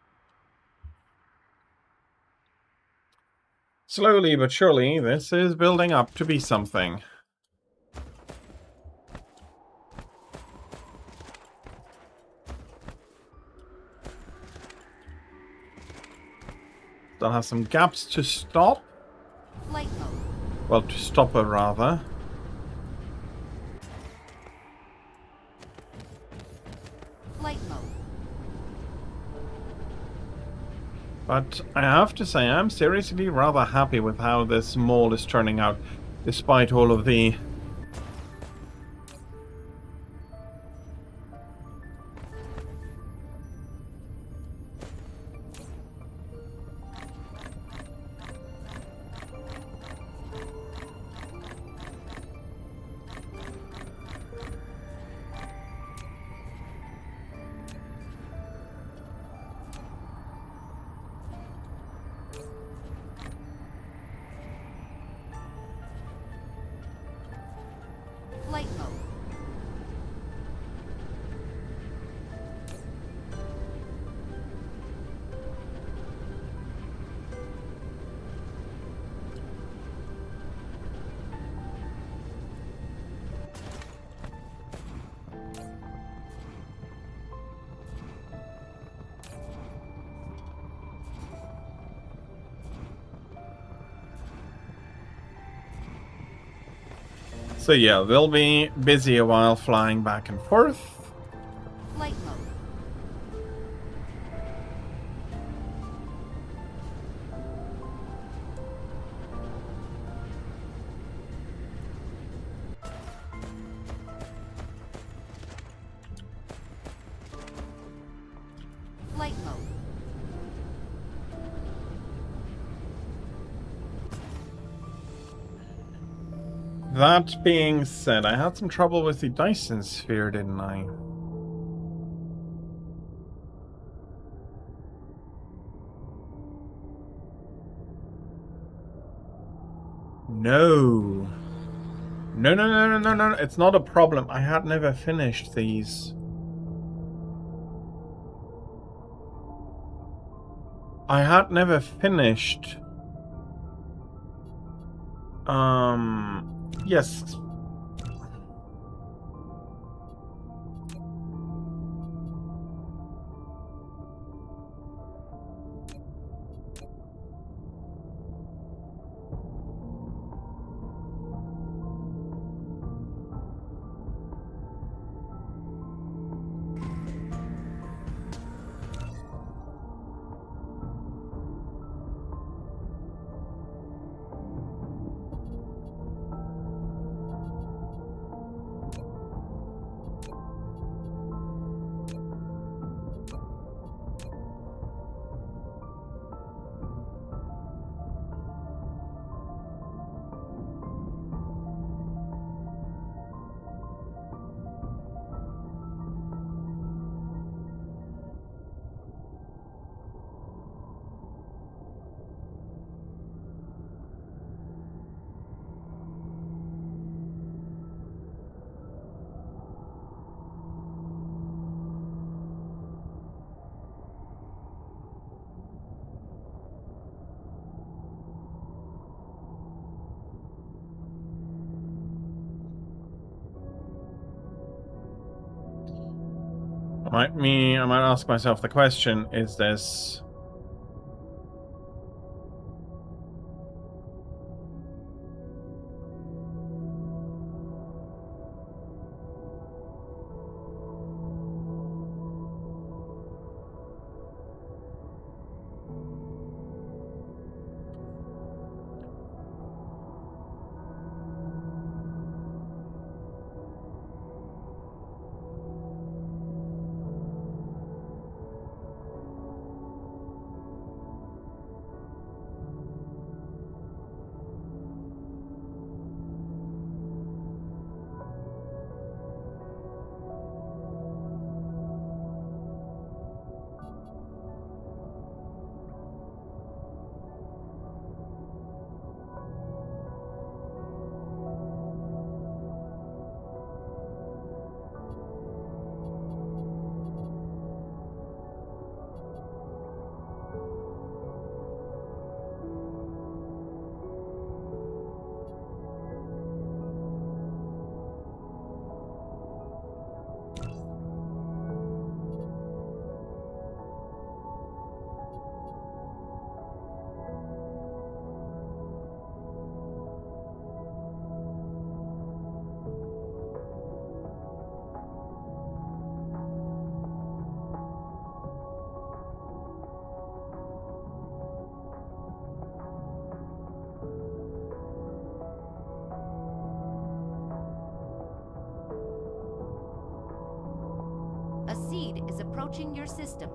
Slowly but surely, this is building up to be something. Still has some gaps to stop. Flight mode. Well, to stop her, rather. Flight mode. But I have to say, I'm seriously rather happy with how this mall is turning out, despite all of the Flight mode. So yeah, they'll be busy a while flying back and forth. Flight mode. That being said, I had some trouble with the Dyson sphere, didn't I? No. No. It's not a problem. I had never finished these. I had never finished. Yes. I might ask myself the question, is this... A seed is approaching your system.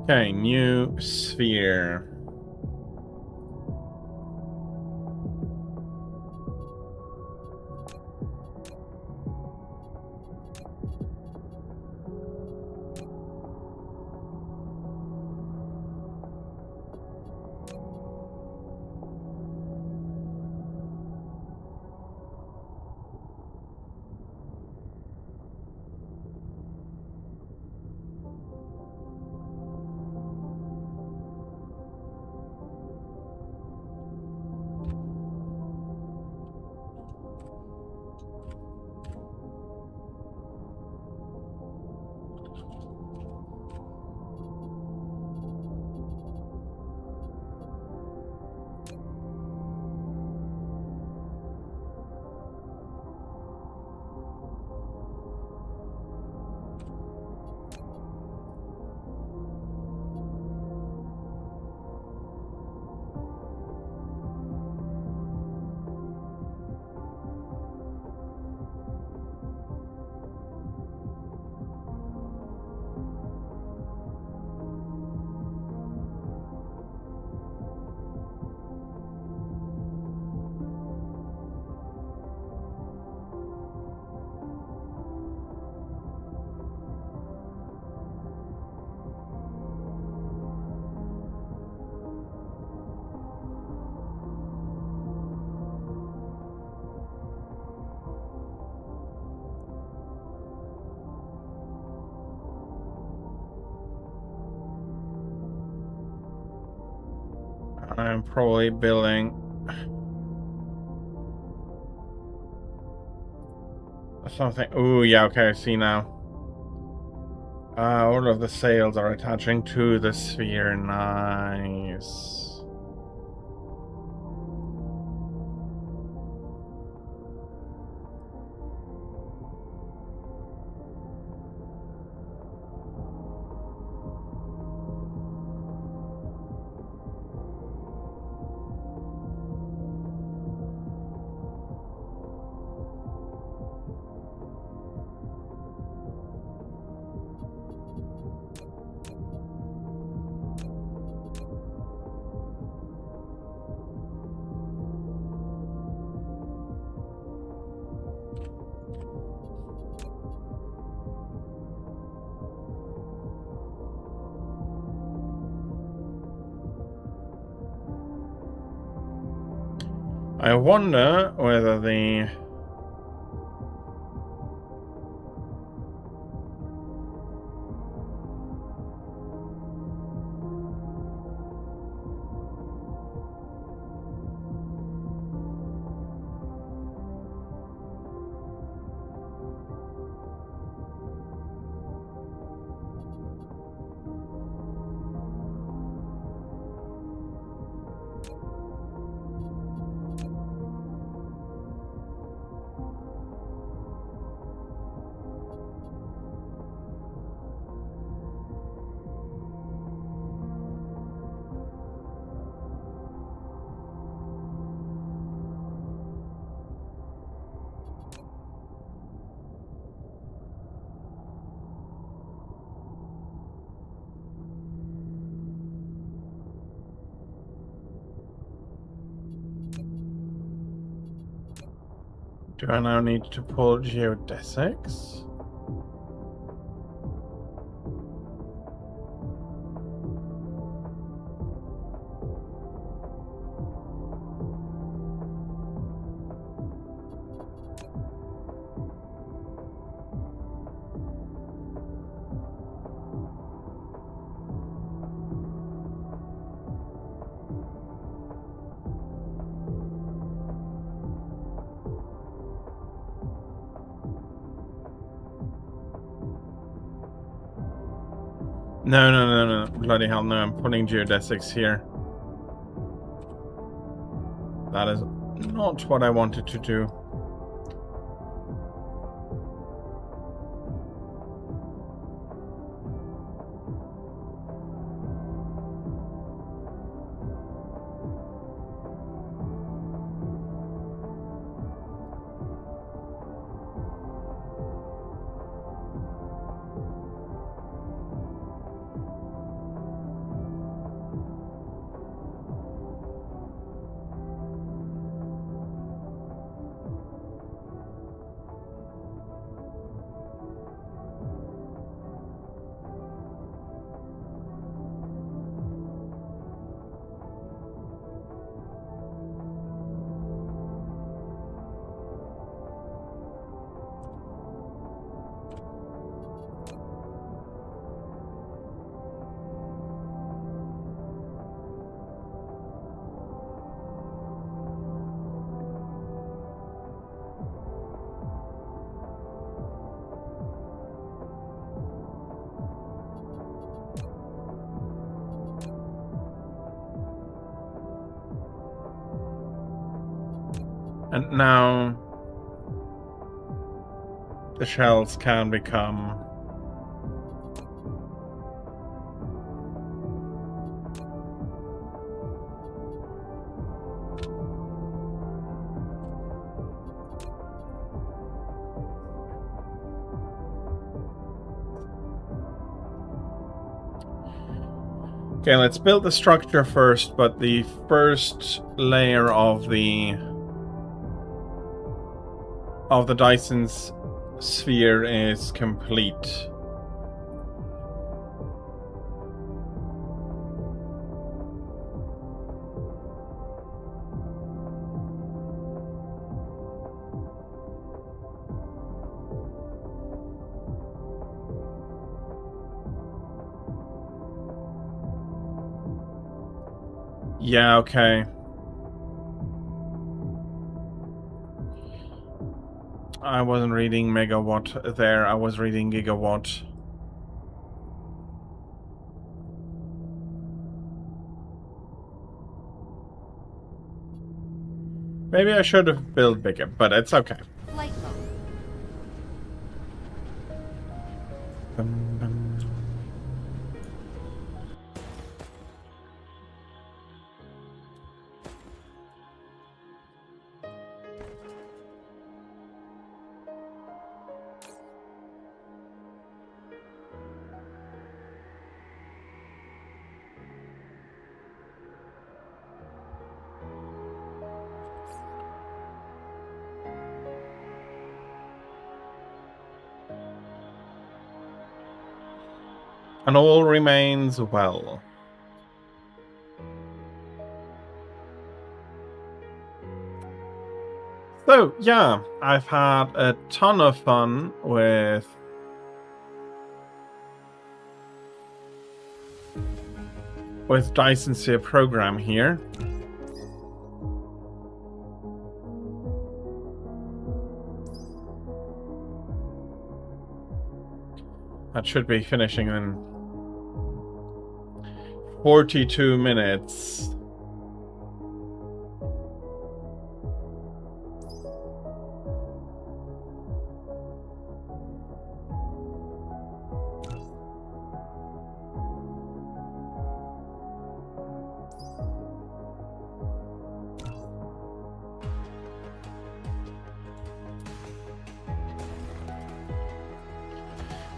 Okay, new sphere. I'm probably building something. Oh, yeah, okay, I see now. All of the sails are attaching to the sphere. Nice. I wonder whether the do I now need to pull geodesics? No. Bloody hell, no. I'm putting geodesics here. That is not what I wanted to do. And now the shells can become okay, let's build the structure first, but the first layer of the Dyson's sphere is complete. Yeah, okay. I wasn't reading megawatt there, I was reading gigawatt. Maybe I should have built bigger, but it's okay. Flight mode. Bum, bum. And all remains well. So, yeah, I've had a ton of fun with Dyson Sphere program here. That should be finishing in 42 minutes.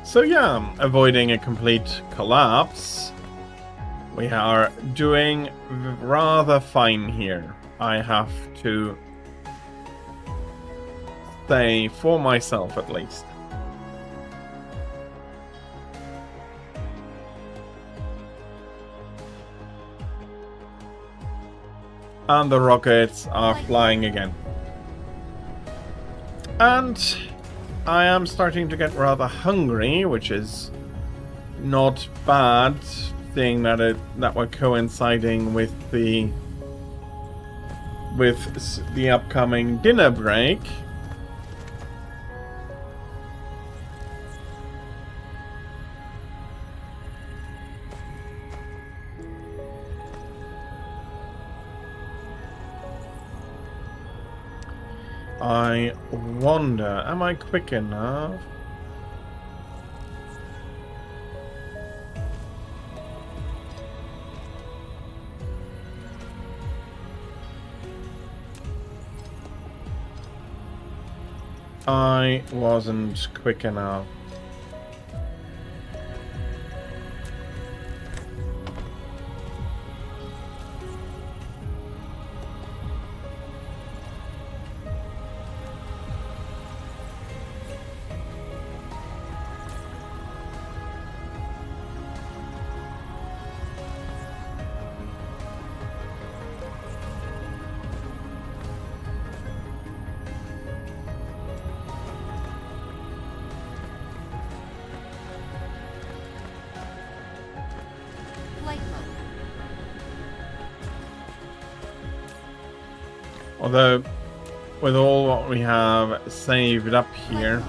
So yeah, avoiding a complete collapse. We are doing rather fine here. I have to say, for myself at least. And the rockets are flying again. And I am starting to get rather hungry, which is not bad, seeing that we're coinciding with the upcoming dinner break. I wonder, am I quick enough? I wasn't quick enough. Flight mode. Although, with all what we have saved up here,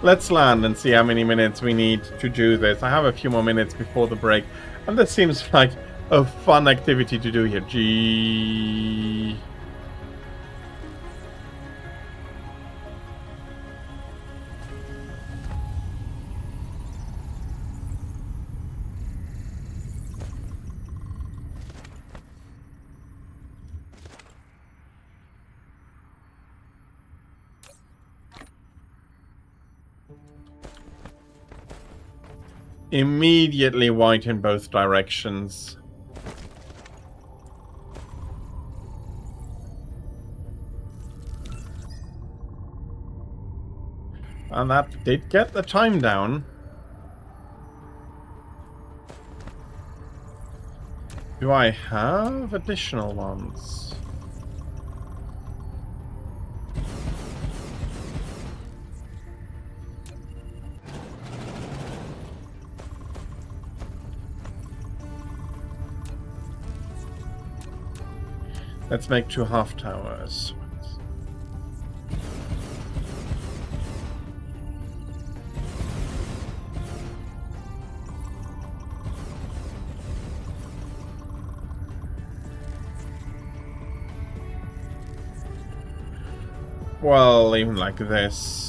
let's land and see how many minutes we need to do this. I have a few more minutes before the break, and this seems like a fun activity to do here. Gee. Immediately white in both directions. And that did get the time down. Do I have additional ones? Let's make 2 half towers. Well, even like this.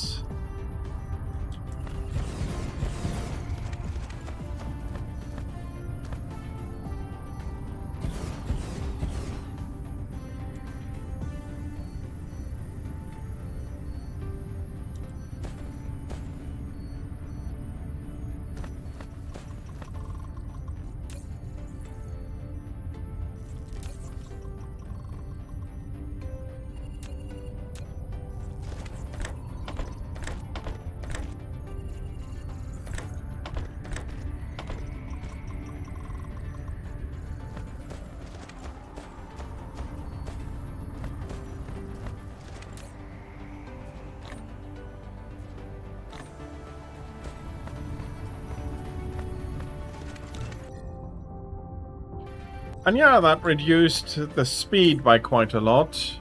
And yeah, that reduced the speed by quite a lot.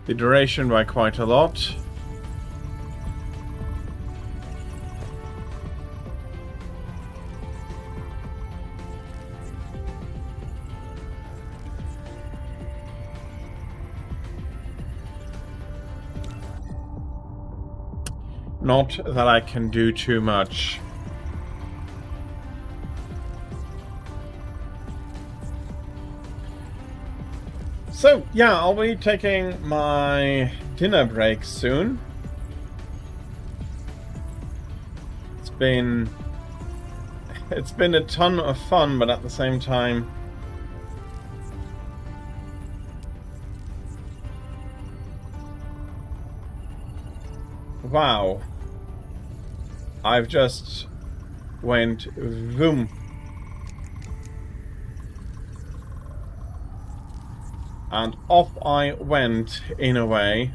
The duration by quite a lot. Not that I can do too much. So, yeah, I'll be taking my dinner break soon. It's been a ton of fun, but at the same time, wow. I've just went zoom. And off I went, in a way.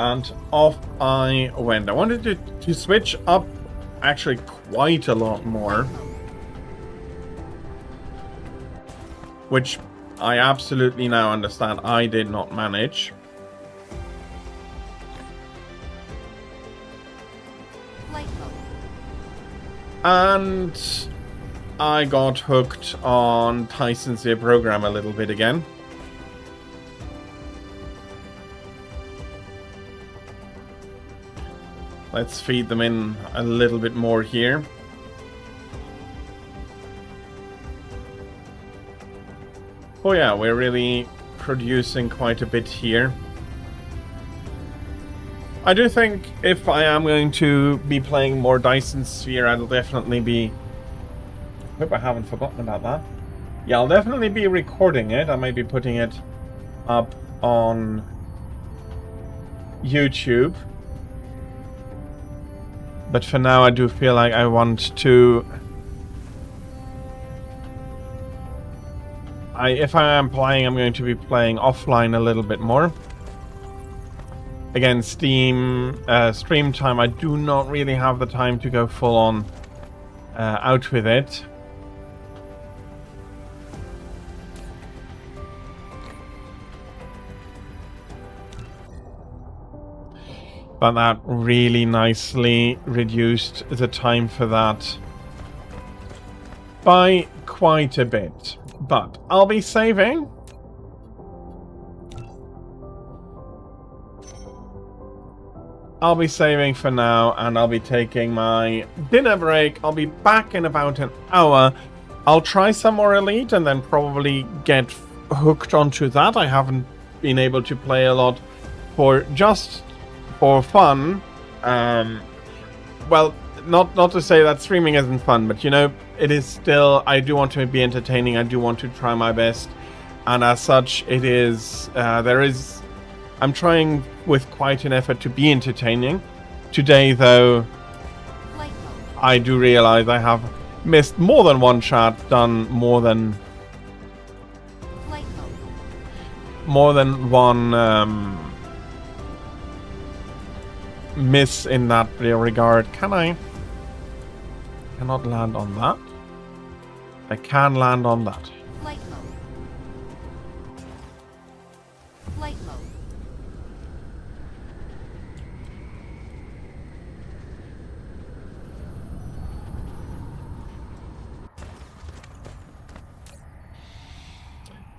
And off I went. I wanted to switch up actually quite a lot more. Which I absolutely now understand I did not manage. Flight mode. And I got hooked on Tyson's Zero program a little bit again. Let's feed them in a little bit more here. Oh yeah, we're really producing quite a bit here. I do think if I am going to be playing more Dyson Sphere, I'll definitely be... I hope I haven't forgotten about that. Yeah, I'll definitely be recording it. I may be putting it up on YouTube. But for now, I do feel like I want to... if I am playing, I'm going to be playing offline a little bit more. Again, stream time, I do not really have the time to go full on out with it. But that really nicely reduced the time for that by quite a bit. But I'll be saving. I'll be saving for now, and I'll be taking my dinner break. I'll be back in about an hour. I'll try some more Elite and then probably get hooked onto that. I haven't been able to play a lot for fun. Well, not to say that streaming isn't fun, but you know, it is still, I do want to be entertaining. I do want to try my best. and as such, it is. I'm trying with quite an effort to be entertaining. Today, though, Flight mode. I do realize I have missed more than one shot, done more than Flight mode. one miss in that regard. Cannot land on that. I can land on that. Flight mode. Flight mode.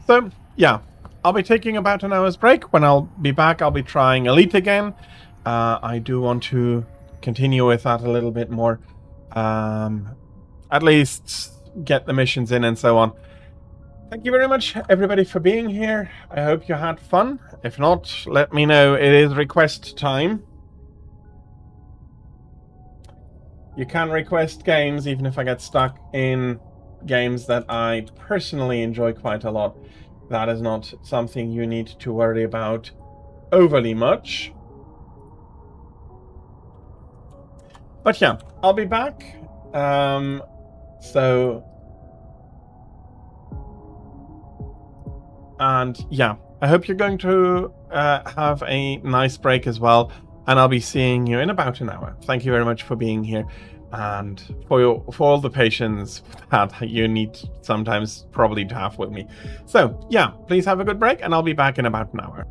So, yeah, I'll be taking about an hour's break. When I'll be back, I'll be trying Elite again. I do want to continue with that a little bit more. At least get the missions in and so on. Thank you very much, everybody, for being here. I hope you had fun. If not, let me know. It is request time. You can request games, even if I get stuck in games that I personally enjoy quite a lot. That is not something you need to worry about overly much. But yeah, I'll be back. And yeah, I hope you're going to have a nice break as well. And I'll be seeing you in about an hour. Thank you very much for being here and for all the patience that you need sometimes probably to have with me. So yeah, please have a good break and I'll be back in about an hour.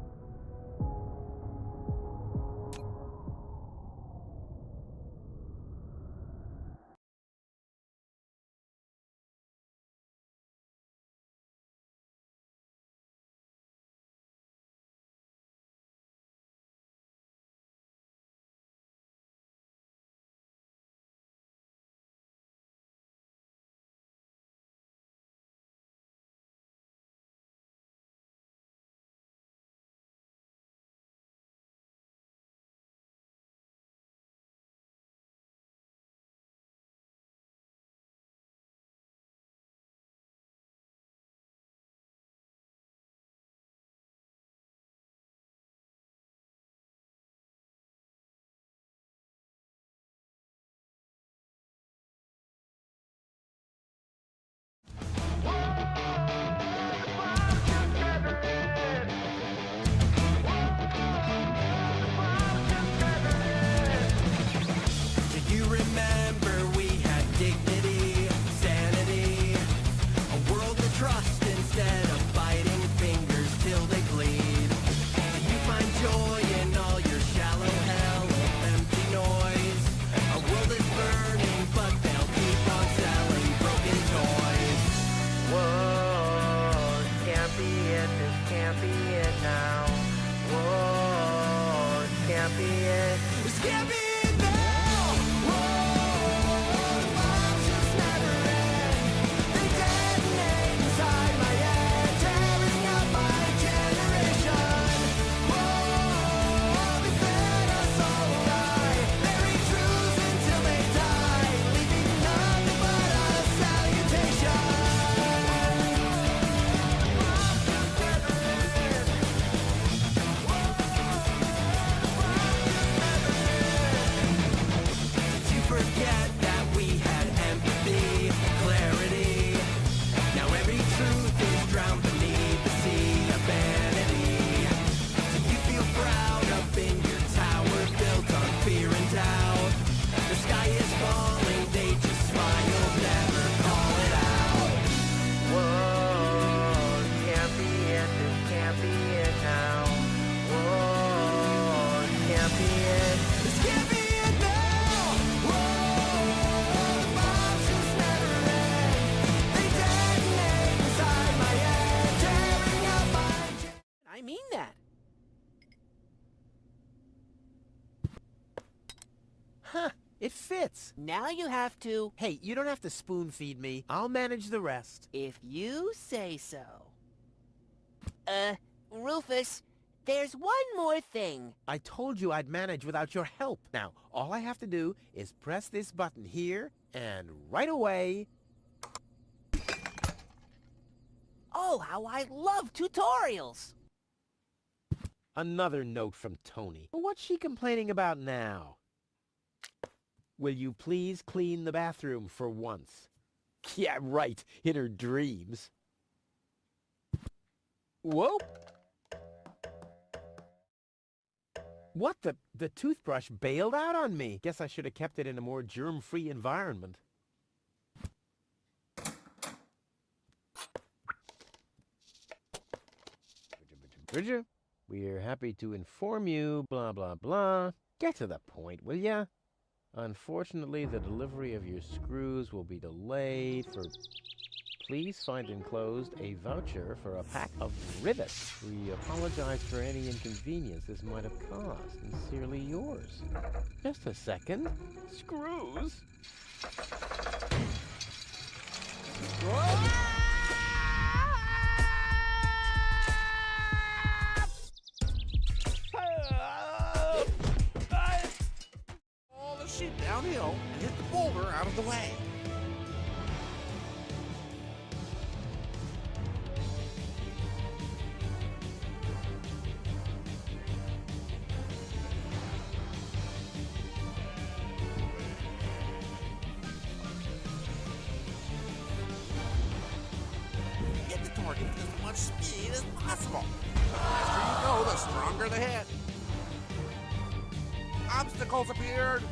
It fits. Now you have to... Hey, you don't have to spoon feed me. I'll manage the rest. If you say so. Rufus, there's one more thing. I told you I'd manage without your help. Now, all I have to do is press this button here, and right away... know how I love tutorials. Another note from Tony. What's she complaining about now? Will you please clean the bathroom for once? Yeah, right, in her dreams. Whoa! What the toothbrush bailed out on me. Guess I should have kept it in a more germ-free environment. Bridger, we're happy to inform you, blah, blah, blah. Get to the point, will ya? Unfortunately, the delivery of your screws will be delayed for... Please find enclosed a voucher for a pack of rivets. We apologize for any inconvenience this might have caused. Sincerely yours. Just a second. Screws? All the sheep downhill and hit the boulder out of the way. Hit the target with as much speed as possible. The faster you go, the stronger the hit. Obstacles appeared.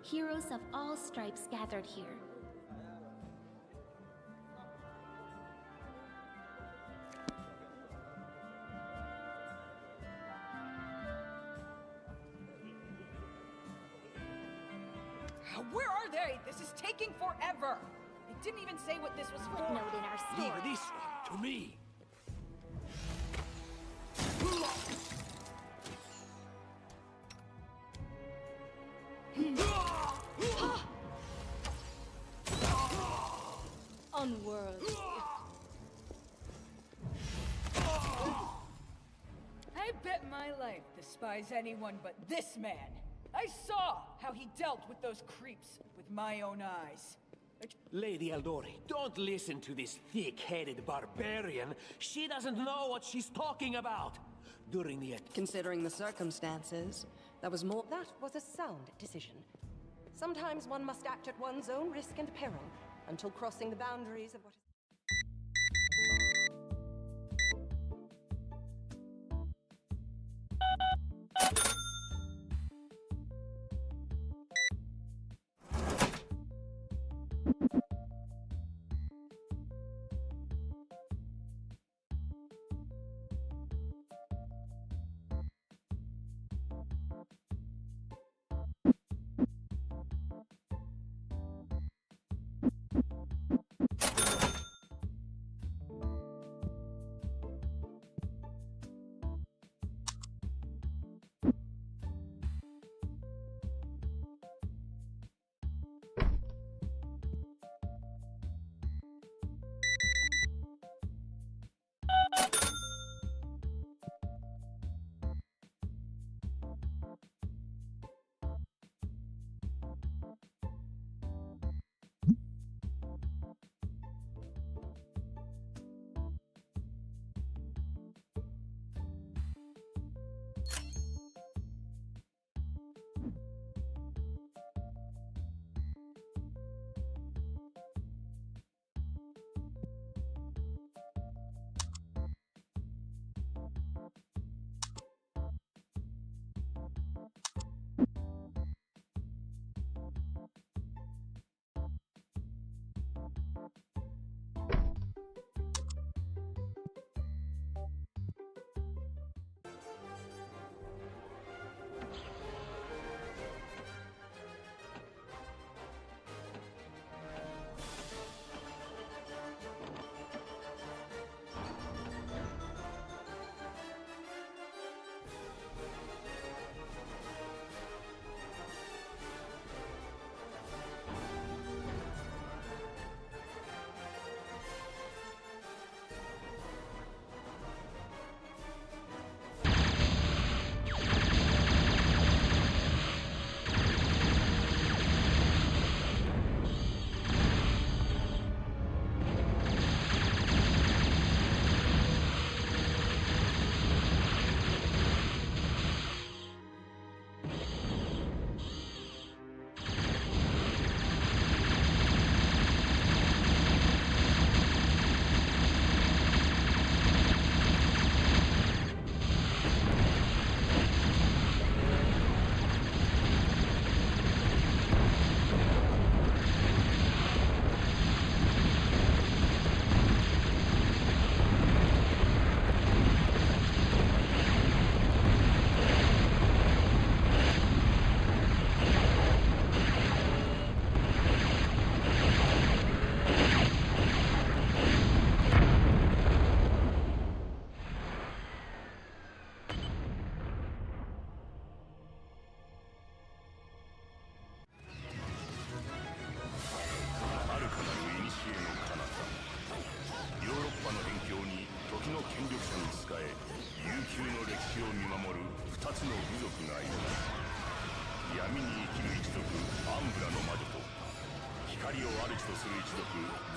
Heroes of all stripes gathered here. Where are they? This is taking forever. They didn't even say what this was for. Footnote in our story. Leave this one to me. Unworthy. I bet my life despise anyone but this man. I saw how he dealt with those creeps with my own eyes. Lady Eldori, don't listen to this thick-headed barbarian. She doesn't know what she's talking about. During the... Considering the circumstances, that was a sound decision. Sometimes one must act at one's own risk and peril, until crossing the boundaries of what is... がいる。闇に生きる一族アンブラの魔女と光を主とする一族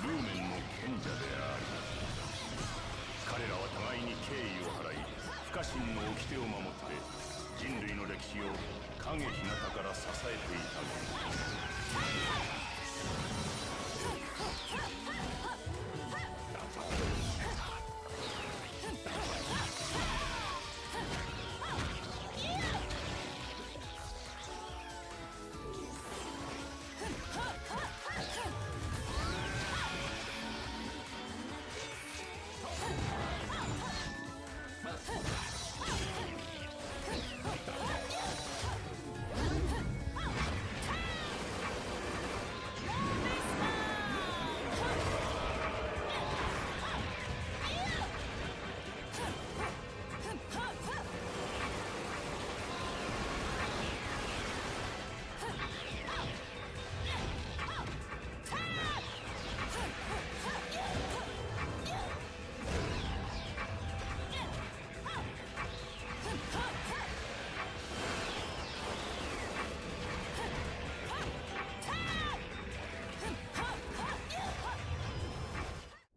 ルーメンの賢者である。彼らは互いに敬意を払い、不可侵の掟を守って人類の歴史を影ひなたから支えていたのだ。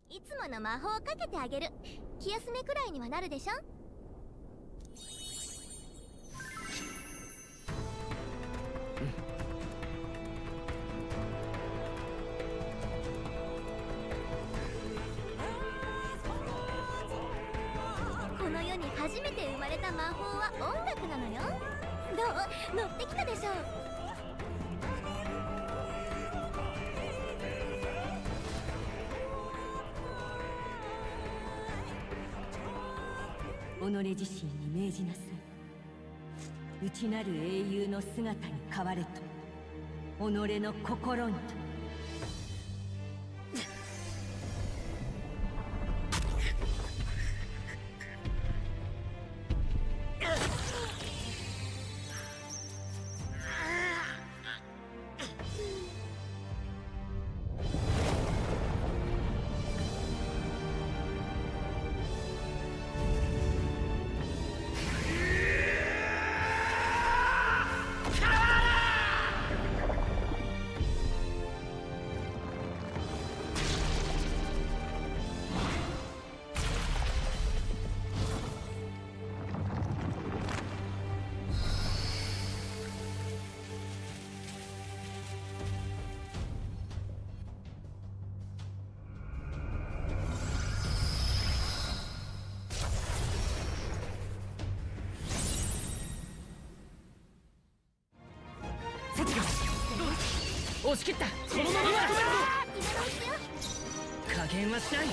いつもの魔法をかけてあげる。気休めくらいにはなるでしょ。この世に初めて生まれた魔法は音楽なのよ。どう？乗ってきたでしょ。己自身に命じなさい。内なる英雄の姿に変われと、己の心にと。押し切った。このまままとめるぞ。加減はしない。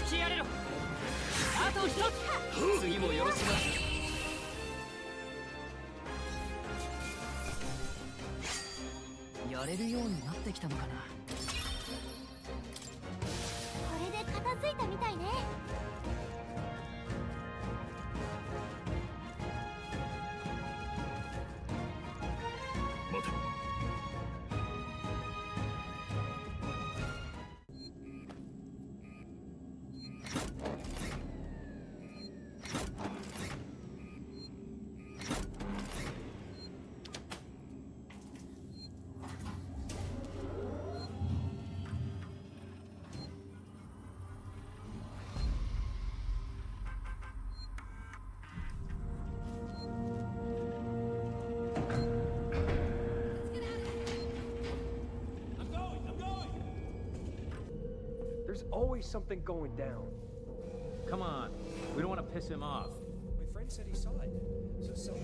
付き合れろ。あと一つ。次もよろしくな。やれるようになってきたのかな。これで片付いたみたいね。待て。There's always something going down. Come on, we don't want to piss him off. My friend said he saw it. So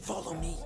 Follow me.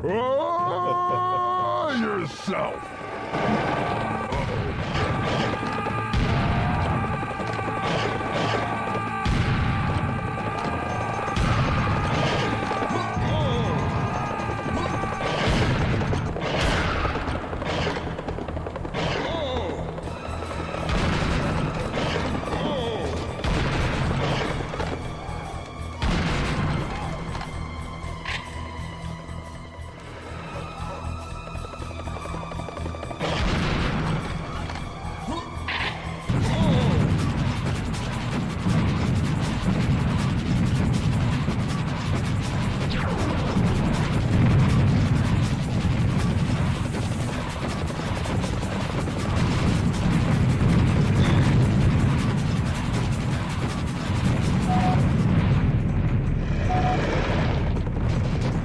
Oh, yourself!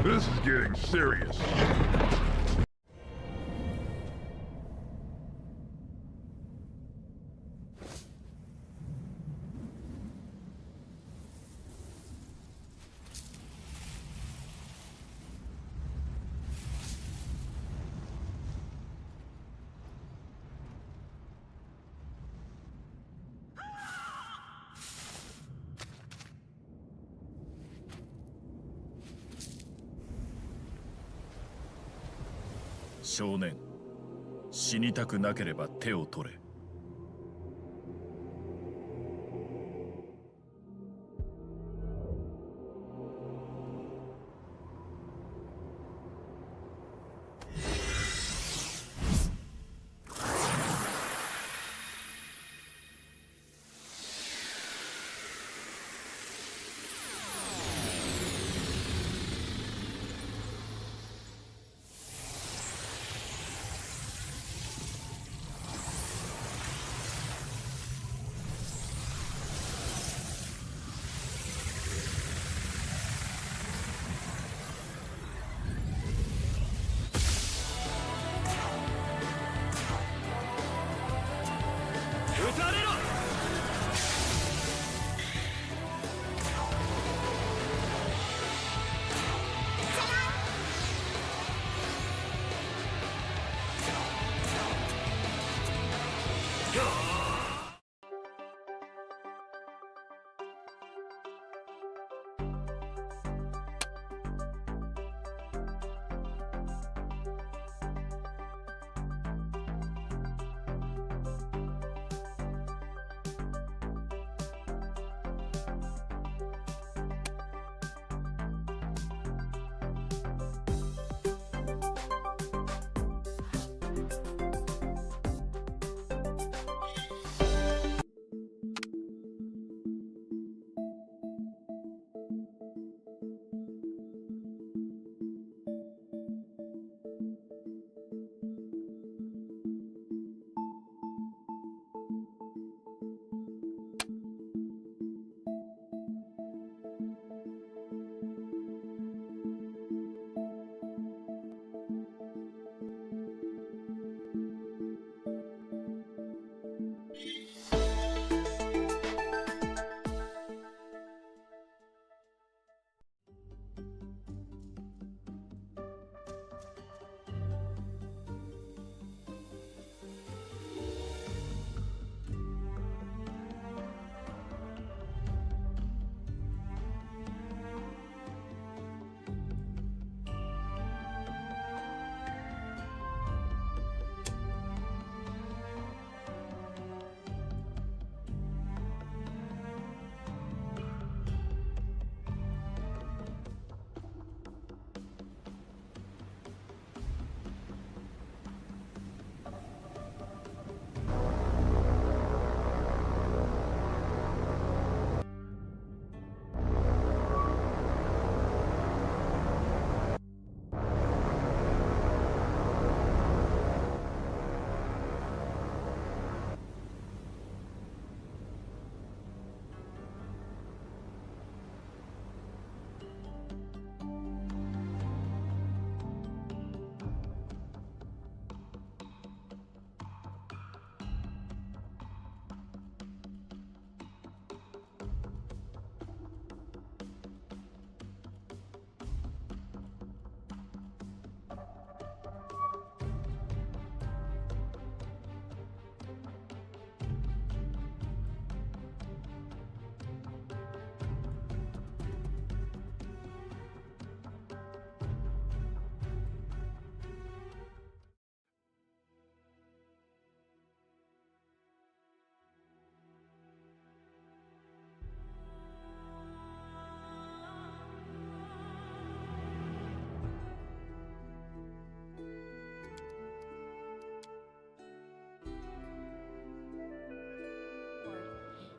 This is getting serious.「少年、死にたくなければ手を取れ」。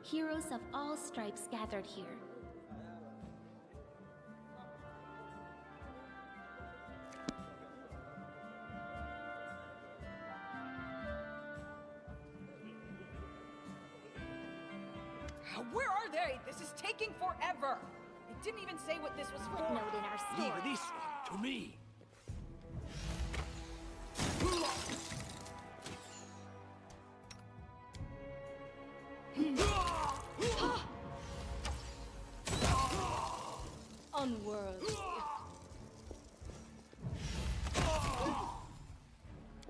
heroes of all stripes gathered here. Where are they? This is taking forever! It didn't even say what this was for. Footnote in our story. Leave this one to me. Unworldly.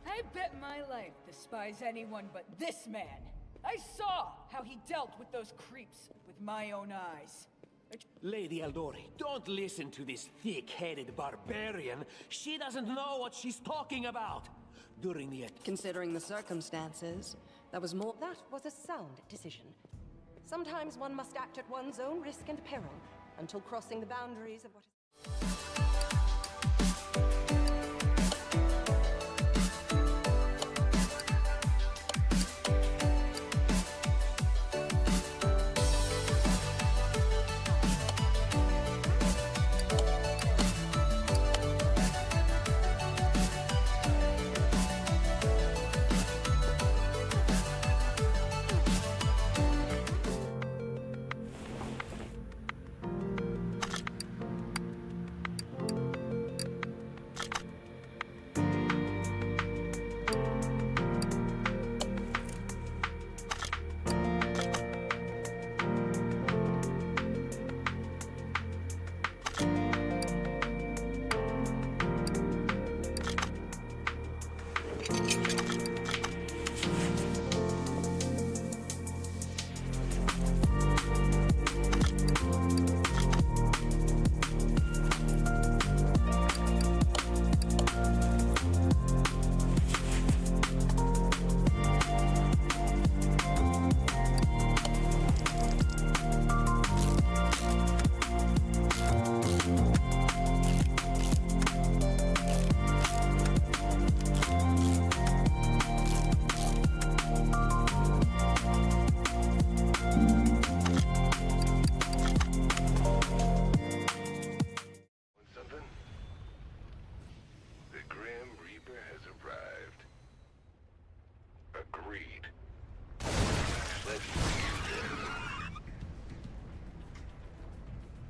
I bet my life despise anyone but this man. I saw how he dealt with those creeps with my own eyes. Lady Eldori, don't listen to this thick-headed barbarian. She doesn't know what she's talking about. During the... Considering the circumstances, that was a sound decision. Sometimes one must act at one's own risk and peril, until crossing the boundaries of what is...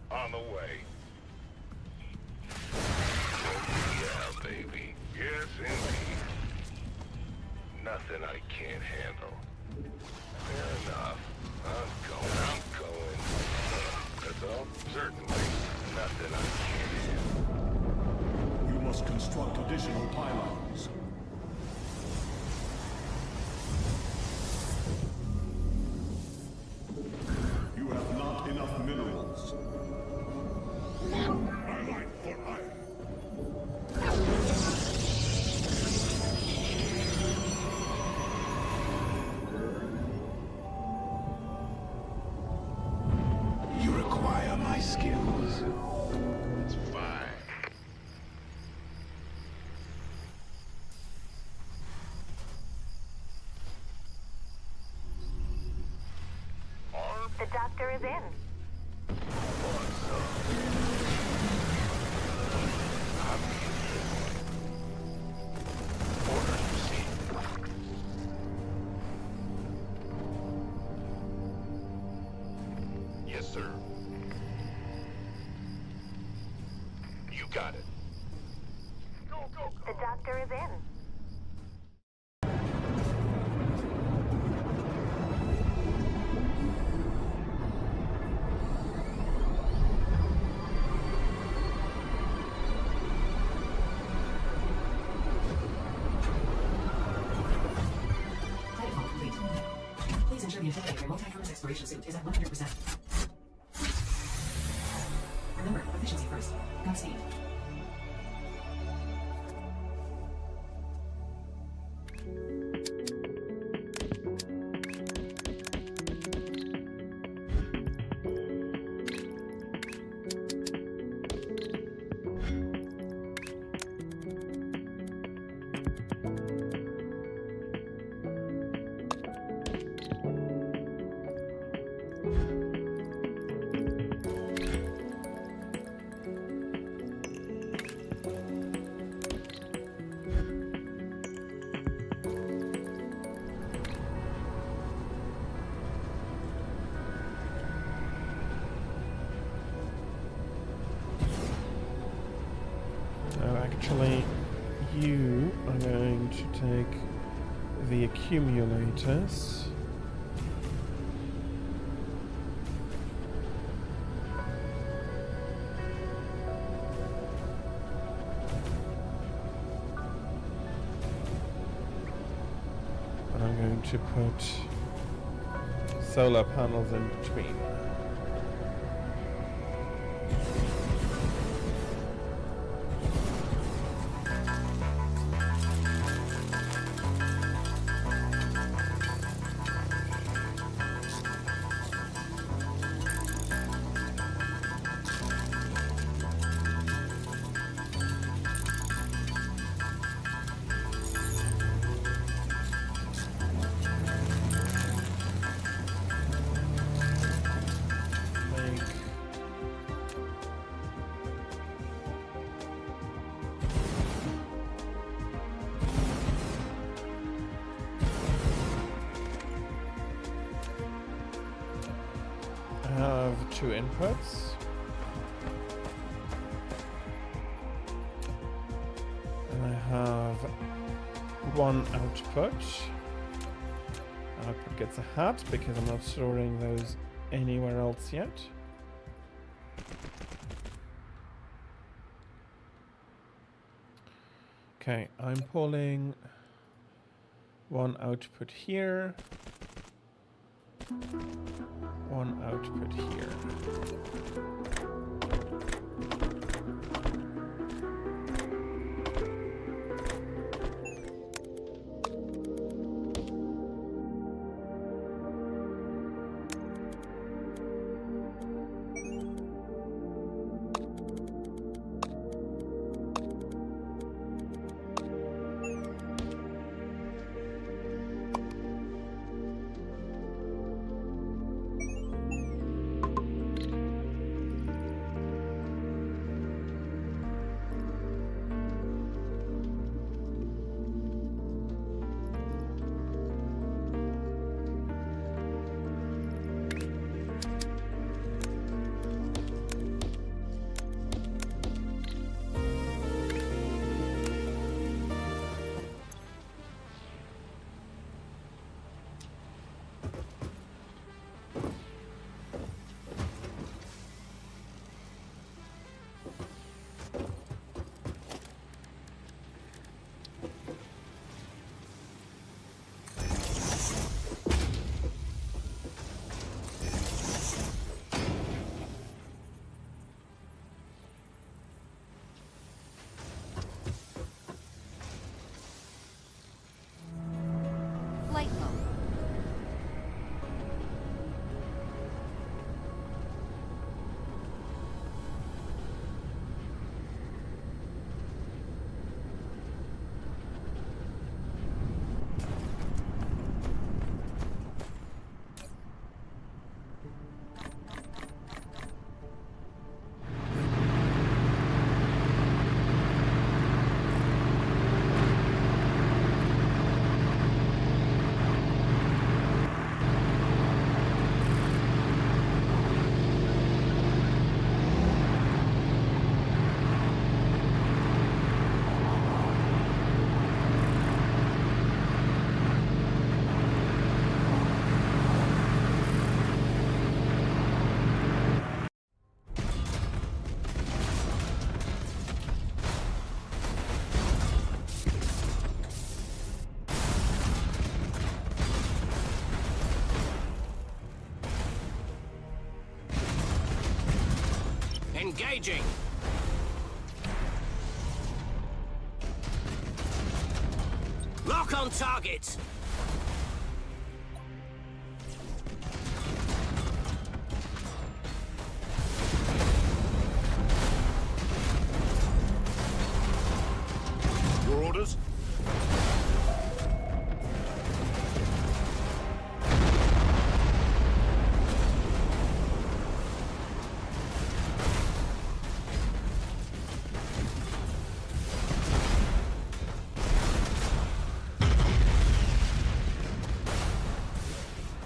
On the way. Yeah, baby. Yes, indeed. Nothing I can't handle. Fair enough. I'm going. That's all? Certainly. Nothing I can't handle. You must construct additional pylons. You have not enough minerals. My life for iron. You require my skills. It's fine. The doctor is in. Yes, sir. You got it. Go, go, go. The doctor is in. Please ensure the integrity of your multi-purpose exploration suit is at 100%. Remember, efficiency first. Godspeed. actually, you are going to take the accumulators. And I'm going to put solar panels in between. I have 2 inputs. And I have 1 output. Output gets a hat because I'm not storing those anywhere else yet. Okay, I'm pulling 1 output here. 1 output here. Flight mode. Engaging! Lock on target! Your orders?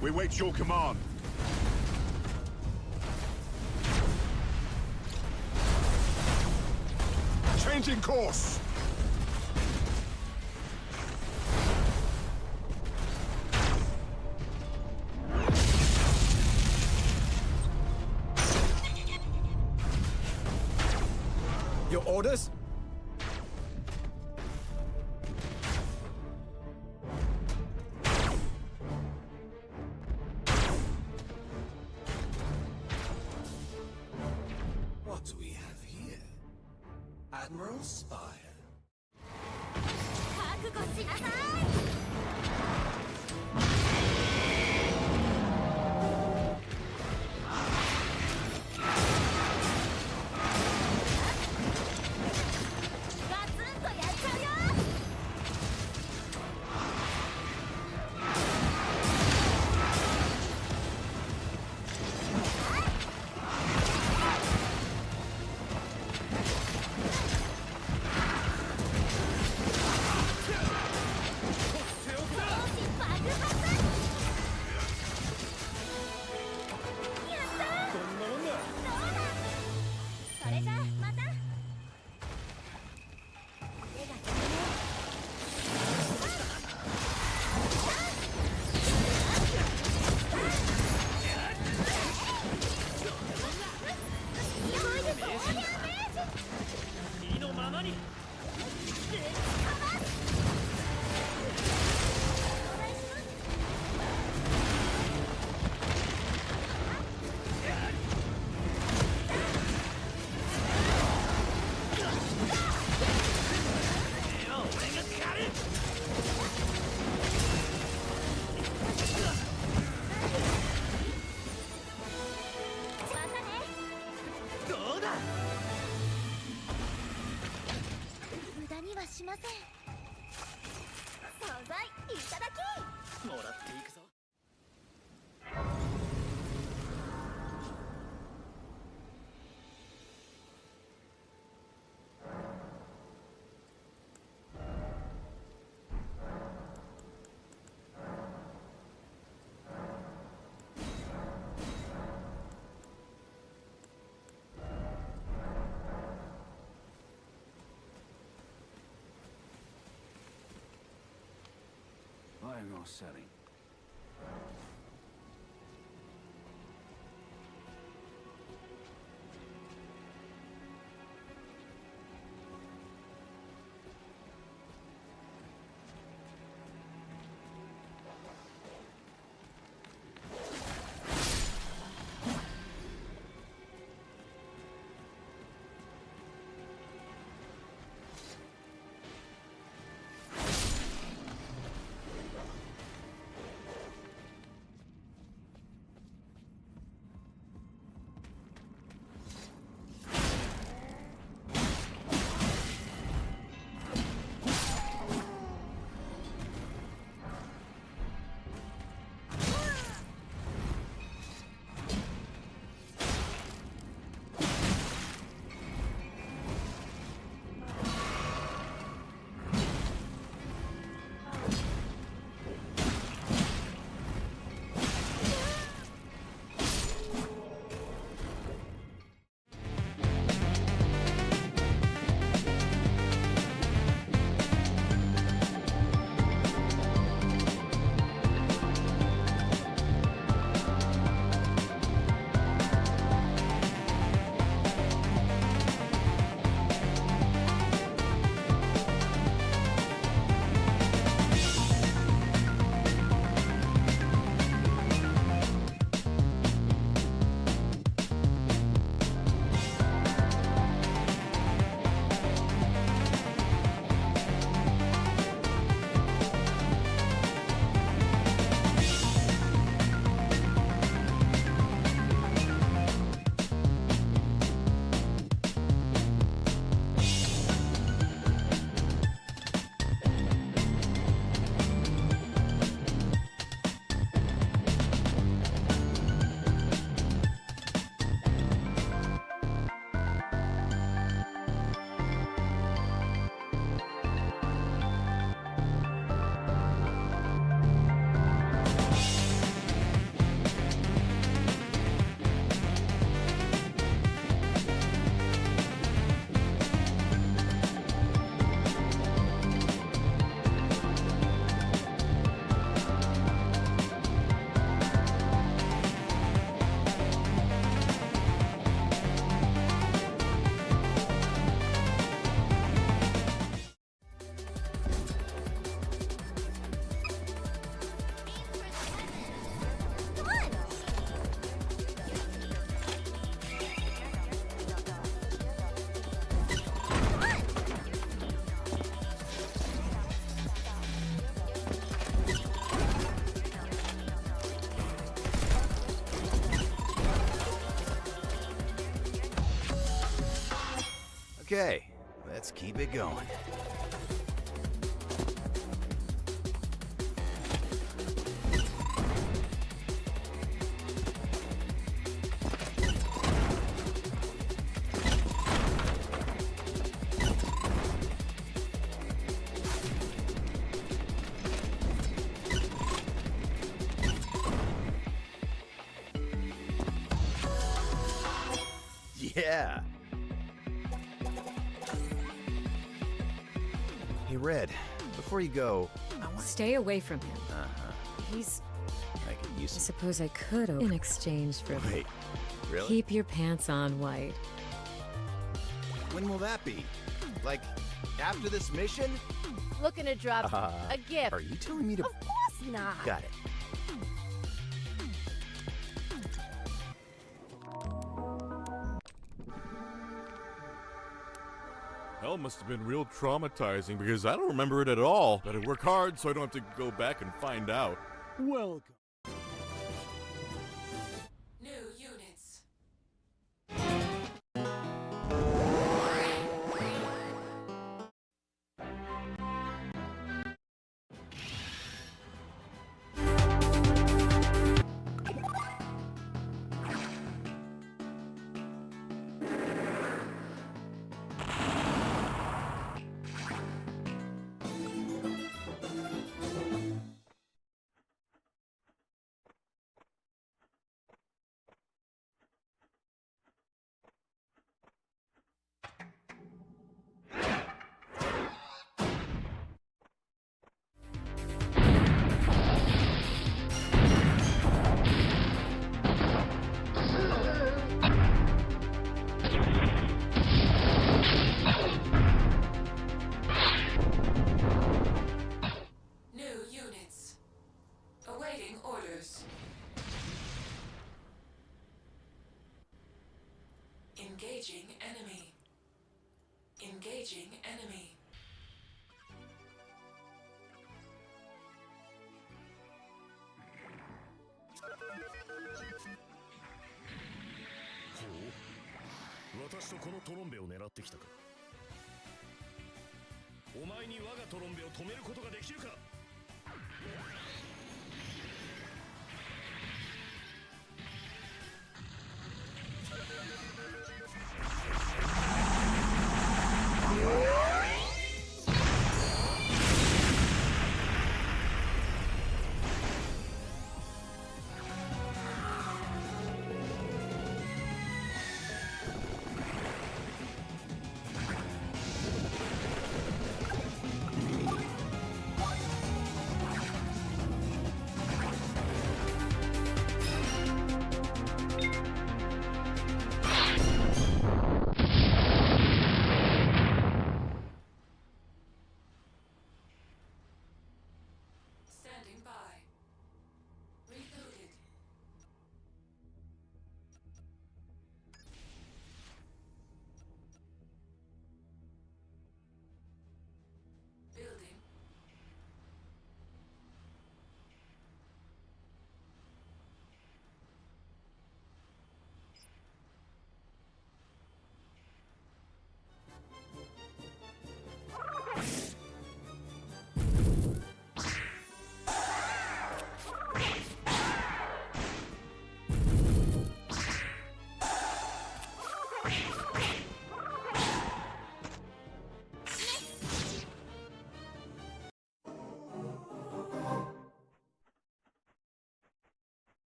We wait your command. Changing course. Your orders? What do we have here? Admiral Spire. 覚悟しなさい。ガツンとやっちゃうよ。それじゃあまた。意のままに。無駄にはしません。惣菜いただき。もらっていくぞ。Buying or selling? Okay, let's keep it going. Yeah. Hey, Red, before you go, Stay away from him. He's... I could use I suppose I could in exchange for... Wait, really? Keep your pants on, White. When will that be? Like, after this mission? Looking to drop a gift. Are you telling me to... Of course not. Got it. Hell must have been real traumatizing because I don't remember it at all. Better work hard so I don't have to go back and find out. Welcome. New units. Awaiting orders. Engaging enemy. Engaging enemy.ほう、私とこのトロンベを狙ってきたか。お前に我がトロンベを止めることができるか。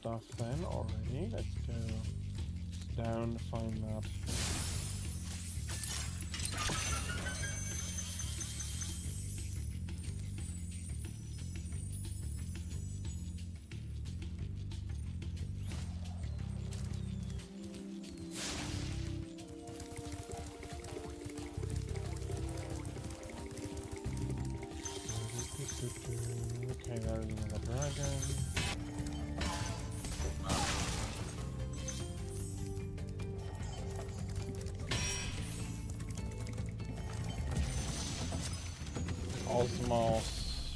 stuff then already. Let's go down, find that. Okay, there's another dragon. Osmos.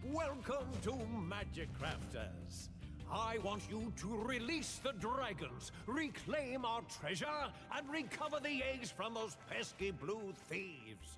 Welcome to Magic Crafters. I want you to release the dragons, reclaim our treasure, and recover the eggs from those pesky blue thieves.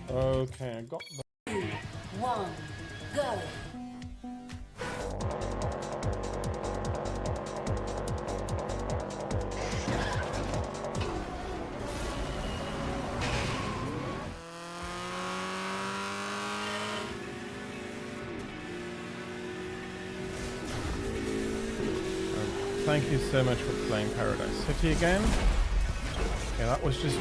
Okay, I got the 2, 1, go! Thank you so much for playing Paradise City again. Okay, that was just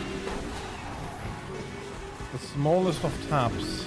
the smallest of taps.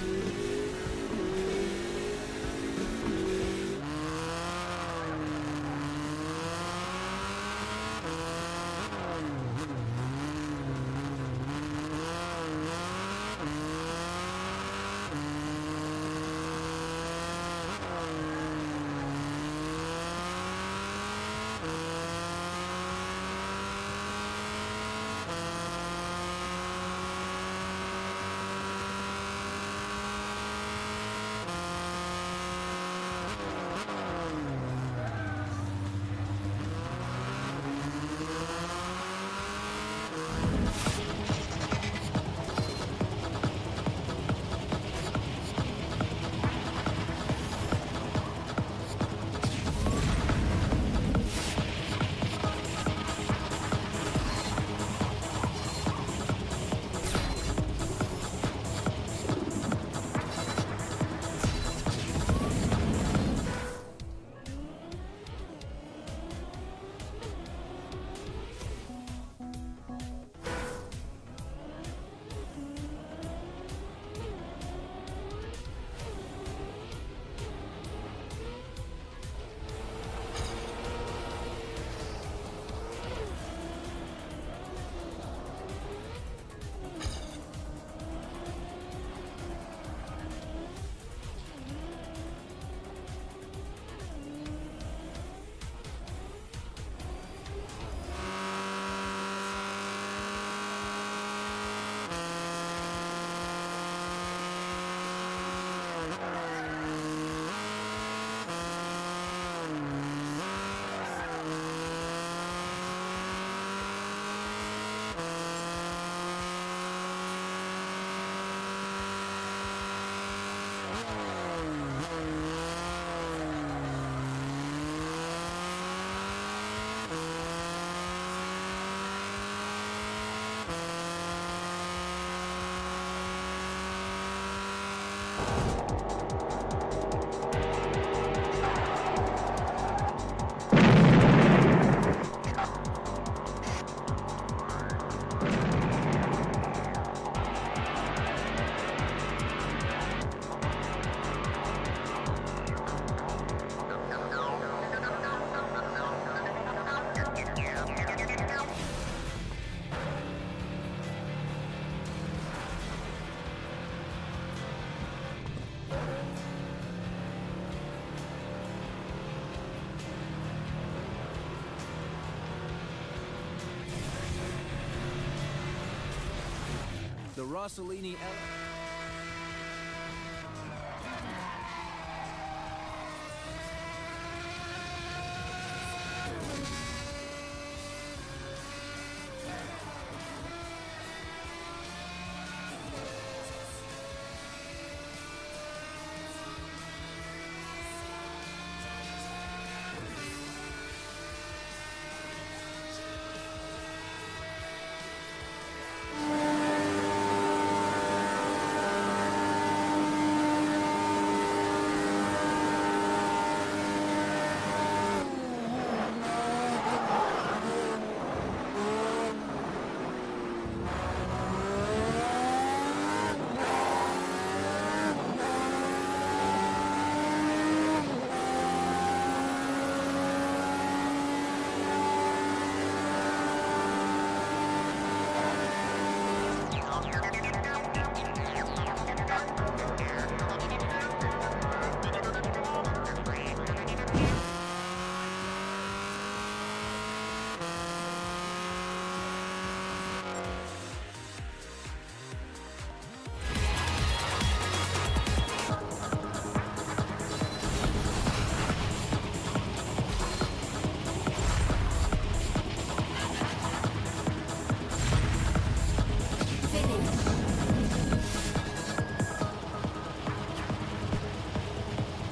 the Rossellini.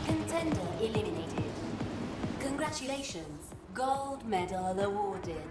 Contender eliminated. Congratulations. Gold medal awarded.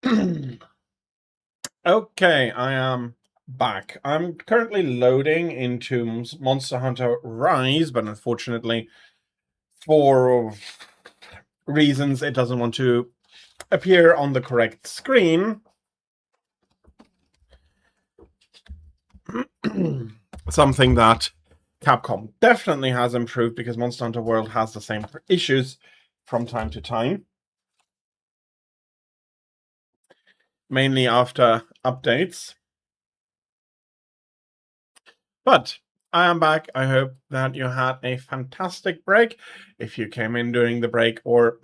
Okay, I am back. I'm currently loading into Monster Hunter Rise, but unfortunately, for reasons, it doesn't want to appear on the correct screen. Something that Capcom definitely has improved, because Monster Hunter World has the same issues from time to time. Mainly after updates. But I am back. I hope that you had a fantastic break. If you came in during the break or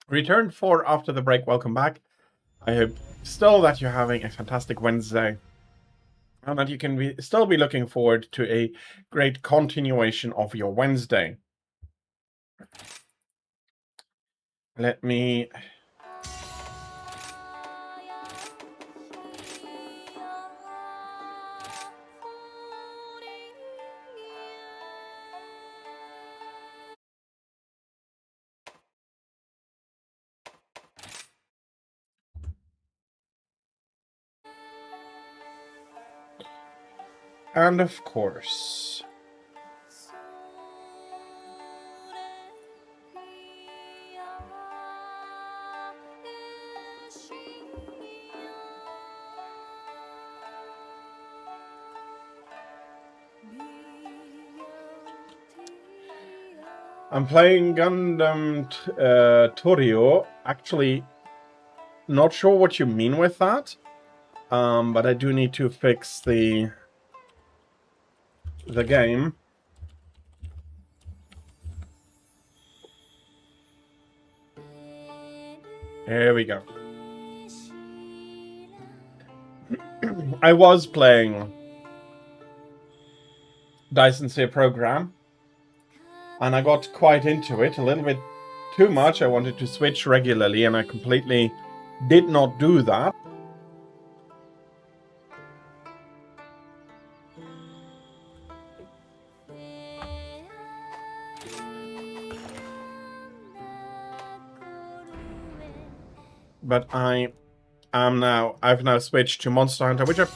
returned for after the break, welcome back. I hope still that you're having a fantastic Wednesday, and that you can still be looking forward to a great continuation of your Wednesday. Let me... And of course... I'm playing Gundam Torio. Actually, not sure what you mean with that. But I do need to fix the game. Here we go. I was playing Dyson Sphere Program, and I got quite into it, a little bit too much. I wanted to switch regularly, and I completely did not do that. But I've now switched to Monster Hunter,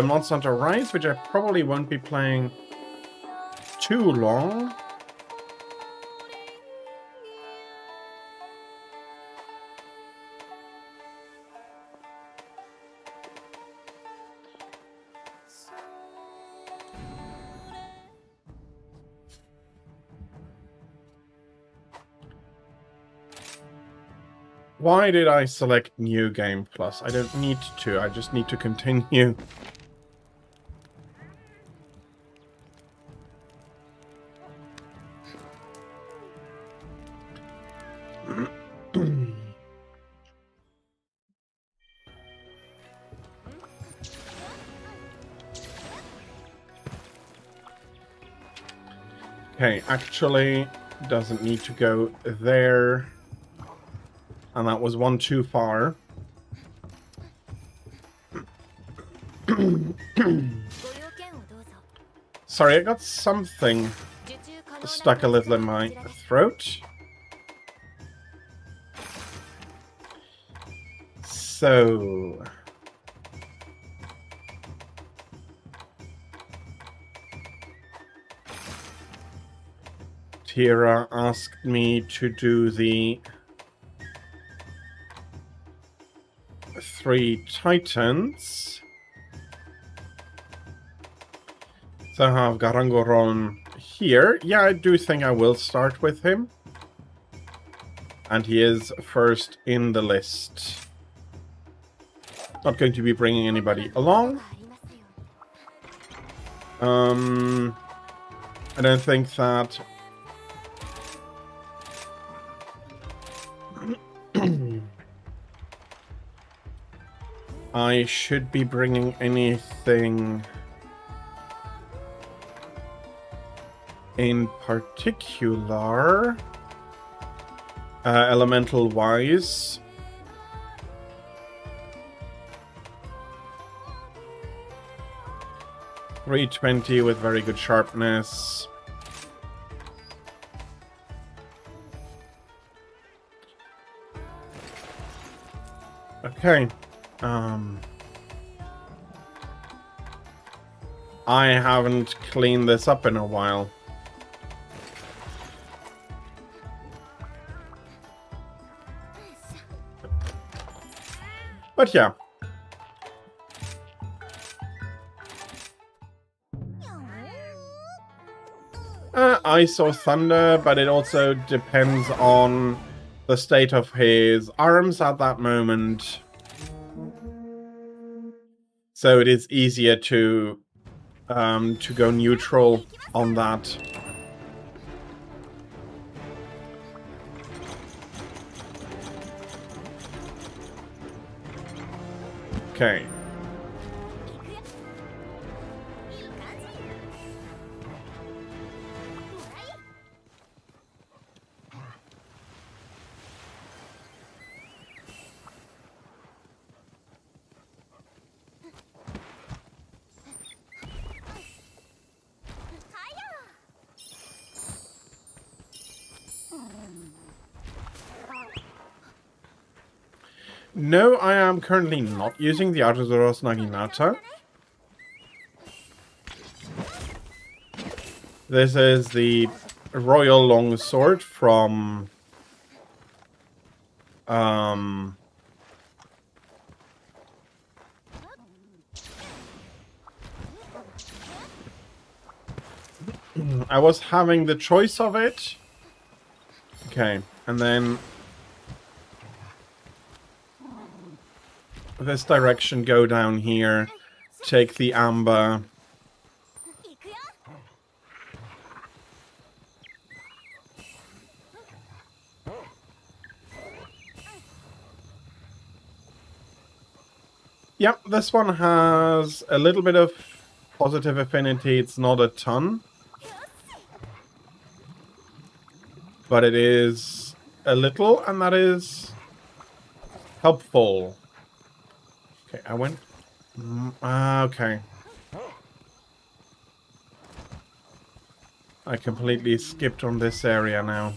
Monster Hunter Rise, which I probably won't be playing too long. Why did I select New Game Plus? I don't need to, I just need to continue. Okay, actually, doesn't need to go there. And that was one too far. Sorry, I got something stuck a little in my throat. So... Tira asked me to do the 3 Titans. So I have Garangoron here. Yeah, I do think I will start with him. And he is first in the list. Not going to be bringing anybody along. I don't think that... I should be bringing anything in particular, elemental-wise. .320 with very good sharpness. Okay. I haven't cleaned this up in a while. But yeah. Ice or thunder, but it also depends on the state of his arms at that moment. So it is easier to go neutral on that. Okay. No, I am currently not using the Arzuros Naginata. This is the Royal Longsword from I was having the choice of it. Okay, and then this direction, go down here, take the amber. Yep, this one has a little bit of positive affinity. It's not a ton, but it is a little, and that is helpful. Okay, I went... okay. I completely skipped on this area now.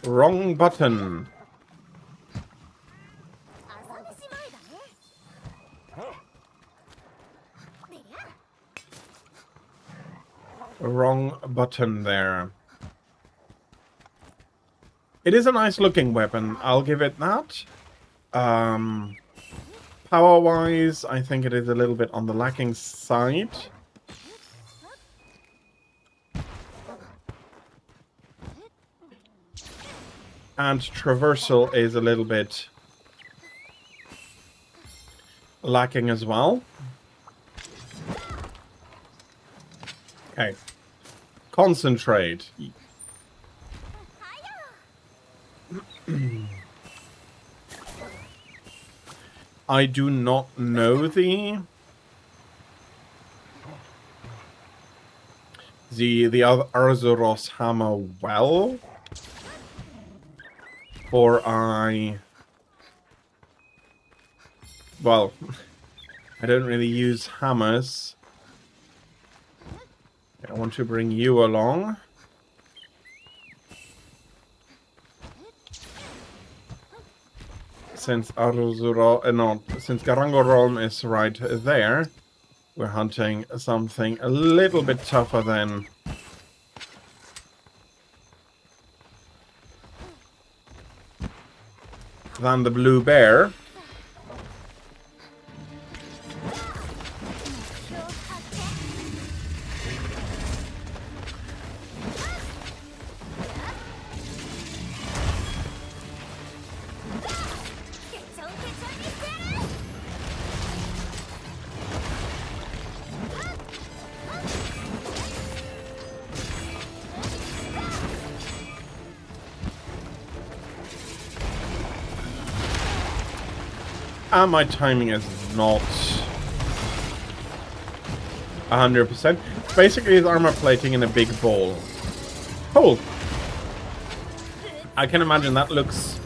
Wrong button. Wrong button there. It is a nice looking weapon, I'll give it that. Power-wise, I think it is a little bit on the lacking side. And traversal is a little bit lacking as well. Okay. Concentrate. I do not know the Arzuros hammer well. Or well, I don't really use hammers. I want to bring you along. Since since Garangorolm is right there, we're hunting something a little bit tougher than the blue bear. And my timing is not 100%. Basically, it's armor plating in a big ball. Cool. I can imagine that looks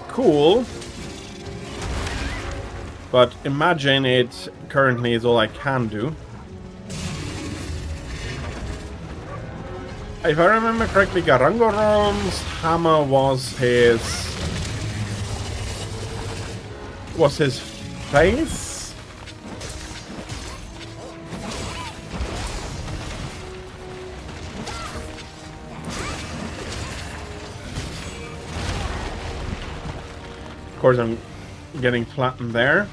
cool. But imagine it currently is all I can do. if I remember correctly, Garangorom's hammer was his face? Of course, I'm getting flattened there.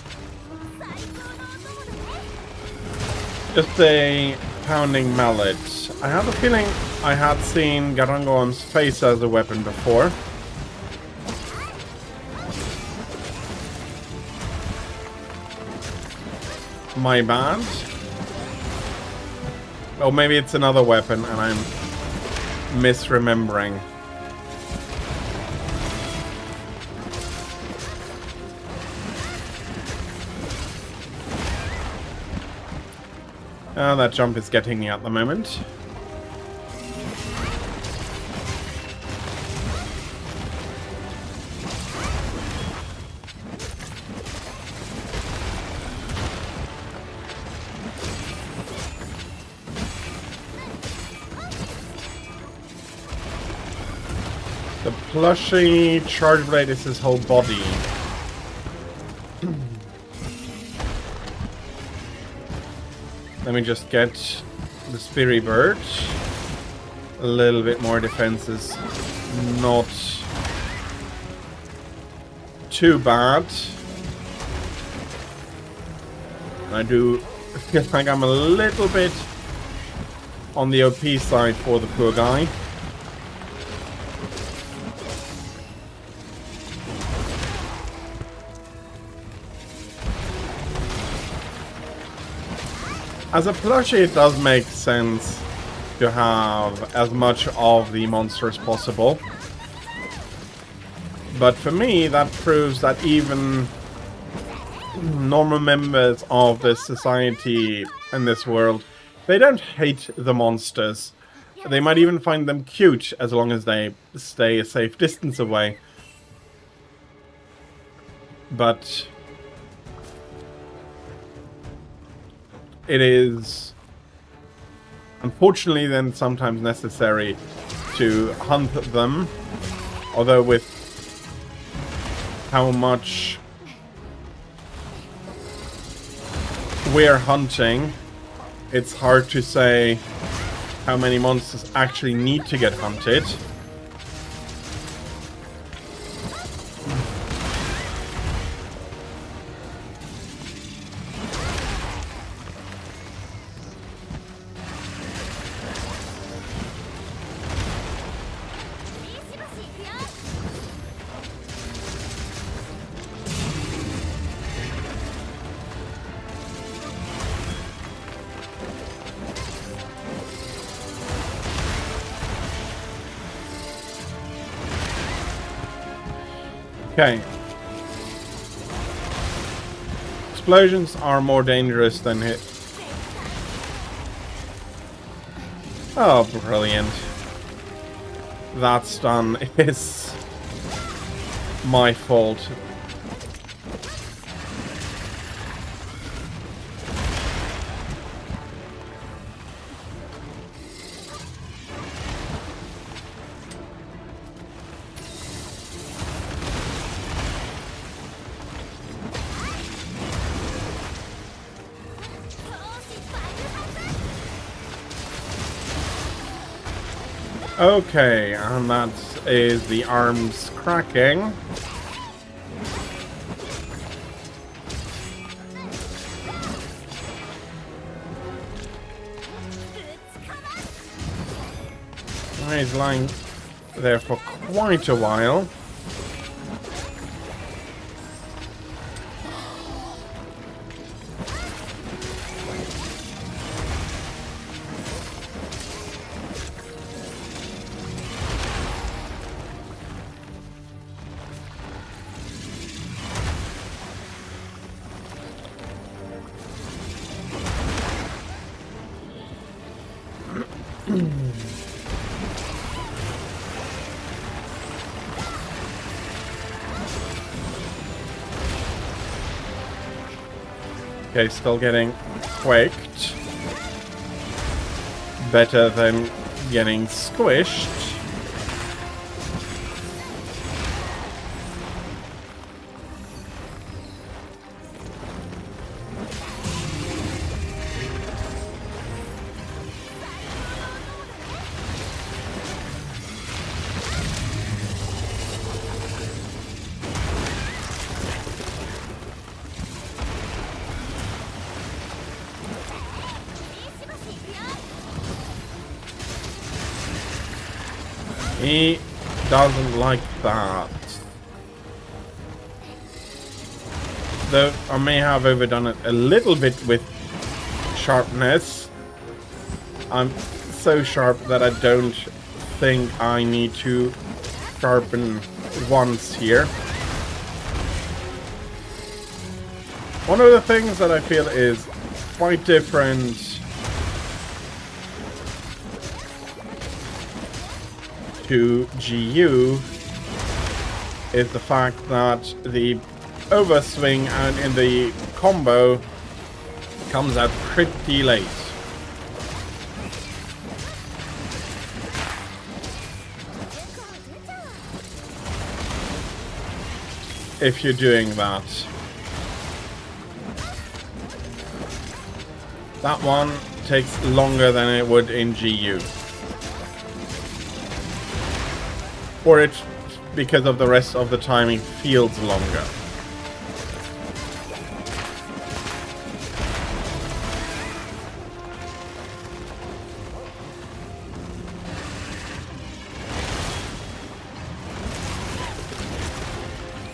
Just a pounding mallet. I have a feeling I had seen Garangorom's face as a weapon before. My bad. Oh, maybe it's another weapon and I'm misremembering. That jump is getting me at the moment. The plushy charge blade is his whole body. Let me just get the Speary Bird. A little bit more defense is not too bad. I do feel like I'm a little bit on the OP side for the poor guy. As a plushie, it does make sense to have as much of the monster as possible. But for me, that proves that even normal members of this society and this world, they don't hate the monsters. They might even find them cute as long as they stay a safe distance away. But it is unfortunately then sometimes necessary to hunt them, although with how much we're hunting, it's hard to say how many monsters actually need to get hunted. Okay. Explosions are more dangerous than hit. Oh, brilliant. That stun is my fault. Okay, and that is the arms cracking. He's lying there for quite a while. Okay, still getting quaked. Better than getting squished. He doesn't like that. Though I may have overdone it a little bit with sharpness. I'm so sharp that I don't think I need to sharpen once here. One of the things that I feel is quite different to GU is the fact that the overswing and in the combo comes out pretty late. If you're doing that. That one takes longer than it would in GU. Or it, because of the rest of the timing, feels longer.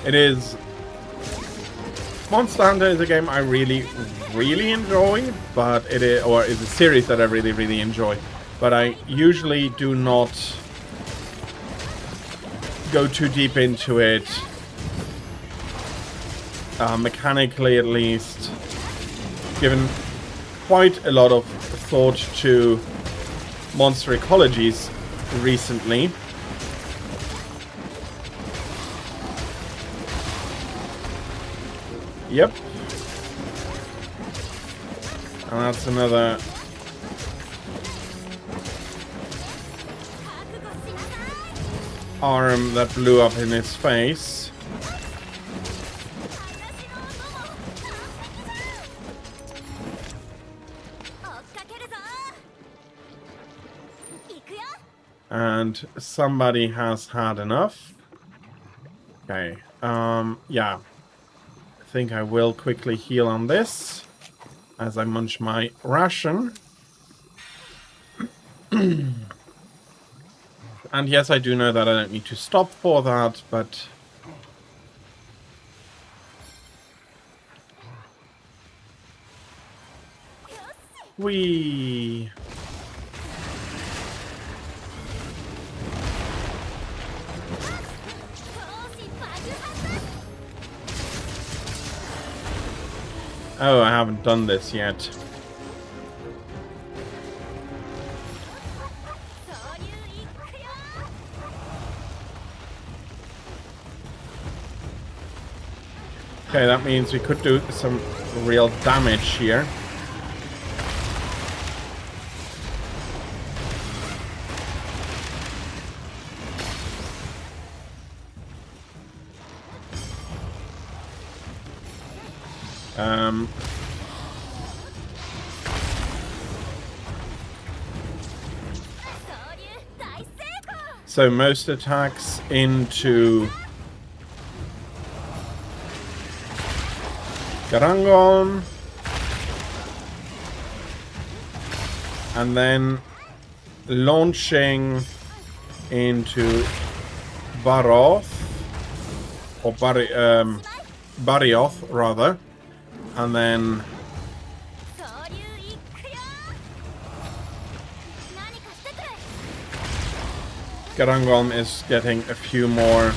It is... Monster Hunter is a game I really enjoy, but it is, or is a series that I really enjoy. But I usually do not go too deep into it, mechanically at least, given quite a lot of thought to monster ecologies recently. Yep. And that's another arm that blew up in his face. And somebody has had enough. Okay. Yeah. I think I will quickly heal on this as I munch my ration. And yes, I do know that I don't need to stop for that, but... Whee! Oh, I haven't done this yet. Okay, that means we could do some real damage here. So most attacks into Garangon, and then launching into Barioth, or Barioth rather, and then Garangon is getting a few more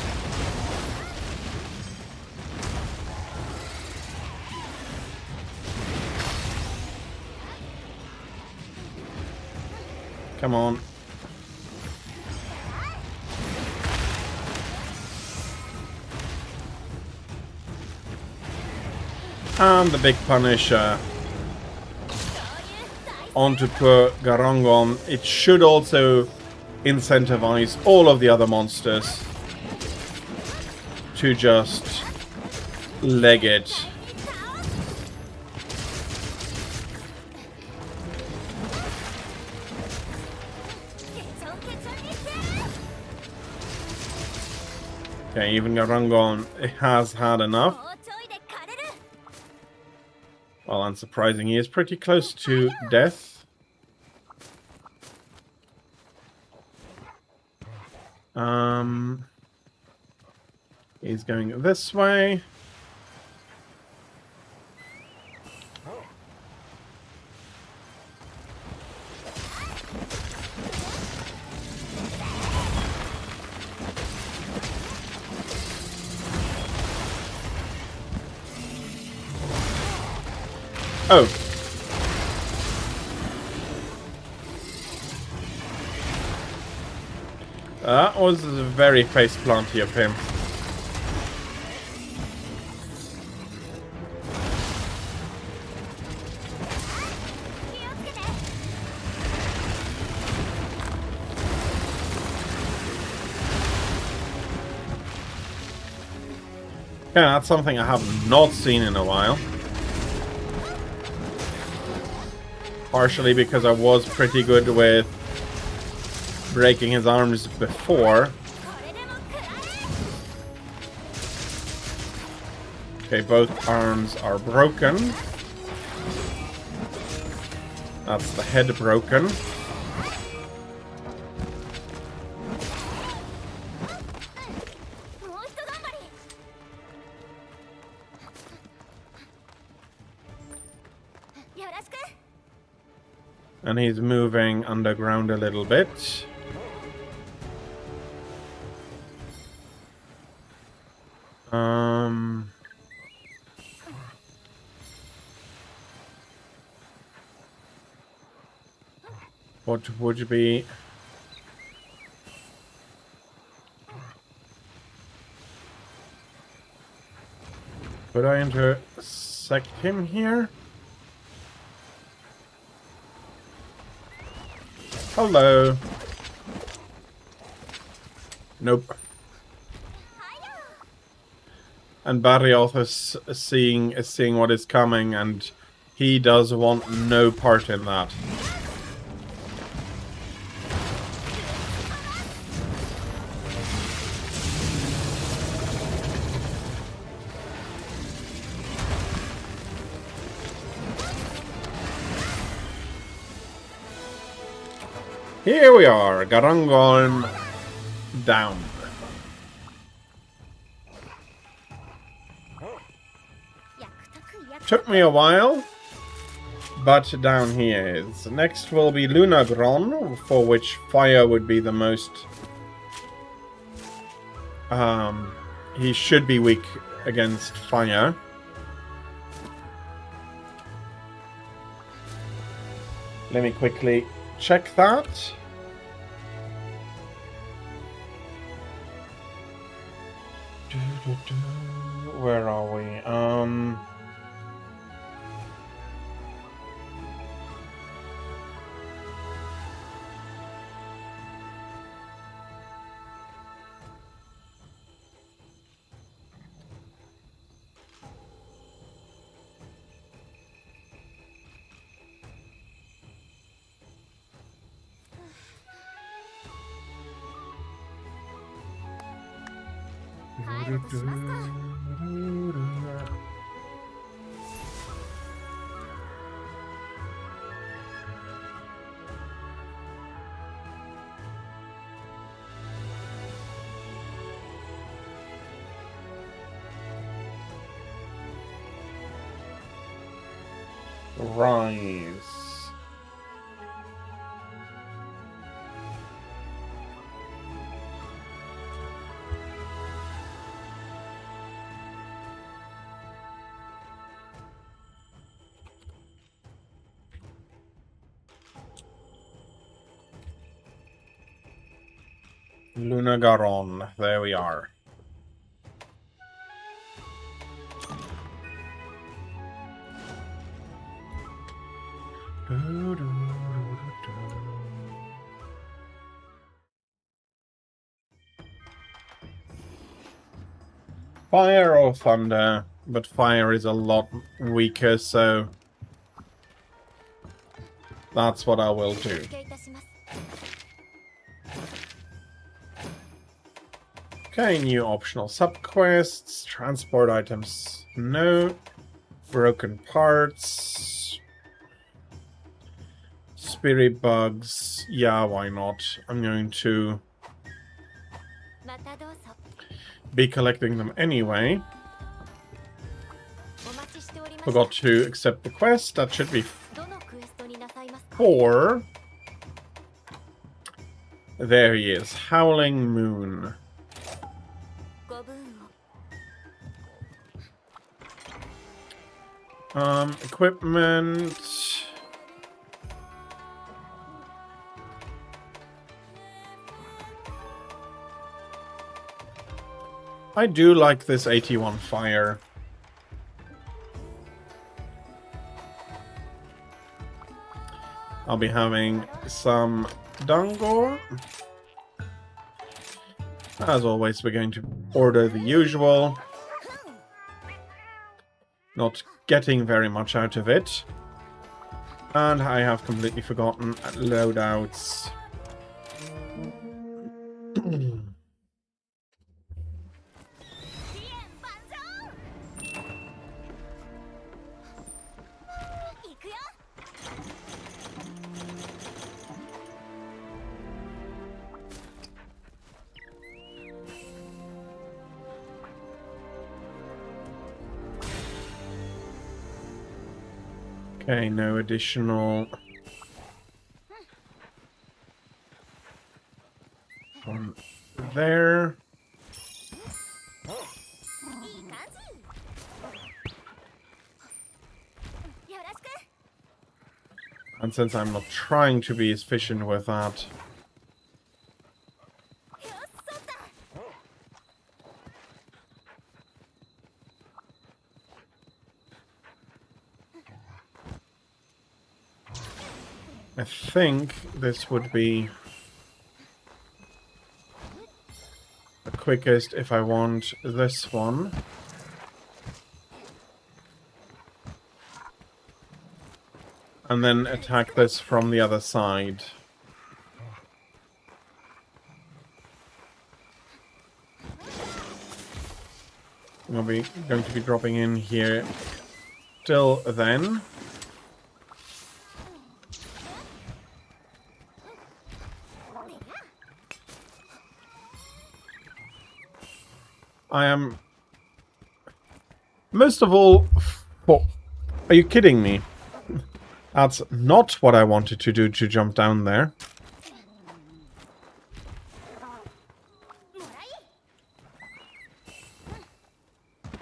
come on. And the big Punisher. onto poor Garangon, it should also incentivize all of the other monsters to just leg it. Okay, even Garangon has had enough. Well, unsurprising, he is pretty close to death. He's going this way. Oh. That was a very face planty of him. Yeah, that's something I have not seen in a while. Partially because I was pretty good with breaking his arms before. Okay, both arms are broken. That's the head broken. And he's moving underground a little bit. What would be... Could I intersect him here? Hello. Nope. And Barrios is seeing what is coming, and he does want no part in that. Here we are, Garangon down. Took me a while, but down he is. Next will be Lunagron, for which fire would be the most... he should be weak against fire. Let me quickly check that. Where are we? Rise. Lunagaron, there we are. fire or thunder, but fire is a lot weaker, so that's what I will do. Okay, new optional subquests, transport items, no, broken parts, spirit bugs, yeah, why not? I'm going to be collecting them anyway. Forgot to accept the quest, that should be 4. There he is, Howling Moon. Equipment. I do like this 81 fire. I'll be having some Dungor. As always, we're going to order the usual. Not getting very much out of it. And I have completely forgotten loadouts. Okay, no additional one there. And since I'm not trying to be efficient with that, I think this would be the quickest if I want this one. And then attack this from the other side. We'll be going to be dropping in here till then. I am... Most of all... Are you kidding me? That's not what I wanted to do, to jump down there.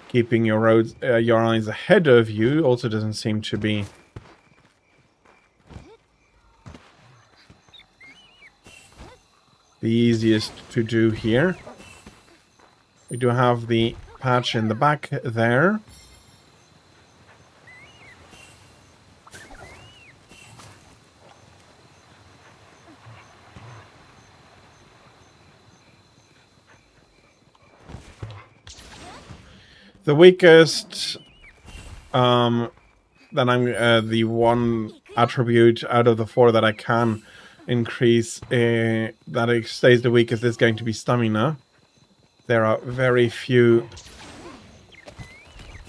Keeping your eyes ahead of you also doesn't seem to be the easiest to do here. We do have the patch in the back there. The weakest, then I'm the one attribute out of the 4 that I can increase that it stays the weakest is going to be stamina. There are very few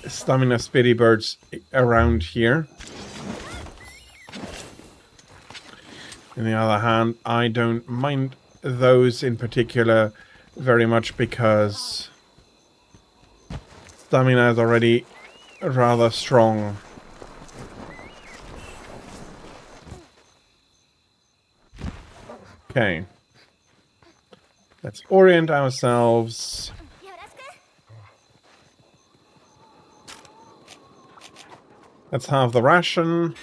stamina speedy birds around here. On the other hand, I don't mind those in particular very much because stamina is already rather strong. Okay. Let's orient ourselves. Let's have the ration.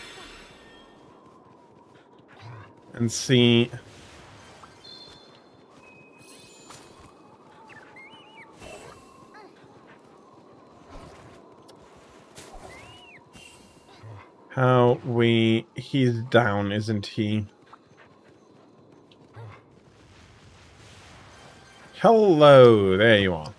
And see... how we... He's down, isn't he? Hello, there you are.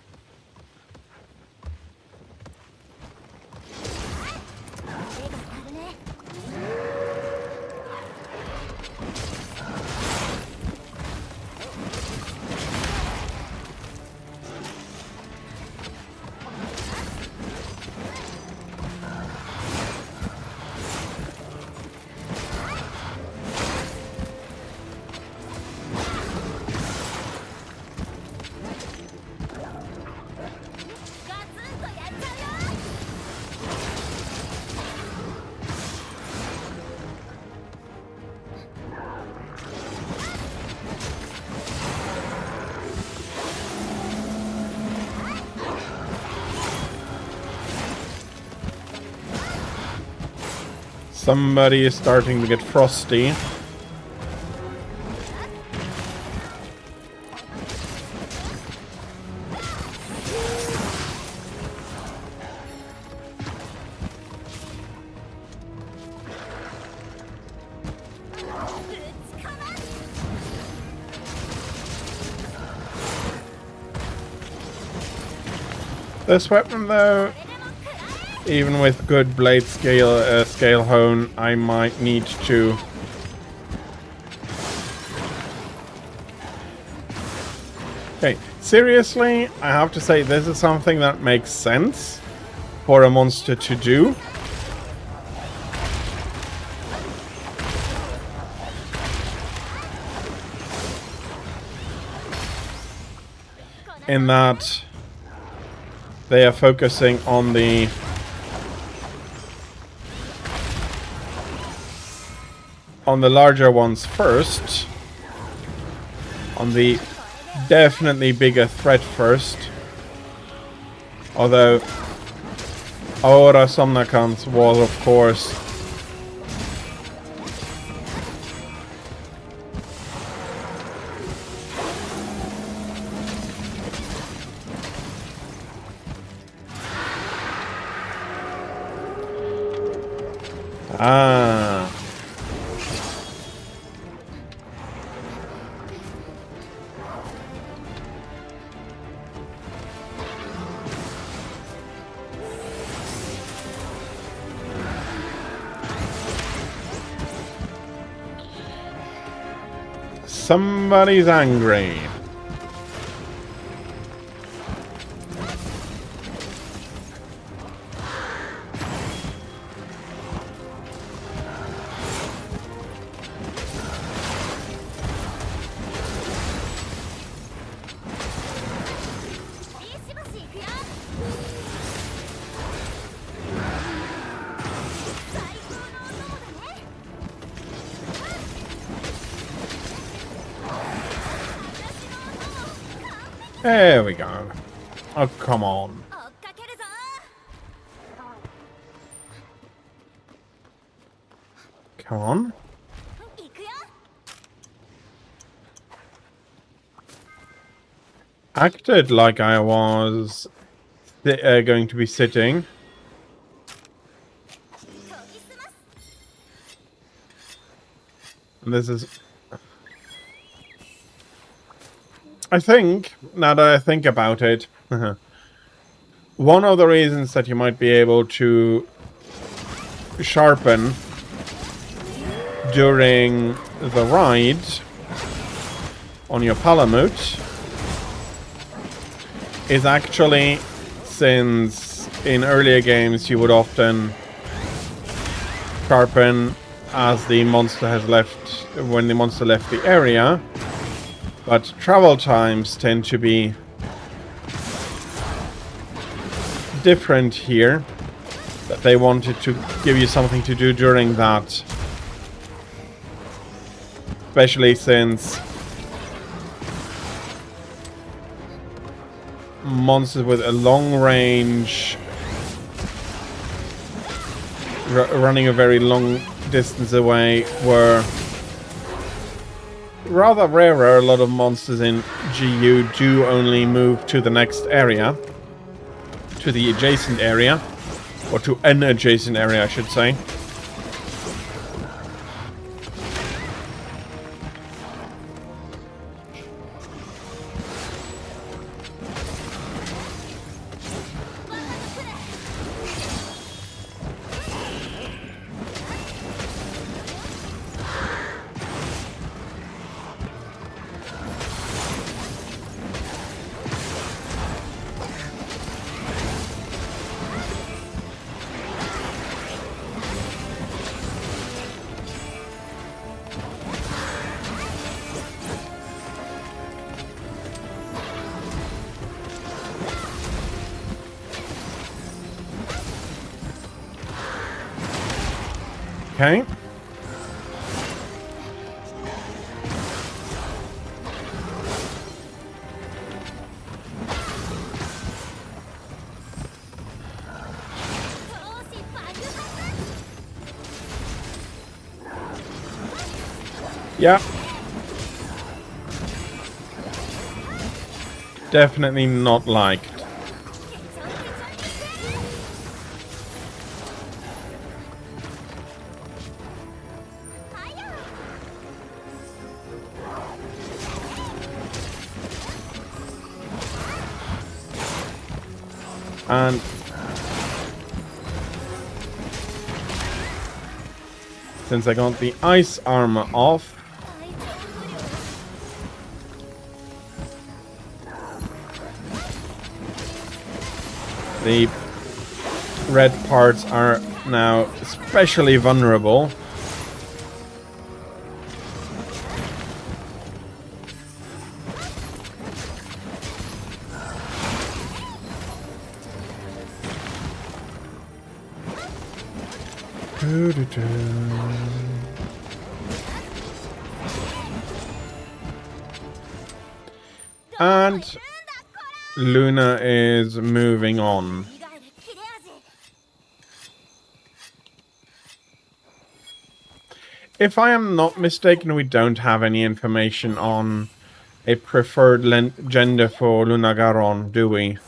Somebody is starting to get frosty. This weapon, though, even with good blade scale hone, I might need to okay, seriously, I have to say this is something that makes sense for a monster to do. In that they are focusing on the larger ones first, on the definitely bigger threat first. Although Aura Somnacans was, of course, somebody's angry. There we go. Oh, come on. Come on. Acted like I was going to be sitting. And this is... I think, now that I think about it, one of the reasons that you might be able to sharpen during the ride on your Palamute is actually, since in earlier games you would often sharpen as the monster has left, when the monster left the area. But travel times tend to be different here, that they wanted to give you something to do during that. Especially since monsters with a long range, running a very long distance away, were rather rarer. A lot of monsters in GU do only move to the next area, to the adjacent area, or to an adjacent area, I should say. Okay. Yeah. Definitely not liked. And since I got the ice armor off, the red parts are now especially vulnerable. And Luna is moving on. If I am not mistaken, we don't have any information on a preferred gender for Luna Garon, do we?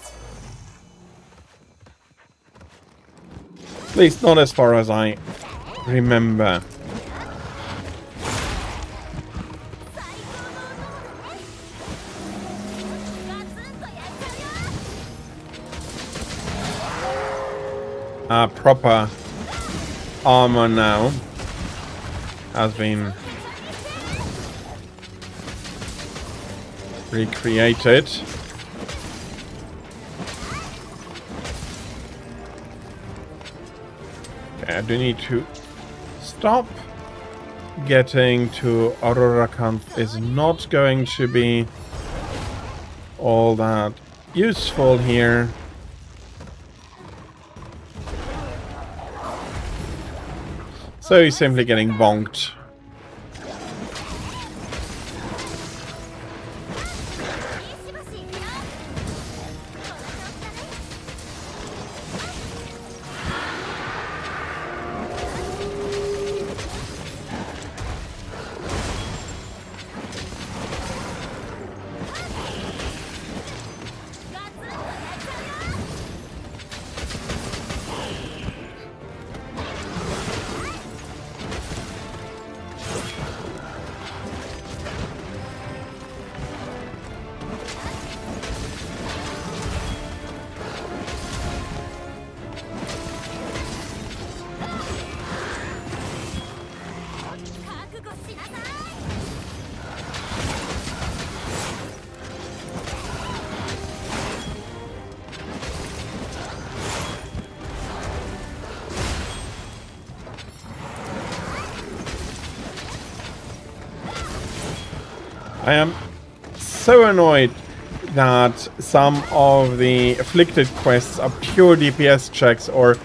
At least not as far as I remember. Proper armor now has been recreated. Okay, I do need to stop. Getting to Aurora Kampf is not going to be all that useful here. So he's simply getting bonked. I am so annoyed that some of the afflicted quests are pure DPS checks or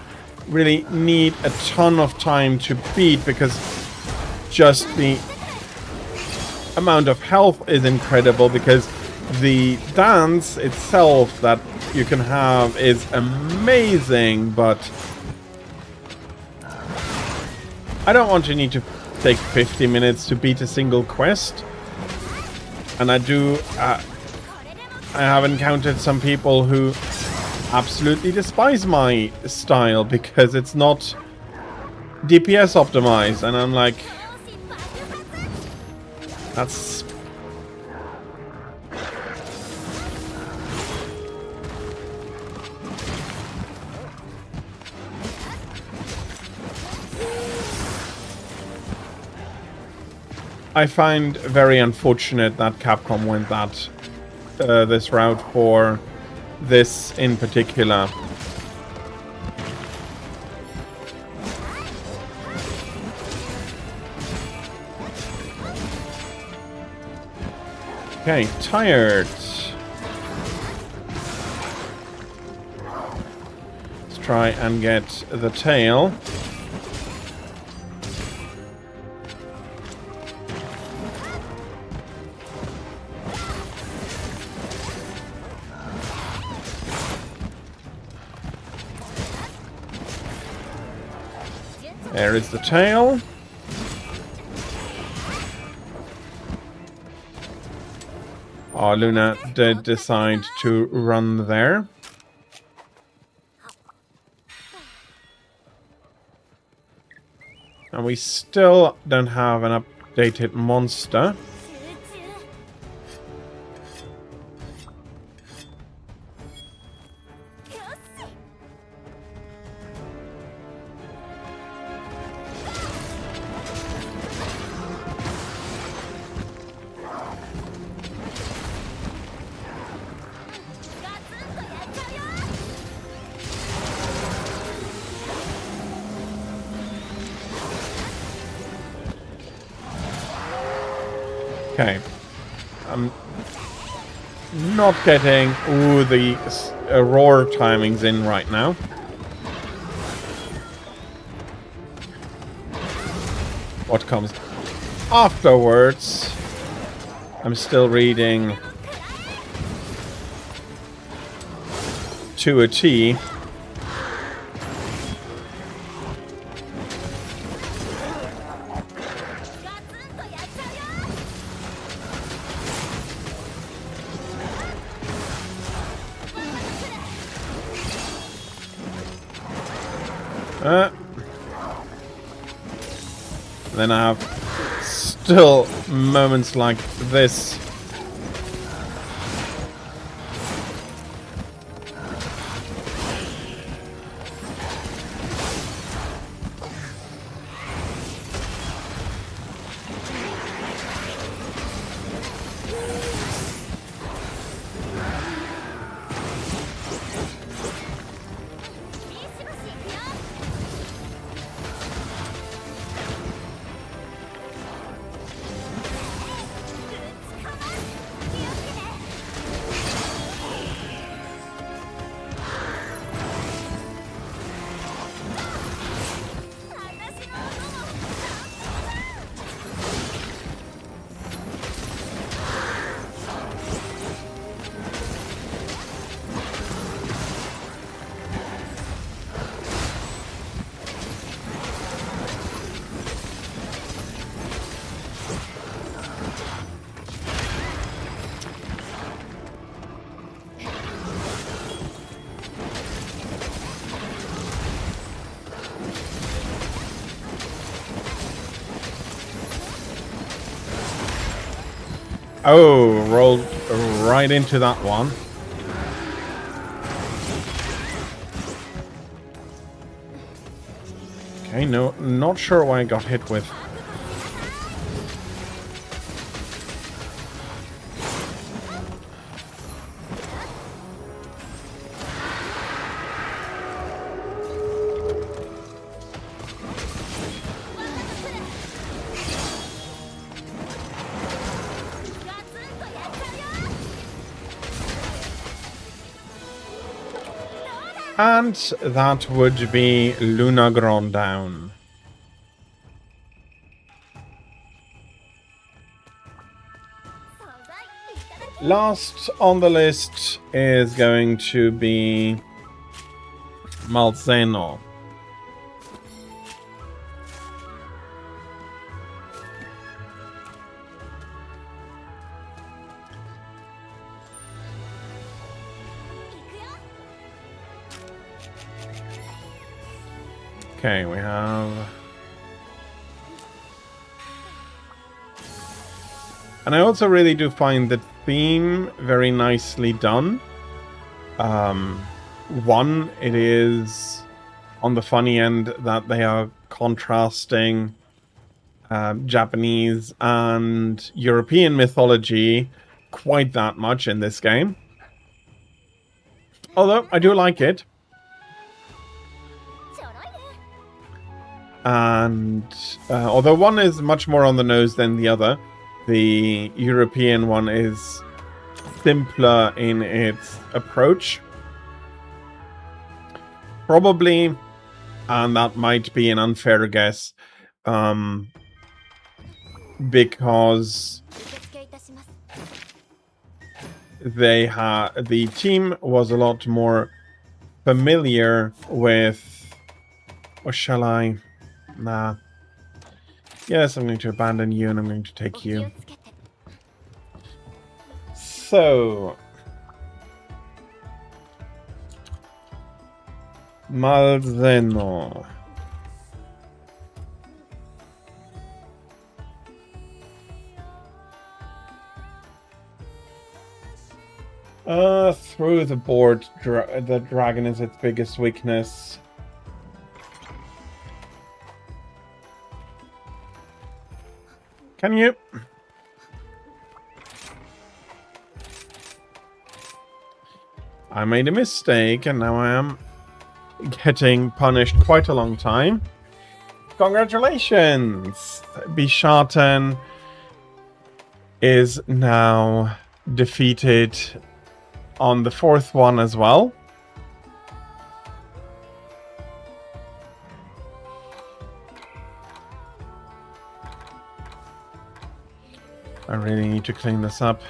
really need a ton of time to beat because just the amount of health is incredible, because the dance itself that you can have is amazing, but I don't want to need to take 50 minutes to beat a single quest. And I have encountered some people who absolutely despise my style because it's not DPS optimized, and I'm like, that's... I find very unfortunate that Capcom went this route for this in particular. Okay, tired. Let's try and get the tail. There is the tail. Oh, Luna did decide to run there. And we still don't have an updated monster. Okay. I'm not getting the roar timings in right now. What comes afterwards? I'm still reading to a T. Then I have still moments like this. Oh, rolled right into that one. Okay, no, not sure why I got hit with. And that would be Luna Grand down. Last on the list is going to be Malzeno. Okay, we have... And I also really do find the theme very nicely done. One, it is on the funny end that they are contrasting Japanese and European mythology quite that much in this game. Although, I do like it. And although one is much more on the nose than the other, the European one is simpler in its approach. Probably, and that might be an unfair guess, because the team was a lot more familiar with, or shall I? Nah. Yes, I'm going to abandon you and I'm going to take you. So, Malzeno. Through the board, the dragon is its biggest weakness. Can you? I made a mistake and now I am getting punished quite a long time. Congratulations! Bishaten is now defeated on the fourth one as well. I really need to clean this up.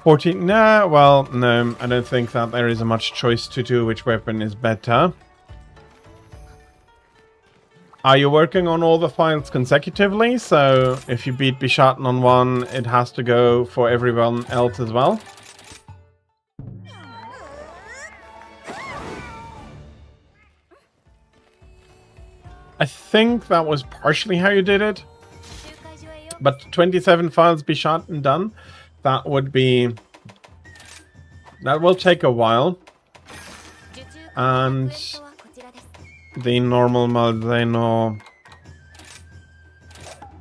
14, nah, well, no, I don't think that there is much choice to do which weapon is better. Are you working on all the files consecutively? So if you beat Bishaten on one, it has to go for everyone else as well? I think that was partially how you did it. But 27 files Bishaten done. That would be... That will take a while. And the normal Malzeno...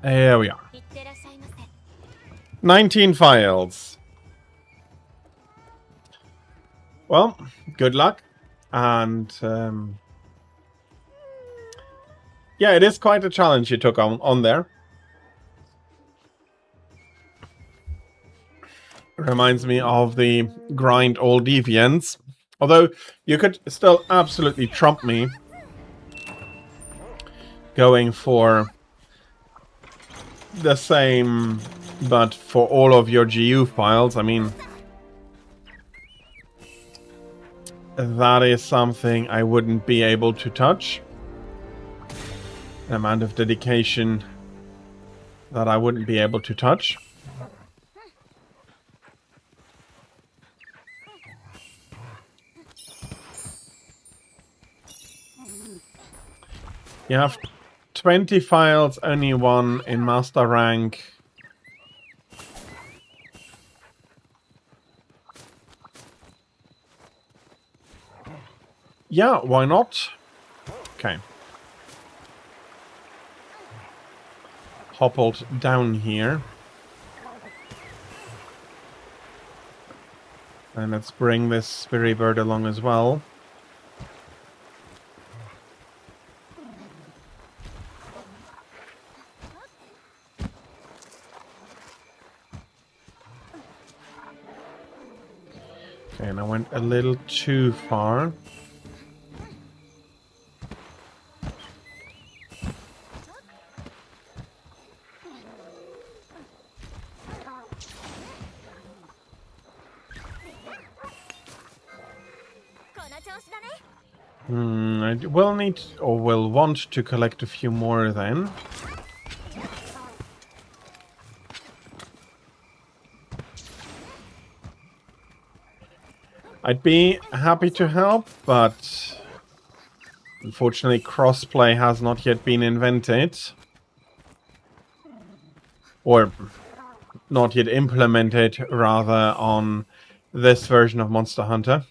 Here we are. 19 files. Well, good luck. And... yeah, it is quite a challenge you took on there. Reminds me of the grind all deviants. Although, you could still absolutely trump me going for the same, but for all of your GU files. I mean, that is something I wouldn't be able to touch. The amount of dedication that I wouldn't be able to touch. You have 20 files, only one in master rank. Yeah, why not? Okay. Hoppled down here. And let's bring this Spirit Bird along as well. Okay, and I went a little too far. I will need, or will want to collect a few more then. I'd be happy to help, but unfortunately crossplay has not yet been invented. Or not yet implemented, rather, on this version of Monster Hunter.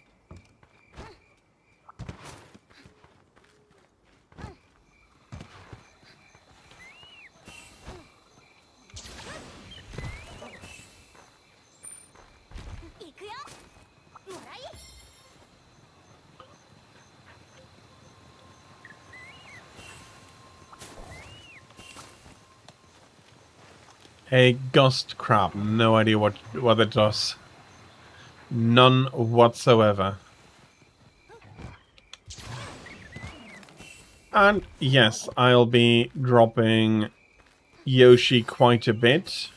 A ghost crab. No idea what it does. None whatsoever. And yes, I'll be dropping Yoshi quite a bit.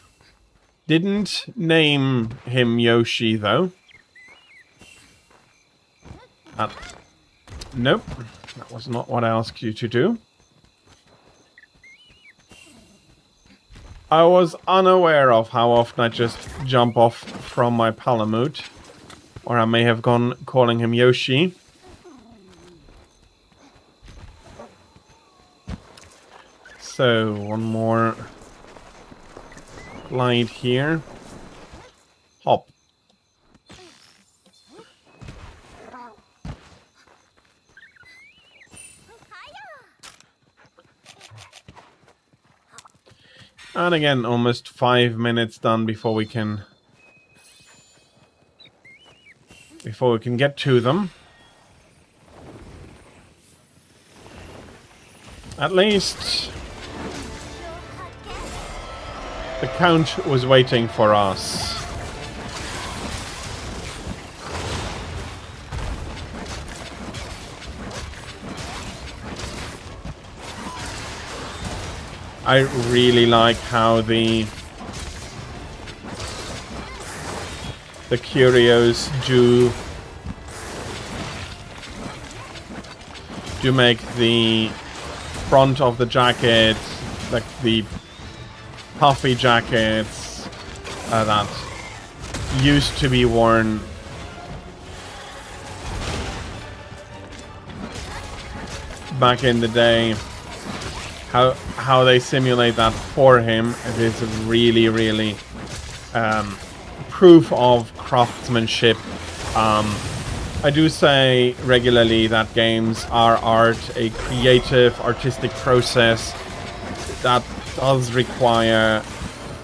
Didn't name him Yoshi though. Nope, that was not what I asked you to do. I was unaware of how often I just jump off from my Palamute. Or I may have gone calling him Yoshi. So, one more glide here. Hop. And again, almost 5 minutes done before we can get to them. At least the Count was waiting for us. I really like how the curios do make the front of the jacket, like the puffy jackets that used to be worn back in the day. How they simulate that for him, it is really, really proof of craftsmanship. I do say regularly that games are art, a creative, artistic process that does require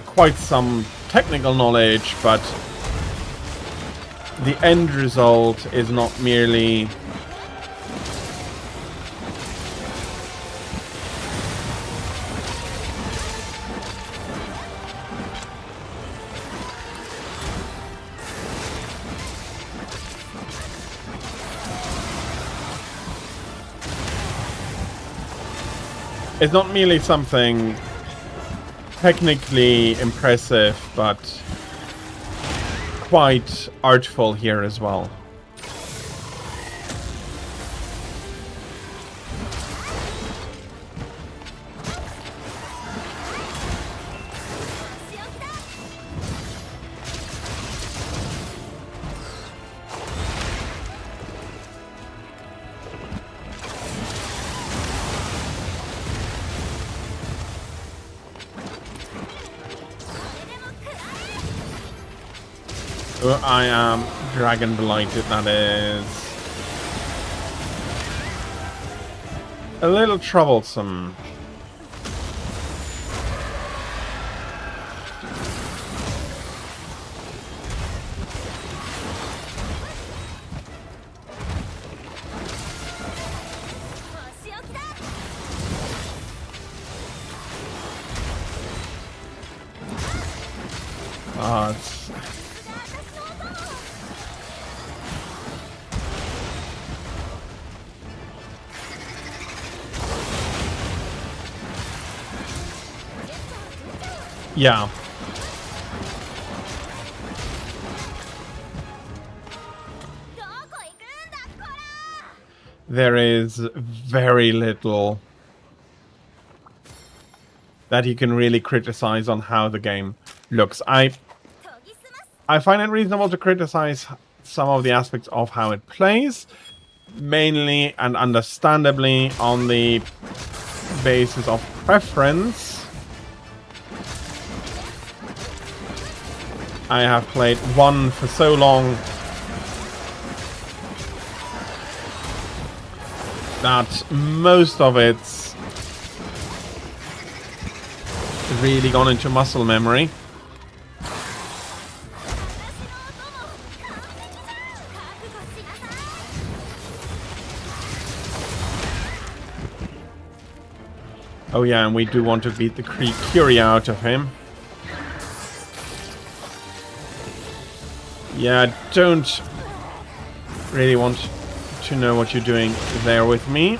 quite some technical knowledge, but the end result is not merely it's not merely something technically impressive, but quite artful here as well. I am dragon blighted, that is a little troublesome. Yeah. There is very little that you can really criticize on how the game looks. I find it reasonable to criticize some of the aspects of how it plays, mainly and understandably on the basis of preference. I have played one for so long that most of it's really gone into muscle memory. Oh yeah, and we do want to beat the Curie out of him. Yeah, I don't really want to know what you're doing there with me.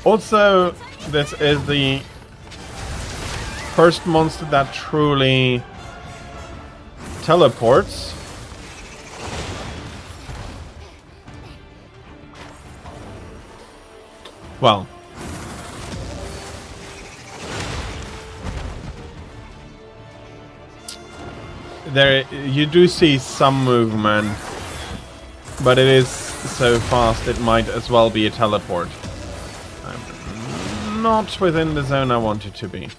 Also, this is the first monster that truly teleports. Well, there you do see some movement, but it is so fast it might as well be a teleport. I'm not within the zone I want it to be.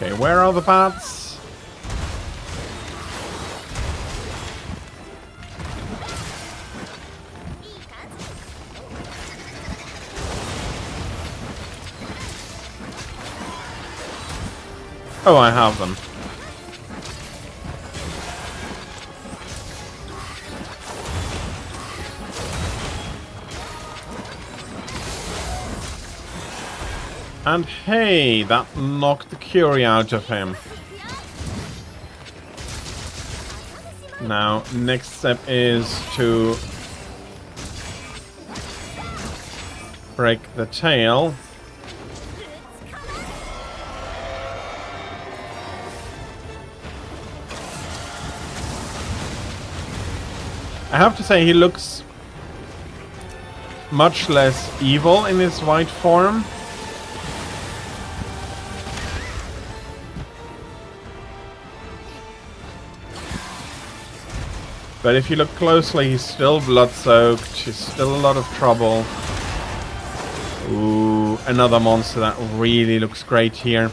Okay, where are the bats? Oh, I have them. And hey, that knocked the Curie out of him. Now, next step is to break the tail. I have to say, he looks much less evil in his white form. But if you look closely, he's still blood-soaked, he's still a lot of trouble. Ooh, another monster that really looks great here.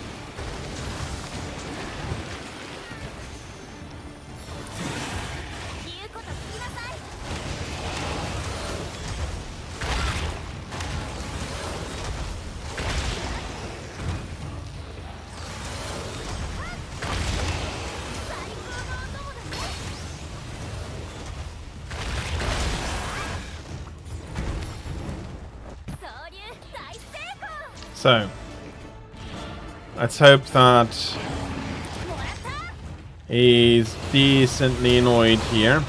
So, let's hope that he's decently annoyed here.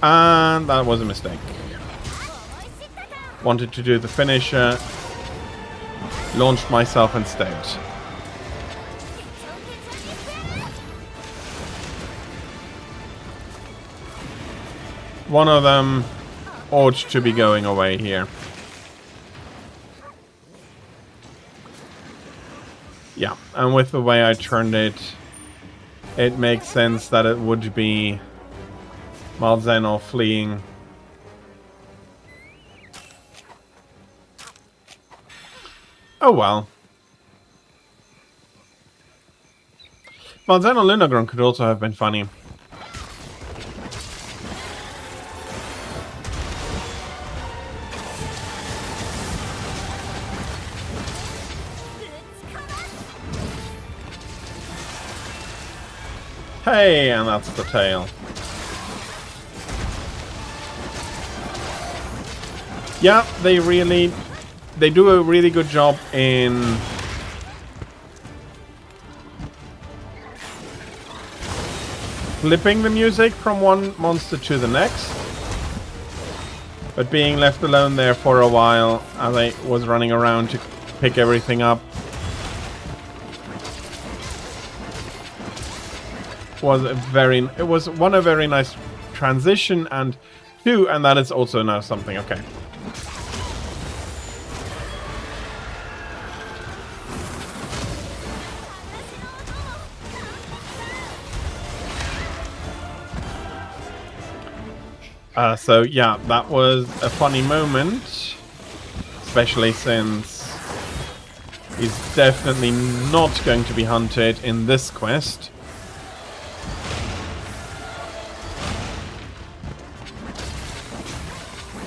And that was a mistake. Wanted to do the finisher, launched myself instead. One of them ought to be going away here. Yeah, and with the way I turned it, it makes sense that it would be Malzeno fleeing. Oh well. Malzeno Lunagron could also have been funny. Hey, and that's the tail. Yeah, they do a really good job in flipping the music from one monster to the next. But being left alone there for a while as I was running around to pick everything up was a very nice transition, and two, and that is also now something. Okay. So yeah, that was a funny moment, especially since He's definitely not going to be hunted in this quest.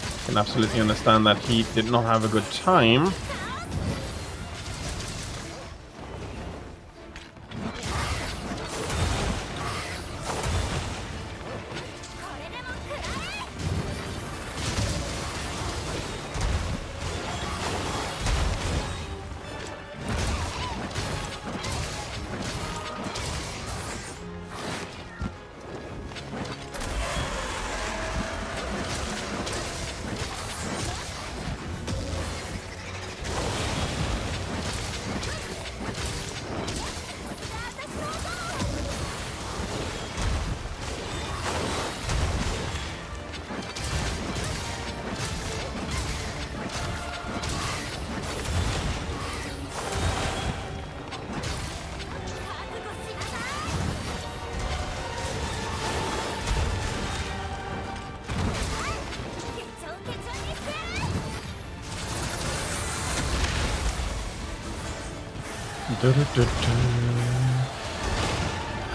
I can absolutely understand that he did not have a good time.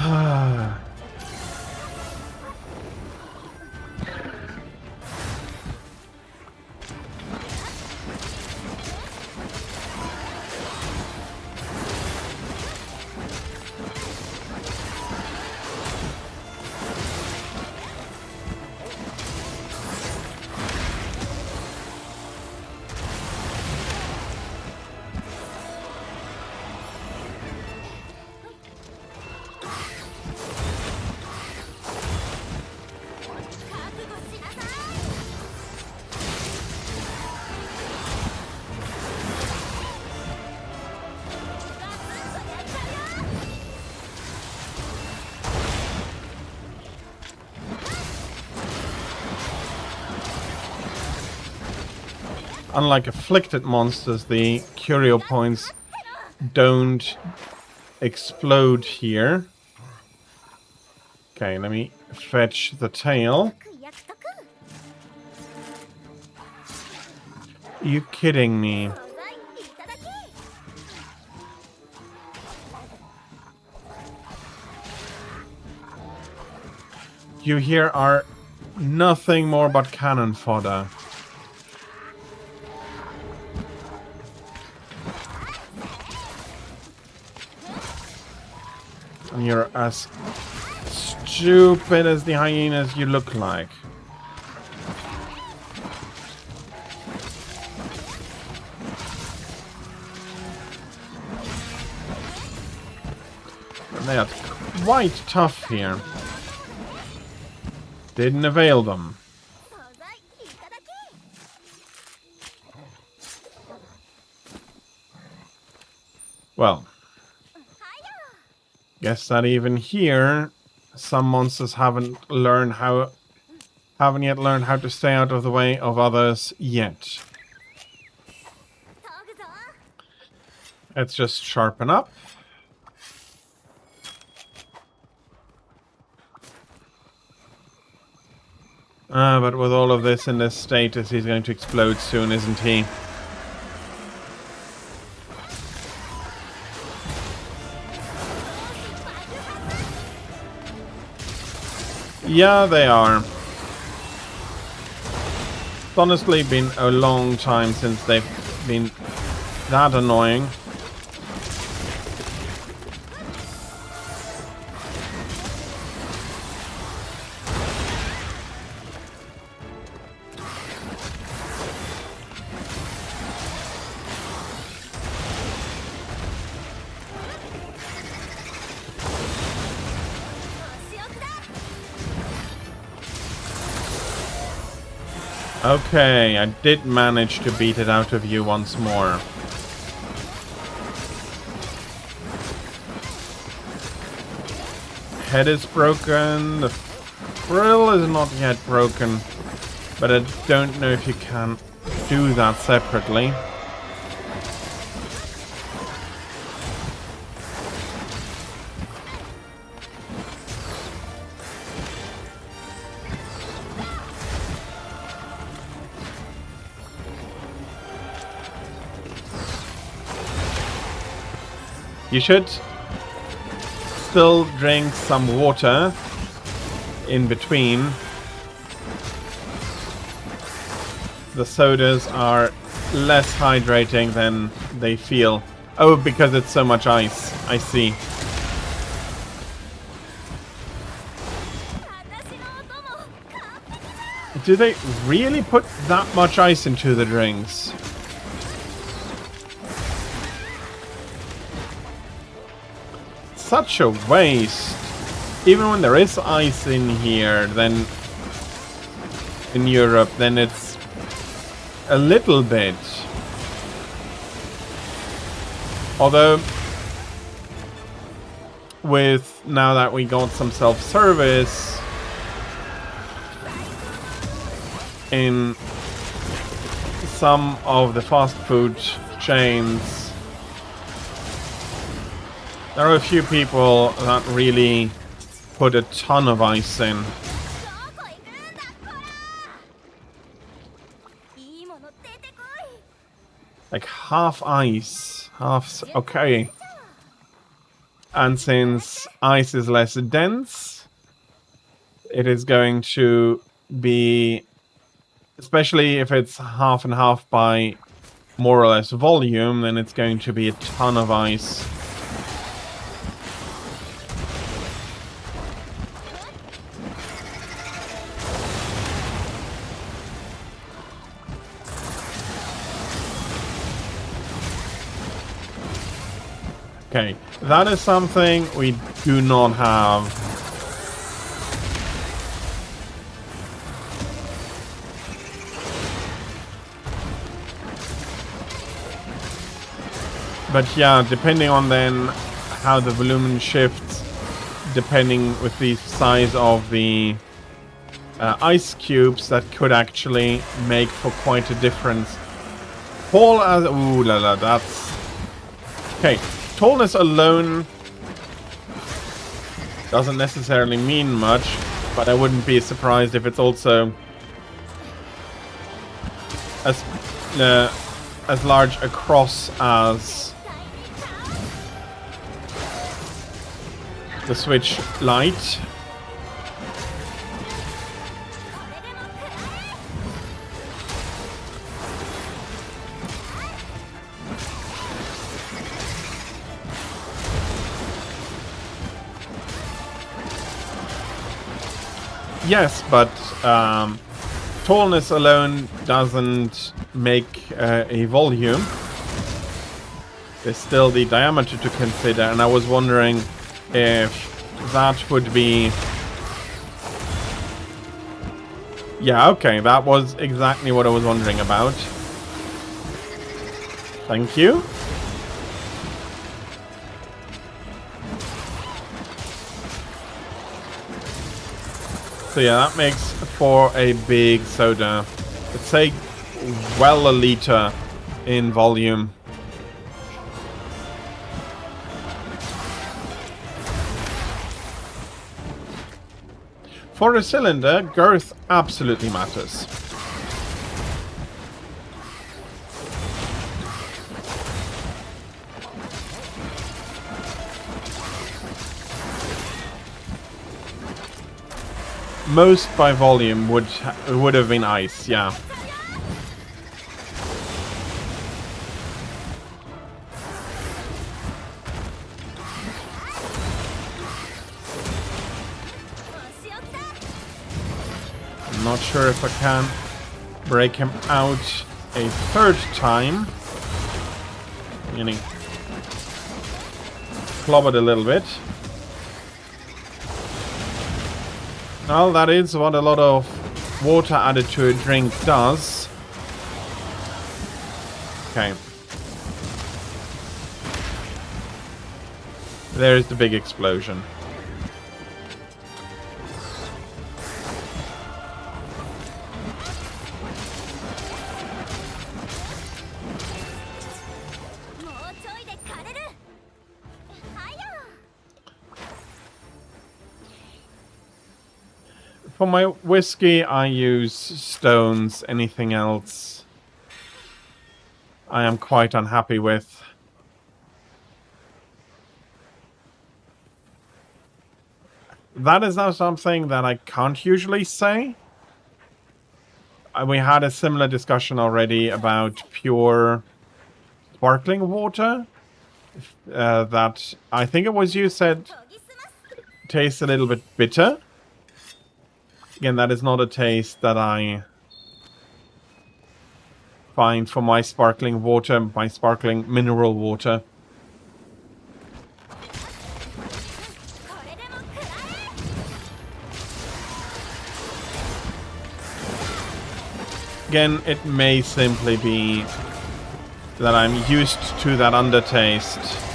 Ah. Unlike afflicted monsters, the curio points don't explode here. Okay, let me fetch the tail. Are you kidding me? You here are nothing more but cannon fodder. And you're as stupid as the hyenas you look like. And they are quite tough here. Didn't avail them. Well. Guess that even here, some monsters haven't yet learned how to stay out of the way of others yet. Let's just sharpen up. But with all of this in this status, he's going to explode soon, isn't he? Yeah, they are. It's honestly been a long time since they've been that annoying. Okay, I did manage to beat it out of you once more. Head is broken, the frill is not yet broken, but I don't know if you can do that separately. You should still drink some water in between. The sodas are less hydrating than they feel. Oh, because it's so much ice. I see. Do they really put that much ice into the drinks? Such a waste. Even when there is ice in here, then in Europe, then it's a little bit. Although, with now that we got some self-service in some of the fast food chains, there are a few people that really put a ton of ice in. Like half ice, okay. And since ice is less dense, it is going to be, especially if it's half and half by more or less volume, then it's going to be a ton of ice. Okay, that is something we do not have. But yeah, depending on then how the volume shifts, depending with the size of the ice cubes, that could actually make for quite a difference. Tall as... Ooh la la, that's... Okay. Tallness alone doesn't necessarily mean much, but I wouldn't be surprised if it's also as large across as the Switch Lite. Yes, but tallness alone doesn't make a volume. There's still the diameter to consider, and I was wondering if that would be... Yeah, okay, that was exactly what I was wondering about. Thank you. So yeah, that makes for a big soda. Let's say well a liter in volume. For a cylinder, girth absolutely matters. Most by volume would have been ice, yeah. I'm not sure if I can break him out a third time. Meaning club it a little bit. Well, that is what a lot of water added to a drink does. Okay. There's the big explosion. For my whiskey, I use stones. Anything else, I am quite unhappy with. that is now something that I can't usually say. We had a similar discussion already about pure sparkling water. That I think it was you said tastes a little bit bitter. Again, that is not a taste that I find for my sparkling water, my sparkling mineral water. Again, it may simply be that I'm used to that undertaste.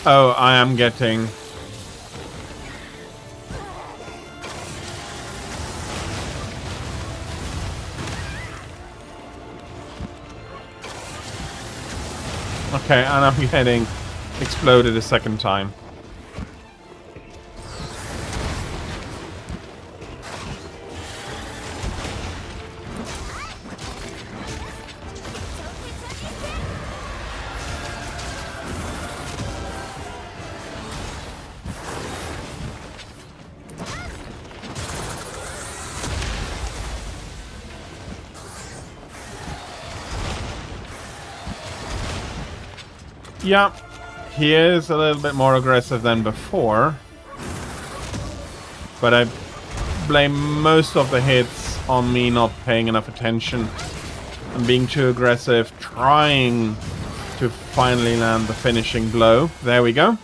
Oh, I am getting... Okay, and I'm getting exploded a second time. Yeah, he is a little bit more aggressive than before, but I blame most of the hits on me not paying enough attention and being too aggressive, trying to finally land the finishing blow. There we go.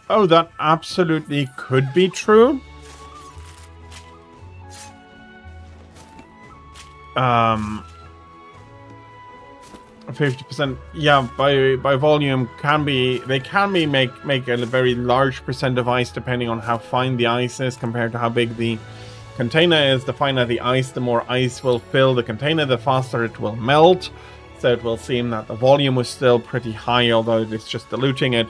Oh, that absolutely could be true. 50%, yeah, by volume they can make a very large percent of ice depending on how fine the ice is compared to how big the container is. The finer the ice, the more ice will fill the container, the faster it will melt. So it will seem that the volume was still pretty high, although it's just diluting it.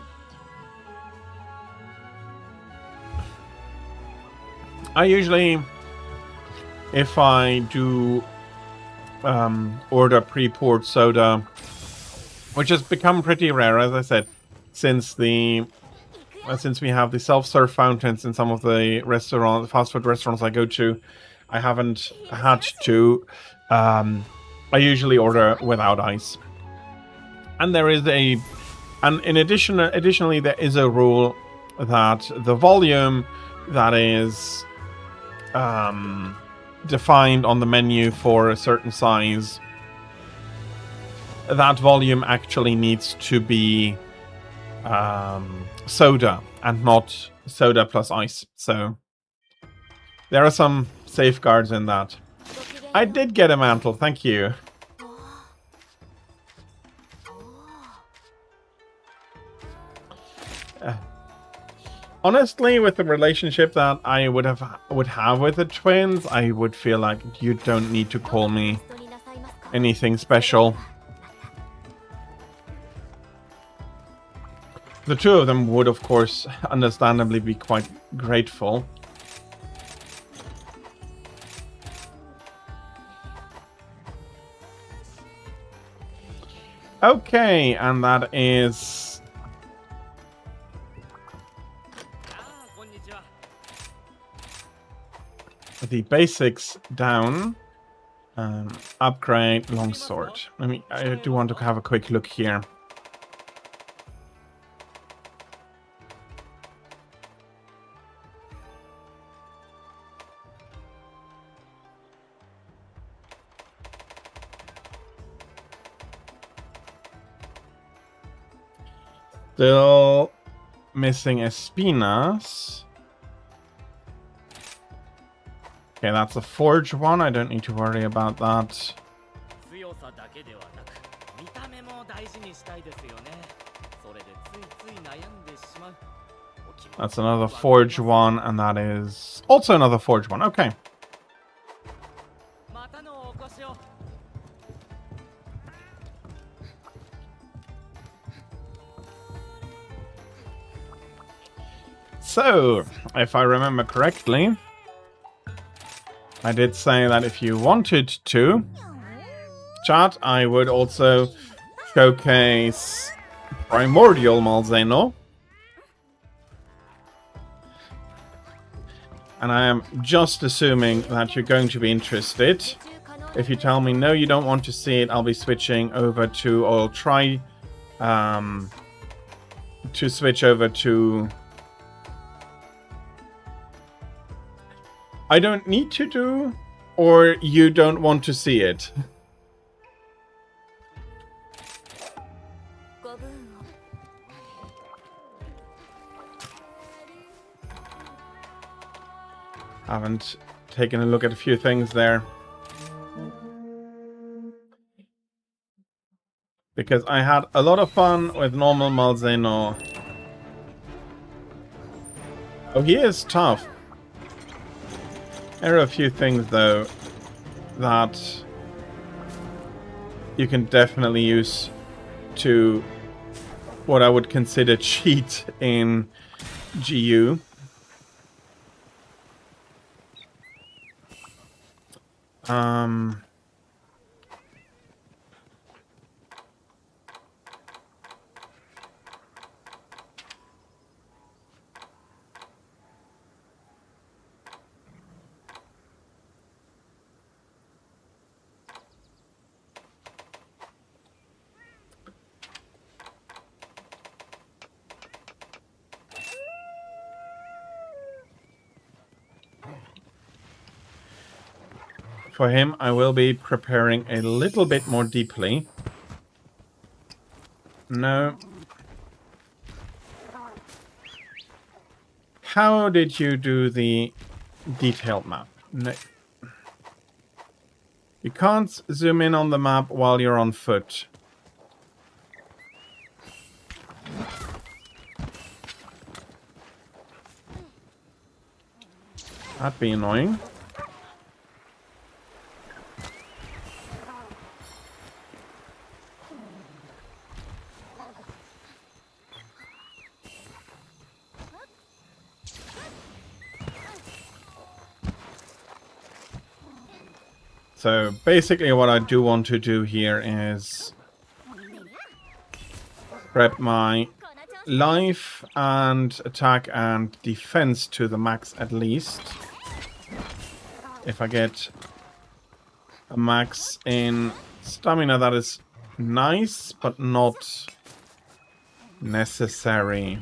I usually, if I do order pre-poured soda, which has become pretty rare, as I said, since we have the self-serve fountains in some of the fast food restaurants I go to, I haven't had to. I usually order without ice, and additionally there is a rule that the volume that is defined on the menu for a certain size, that volume actually needs to be soda and not soda plus ice. So there are some safeguards in that. I did get a mantle, thank you. Honestly, with the relationship that I would have with the twins, I would feel like you don't need to call me anything special. The two of them would, of course, understandably be quite grateful. Okay, and that is the basics down. Upgrade longsword. I do want to have a quick look here. Still missing Espinas. Okay, that's a forge one. I don't need to worry about that. 強さだけではなく見た目も大事にしたいですよね。それでついつい悩んでしまう。 That's another Forge one, and that is also another Forge one. Okay. So, if I remember correctly, I did say that if you wanted to, chat, I would also showcase Primordial Malzeno. And I am just assuming that you're going to be interested. If you tell me no, you don't want to see it, I'll be switching over to, or I'll try to switch over to... I don't need to do, or you don't want to see it. Haven't taken a look at a few things there. Because I had a lot of fun with normal Malzeno. Oh, he is tough. There are a few things, though, that you can definitely use to what I would consider cheat in GU. For him, I will be preparing a little bit more deeply. No. How did you do the detailed map? No. You can't zoom in on the map while you're on foot. That'd be annoying. So basically what I do want to do here is prep my life and attack and defense to the max at least. If I get a max in stamina, that is nice, but not necessary.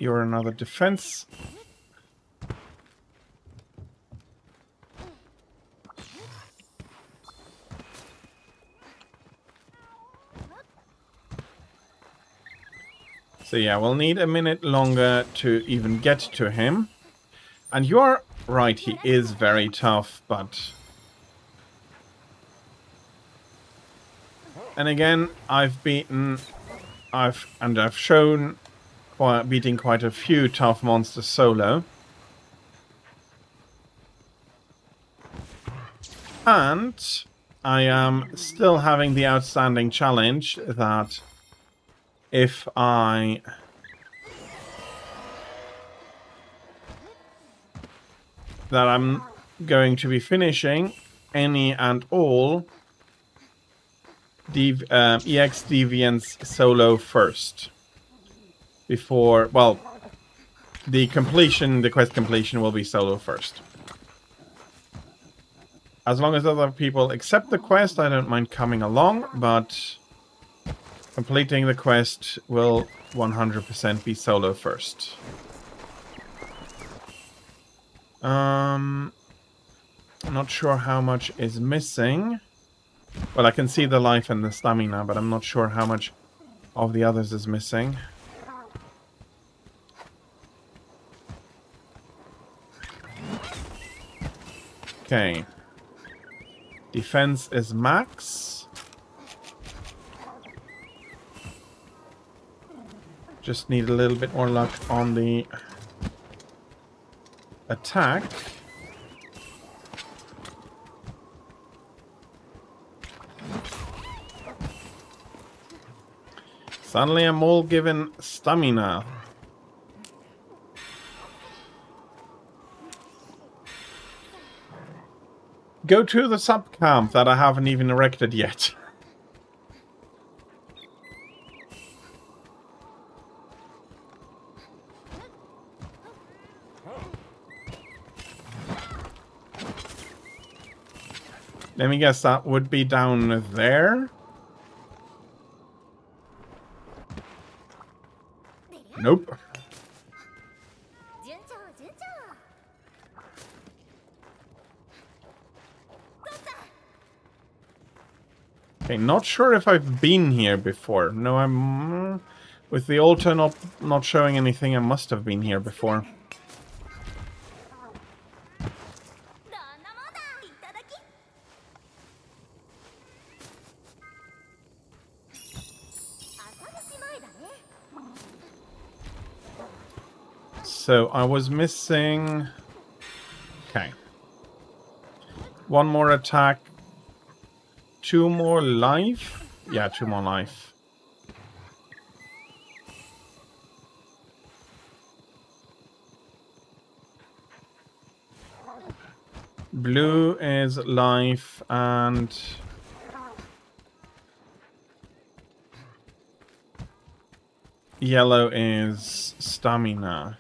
You're another defense. So yeah, we'll need a minute longer to even get to him. And you are right, he is very tough, but... And again, I've shown beating quite a few tough monsters solo. And I am still having the outstanding challenge that if I'm going to be finishing any and all EX Deviants solo first. Before, well, the quest completion will be solo first. As long as other people accept the quest, I don't mind coming along, but completing the quest will 100% be solo first. I'm not sure how much is missing. Well, I can see the life and the stamina, but I'm not sure how much of the others is missing. Okay. Defense is max. Just need a little bit more luck on the attack. Suddenly I'm all given stamina. Go to the sub-camp that I haven't even erected yet. Let me guess, that would be down there? Nope. Okay, not sure if I've been here before. No, I'm... with the altar not showing anything, I must have been here before. So, I was missing... Okay. One more attack. 2 more life? Yeah, 2 more life. Blue is life and... yellow is stamina.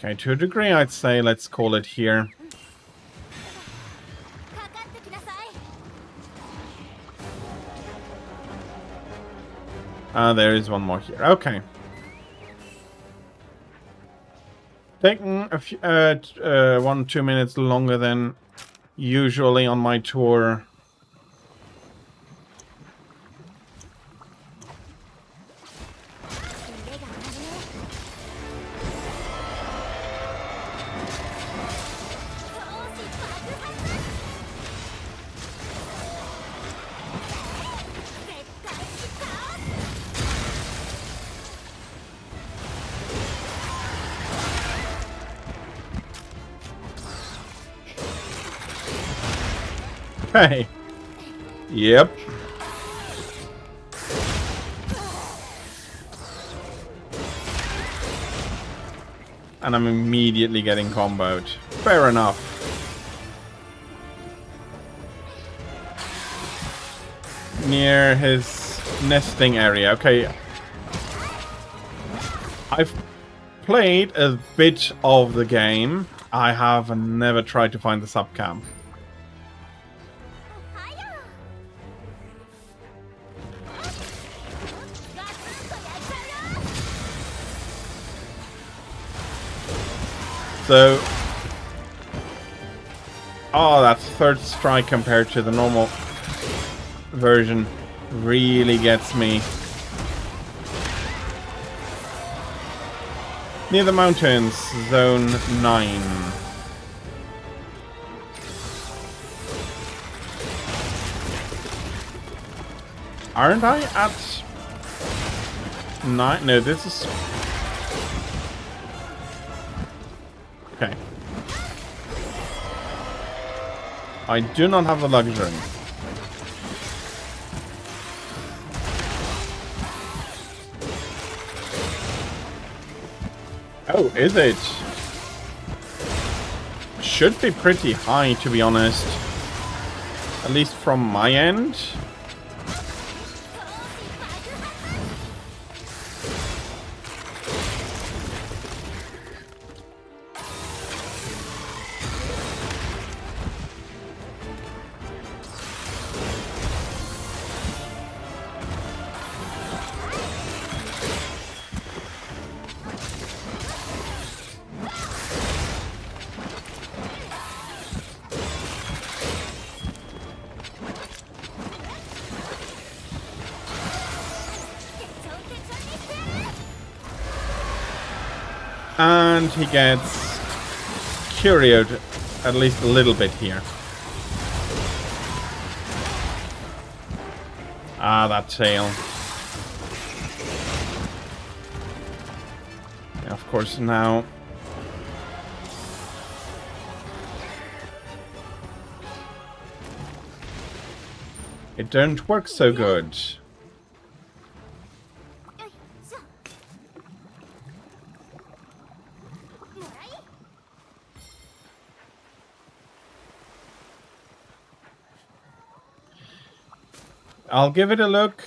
Okay, to a degree I'd say let's call it here. There is one more here. Okay. Taking a few, 1-2 minutes longer than usually on my tour. Hey. Yep. And I'm immediately getting comboed. Fair enough. Near his nesting area. Okay. I've played a bit of the game. I have never tried to find the sub-camp. So, oh, that third strike compared to the normal version really gets me. Near the mountains, zone 9. Aren't I at 9? No, this is... Okay. I do not have the luxury. Oh, is it? Should be pretty high, to be honest. At least from my end. And he gets curioed at least a little bit here. Ah, that tail. Yeah, of course, now... it don't work so good. I'll give it a look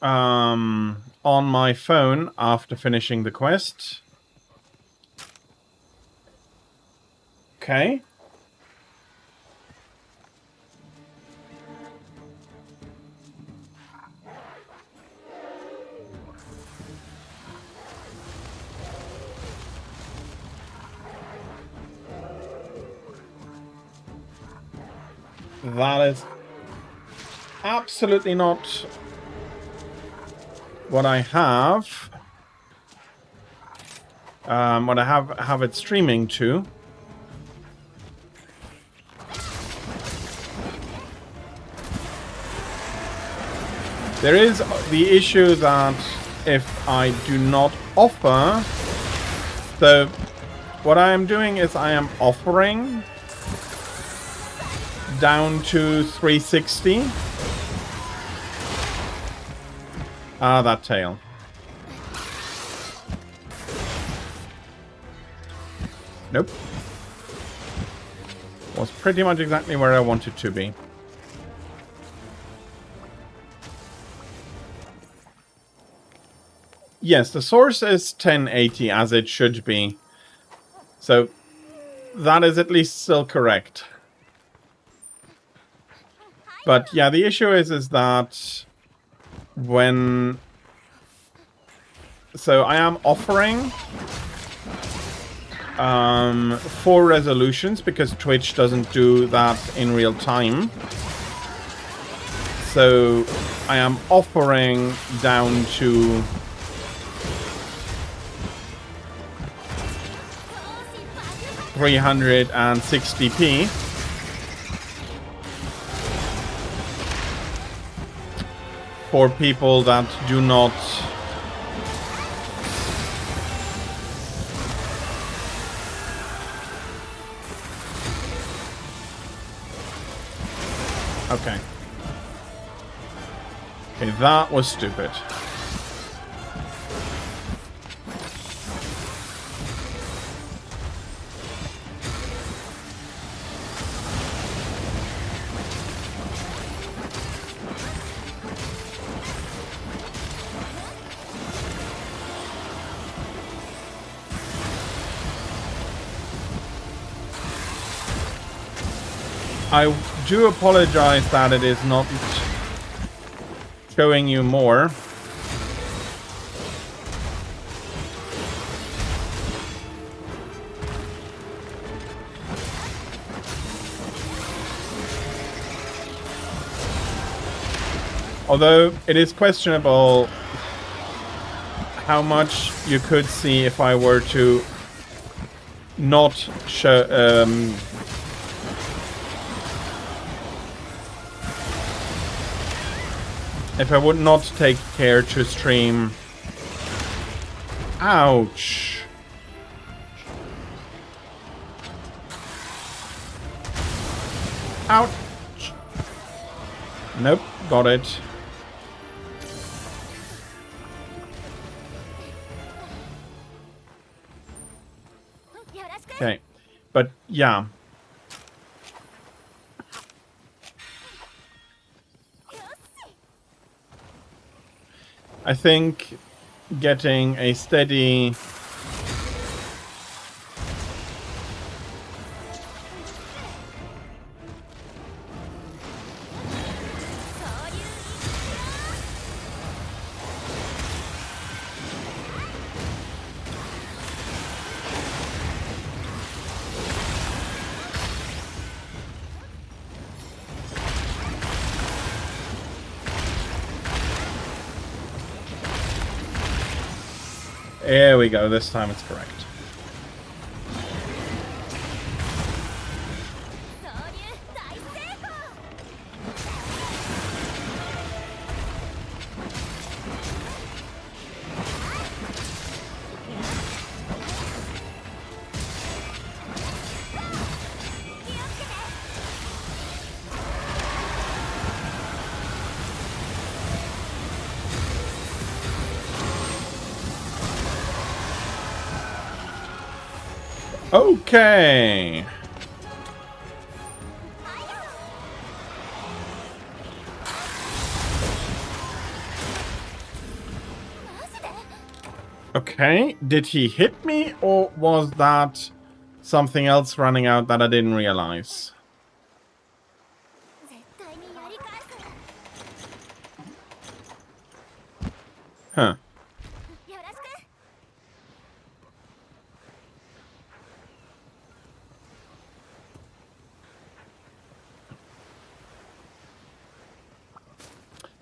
on my phone after finishing the quest. Okay. That is absolutely not what I have. What I have it streaming to. There is the issue that if I do not offer, so what I am doing is I am offering down to 360. Ah, that tail. Nope. Was pretty much exactly where I wanted to be. Yes, the source is 1080 as it should be. So that is at least still correct. But yeah, the issue is that when... so I am offering 4 resolutions because Twitch doesn't do that in real time. So I am offering down to 360p. For people that do not okay. Okay, that was stupid. I do apologize that it is not showing you more. Although it is questionable how much you could see if I were to not show if I would not take care to stream. Ouch. Ouch. Nope, got it. Okay, but yeah. I think getting a steady There we go. This time it's correct. Okay. Okay, did he hit me, or was that something else running out that I didn't realize? Huh.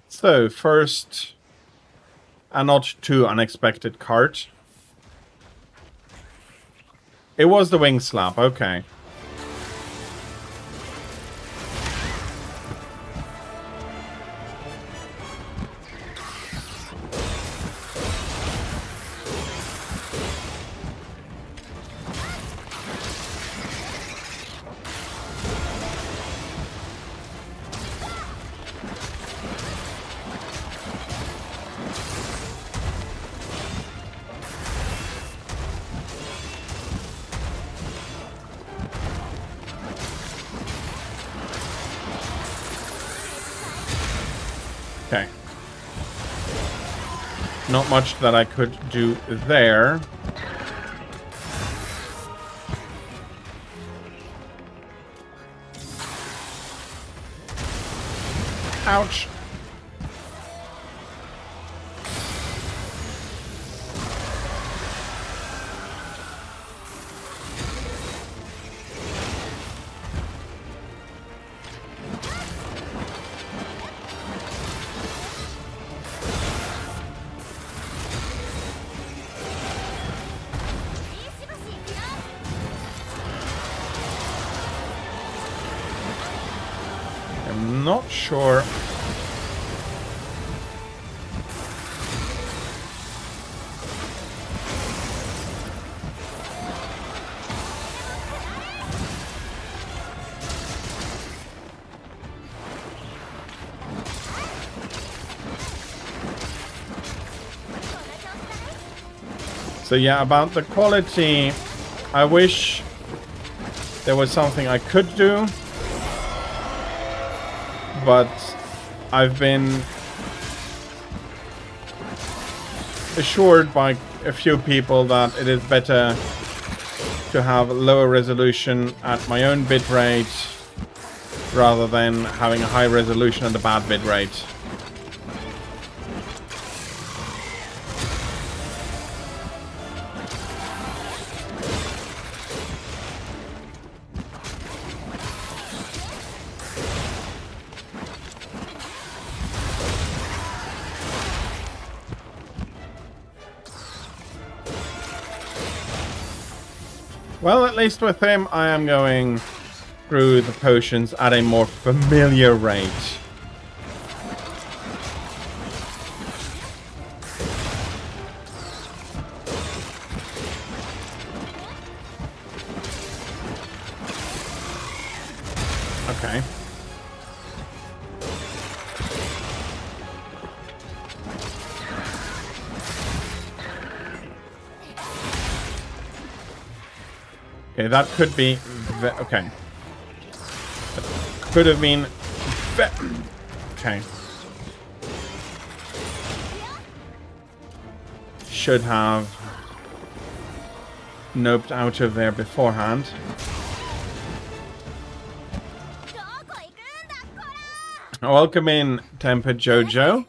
So, first, a not too unexpected card. It was the wing slap, okay. Okay. Not much that I could do there. Ouch. I'm not sure. So yeah, about the quality, I wish there was something I could do, but I've been assured by a few people that it is better to have lower resolution at my own bitrate rather than having a high resolution at a bad bitrate. Well, at least with him, I am going through the potions at a more familiar rate. Okay. Okay, that could be... okay. That could have been... okay. Should have... noped out of there beforehand. Welcome in, Tempered Jojo.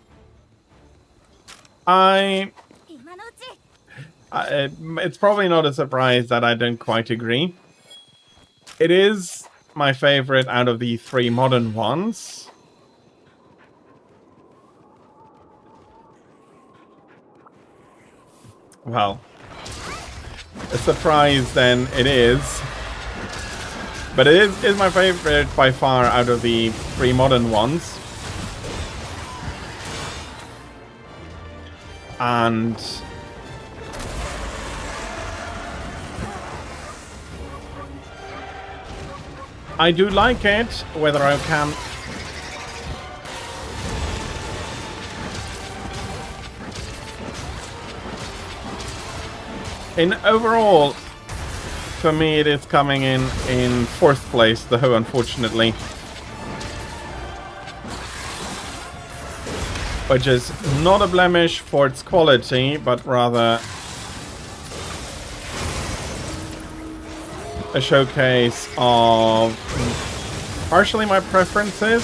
It's probably not a surprise that I don't quite agree. It is my favorite out of the three modern ones. well, a surprise then it is. But it is my favorite by far out of the 3 modern ones. And I do like it, whether I can... In overall, for me it is coming in 4th place, though, unfortunately. Which is not a blemish for its quality, but rather a showcase of partially my preferences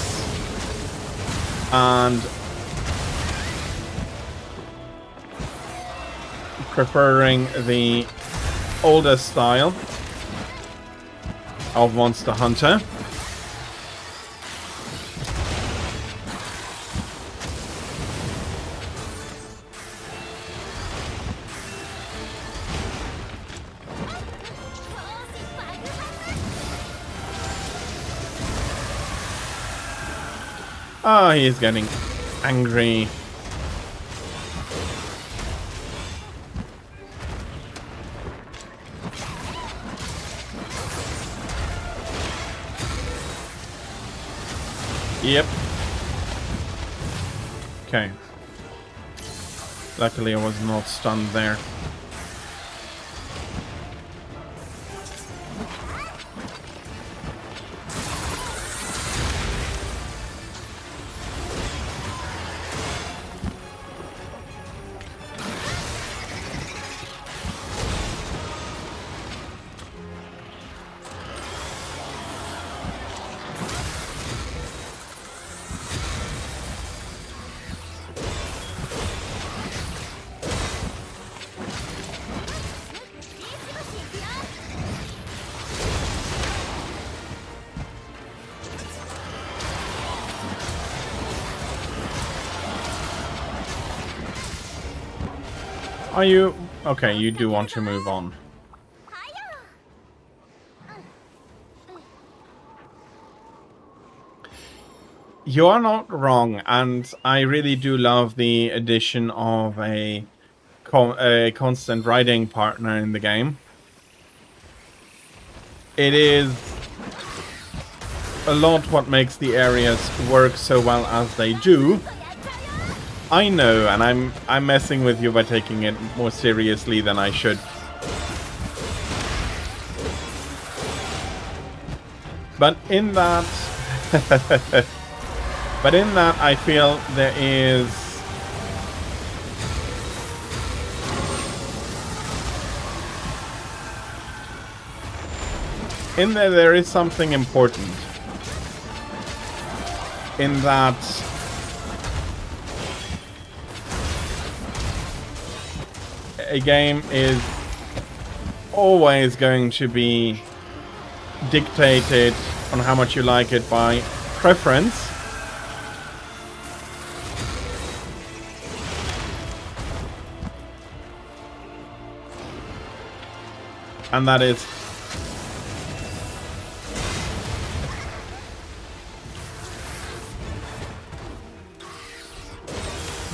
and preferring the older style of Monster Hunter. Oh, he's getting angry. Yep. Okay. Luckily I was not stunned there. Are you... Okay, you do want to move on. You are not wrong, and I really do love the addition of a constant riding partner in the game. It is a lot what makes the areas work so well as they do. I know, and I'm messing with you by taking it more seriously than I should. But in that... but in that, I feel there is... In there is something important. In that... a game is always going to be dictated on how much you like it by preference. And that is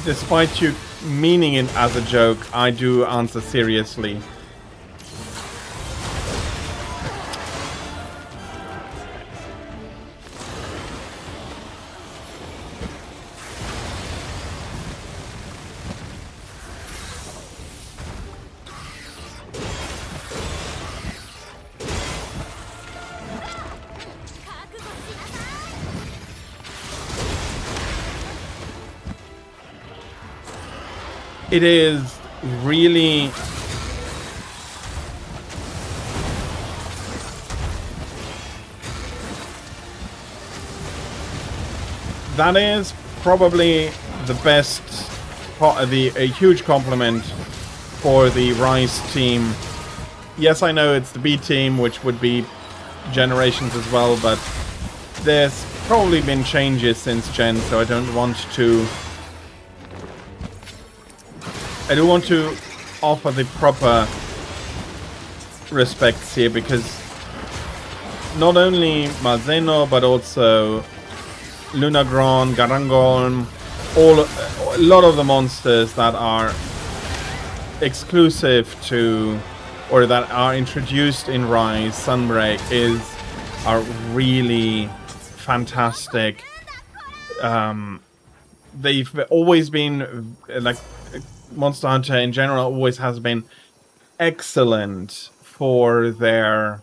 despite you meaning it as a joke, I do answer seriously. It is really that is probably the best, a huge compliment for the Rise team. Yes, I know it's the B team, which would be Generations as well, but there's probably been changes since Gen, so I don't want to offer the proper respects here, because not only Malzeno but also Lunagron, Garangolm, a lot of the monsters that are exclusive to, or that are introduced in Rise, Sunbreak, are really fantastic. They've always been, like, Monster Hunter in general always has been excellent for their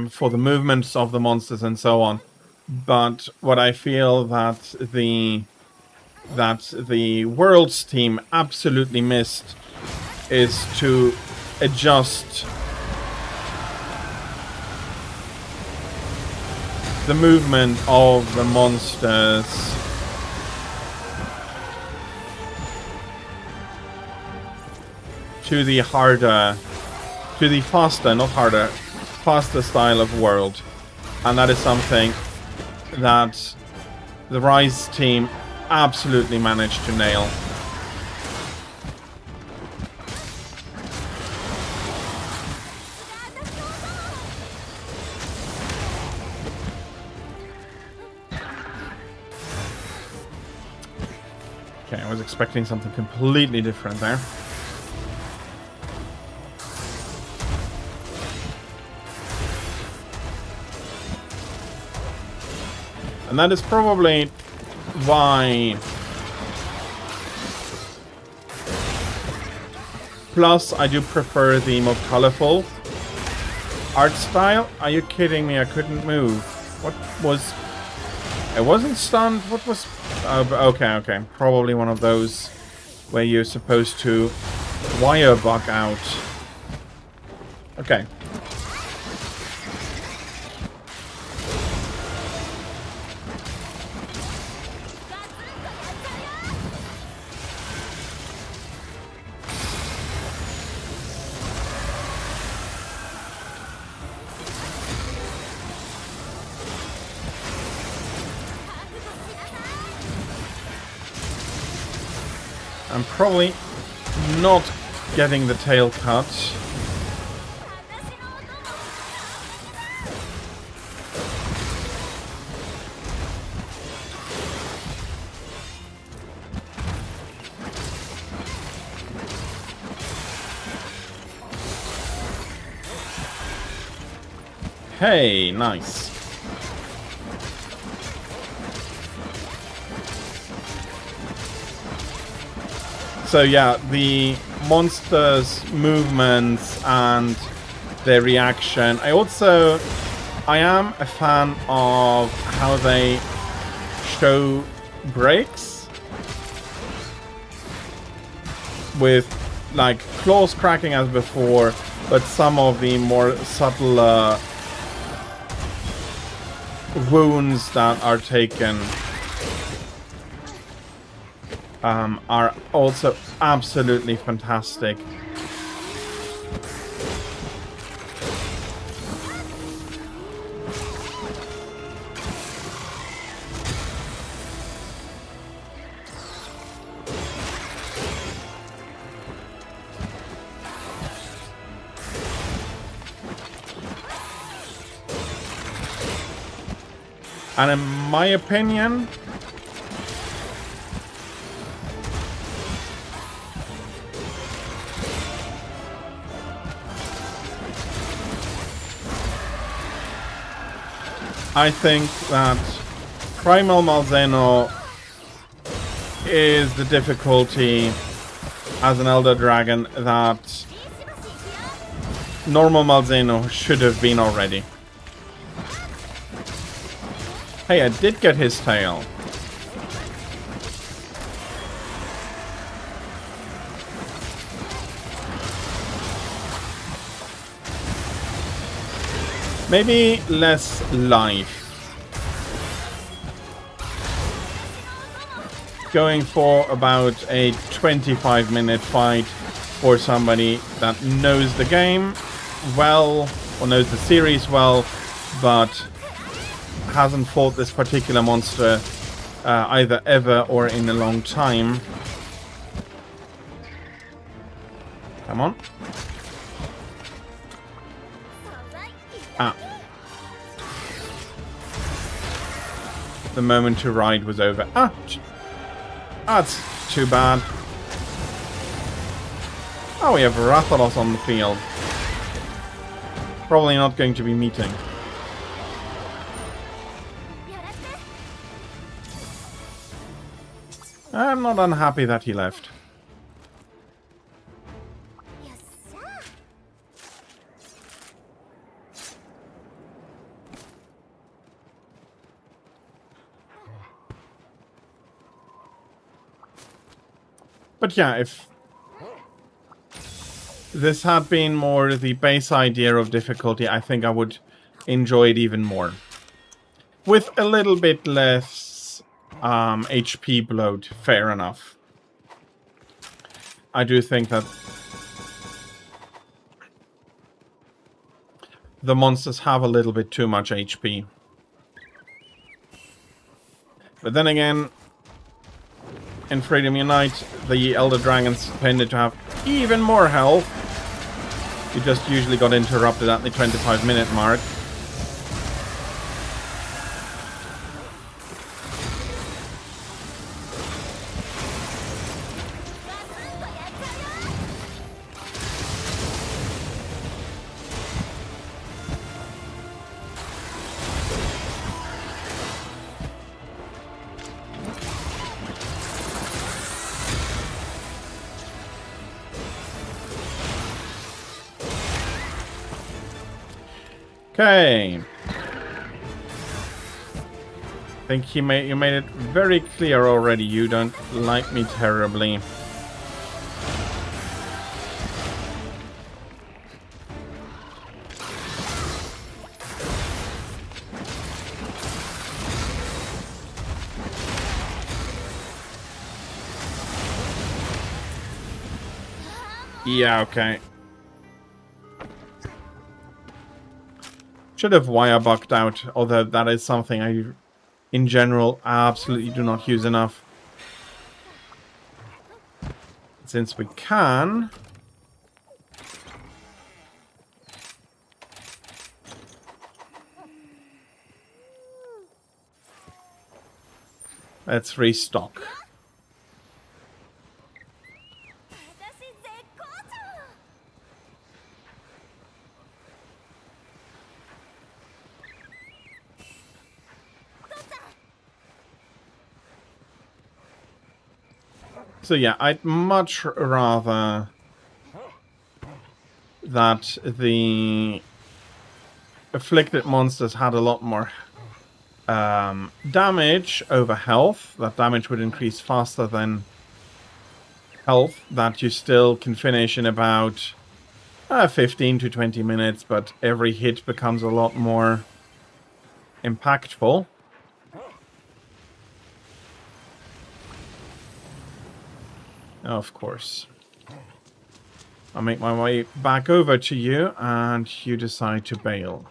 for the movements of the monsters and so on. But what I feel that the Worlds team absolutely missed is to adjust the movement of the monsters to the faster style of World. And that is something that the Rise team absolutely managed to nail. Okay, I was expecting something completely different there. And that is probably why. Plus, I do prefer the more colorful art style. Are you kidding me? I couldn't move. What was... I wasn't stunned. What was... okay. Probably one of those where you're supposed to wire bug out. Okay. I'm probably not getting the tail cut. Hey, nice. So yeah, the monsters' movements and their reaction. I am a fan of how they show breaks with like claws cracking as before, but some of the more subtle wounds that are taken are also absolutely fantastic. And in my opinion, I think that Primal Malzeno is the difficulty as an Elder Dragon that normal Malzeno should have been already. Hey, I did get his tail. Maybe less life. Going for about a 25-minute fight for somebody that knows the game well, or knows the series well, but hasn't fought this particular monster either ever or in a long time. Come on. Ah. The moment to ride was over. Ah! That's too bad. Oh, we have Rathalos on the field. Probably not going to be meeting. I'm not unhappy that he left. But yeah, if this had been more the base idea of difficulty, I think I would enjoy it even more. With a little bit less HP bloat, fair enough. I do think that the monsters have a little bit too much HP. But then again, in Freedom Unite, the Elder Dragons tended to have even more health. You just usually got interrupted at the 25-minute mark. Okay. I think you made it very clear already. You don't like me terribly. Yeah, okay. Should have wire bucked out, although that is something I, in general, absolutely do not use enough. Since we can... let's restock. So yeah, I'd much rather that the afflicted monsters had a lot more damage over health. That damage would increase faster than health. That you still can finish in about 15 to 20 minutes, but every hit becomes a lot more impactful. Of course. I'll make my way back over to you, and you decide to bail.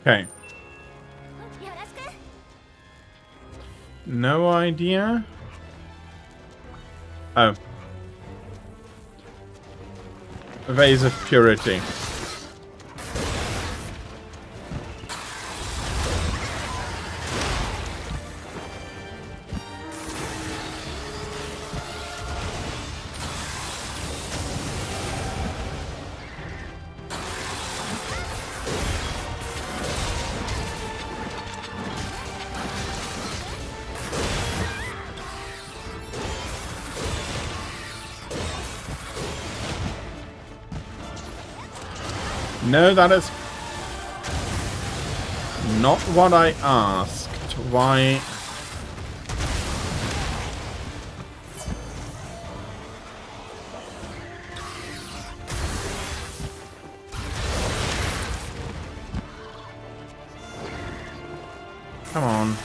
Okay. No idea. Oh. Vase of Purity. No, that is not what I asked. Why? Come on.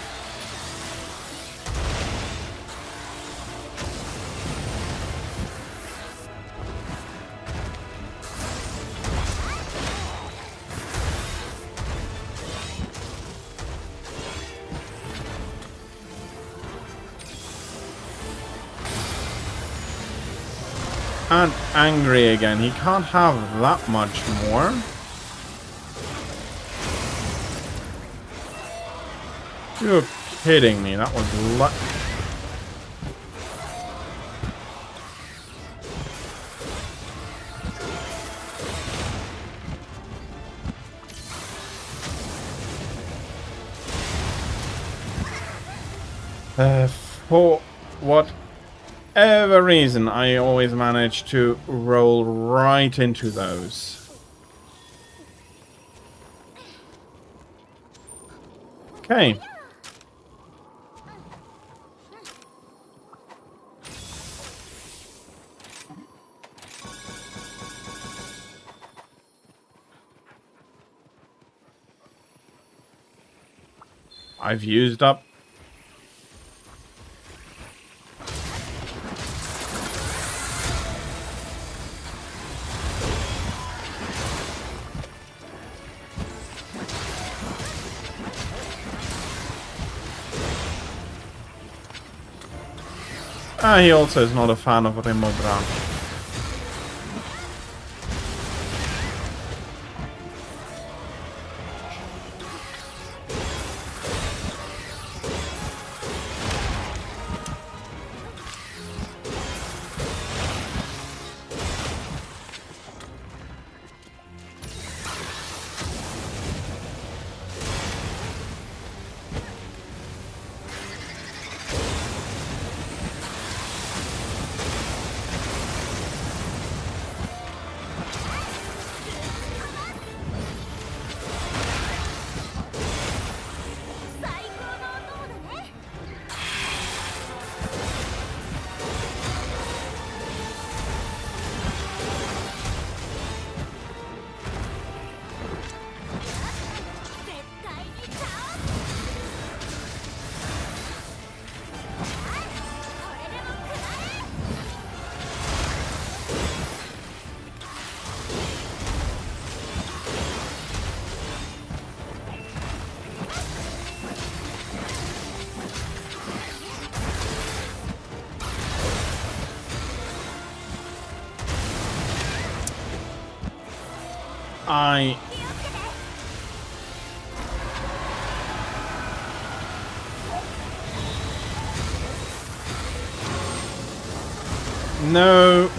And angry again. He can't have that much more. You're kidding me. That was for whatever reason, I always manage to roll right into those. Okay. I've used up he also is not a fan of Remo Brown. No.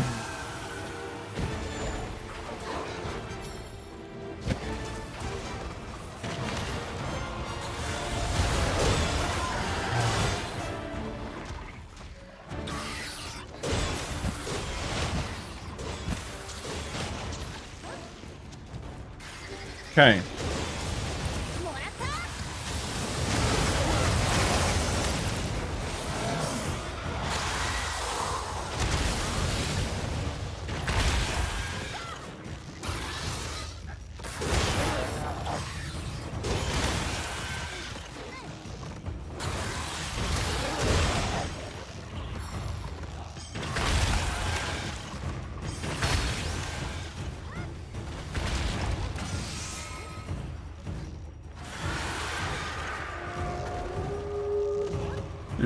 Okay.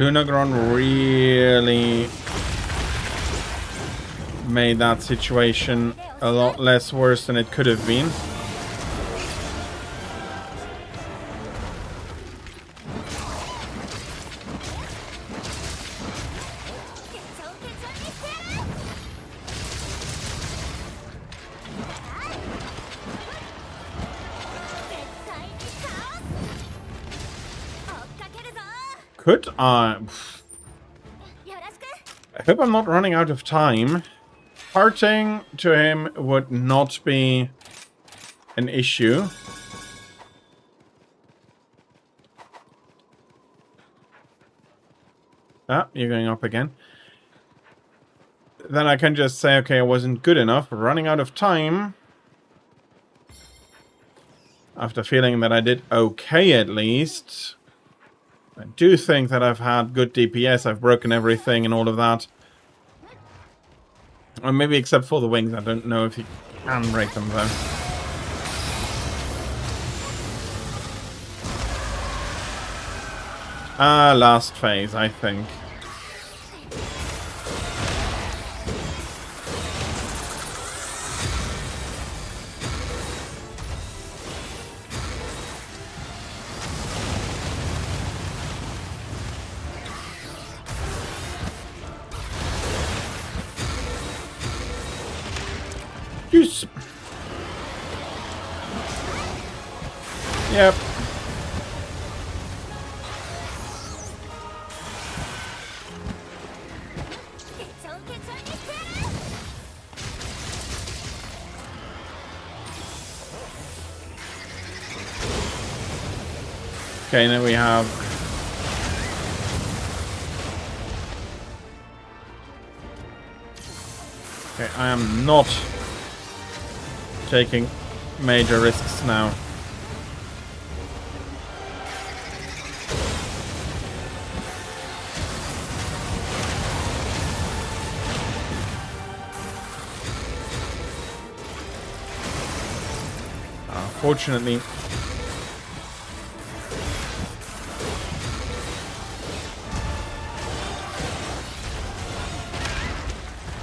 Lunagron really made that situation a lot less worse than it could have been. Could I hope I'm not running out of time. Parting to him would not be an issue. Ah, you're going up again. Then I can just say, okay, I wasn't good enough, running out of time. After feeling that I did okay at least. I do think that I've had good DPS, I've broken everything and all of that. Or maybe except for the wings, I don't know if you can break them though. Last phase, I think. Yes. Yep. Okay, then we have okay, I am not taking major risks now. Fortunately,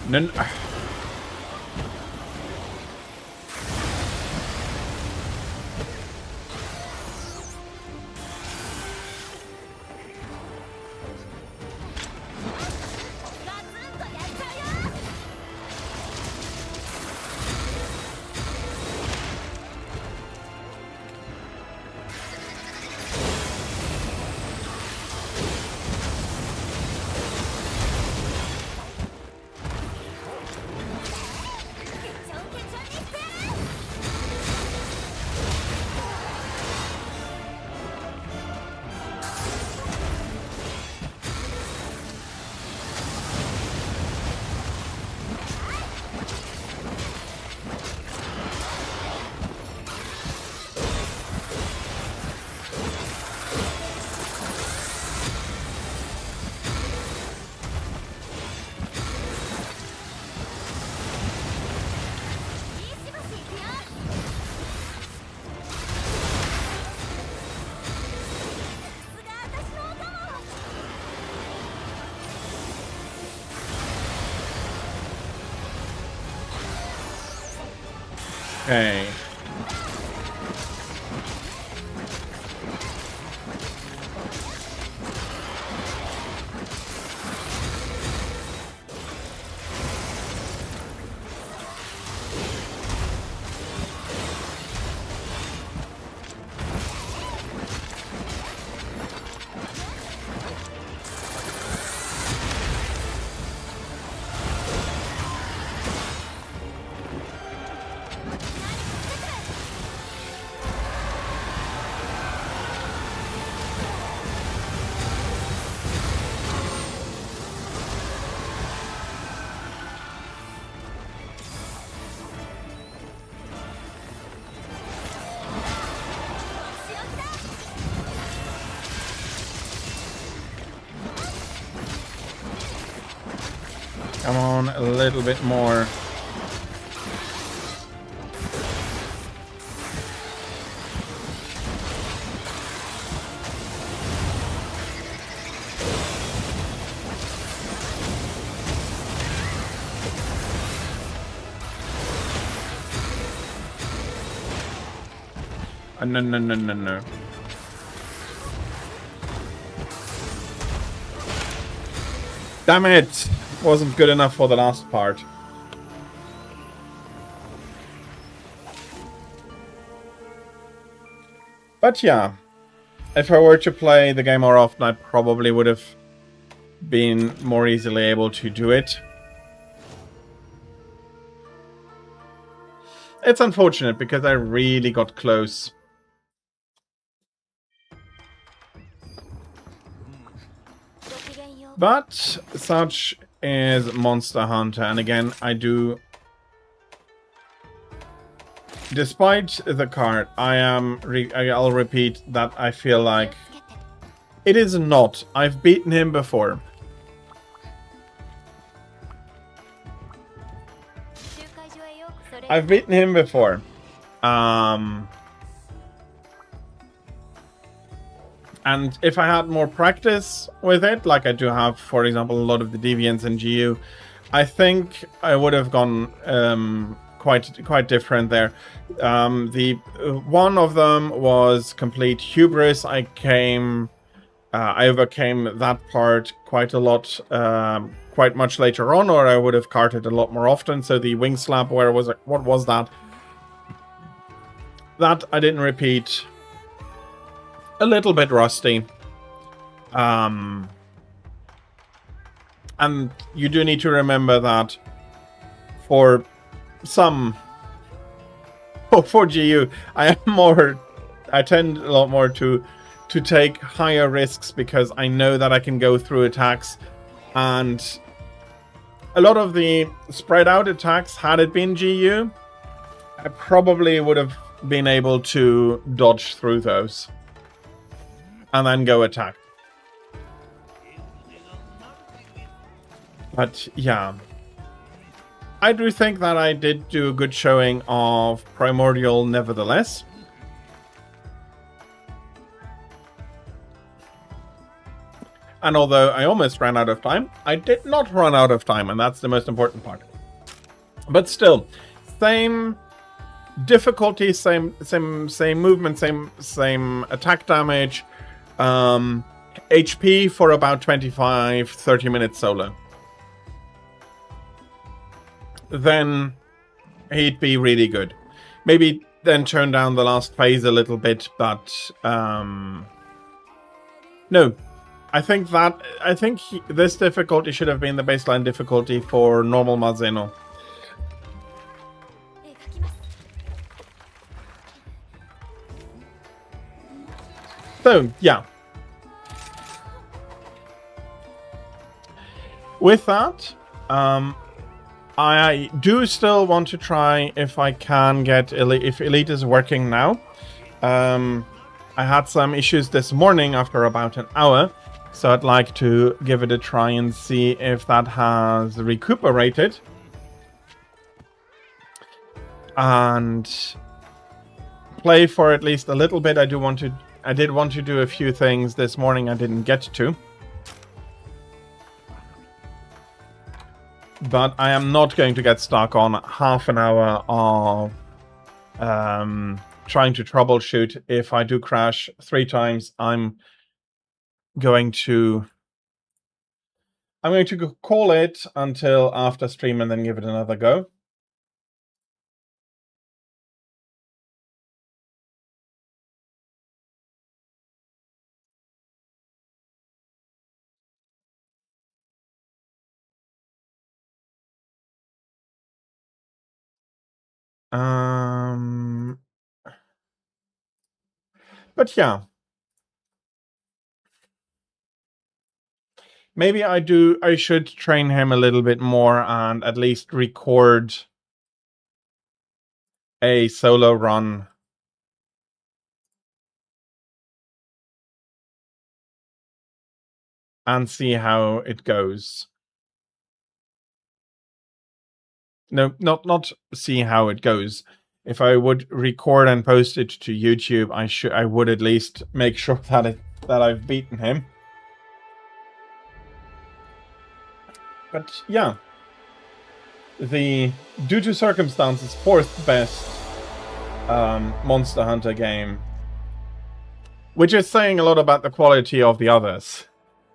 no. Okay. Come on, a little bit more. No. Damn it! Wasn't good enough for the last part. But yeah, if I were to play the game more often, I probably would have been more easily able to do it. It's unfortunate because I really got close. But such is Monster Hunter, and again, I do... Despite the card, I'll repeat that I feel like it is not. I've beaten him before. I've beaten him before. And if I had more practice with it, like I do have, for example, a lot of the Deviants in GU, I think I would have gone quite different there. The one of them was complete hubris. I overcame that part quite a lot, quite much later on, or I would have carted a lot more often. So the wing slap, what was that? That I didn't repeat. A little bit rusty. And you do need to remember that for some... for GU, I tend a lot more to take higher risks because I know that I can go through attacks, and a lot of the spread out attacks, had it been GU, I probably would have been able to dodge through those and then go attack. But yeah, I do think that I did do a good showing of Primordial nevertheless. And although I almost ran out of time, I did not run out of time, and that's the most important part. But still, same difficulty, same movement, same attack damage, HP for about 25-30 minutes solo. Then he'd be really good. Maybe then turn down the last phase a little bit, but no. I think this difficulty should have been the baseline difficulty for normal Malzeno. So, yeah. With that, I do still want to try if I can get Elite, if Elite is working now. I had some issues this morning after about an hour, so I'd like to give it a try and see if that has recuperated. And play for at least a little bit. I did want to do a few things this morning I didn't get to. But I am not going to get stuck on half an hour of trying to troubleshoot. If I do crash 3 times, I'm going to call it until after stream and then give it another go. But yeah. Maybe I should train him a little bit more and at least record a solo run. And see how it goes. No, not see how it goes. If I would record and post it to YouTube, I would at least make sure that I've beaten him. But yeah, the due to circumstances 4th best Monster Hunter game, which is saying a lot about the quality of the others.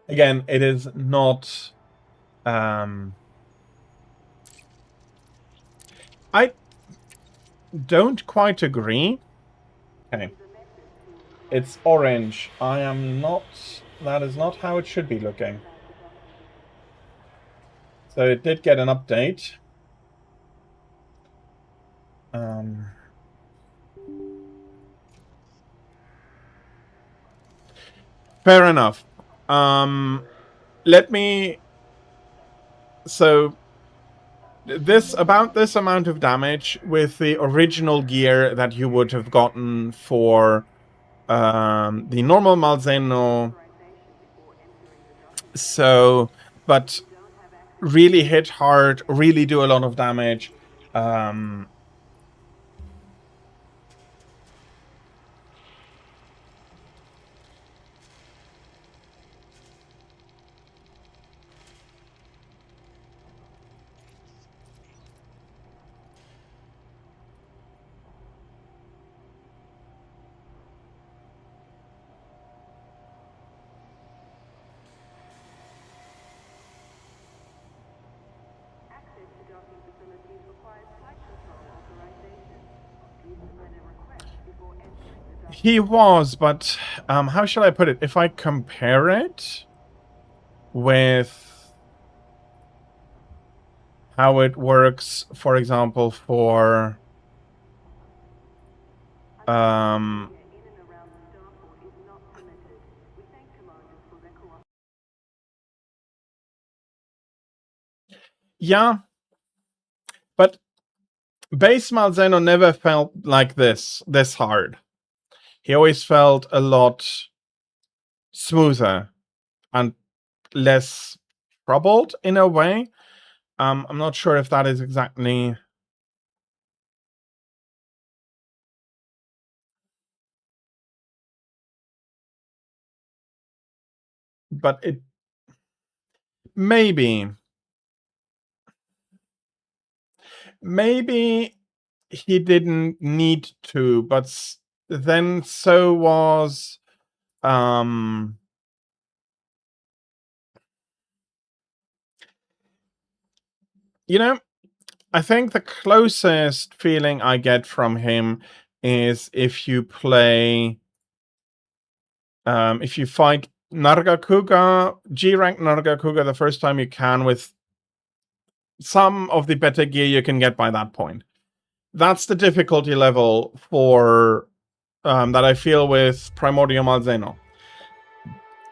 Again, it is not. I don't quite agree. Okay, it's orange. I am not. That is not how it should be looking. So it did get an update. Fair enough. Let me... So, about this amount of damage with the original gear that you would have gotten for the normal Malzeno. So, but really hit hard, really do a lot of damage. He was, but how shall I put it? If I compare it with how it works, for example, for yeah, but base Malzeno never felt like this hard. He always felt a lot smoother and less troubled in a way. I'm not sure if that is exactly... But it... Maybe he didn't need to, but then so was... You know, I think the closest feeling I get from him is if you play... if you fight Nargacuga, G-rank Nargacuga the first time you can with some of the better gear you can get by that point. That's the difficulty level for that I feel with Primordial Malzeno.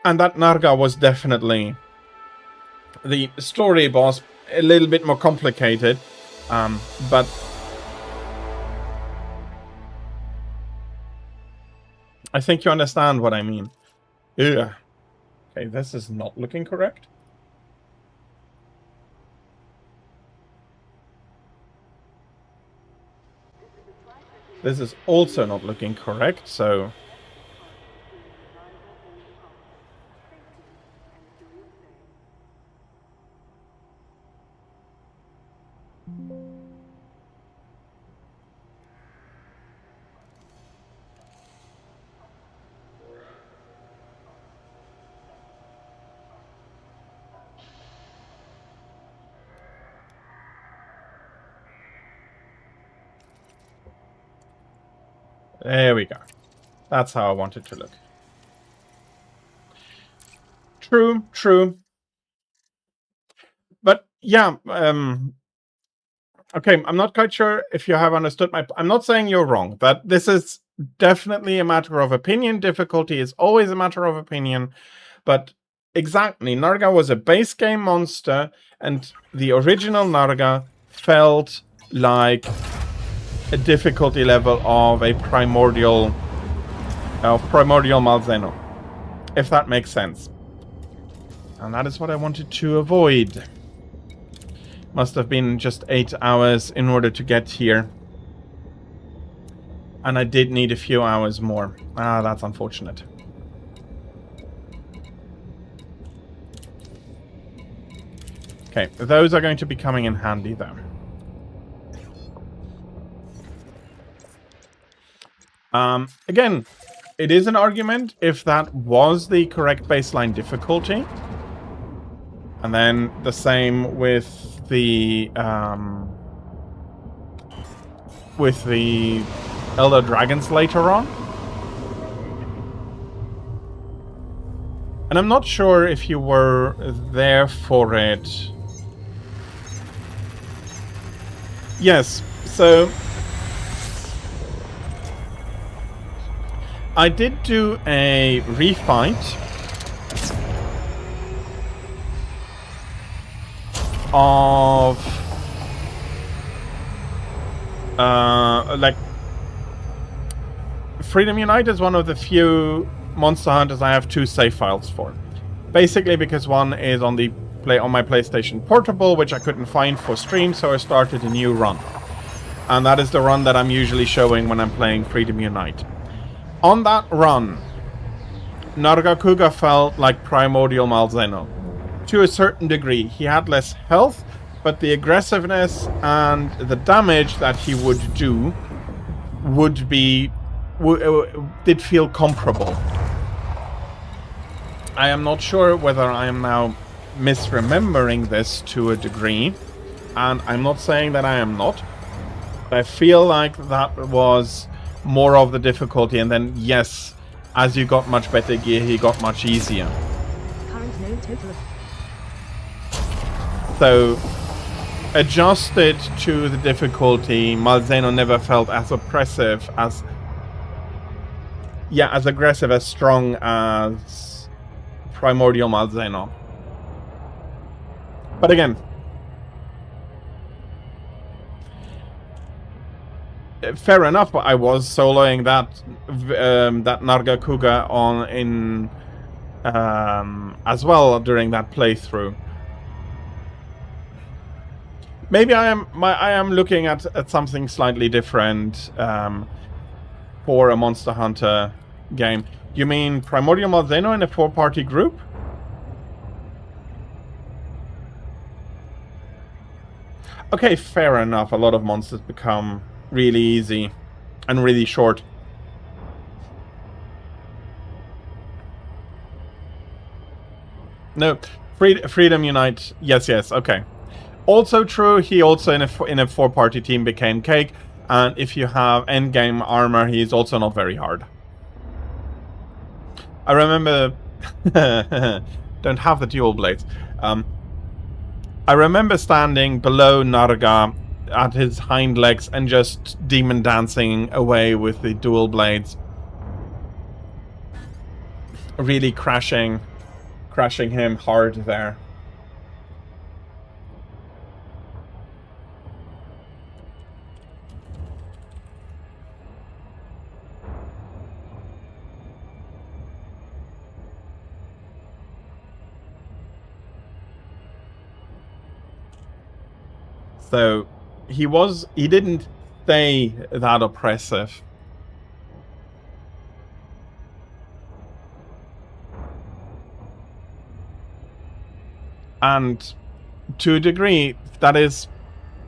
And that Narga was definitely the story boss, a little bit more complicated, but I think you understand what I mean. Ugh. Okay, this is not looking correct. This is also not looking correct, so... There we go. That's how I want it to look. True, true. But yeah, okay, I'm not quite sure if you have understood my... I'm not saying you're wrong. That this is definitely a matter of opinion. Difficulty is always a matter of opinion. But exactly, Narga was a base game monster, and the original Narga felt like a difficulty level of a primordial Malzeno, if that makes sense. And that is what I wanted to avoid. Must have been just 8 hours in order to get here. And I did need a few hours more. Ah, that's unfortunate. Okay, those are going to be coming in handy though. Again, it is an argument if that was the correct baseline difficulty. And then the same with the Elder Dragons later on. And I'm not sure if you were there for it. Yes, so I did do a refight of like Freedom Unite is one of the few Monster Hunters I have 2 save files for. Basically because one is on my PlayStation Portable, which I couldn't find for stream, so I started a new run. And that is the run that I'm usually showing when I'm playing Freedom Unite. On that run, Nargacuga felt like Primordial Malzeno. To a certain degree. He had less health, but the aggressiveness and the damage that he would do did feel comparable. I am not sure whether I am now misremembering this to a degree, and I'm not saying that I am not. But I feel like that was more of the difficulty, and then yes, as you got much better gear, he got much easier. Current known total of... So, adjusted to the difficulty, Malzeno never felt as oppressive, as aggressive, as strong as Primordial Malzeno. But again, fair enough. I was soloing that Nargacuga as well during that playthrough. Maybe I am looking at something slightly different for a Monster Hunter game. You mean Primordial Malzeno in a 4-party group? Okay, fair enough. A lot of monsters become really easy and really short. No, Freedom Unite. Yes, okay. Also true, he also in a 4-party team became Cake, and if you have endgame armor, he's also not very hard. I remember... don't have the dual blades. I remember standing below Narga at his hind legs and just demon dancing away with the dual blades. Really crashing him hard there. So he didn't stay that oppressive. And to a degree, that is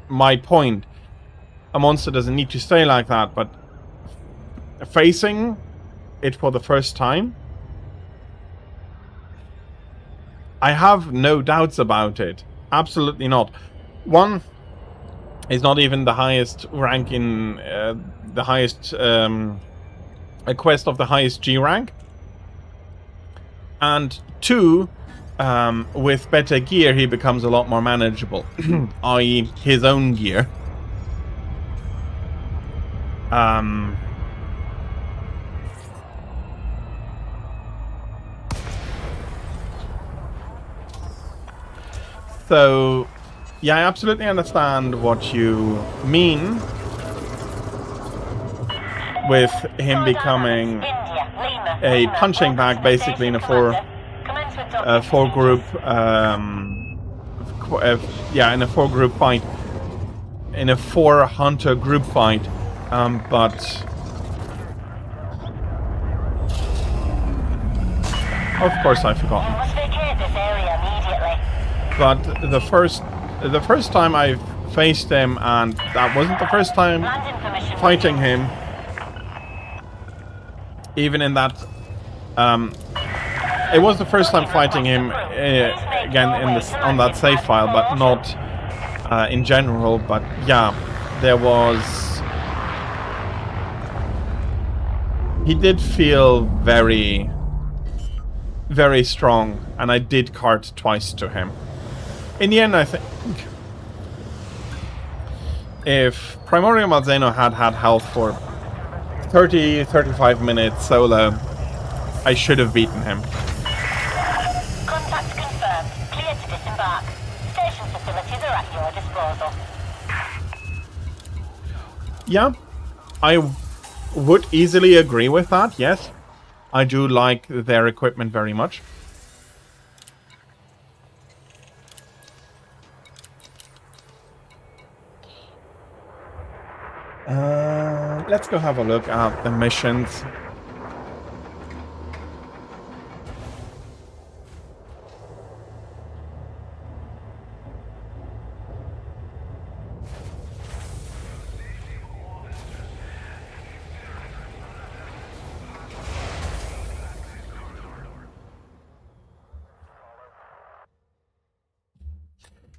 my point. A monster doesn't need to stay like that, but facing it for the first time, I have no doubts about it. Absolutely not. One is not even the highest rank in the highest a quest of the highest G rank, and 2, with better gear he becomes a lot more manageable, i.e. his own gear. So yeah, I absolutely understand what you mean with him becoming a punching bag, basically in a four group in a 4-group fight, in a 4-hunter group fight, but of course I forgot. But the first time I faced him, and that wasn't the first time fighting him, even in that, it was the first time fighting him again on that save file, but not in general. But yeah, he did feel very, very strong, and I did cart twice to him. In the end, I think if Primordial Malzeno had health for 35 minutes solo, I should have beaten him. Contact confirmed. Clear to disembark. Station facilities are at your disposal. Yeah, I would easily agree with that, yes. I do like their equipment very much. Let's go have a look at the missions.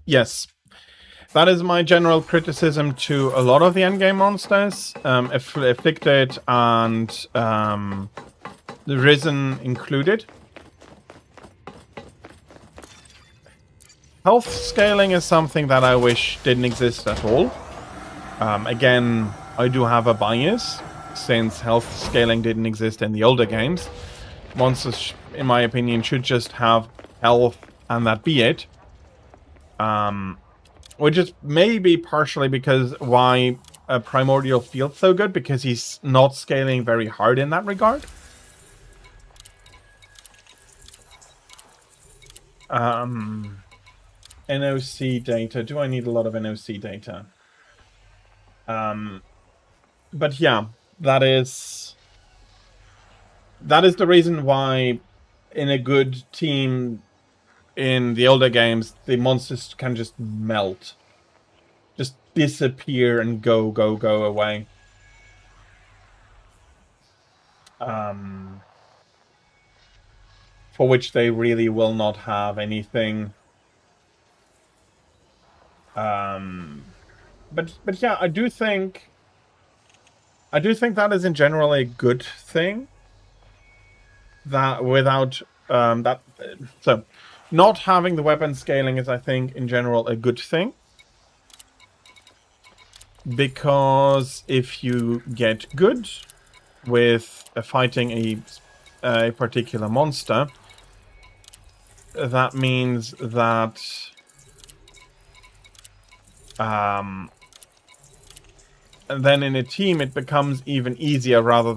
Yes. That is my general criticism to a lot of the endgame monsters, Afflicted and the Risen included. Health scaling is something that I wish didn't exist at all. Again, I do have a bias, since health scaling didn't exist in the older games. Monsters, in my opinion, should just have health and that be it. Which is maybe partially because why Primordial feels so good, because he's not scaling very hard in that regard. NOC data. Do I need a lot of NOC data? But yeah, that is the reason why in a good team in the older games, the monsters can just melt. Just disappear and go away. For which they really will not have anything. But yeah, I do think that is in general a good thing. That without so not having the weapon scaling is, I think, in general a good thing. Because if you get good with fighting a particular monster, that means that and then in a team it becomes even easier rather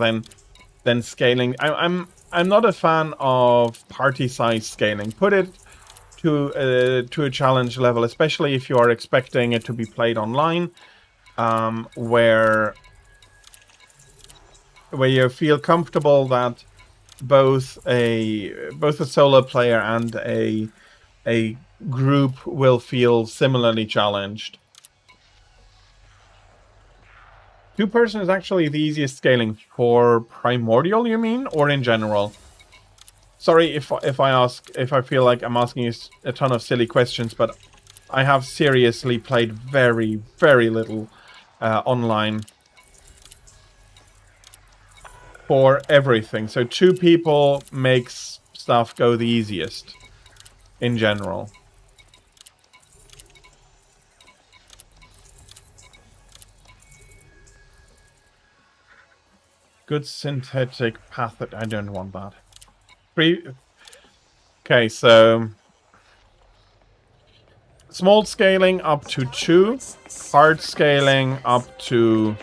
than scaling. I'm not a fan of party size scaling. Put it to a challenge level, especially if you are expecting it to be played online, where you feel comfortable that both a solo player and a group will feel similarly challenged. 2-person is actually the easiest scaling for Primordial, you mean, or in general? Sorry if I feel like I'm asking you a ton of silly questions, but I have seriously played very, very little online for everything. So 2 people makes stuff go the easiest in general. Good synthetic path. I don't want that. Okay, so small scaling up to 2, hard scaling up to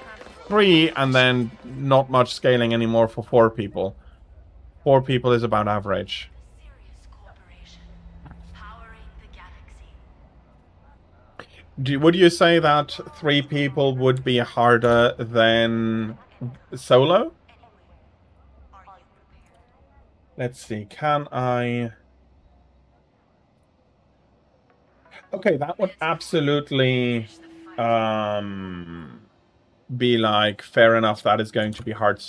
3, and then not much scaling anymore for 4 people. 4 people is about average. Would you say that 3 people would be harder than solo? Let's see, can I... Okay, that would absolutely be like, fair enough, that is going to be harder,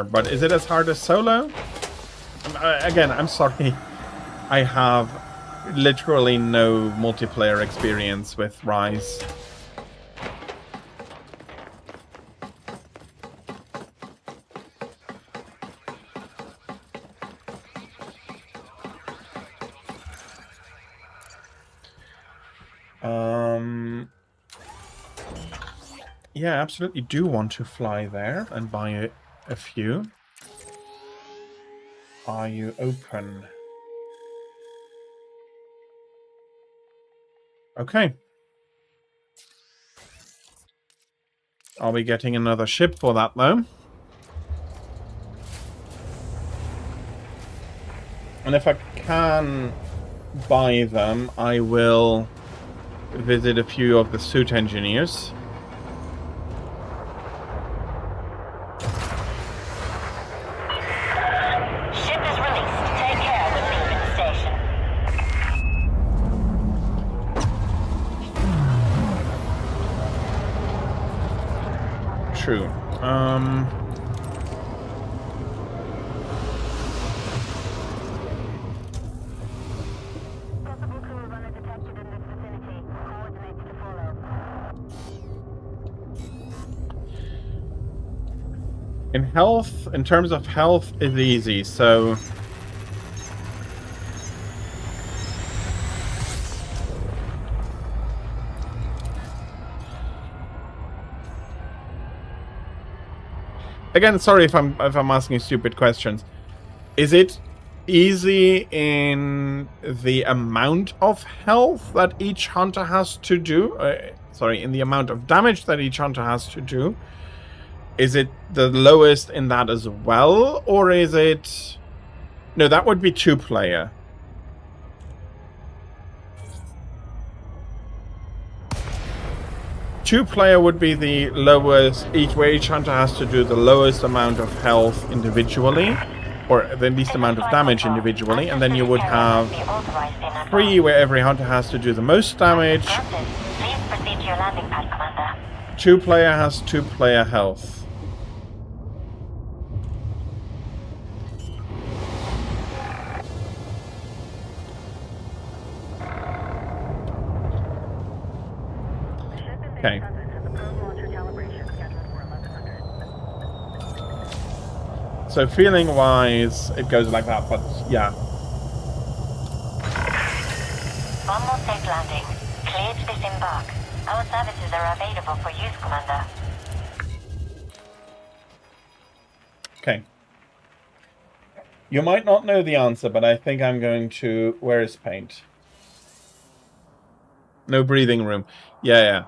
but is it as hard as solo? Again, I'm sorry, I have literally no multiplayer experience with Rise. yeah, absolutely do want to fly there and buy a few. Are you open? Okay. Are we getting another ship for that, though? And if I can buy them, I will visit a few of the suit engineers. Ship is released. Take care when leaving the station. True. In health, in terms of health, it's easy, so... Again, sorry if I'm asking stupid questions. Is it easy in the amount of health that each hunter has to do? Sorry, in the amount of damage that each hunter has to do? Is it the lowest in that as well? Or is it... No, that would be 2-player. Two-player would be the lowest, where each hunter has to do the lowest amount of health individually, or the least amount of damage individually, and then you would have 3 where every hunter has to do the most damage. Please proceed to your landing pad, Commander. 2-player has 2-player health. Okay. So feeling-wise, it goes like that, but yeah. One safe landing. Cleared to disembark. Our services are available for use, Commander. Okay. You might not know the answer, but I think I'm going to... Where is paint? No breathing room. Yeah.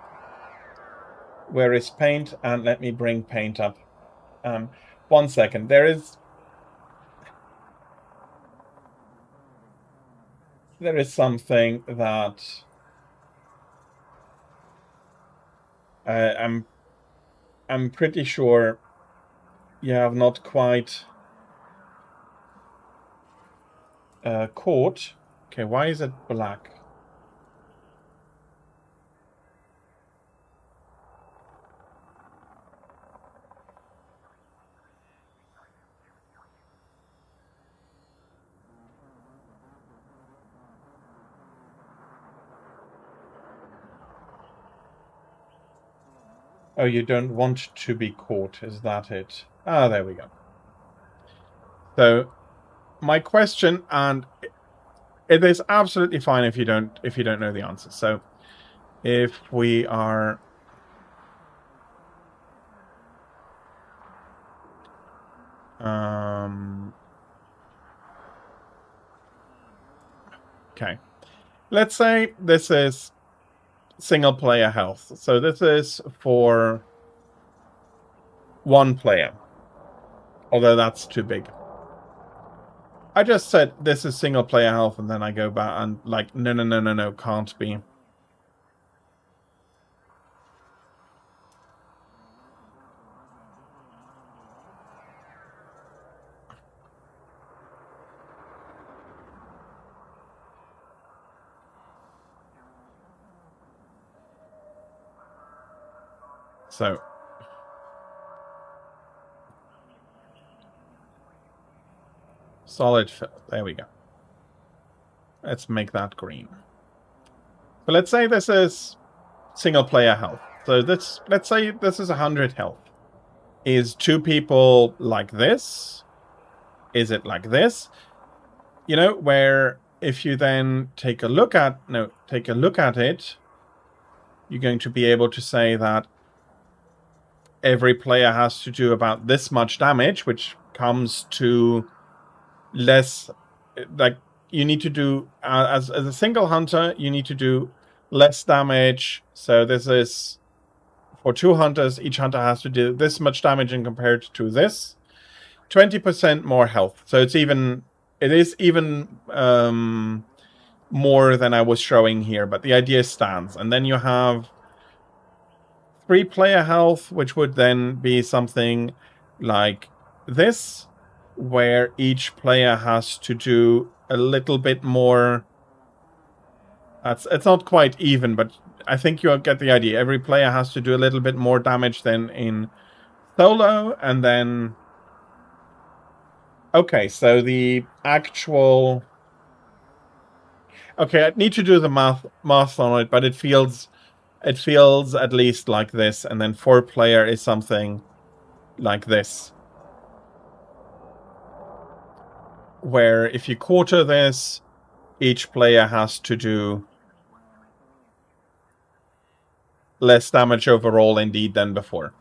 Where is paint? And let me bring paint up. 1 second. There is something that I'm pretty sure you have not quite caught. Okay, why is it black? Oh, you don't want to be caught, is that it? Ah, there we go. So, my question, and it is absolutely fine if you don't know the answer. So, if we are okay. Let's say this is single player health. So this is for 1 player. Although that's too big. I just said this is single player health and then I go back and like, no, can't be. So, solid fill. There we go. Let's make that green. So let's say this is single player health. So let's say this is 100 health. Is 2 people like this? Is it like this? You know, where if you then take a look at it, you're going to be able to say that every player has to do about this much damage, which comes to less, like, you need to do, as a single hunter, you need to do less damage. So this is, for 2 hunters, each hunter has to do this much damage and compared to this. 20% more health. So it is even more than I was showing here, but the idea stands. And then you have 3-player health, which would then be something like this, where each player has to do a little bit more. It's not quite even, but I think you'll get the idea. Every player has to do a little bit more damage than in solo, and then... Okay, so the actual... Okay, I need to do the math on it, but it feels at least like this, and then 4-player is something like this. Where if you quarter this, each player has to do less damage overall indeed than before.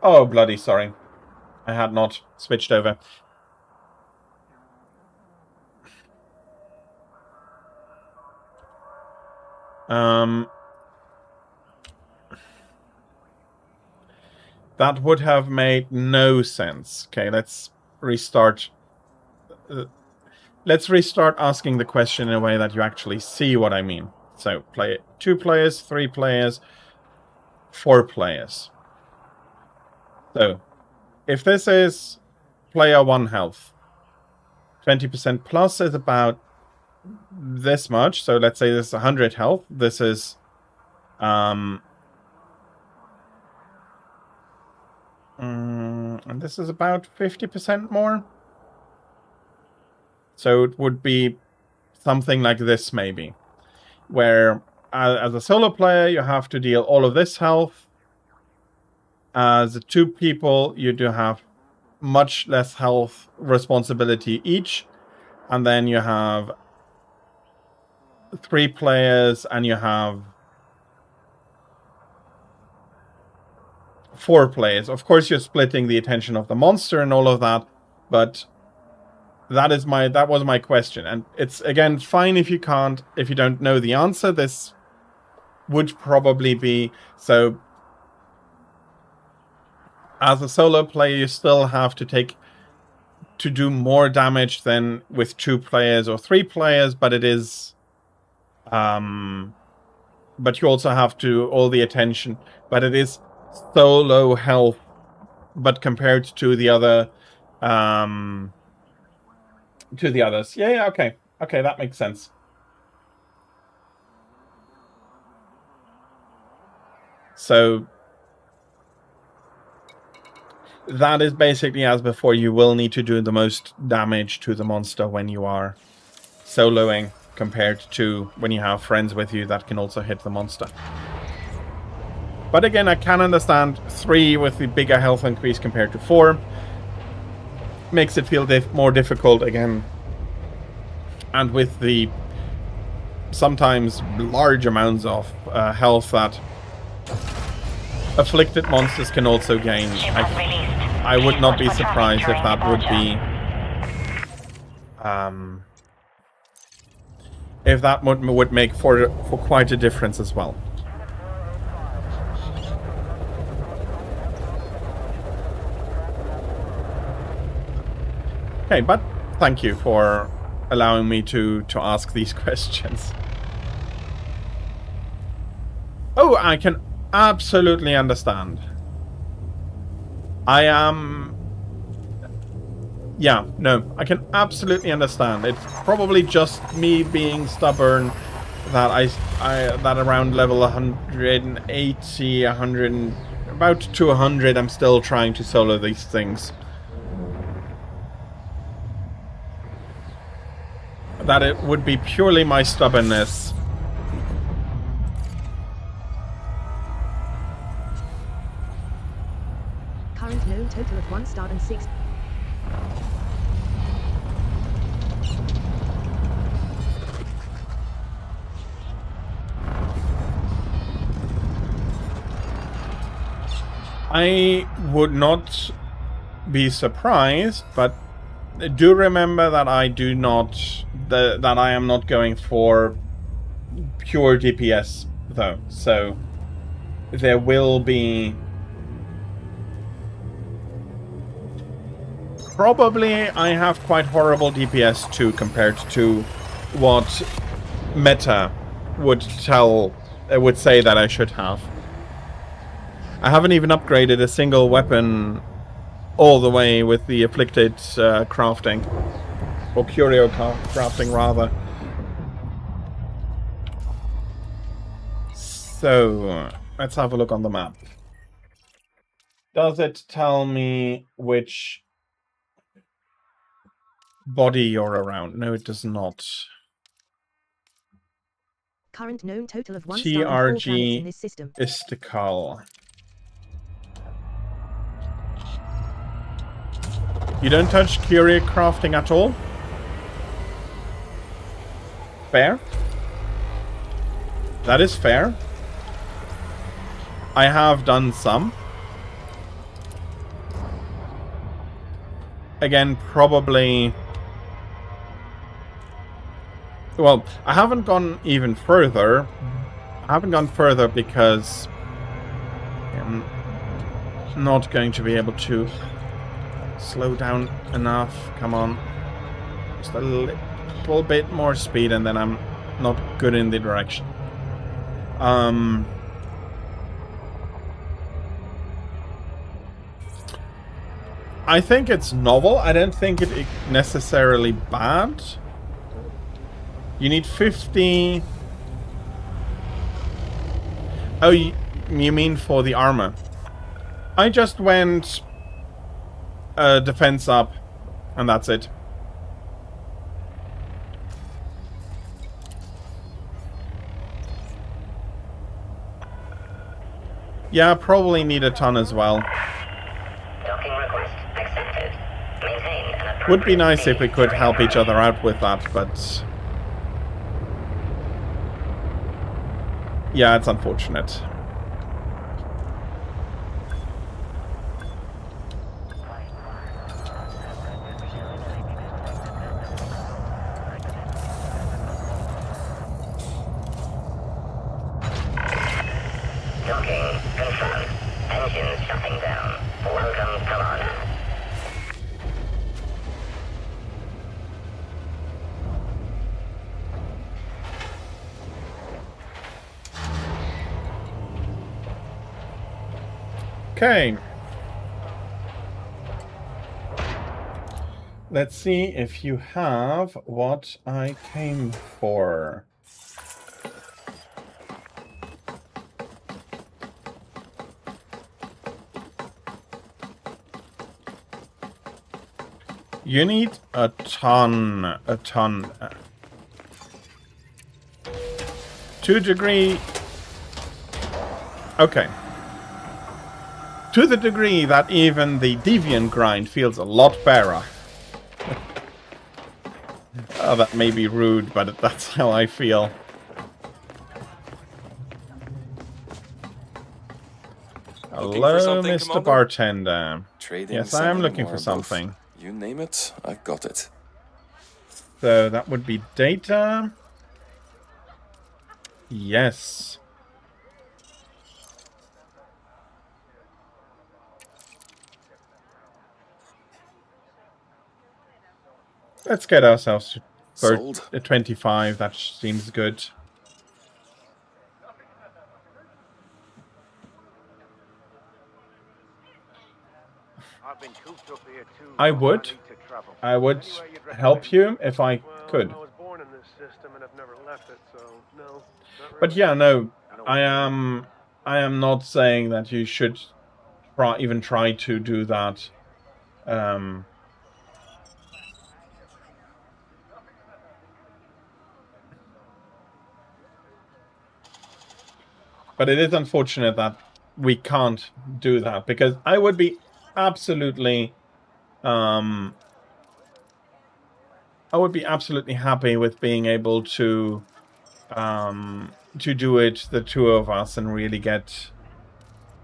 Oh, bloody sorry. I had not switched over. That would have made no sense. Okay, let's restart. Let's restart asking the question in a way that you actually see what I mean. So, 2 players, 3 players, 4 players. So, if this is player 1 health, 20% plus is about this much. So let's say this is 100 health. This is and this is about 50% more. So it would be something like this maybe, where as a solo player you have to deal all of this health. As 2 people, you do have much less health responsibility each. And then you have 3 players, and you have 4 players. Of course, you're splitting the attention of the monster and all of that, but that was my question. And it's, again, fine if you don't know the answer. This would probably be, so as a solo player, you still have to do more damage than with 2 players or 3 players, but it is, but you also have to all the attention, but it is so low health, but compared to the other, to the others. Yeah, okay, that makes sense. So that is basically as before. You will need to do the most damage to the monster when you are soloing, compared to when you have friends with you that can also hit the monster. But again, I can understand 3 with the bigger health increase compared to 4. Makes it feel more difficult again. And with the sometimes large amounts of health that afflicted monsters can also gain, I would not be surprised if that would be if that would make for quite a difference as well. Okay, but thank you for allowing me to ask these questions. Oh, I can absolutely understand. I can absolutely understand. It's probably just me being stubborn that that around level 180, 100, about 200, I'm still trying to solo these things. That it would be purely my stubbornness. Current low total of 1 star and 6. I would not be surprised, but do remember that I do not that I am not going for pure DPS though. So there will be probably I have quite horrible DPS too compared to what meta would say that I should have. I haven't even upgraded a single weapon all the way with the Afflicted crafting. Or Curio crafting, rather. So, let's have a look on the map. Does it tell me which body you're around? No, it does not. Current known total of 1 star and 4 planets in this system. Istikal. You don't touch Curio crafting at all? Fair. That is fair. I have done some. Again, probably... Well, I haven't gone even further. I haven't gone further because I'm not going to be able to slow down enough. Come on. Just a little bit more speed and then I'm not good in the direction. I think it's novel. I don't think it necessarily bad. You need 50... Oh, you mean for the armor? I just went defense up, and that's it. Yeah, probably need a ton as well. Docking request accepted. Maintain an appropriate Would be nice if we could help each other out with that, but... Yeah, it's unfortunate. Docking confirmed. Engines shutting down. Welcome, Commander. Okay. Let's see if you have what I came for. You need a ton. 2 degree. Okay. To the degree that even the Deviant grind feels a lot better. Oh, that may be rude, but that's how I feel. Hello, Mr. Commander? Bartender. Trading, Yes, I am selling, looking or for both. something. You name it, I got it. So that would be data. Yes. Let's get ourselves to Sold. 25. That seems good. I would help you if I could. But yeah, no, I am not saying that you should even try to do that. But it is unfortunate that we can't do that, because I would be absolutely happy with being able to do it, the two of us, and really get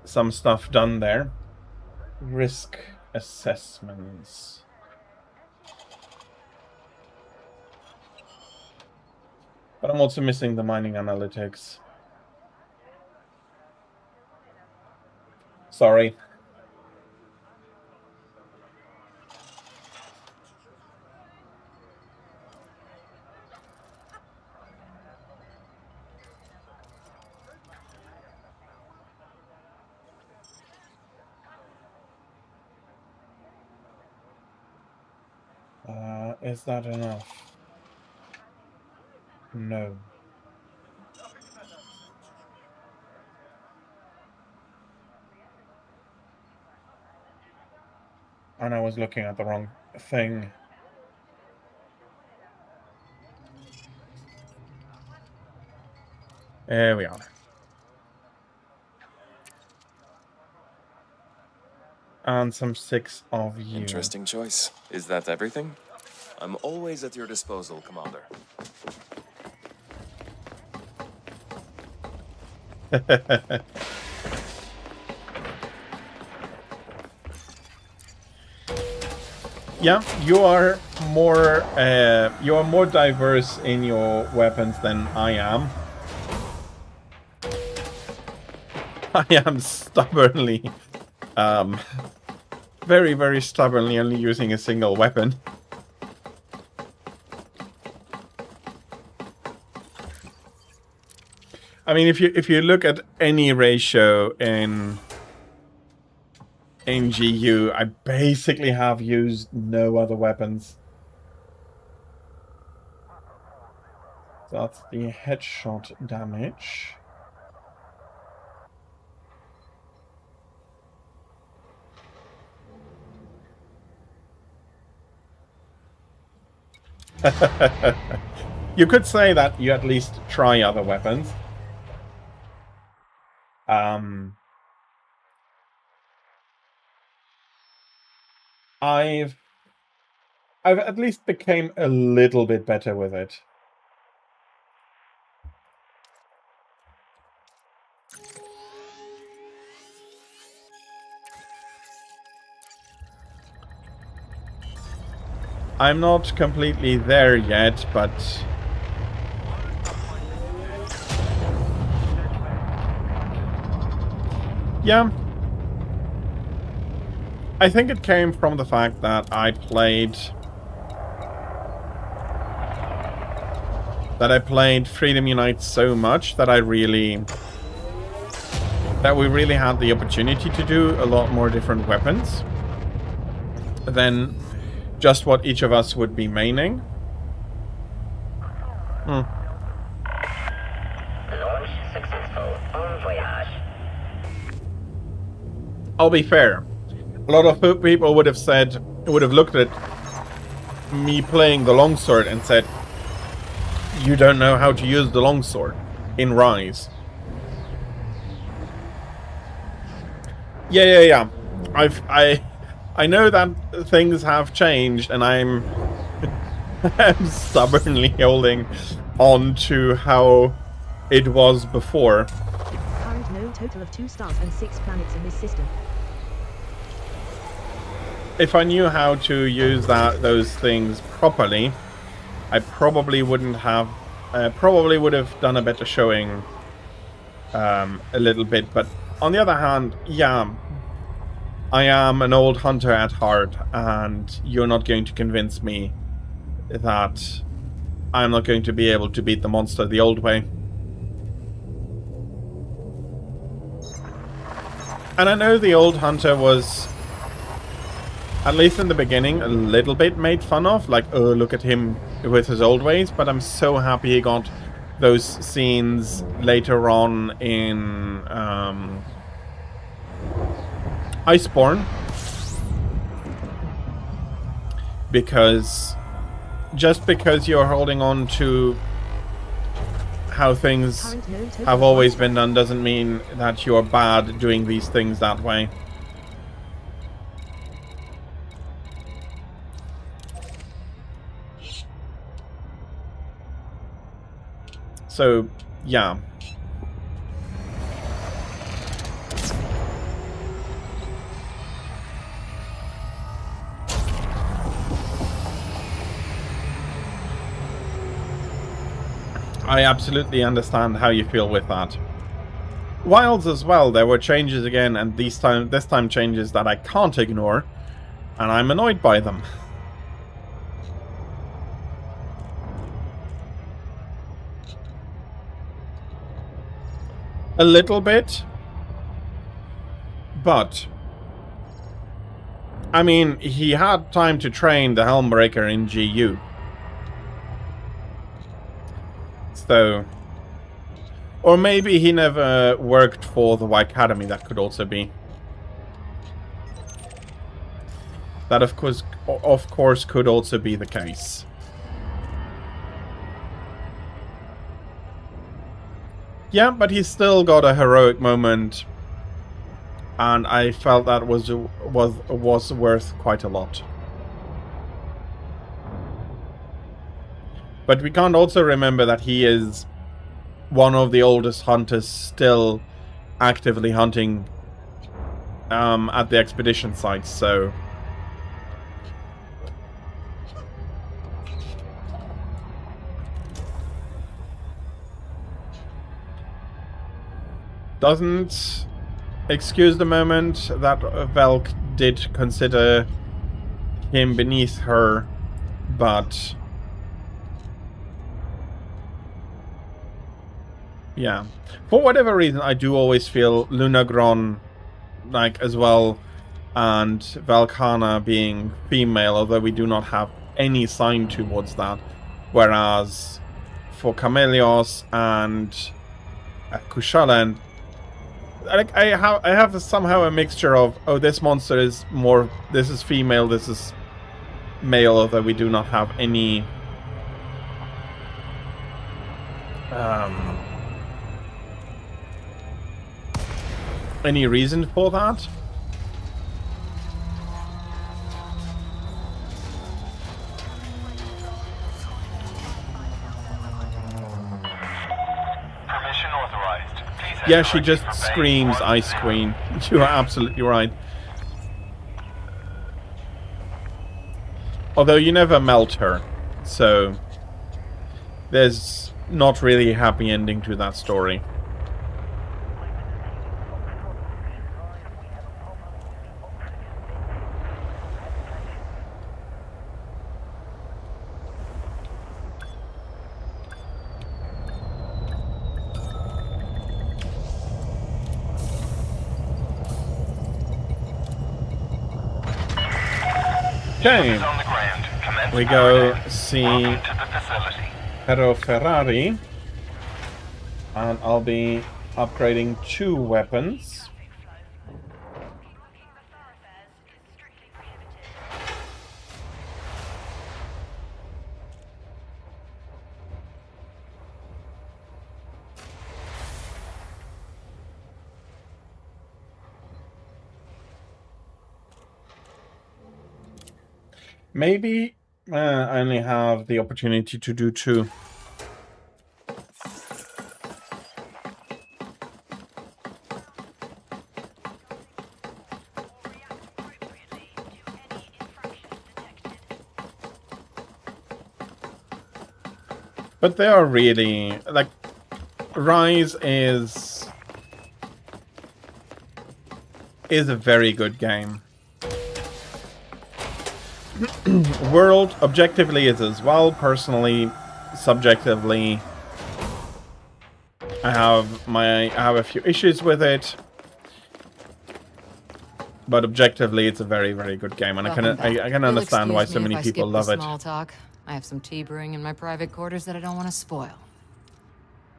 some stuff done there. Risk assessments. But I'm also missing the mining analytics. Sorry. Is that enough? No. And I was looking at the wrong thing. There we are. And some 6 of you. Interesting choice. Is that everything? I'm always at your disposal, Commander. Yeah, you are more diverse in your weapons than I am. I am stubbornly, very, very stubbornly only using a single weapon. I mean, if you look at any ratio in GU, I basically have used no other weapons. That's the headshot damage. You could say that you at least try other weapons. I've at least became a little bit better with it. I'm not completely there yet, but yeah. I think it came from the fact that I played Freedom Unite so much that we really had the opportunity to do a lot more different weapons than just what each of us would be maining. Launch successful. Bon voyage. I'll be fair. A lot of people would have looked at me playing the longsword and said, "You don't know how to use the longsword in Rise." Yeah. I know that things have changed, and I'm stubbornly holding on to how it was before. Current known total of 2 stars and 6 planets in this system. If I knew how to use those things properly, I probably wouldn't have. Probably would have done a better showing. A little bit, but on the other hand, yeah, I am an old hunter at heart, and you're not going to convince me that I'm not going to be able to beat the monster the old way. And I know the old hunter was, at least in the beginning, a little bit made fun of, like, oh, look at him with his old ways, but I'm so happy he got those scenes later on in Iceborne, because just because you're holding on to how things have always been done doesn't mean that you're bad doing these things that way. So, yeah. I absolutely understand how you feel with that. Wilds as well, there were changes again, and this time changes that I can't ignore, and I'm annoyed by them. A little bit, but I mean, he had time to train the Helmbreaker in GU. So, or maybe he never worked for the Academy, that could also be. That of course could also be the case. Yeah, but he still got a heroic moment, and I felt that was worth quite a lot. But we can't also remember that he is one of the oldest hunters still actively hunting at the expedition sites, so... Doesn't excuse the moment that Velk did consider him beneath her, but... yeah. For whatever reason, I do always feel Lunagron, like, as well, and Velkhana being female, although we do not have any sign towards that. Whereas for Chameleos and Kushala, I have somehow a mixture of, oh, this monster is more, this is female, this is male, although we do not have any reason for that. Permission authorized. Yeah, she just screams Ice Queen. You are absolutely right. Although you never melt her, so there's not really a happy ending to that story. Okay, we go see Pero Ferrari, and I'll be upgrading 2 weapons. Maybe I only have the opportunity to do 2. But they are really, like, Rise is a very good game. World objectively is as well. Personally, subjectively, I have a few issues with it, but objectively, it's a very, very good game, and I can understand why so many people love it. Small talk. I have some tea brewing in my private quarters that I don't want to spoil.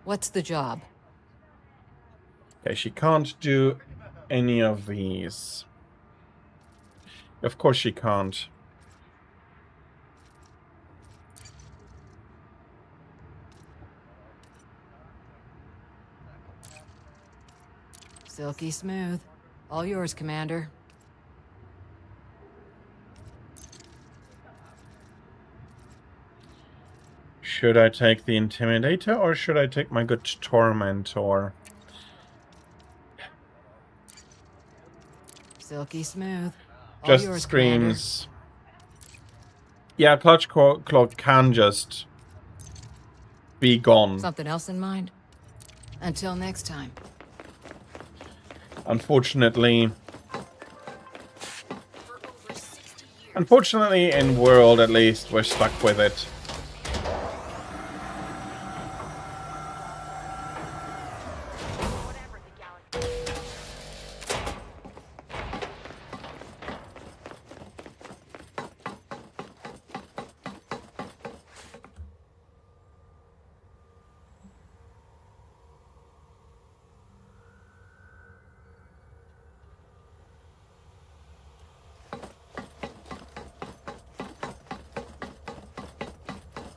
What's the job? Okay, she can't do any of these. Of course she can't. Silky smooth. All yours, Commander. Should I take the Intimidator or should I take my good Tormentor? Silky smooth. All Just yours, screams. Commander. Yeah, Clutch Claw can just be gone. Something else in mind? Until next time. Unfortunately, in World at least, we're stuck with it.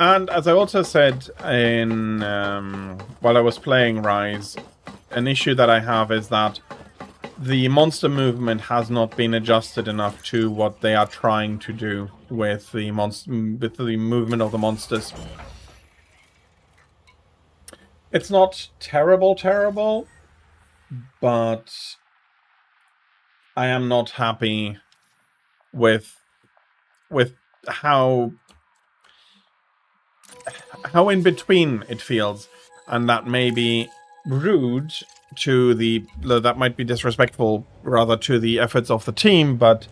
And as I also said in while I was playing Rise, an issue that I have is that the monster movement has not been adjusted enough to what they are trying to do with the movement of the monsters. It's not terrible, but I am not happy with how in between it feels, and that may be rude to that might be disrespectful rather to the efforts of the team, but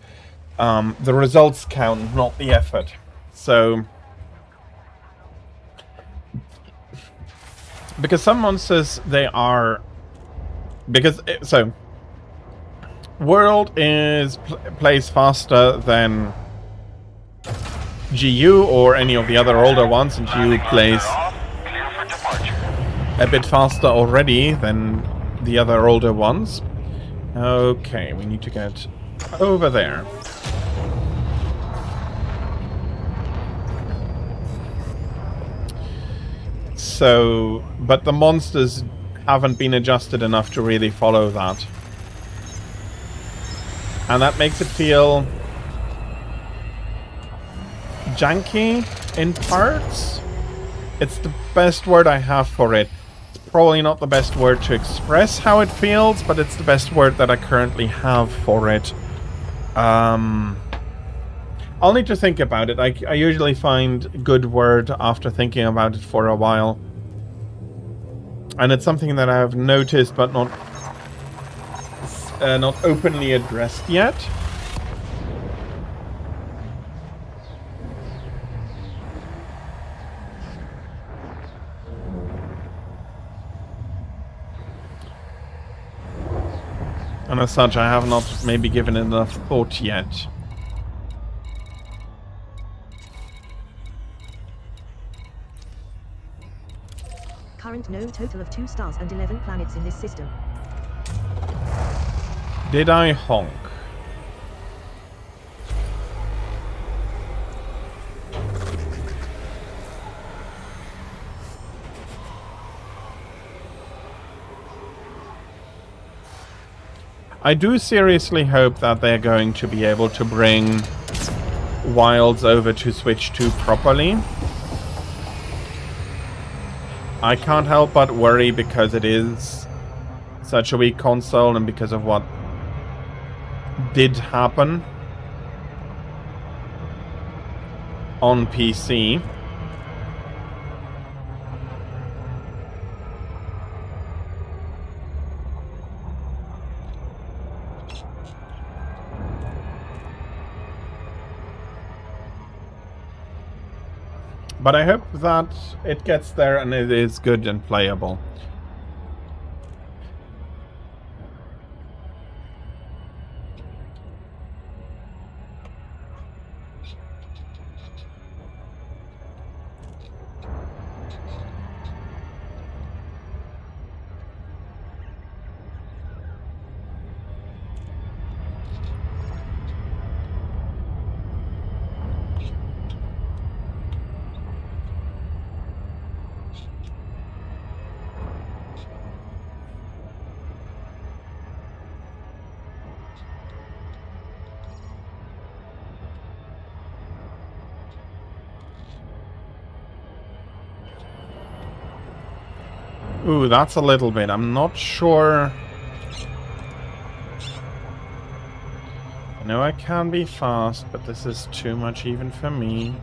the results count, not the effort. So because some monsters World plays faster than GU or any of the other older ones, and GU plays a bit faster already than the other older ones. Okay, we need to get over there. So, but the monsters haven't been adjusted enough to really follow that. And that makes it feel janky in parts. It's the best word I have for it. It's probably not the best word to express how it feels, but it's the best word that I currently have for it. I'll need to think about it. I usually find good word after thinking about it for a while. And it's something that I've noticed but not openly addressed yet. And as such, I have not maybe given it enough thought yet. Current no total of 2 stars and 11 planets in this system. Did I honk? I do seriously hope that they're going to be able to bring Wilds over to Switch 2 properly. I can't help but worry because it is such a weak console and because of what did happen on PC. But I hope that it gets there and it is good and playable. Ooh, that's a little bit. I'm not sure. I know I can be fast, but this is too much even for me.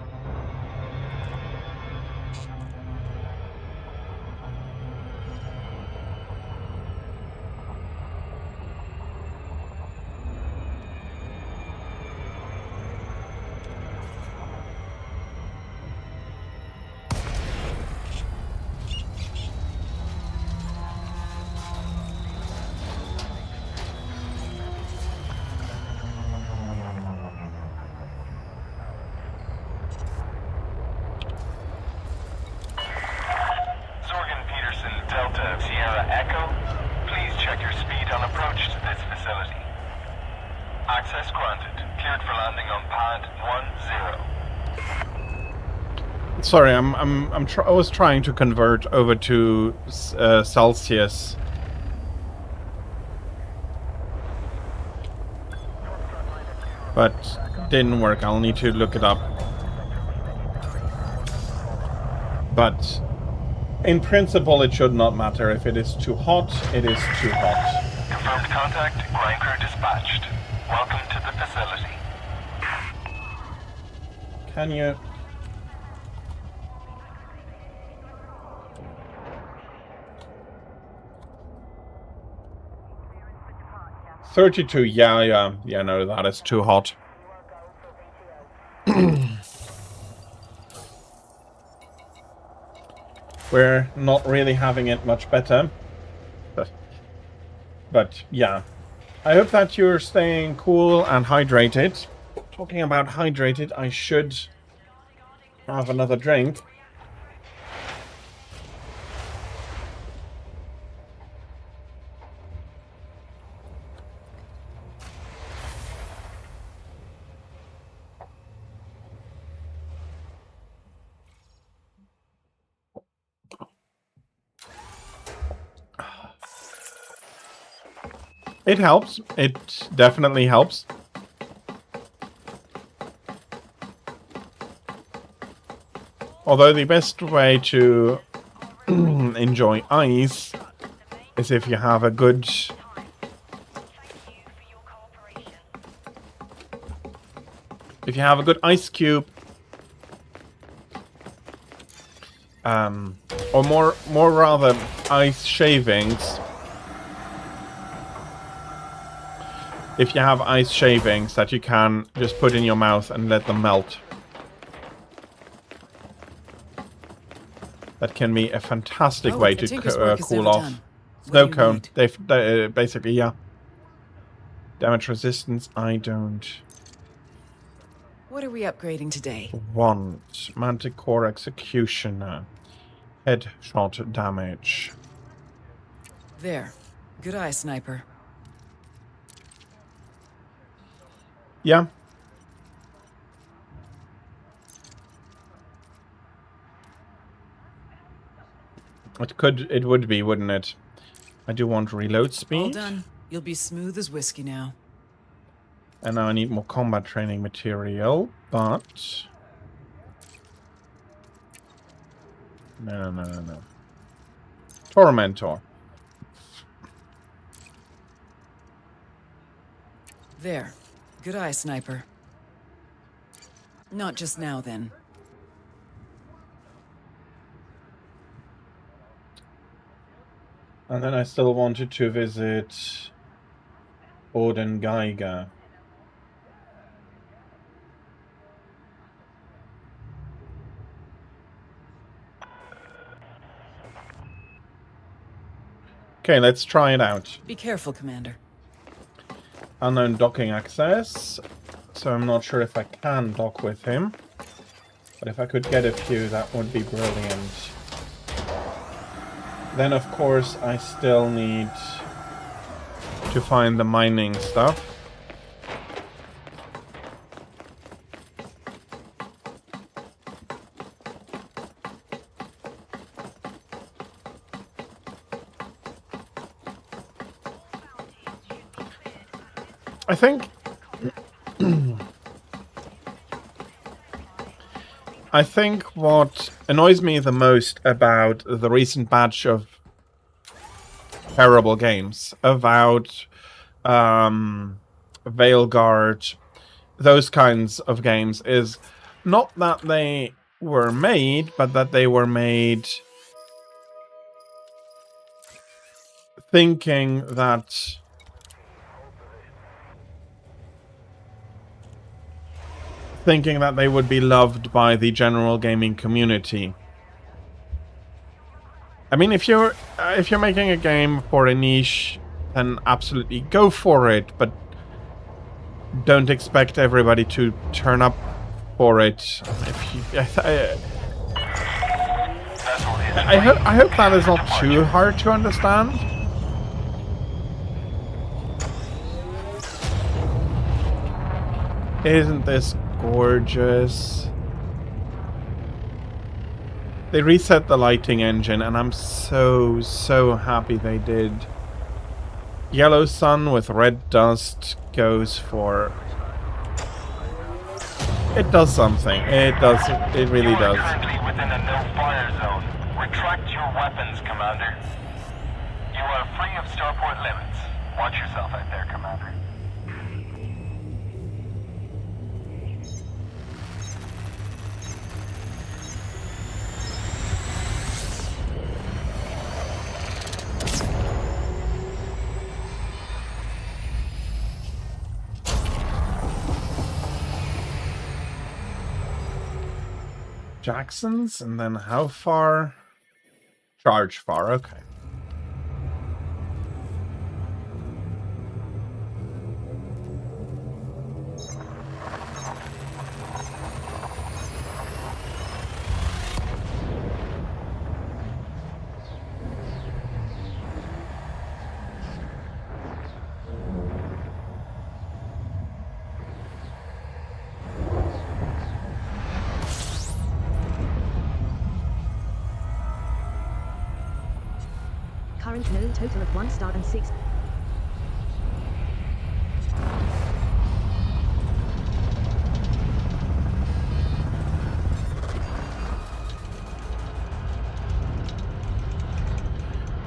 Access granted. Cleared for landing on pad 10. Sorry, I was trying to convert over to Celsius. But didn't work. I'll need to look it up. But in principle, it should not matter. If it is too hot, it is too hot. Confirmed contact. Ground crew dispatched. Welcome to the facility. Can you... $32, yeah, no, that is too hot. We're not really having it much better. But yeah. I hope that you're staying cool and hydrated. Talking about hydrated, I should have another drink. It helps. It definitely helps. Although the best way to enjoy ice is if you have a good... If you have a good ice cube, or more rather ice shavings. If you have ice shavings that you can just put in your mouth and let them melt. That can be a fantastic way to cool off. Snow cone. They basically, yeah. Damage resistance, I don't What are we upgrading today? want. Manticore Executioner. Headshot damage. There. Good eye, sniper. Yeah. It would be, wouldn't it? I do want reload speed. All done. You'll be smooth as whiskey now. And now I need more combat training material, but... No. Tormentor. There. Good eye, sniper. Not just now, then. And then I still wanted to visit Orden Geiger. Okay, let's try it out. Be careful, Commander. Unknown docking access. So I'm not sure if I can dock with him. But if I could get a few, that would be brilliant. Then, of course, I still need to find the mining stuff. I think... I think what annoys me the most about the recent batch of terrible games, about Veilguard, those kinds of games, is not that they were made, but that they were made thinking that they would be loved by the general gaming community. I mean, if you're making a game for a niche, then absolutely go for it, but don't expect everybody to turn up for it. I hope that is not too hard to understand. Isn't this gorgeous? They reset the lighting engine, and I'm so happy they did. Yellow sun with red dust goes for... It does something. It does. It really does. You are currently within a no-fire zone. Retract your weapons, Commander. You are free of starport limits. Watch yourself out there, Commander. Jackson's, and then how far? Charge far, okay. Current known total of 1 star and 6.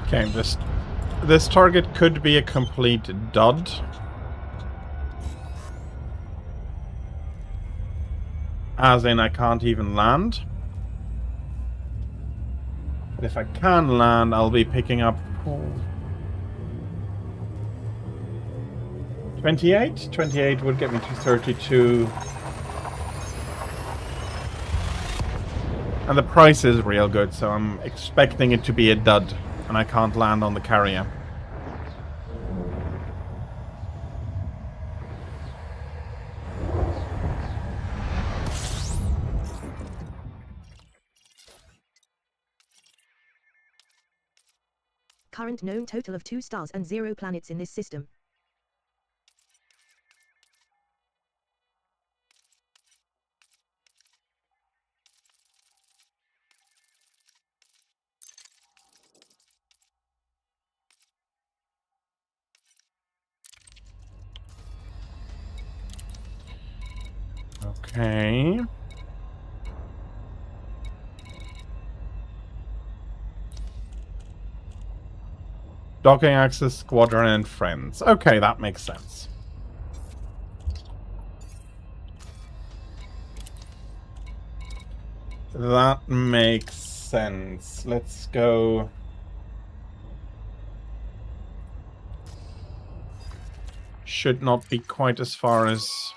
Okay, this target could be a complete dud. As in, I can't even land. But if I can land, I'll be picking up 28? 28 would get me to 32. And the price is real good, so I'm expecting it to be a dud. And I can't land on the carrier. Current known total of 2 stars and 0 planets in this system. Okay. Docking access, squadron, and friends. Okay, that makes sense. That makes sense. Let's go. Should not be quite as far as...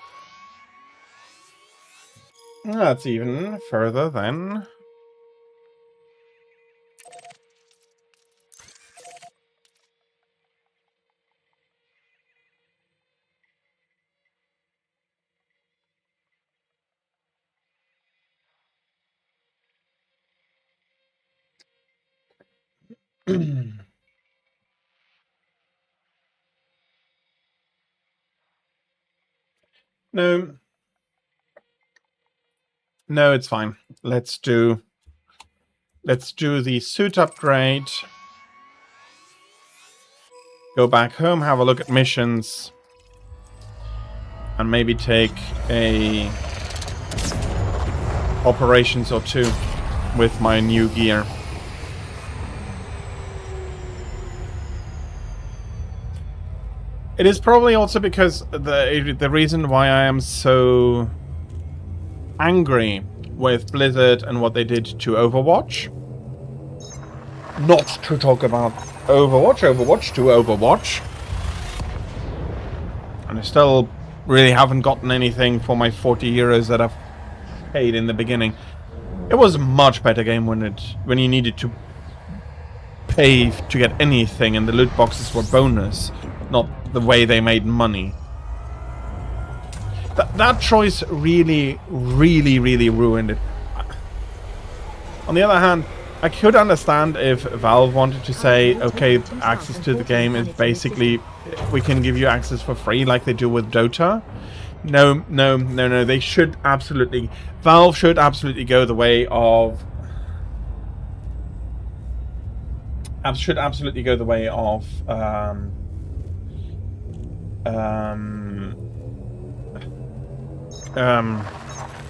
That's even further then. No, it's fine. Let's do the suit upgrade. Go back home, have a look at missions, and maybe take a operations or two with my new gear. It is probably also because the reason why I am so angry with Blizzard and what they did to Overwatch. Not to talk about Overwatch to Overwatch. And I still really haven't gotten anything for my 40 euros that I've paid in the beginning. It was a much better game when you needed to pay to get anything and the loot boxes were bonus, not the way they made money. That choice really ruined it. On the other hand, I could understand if Valve wanted to say, okay, access to the game is basically, we can give you access for free like they do with Dota. No. They should absolutely... Valve should absolutely go the way of... should absolutely go the way of...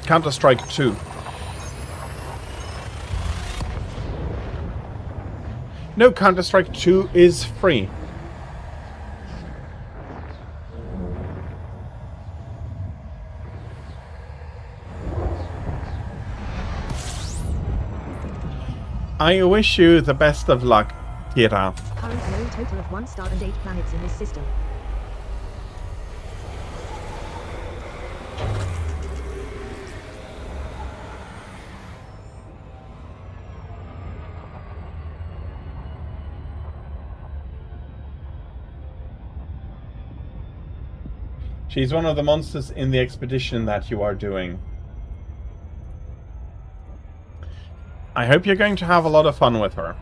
Counter-Strike 2. No, Counter-Strike 2 is free. I wish you the best of luck, Kira. Current known total of 1 star and 8 planets in this system. She's one of the monsters in the expedition that you are doing. I hope you're going to have a lot of fun with her.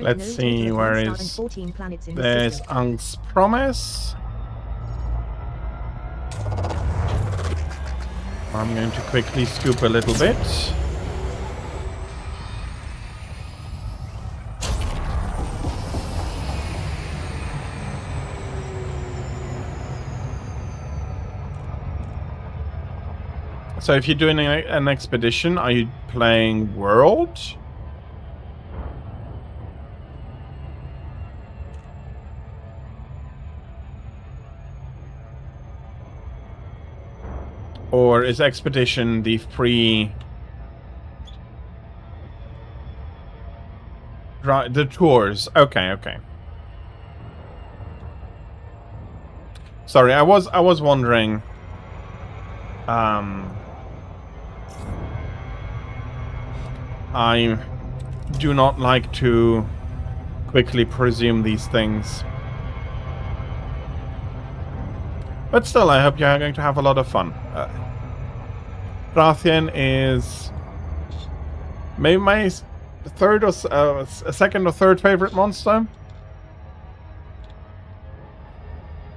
Let's see, where is... There's Ang's Promise. I'm going to quickly scoop a little bit. So if you're doing an expedition, are you playing World? Or is Expedition the free... The tours. Okay. Sorry, I was wondering... I do not like to quickly presume these things. But still, I hope you're going to have a lot of fun. Rathian is maybe my third or second or third favorite monster.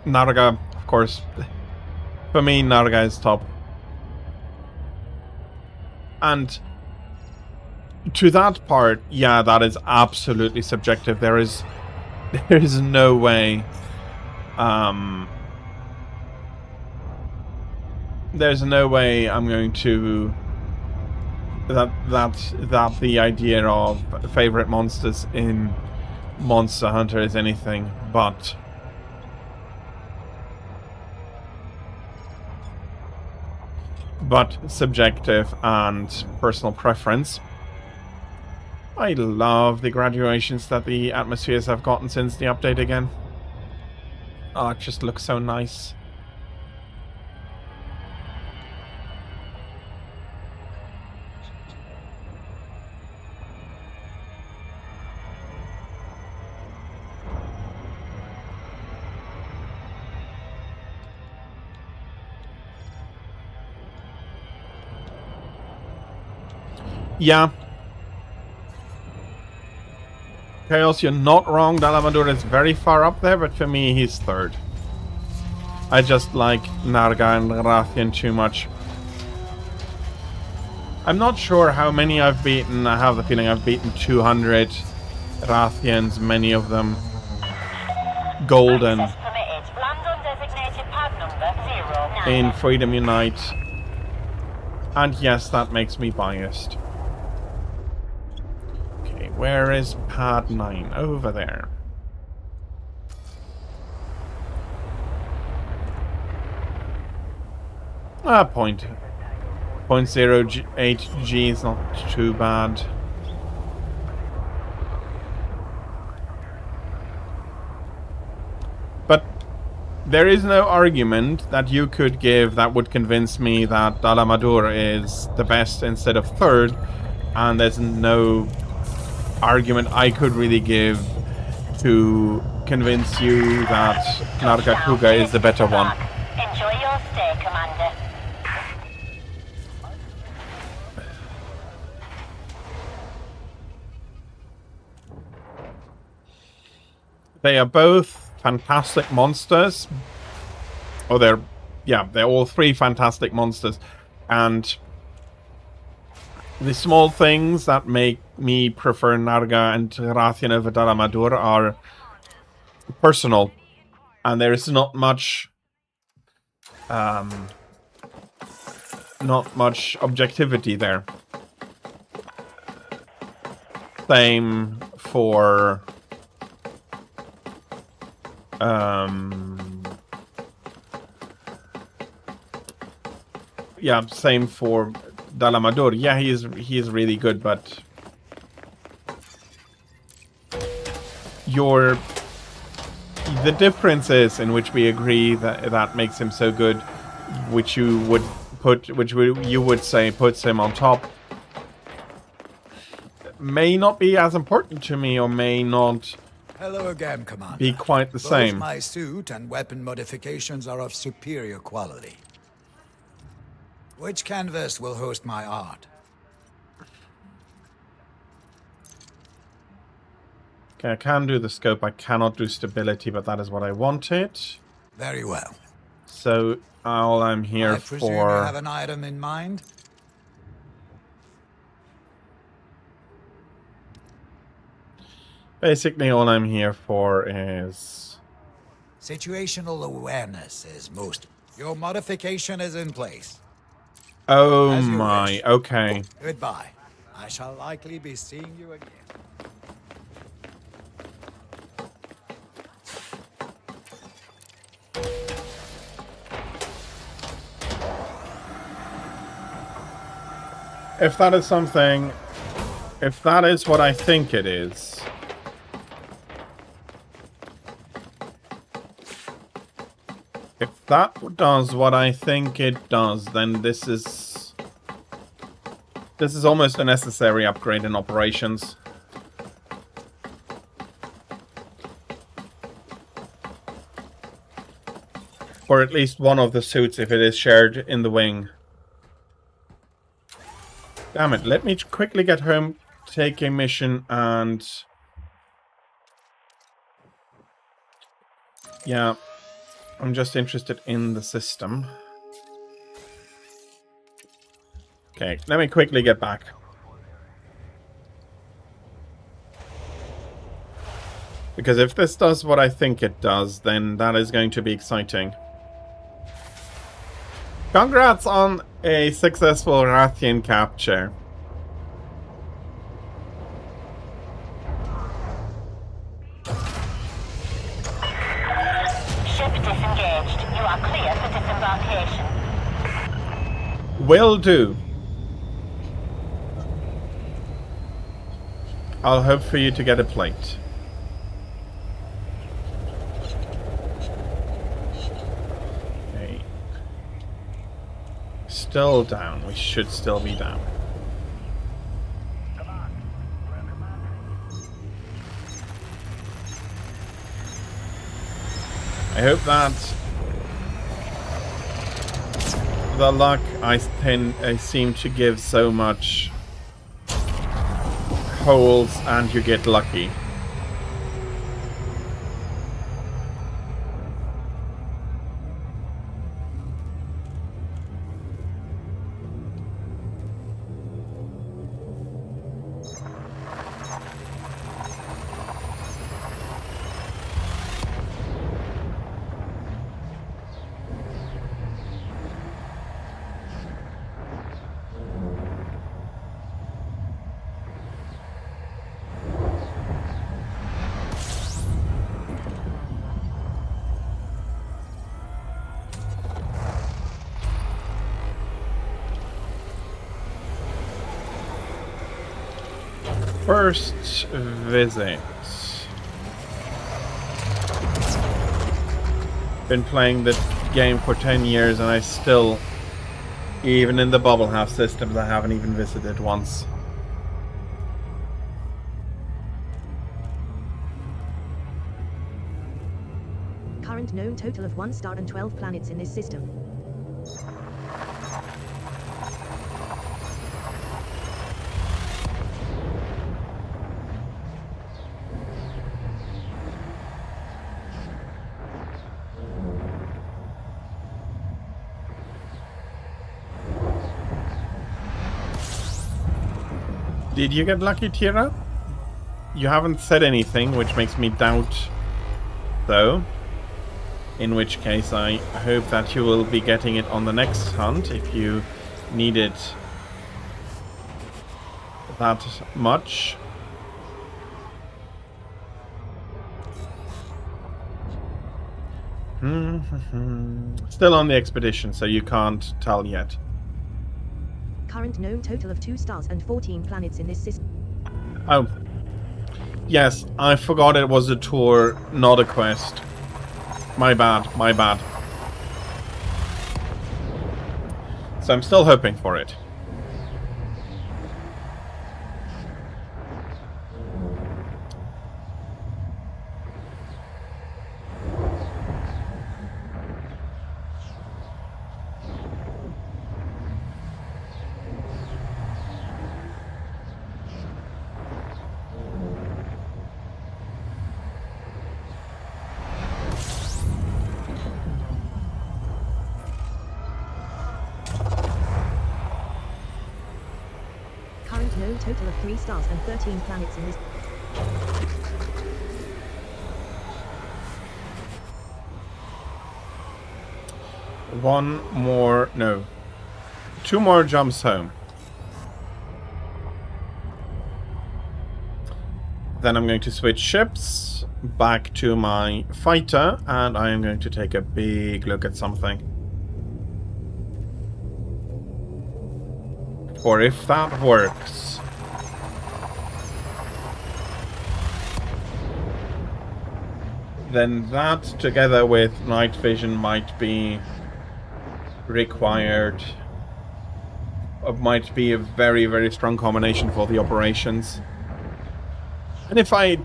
Narga, of course. For me, Narga is top. And to that part, yeah, that is absolutely subjective. There is no way. There's no way I'm going to that the idea of favorite monsters in Monster Hunter is anything but subjective and personal preference. I love the graduations that the atmospheres have gotten since the update again. Oh, it just looks so nice. Yeah. Chaos, you're not wrong. Dalamadur is very far up there, but for me, he's third. I just like Narga and Rathian too much. I'm not sure how many I've beaten. I have the feeling I've beaten 200 Rathians, many of them golden in Freedom Unite. And yes, that makes me biased. Where is pad 9? Over there. Point 0.08 G is not too bad. But there is no argument that you could give that would convince me that Dalamador is the best instead of third, and there's no argument I could really give to convince you that Narga Kuga is the better one. Enjoy your stay, Commander. They are both fantastic monsters. Oh, they're all three fantastic monsters. And the small things that make me prefer Narga and Rathian over Dalamador are personal. And there is not much objectivity there. Same for same for Dalamador. Yeah, he is really good, but the differences in which we agree that makes him so good, which you would say puts him on top, may not be as important to me, or may not Hello again, Commander. be quite the Both same. my suit and weapon modifications are of superior quality. Which canvas will host my art? Okay, I can do the scope. I cannot do stability, but that is what I wanted. Very well. So all I'm here I presume you for. have an item in mind? Basically, all I'm here for is Situational awareness is most. Your modification is in place. Oh As you my, wish. okay. Goodbye. I shall likely be seeing you again. If that is something, if that is what I think it is, if that does what I think it does, then this is almost a necessary upgrade in operations. Or at least one of the suits if it is shared in the wing. Damn it, let me quickly get home, take a mission, and yeah, I'm just interested in the system. Okay, let me quickly get back. Because if this does what I think it does, then that is going to be exciting. Congrats on a successful Rathian capture. Ship disengaged. You are clear for disembarkation. Will do. I'll hope for you to get a plate. Okay. Still down. We should still be down. I hope that the luck I seem to give so much holds and you get lucky. first visit. Been playing the game for 10 years and I still, even in the bubble half systems, I haven't even visited once. Current known total of 1 star and 12 planets in this system. Did you get lucky, Tira? You haven't said anything, which makes me doubt, though. In which case, I hope that you will be getting it on the next hunt if you need it that much. Still on the expedition, so you can't tell yet. Current known total of 2 stars and 14 planets in this system. Oh. Yes, I forgot it was a tour, not a quest. My bad, my bad. So I'm still hoping for it. Current known total of 3 stars and 13 planets in this. One more, no. 2 more jumps home. Then I'm going to switch ships back to my fighter and I am going to take a big look at something. Or if that works. Then that together with night vision might be required. Might be a very, very strong combination for the operations. And if I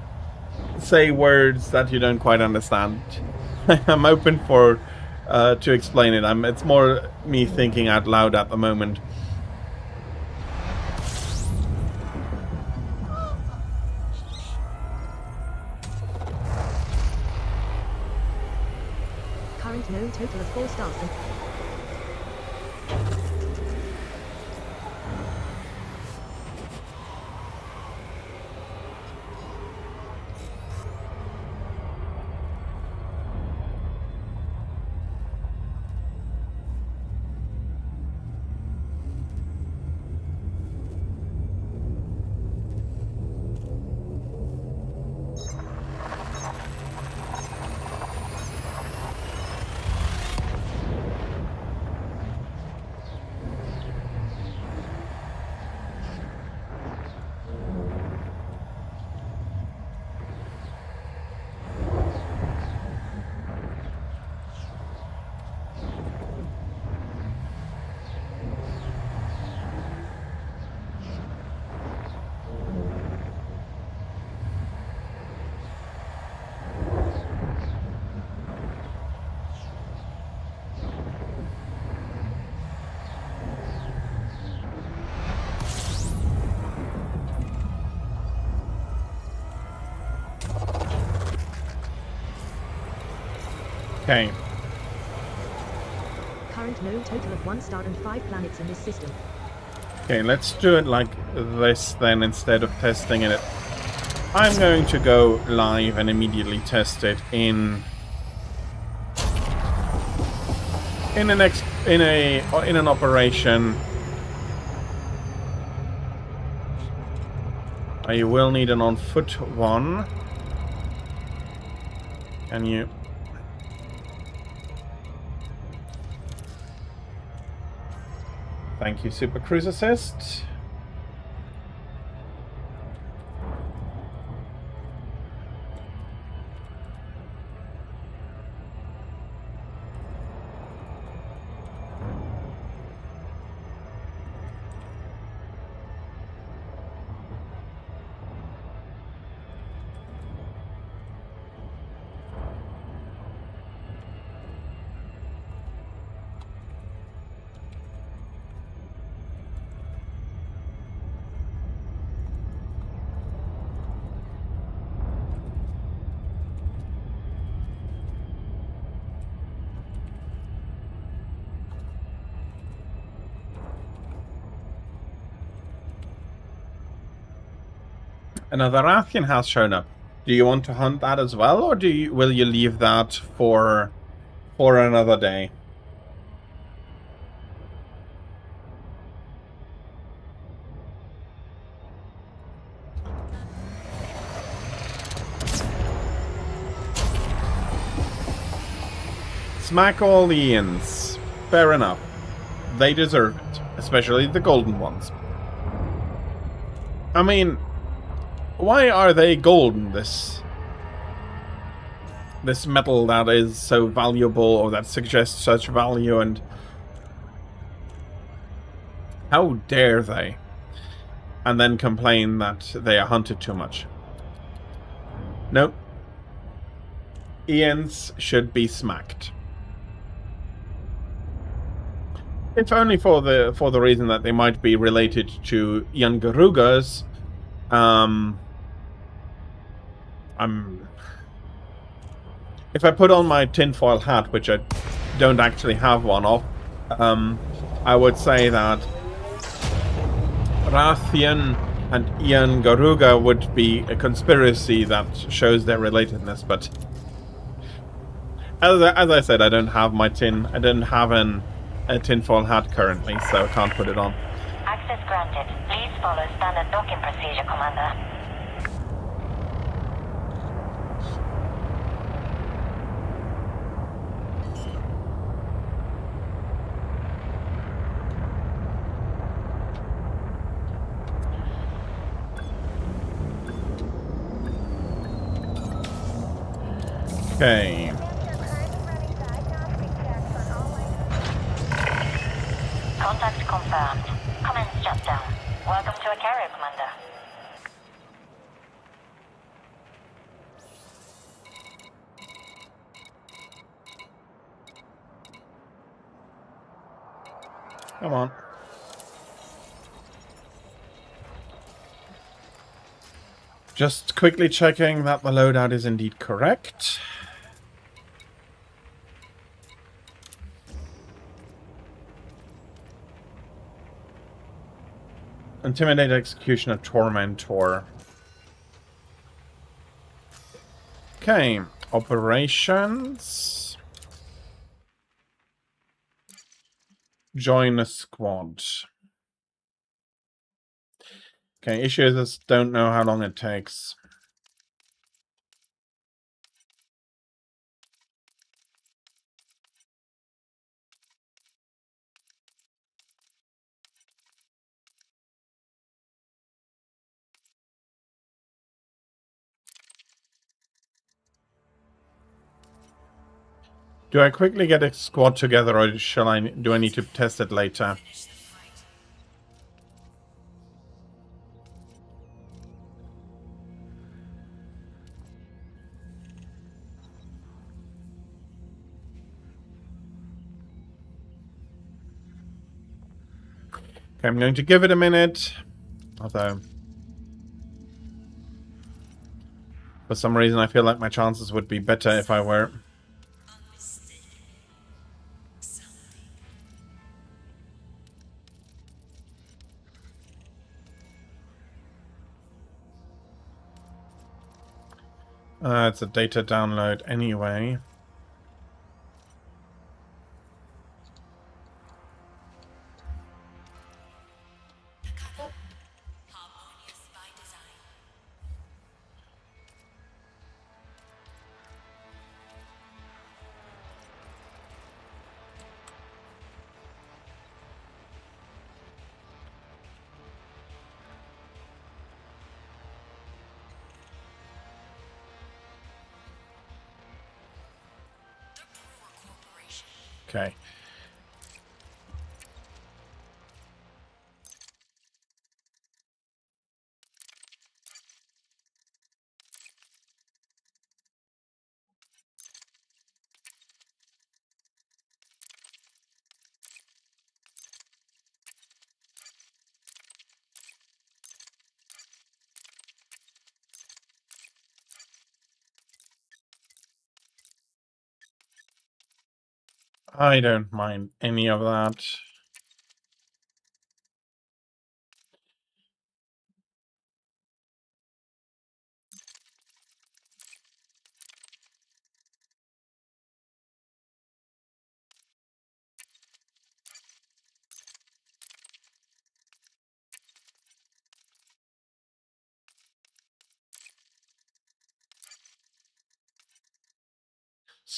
say words that you don't quite understand, I'm open for to explain it. It's more me thinking out loud at the moment. Current known total of 4 stars and... Okay. Current known total of 1 star and 5 planets in this system. Okay, let's do it like this then instead of testing it. I'm going to go live and immediately test it in an operation. I will need an on foot one. Can you? Thank you, Super Cruise Assist. Another Rathian has shown up. Do you want to hunt that as well, or will you leave that for another day? Smack all the Ians. Fair enough. They deserve it, especially the golden ones. I mean, why are they golden, this metal that is so valuable, or that suggests such value, and how dare they? And then complain that they are hunted too much. Nope. Ians should be smacked. If only for the reason that they might be related to Ian Garugas. If I put on my tinfoil hat, which I don't actually have one of, I would say that Rathian and Ian Garuga would be a conspiracy that shows their relatedness, but as I said, I don't have my I don't have a tinfoil hat currently, so I can't put it on. Access granted. Please follow standard docking procedure, Commander. Okay. Contact confirmed. Commence shutdown. Welcome to a carrier, Commander. Come on. Just quickly checking that the loadout is indeed correct. Intimidate, Executioner, Tormentor. Okay, operations. Join a squad. Okay, issue is I just don't know how long it takes. Do I quickly get a squad together, or do I need to test it later? Okay, I'm going to give it a minute. Although, for some reason, I feel like my chances would be better if I were. It's a data download anyway. Okay. I don't mind any of that.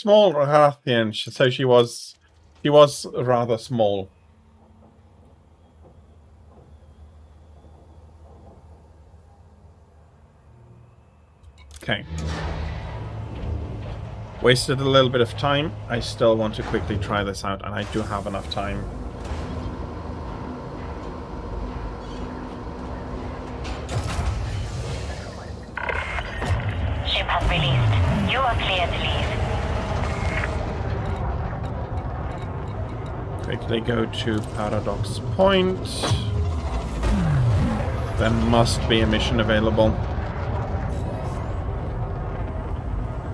Small Rathian, so she was rather small. Okay. Wasted a little bit of time. I still want to quickly try this out, and I do have enough time. Ship has released. You are clear to leave. Quickly go to Paradox Point. There must be a mission available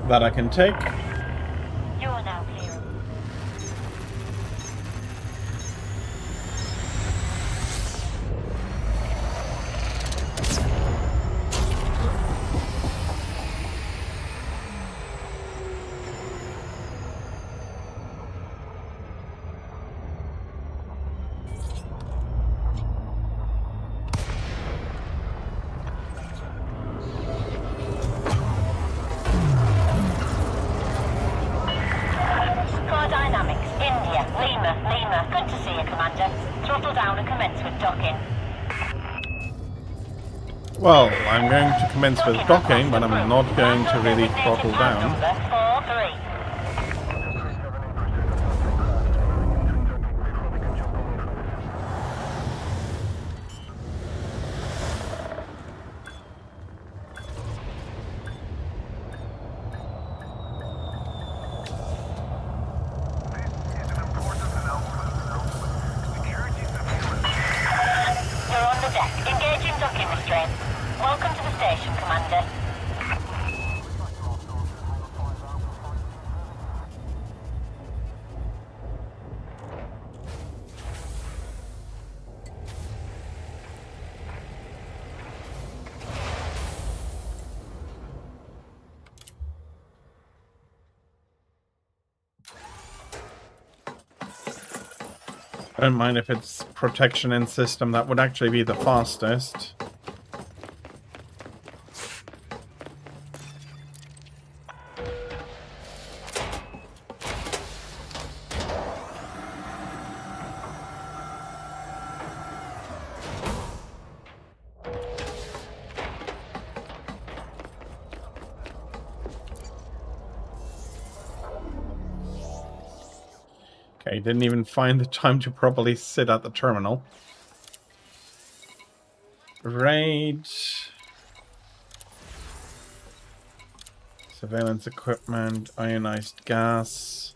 that I can take. You are now clear. Core Dynamics, India, Lima. Good to see you, Commander. Throttle down and commence with docking. Well, I'm going to commence with docking, but I'm not going to really throttle down. Number 43. You're on the deck. Engaging docking restraint. Welcome to the station, Commander. I don't mind if it's protection in system, that would actually be the fastest. Okay, didn't even find the time to properly sit at the terminal. Raid. Surveillance equipment, ionized gas.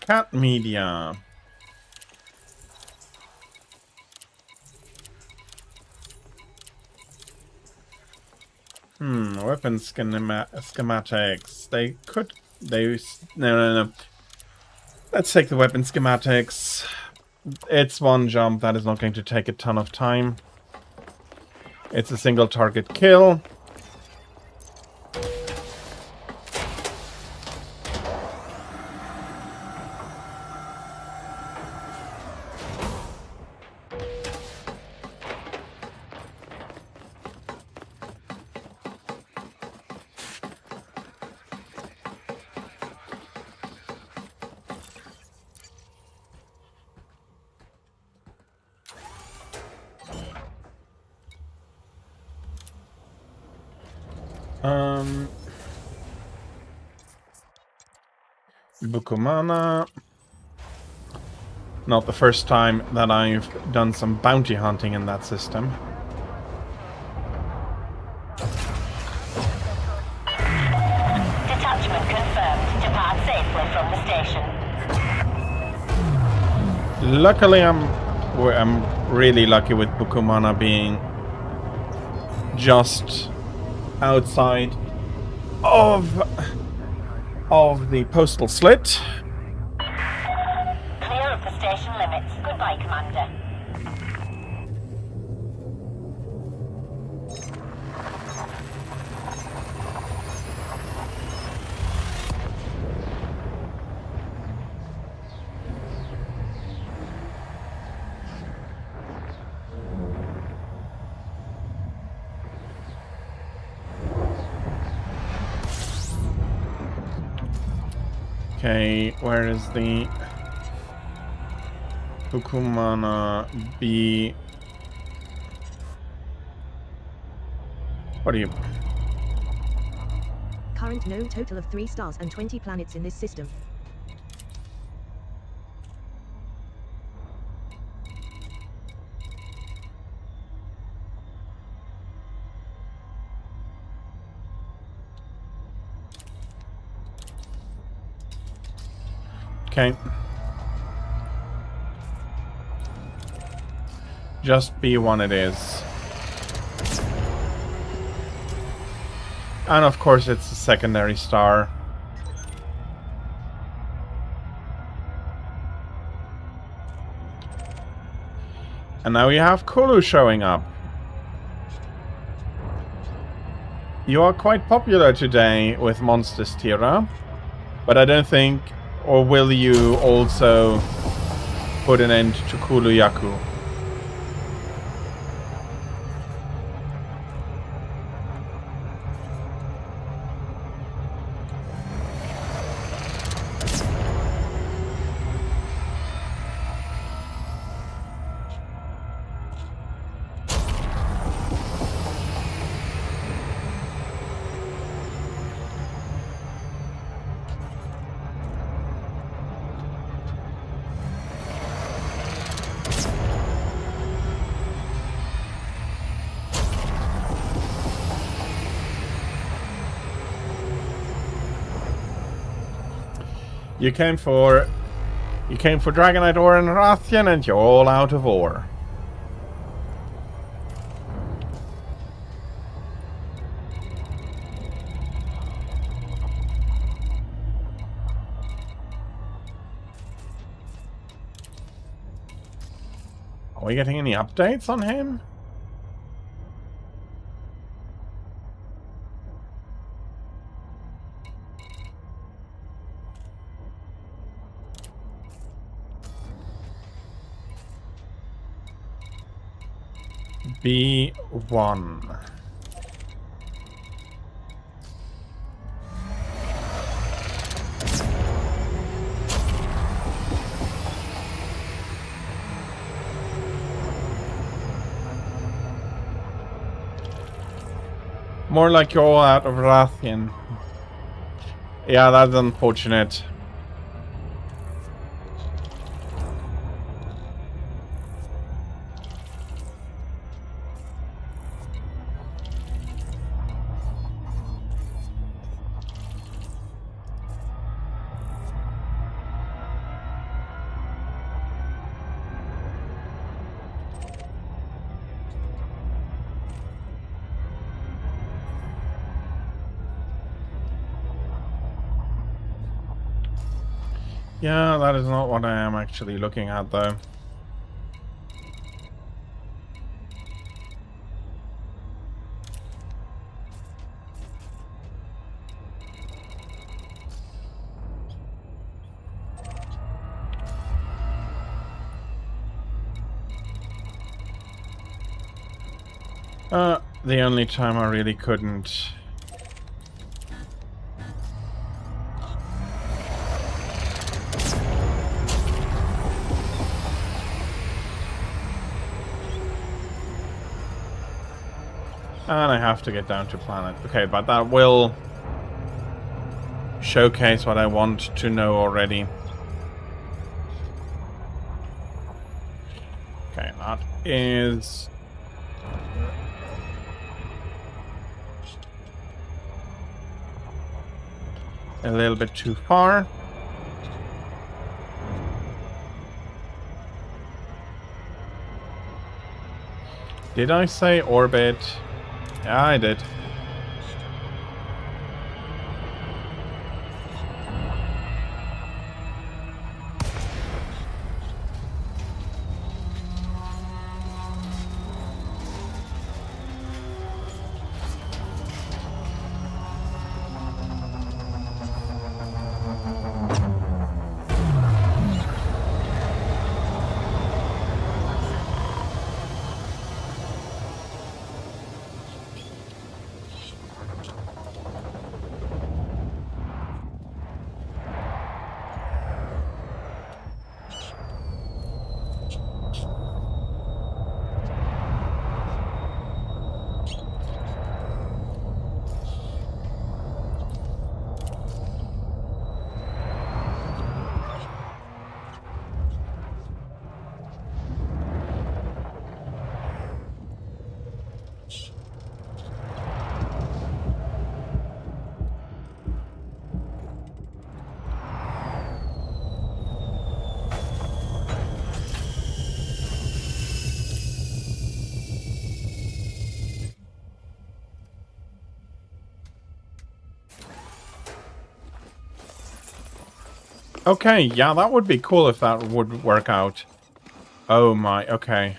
Cat media. Weapon schematics. No. Let's take the weapon schematics. It's one jump. That is not going to take a ton of time. It's a single target kill. Bukumana. Not the first time that I've done some bounty hunting in that system. Detachment confirmed. Depart safely from the station. Luckily, I'm really lucky with Bukumana being just outside of the postal slit. Clear of the station limits. Goodbye, Commander. Okay, where is the Hukumana B? What are you? Current known total of 3 stars and 20 planets in this system. Okay. Just B1 it is. And of course it's a secondary star. And now we have Kulu showing up. You are quite popular today with Monsters Tira, but I don't think, or will you also put an end to Kulu Yaku? You came for Dragonite ore and Rathian, and you're all out of ore. Are we getting any updates on him? B1. More like you're all out of Rathian. Yeah, that's unfortunate. Yeah, that is not what I am actually looking at, though. The only time I really couldn't. And I have to get down to planet. Okay, but that will showcase what I want to know already. Okay, that is a little bit too far. Did I say orbit? Yeah, I did. Okay, yeah, that would be cool if that would work out. Oh my, okay.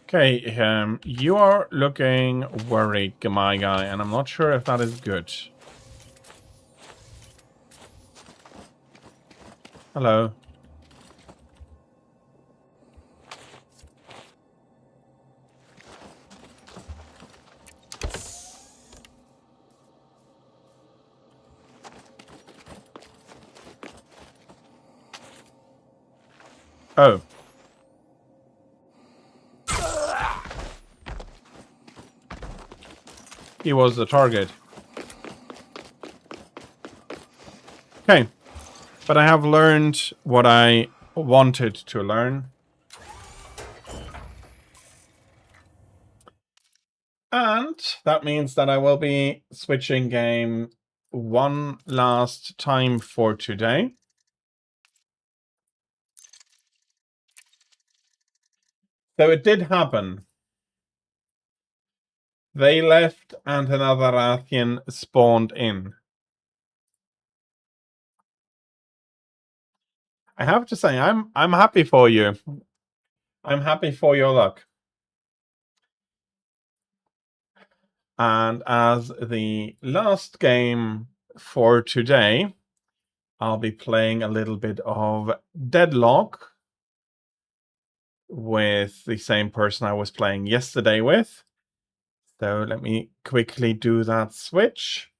Okay, you are looking worried, my guy, and I'm not sure if that is good. Hello. Oh. He was the target. Okay. But I have learned what I wanted to learn. And that means that I will be switching game one last time for today. So it did happen. They left and another Rathian spawned in. I have to say, I'm happy for you. I'm happy for your luck. And as the last game for today, I'll be playing a little bit of Deadlock with the same person I was playing yesterday with. So let me quickly do that switch.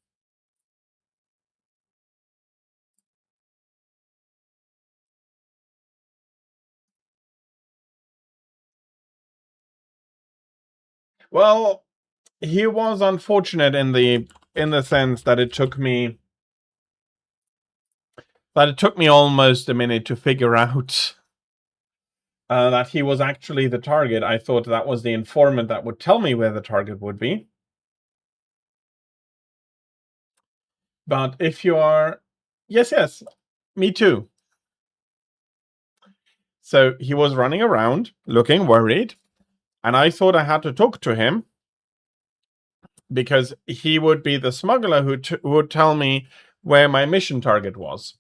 Well, he was unfortunate in the sense that it took me almost a minute to figure out that he was actually the target. I thought that was the informant that would tell me where the target would be. But if you are... Yes, me too. So he was running around, looking worried, and I thought I had to talk to him because he would be the smuggler who would tell me where my mission target was.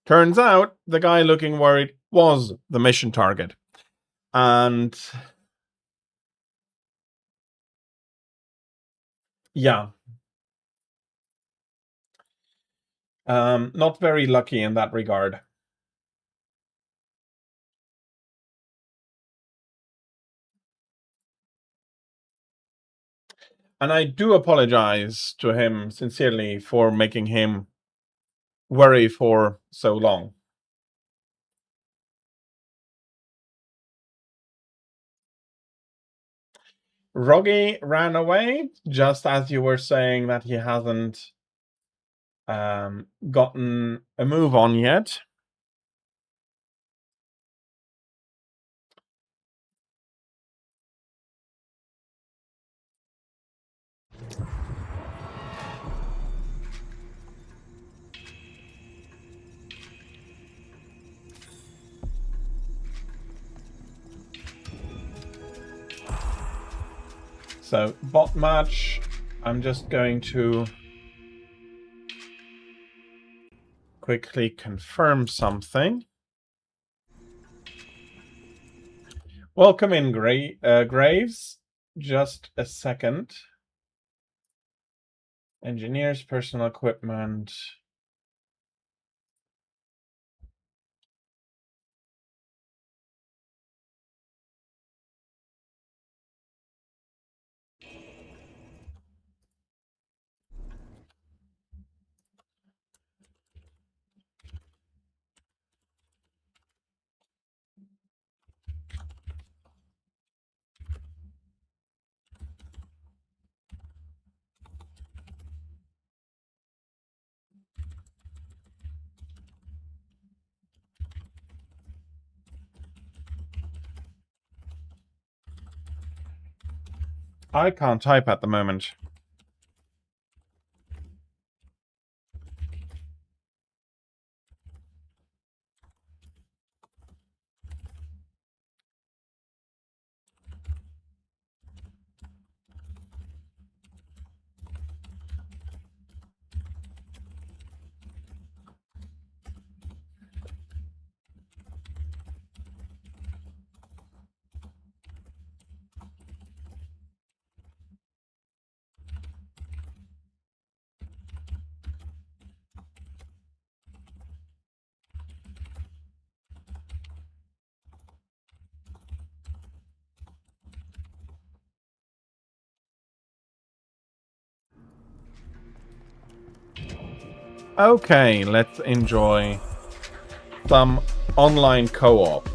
Turns out, the guy looking worried was the mission target. And... yeah. Not very lucky in that regard. And I do apologize to him sincerely for making him worry for so long. Roggy ran away, just as you were saying that he hasn't gotten a move on yet. So, bot match, I'm just going to quickly confirm something. Welcome in, Graves. Just a second. Engineers, personal equipment. I can't type at the moment. Okay, let's enjoy some online co-op.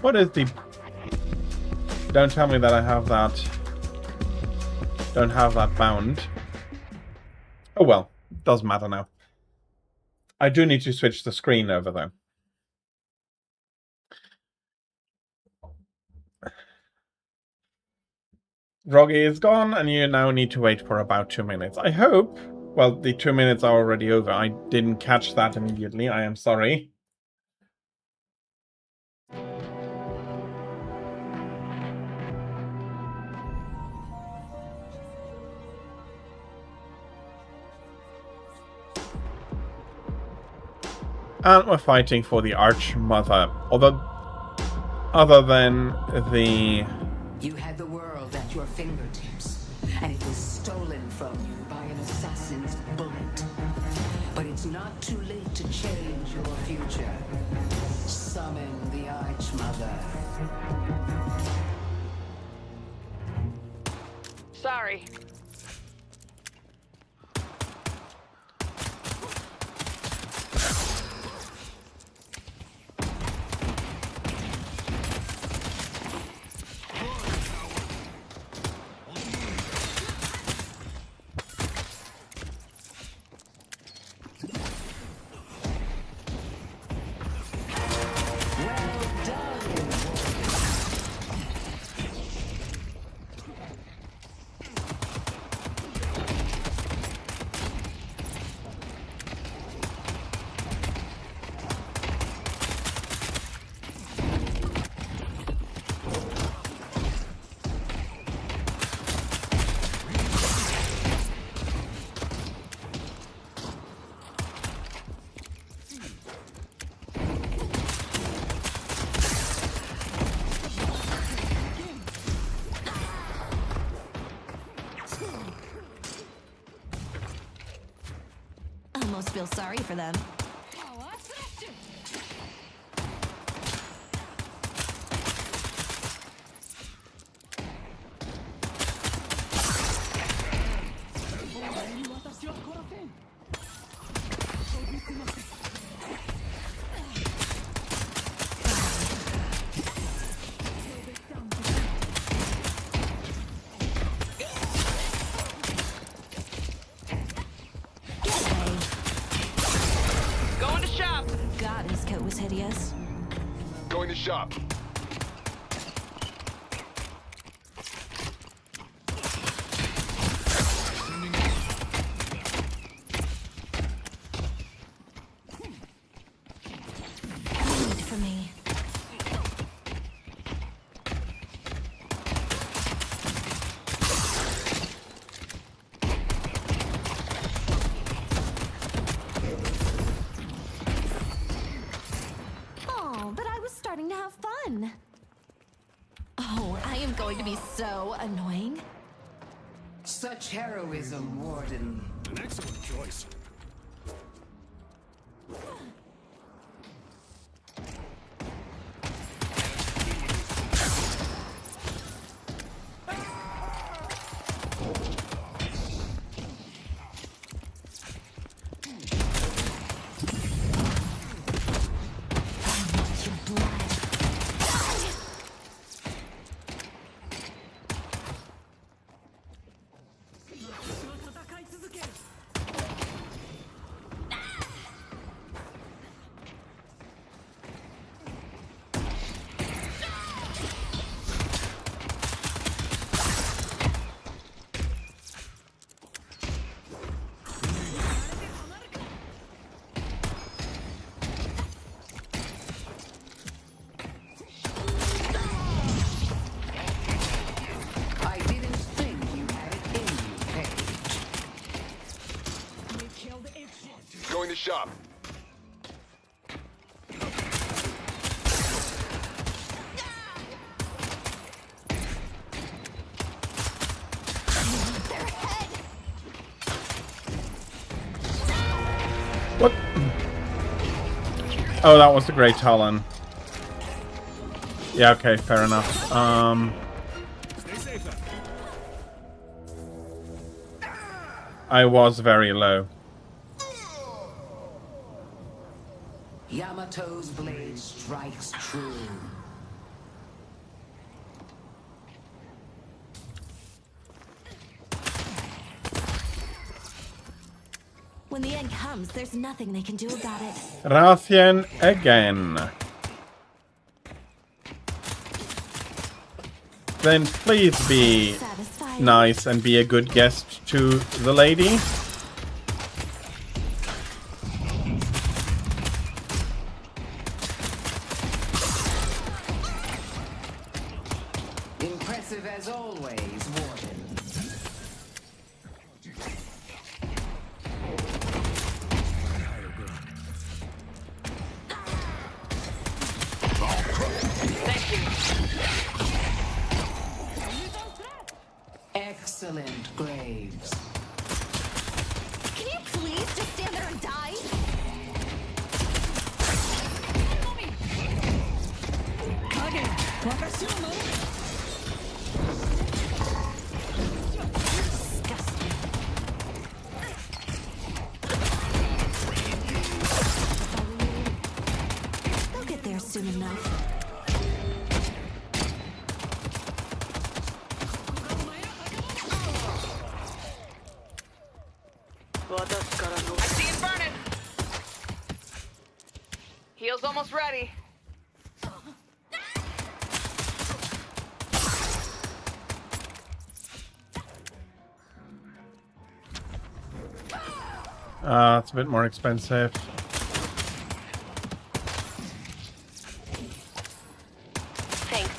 What is the... Don't tell me that I have that... Don't have that bound. Oh well, doesn't matter now. I do need to switch the screen over though. Groggy is gone and you now need to wait for about 2 minutes. I hope... Well, the 2 minutes are already over. I didn't catch that immediately. I am sorry. And we're fighting for the Archmother. Although, other than the... You had the world at your fingertips, and it was stolen from you by an assassin's bullet. But it's not too late to change your future. Summon the Archmother. Sorry. Almost feel sorry for them. Going to shop. Wait for me. To have fun. Oh, I am going to be so annoying. Such heroism, Warden. An excellent choice. Going to shop. Oh, that was the Great Talon. Yeah, okay, fair enough. Stay safe. I was very low. Yamato's blade strikes true. When the end comes, there's nothing they can do about it. Rathian again. Then please be nice and be a good guest to the lady. Impressive as always, Warden. Excellent, Graves. Can you please just stand there and die? They'll get there soon enough. I see him burning. Heel's almost ready. It's a bit more expensive. Thanks.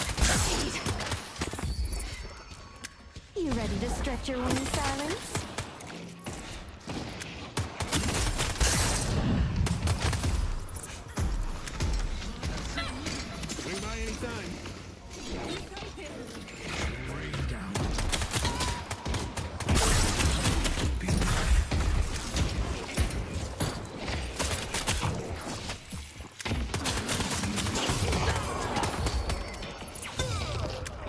You ready to stretch your wings, silence? Swing by anytime.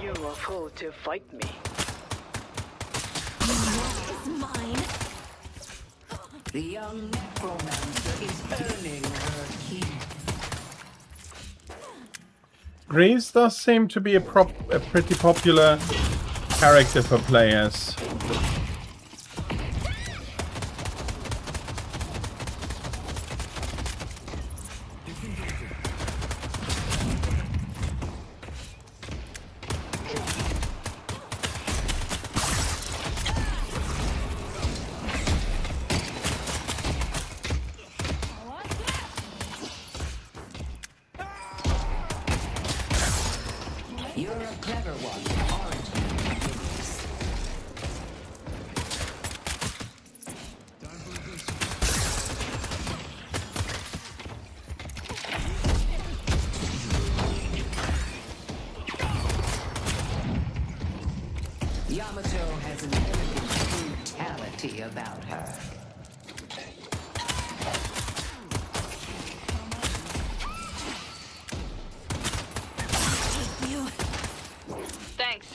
You are fool to fight me. That is mine. The young necromancer is earning her keep. Greaves does seem to be a pretty popular character for players. You're a clever one, aren't you? Yamato has an elegant brutality about her. Thanks.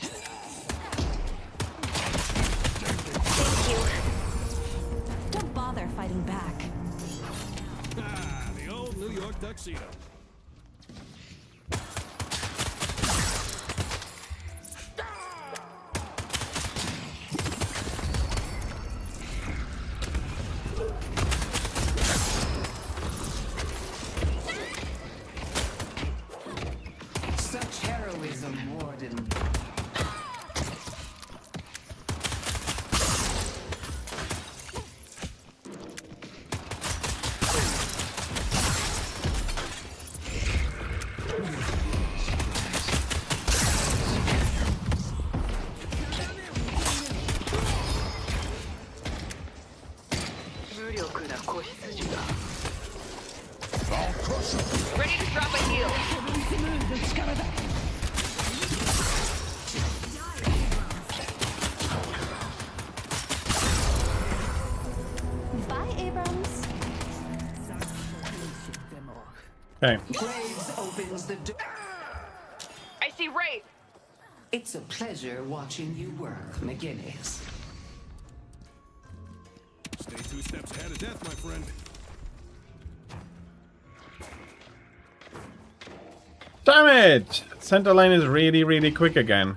Thank you. Don't bother fighting back. Ah, the old New York tuxedo. Such heroism, Warden. Ready to drop a heel. Bye, Abrams. Okay. Graves opens the door. I see Wraith. It's a pleasure watching you work, McGinnis. Stay 2 steps ahead of death, my friend. Damn it! Center line is really, really quick again.